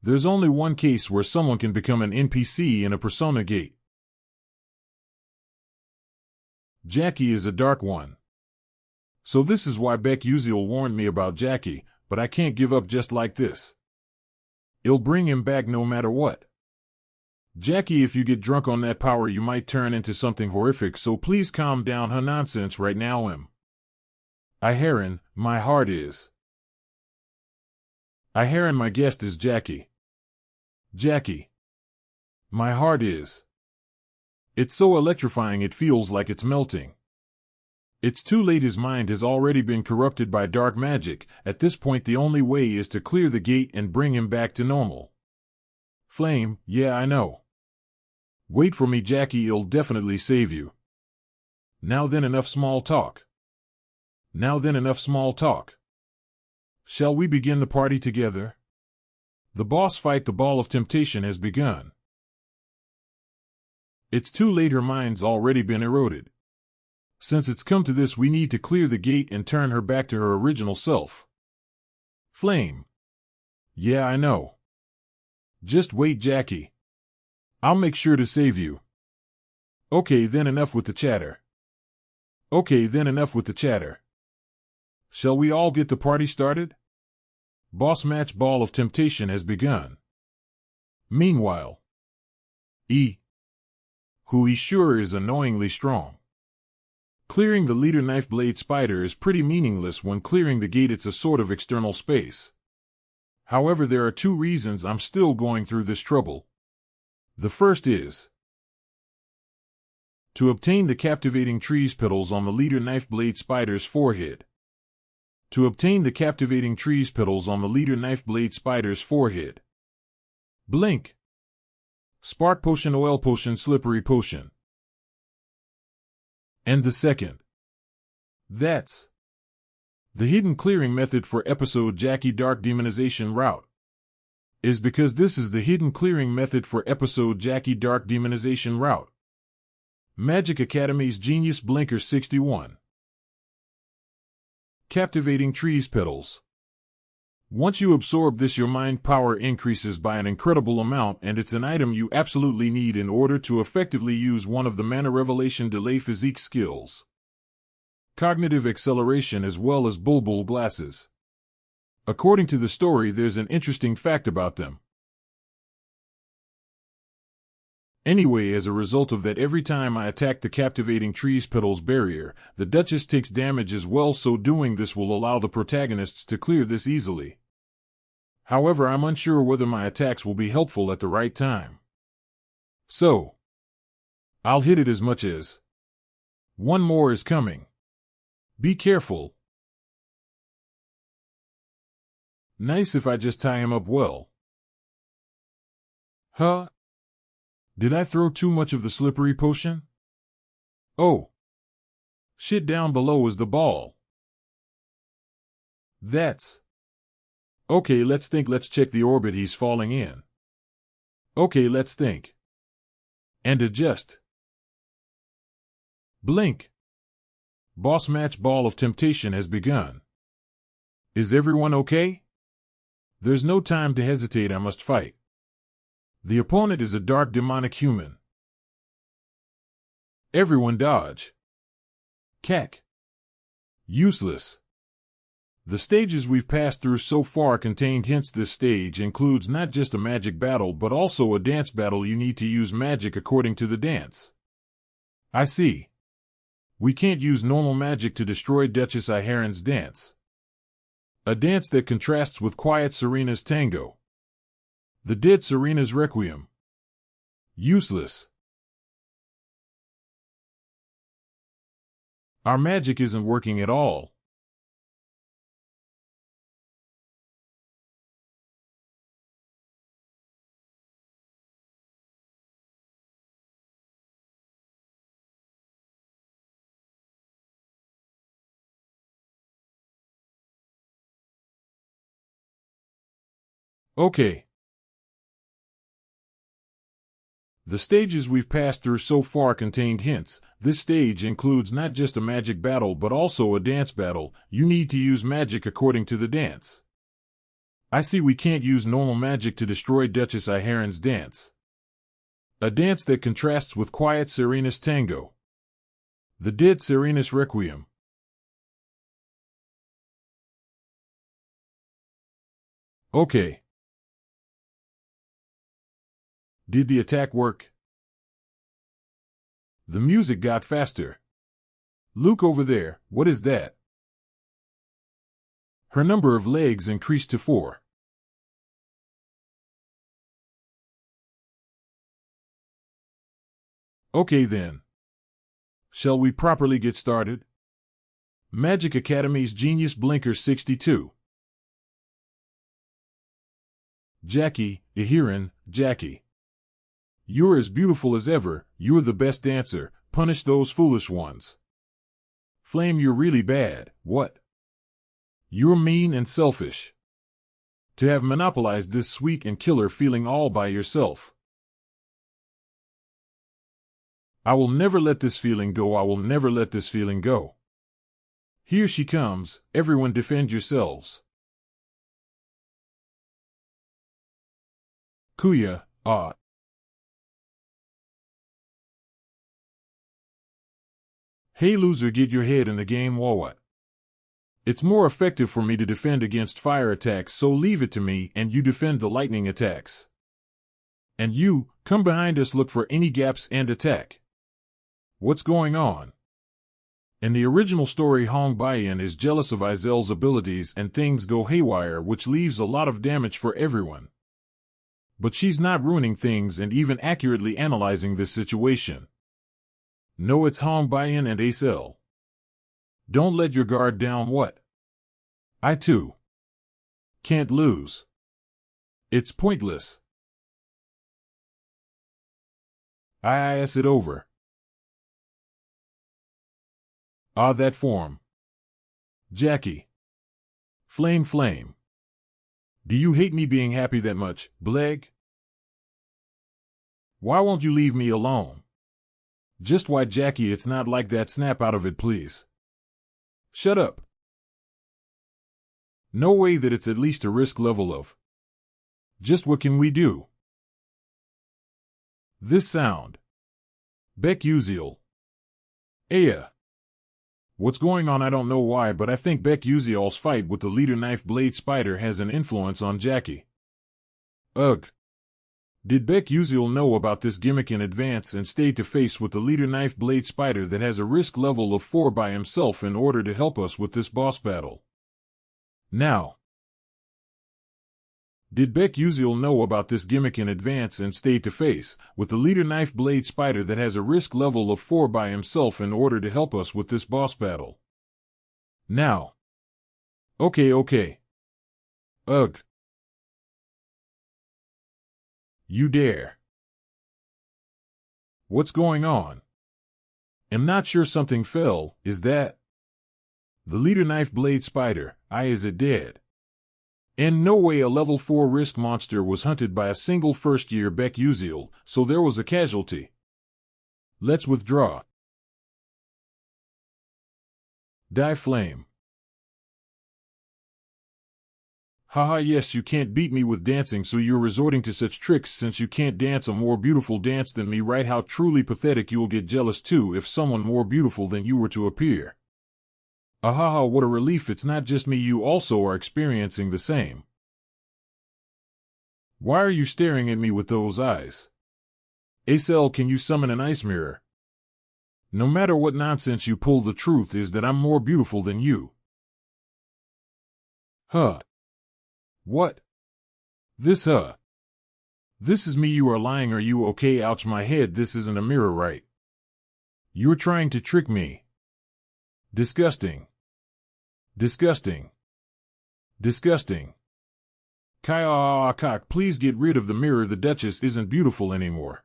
Speaker 1: There's only one case where someone can become an NPC in a persona gate. Jackie is a dark one. So this is why Baek Yuseol warned me about Jackie, but I can't give up just like this. It'll bring him back no matter what. Jackie, if you get drunk on that power, you might turn into something horrific, so please calm down her nonsense right now. Aheron, my heart is. Aheron, my guest is Jackie. Jackie. My heart is. It's so electrifying it feels like it's melting. It's too late, his mind has already been corrupted by dark magic. At this point the only way is to clear the gate and bring him back to normal. Flame, yeah I know. Wait for me Jackie, it'll definitely save you. Now then enough small talk. Now then enough small talk. Shall we begin the party together? The boss fight, the ball of temptation, has begun. It's too late, her mind's already been eroded. Since it's come to this, we need to clear the gate and turn her back to her original self. Flame. Yeah, I know. Just wait, Jackie. I'll make sure to save you. Okay, then enough with the chatter. Okay, then enough with the chatter. Shall we all get the party started? Boss match ball of temptation has begun. Meanwhile, who he sure is annoyingly strong. Clearing the leader knife blade spider is pretty meaningless when clearing the gate, it's a sort of external space. However, there are two reasons I'm still going through this trouble. The first is to obtain the captivating trees petals on the leader knife blade spider's forehead. To obtain the captivating trees petals on the leader knife blade spider's forehead. Blink. Spark potion, oil potion, slippery potion. And the second. That's the hidden clearing method for episode Jackie Dark Demonization Route. Is because this is the hidden clearing method for episode Jackie Dark Demonization Route. Magic Academy's Genius Blinker 61. Captivating trees petals. Once you absorb this, your mind power increases by an incredible amount, and it's an item you absolutely need in order to effectively use one of the Mana Revelation Delay Physique skills. Cognitive acceleration as well as bulbul glasses. According to the story, there's an interesting fact about them. Anyway, as a result of that, every time I attack the captivating trees petals barrier, the Duchess takes damage as well, so doing this will allow the protagonists to clear this easily. However, I'm unsure whether my attacks will be helpful at the right time. So, I'll hit it as much as. One more is coming. Be careful. Nice if I just tie him up well. Huh? Did I throw too much of the slippery potion? Oh. Shit, down below is the ball. That's. Okay, let's think, let's check the orbit he's falling in. Okay, let's think. And adjust. Blink. Boss match ball of temptation has begun. Is everyone okay? There's no time to hesitate, I must fight. The opponent is a dark demonic human. Everyone dodge. Cack. Useless. The stages we've passed through so far contained hints. This stage includes not just a magic battle but also a dance battle. You need to use magic according to the dance. I see. We can't use normal magic to destroy Duchess Iharon's dance. A dance that contrasts with quiet Serena's tango. The dead Serena's requiem. Useless. Our magic isn't working at all. Okay. The stages we've passed through so far contained hints. This stage includes not just a magic battle but also a dance battle. You need to use magic according to the dance. I see. We can't use normal magic to destroy Duchess Iharon's dance. A dance that contrasts with quiet Serena's tango. The dead Serena's requiem. Okay. Did the attack work? The music got faster. Look over there, what is that? Her number of legs increased to 4. Okay then. Shall we properly get started? Magic Academy's Genius Blinker 62. Jackie, Ihirin, Jackie. You're as beautiful as ever, you're the best dancer, punish those foolish ones. Flame, you're really bad, what? You're mean and selfish. To have monopolized this sweet and killer feeling all by yourself. I will never let this feeling go, I will never let this feeling go. Here she comes, everyone defend yourselves. Kuya, ah. Hey loser, get your head in the game, what? It's more effective for me to defend against fire attacks, so leave it to me and you defend the lightning attacks. And you, come behind us, look for any gaps and attack. What's going on? In the original story, Hong Baiyan is jealous of Izel's abilities and things go haywire, which leaves a lot of damage for everyone. But she's not ruining things and even accurately analyzing this situation. No, it's Hong Baiyan and Acel. Don't let your guard down, what? I too can't lose. It's pointless. I ass it over. Ah, that form. Jackie. Flame, flame. Do you hate me being happy that much, Bleg? Why won't you leave me alone? Just why, Jackie, it's not like that, snap out of it, please. Shut up. No way that it's at least a risk level of. Just what can we do? This sound. Baek Yuseol. Aya. What's going on? I don't know why, but I think Baek Yuseol's fight with the leader knife blade spider has an influence on Jackie. Ugh. Did Baek Yuseol know about this gimmick in advance and stay to face with the leader knife blade spider that has a risk level of 4 by himself in order to help us with this boss battle? Now. Did Baek Yuseol know about this gimmick in advance and stay to face with the leader knife blade spider that has a risk level of 4 by himself in order to help us with this boss battle? Now. Okay. Ugh. You dare. What's going on? I'm not sure, something fell, is that? The leader knife blade spider, is it dead? In no way a level 4 risk monster was hunted by a single first-year Baek Yuseol, so there was a casualty. Let's withdraw. Die flame. Haha, yes, you can't beat me with dancing, so you're resorting to such tricks since you can't dance a more beautiful dance than me, right? How truly pathetic. You'll get jealous too if someone more beautiful than you were to appear. Ahaha, what a relief, it's not just me, you also are experiencing the same. Why are you staring at me with those eyes? Acel, can you summon an ice mirror? No matter what nonsense you pull, the truth is that I'm more beautiful than you. Huh. What? This is me, you are lying, are you okay? Ouch, my head, this isn't a mirror, right? You're trying to trick me. Disgusting. Disgusting. Disgusting. Kak, please get rid of the mirror, the Duchess isn't beautiful anymore.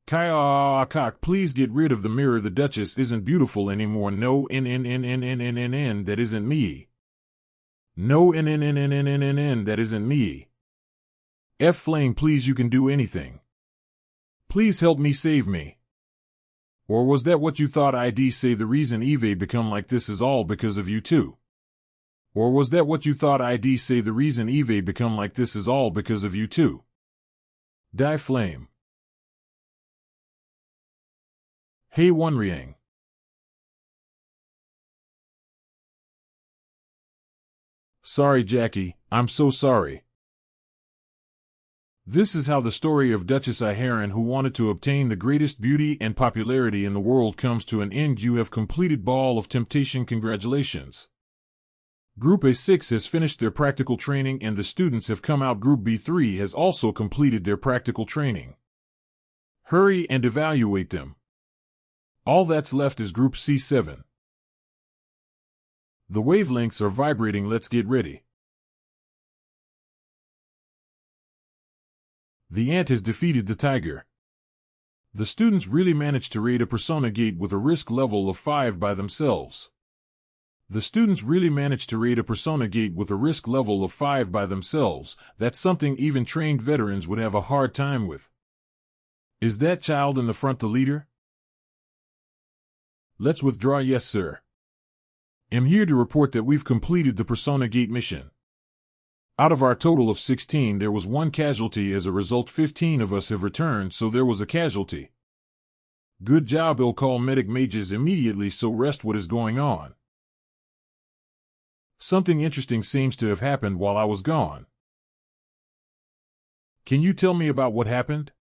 Speaker 1: Kak, please get rid of the mirror, the Duchess isn't beautiful anymore. No, that isn't me. No, that isn't me. F Flame, please, you can do anything. Please help me, save me. Or was that what you thought? I'd say the reason Eve become like this is all because of you too. Or was that what you thought? I'd say the reason Eve become like this is all because of you too. Die Flame. Hey Wonriang. Sorry, Jackie, I'm so sorry. This is how the story of Duchess Ihirin, who wanted to obtain the greatest beauty and popularity in the world, comes to an end. You have completed Ball of Temptation. Congratulations. Group A6 has finished their practical training and the students have come out. Group B3 has also completed their practical training. Hurry and evaluate them. All that's left is Group C7. The wavelengths are vibrating. Let's get ready. The ant has defeated the tiger. The students really managed to raid a persona gate with a risk level of 5 by themselves. The students really managed to raid a persona gate with a risk level of 5 by themselves. That's something even trained veterans would have a hard time with. Is that child in the front the leader? Let's withdraw. Yes, sir. I'm here to report that we've completed the persona gate mission. Out of our total of 16, there was one casualty. As a result, 15 of us have returned, so there was a casualty. Good job. I'll call medic mages immediately, so rest. What is going on? Something interesting seems to have happened while I was gone. Can you tell me about what happened?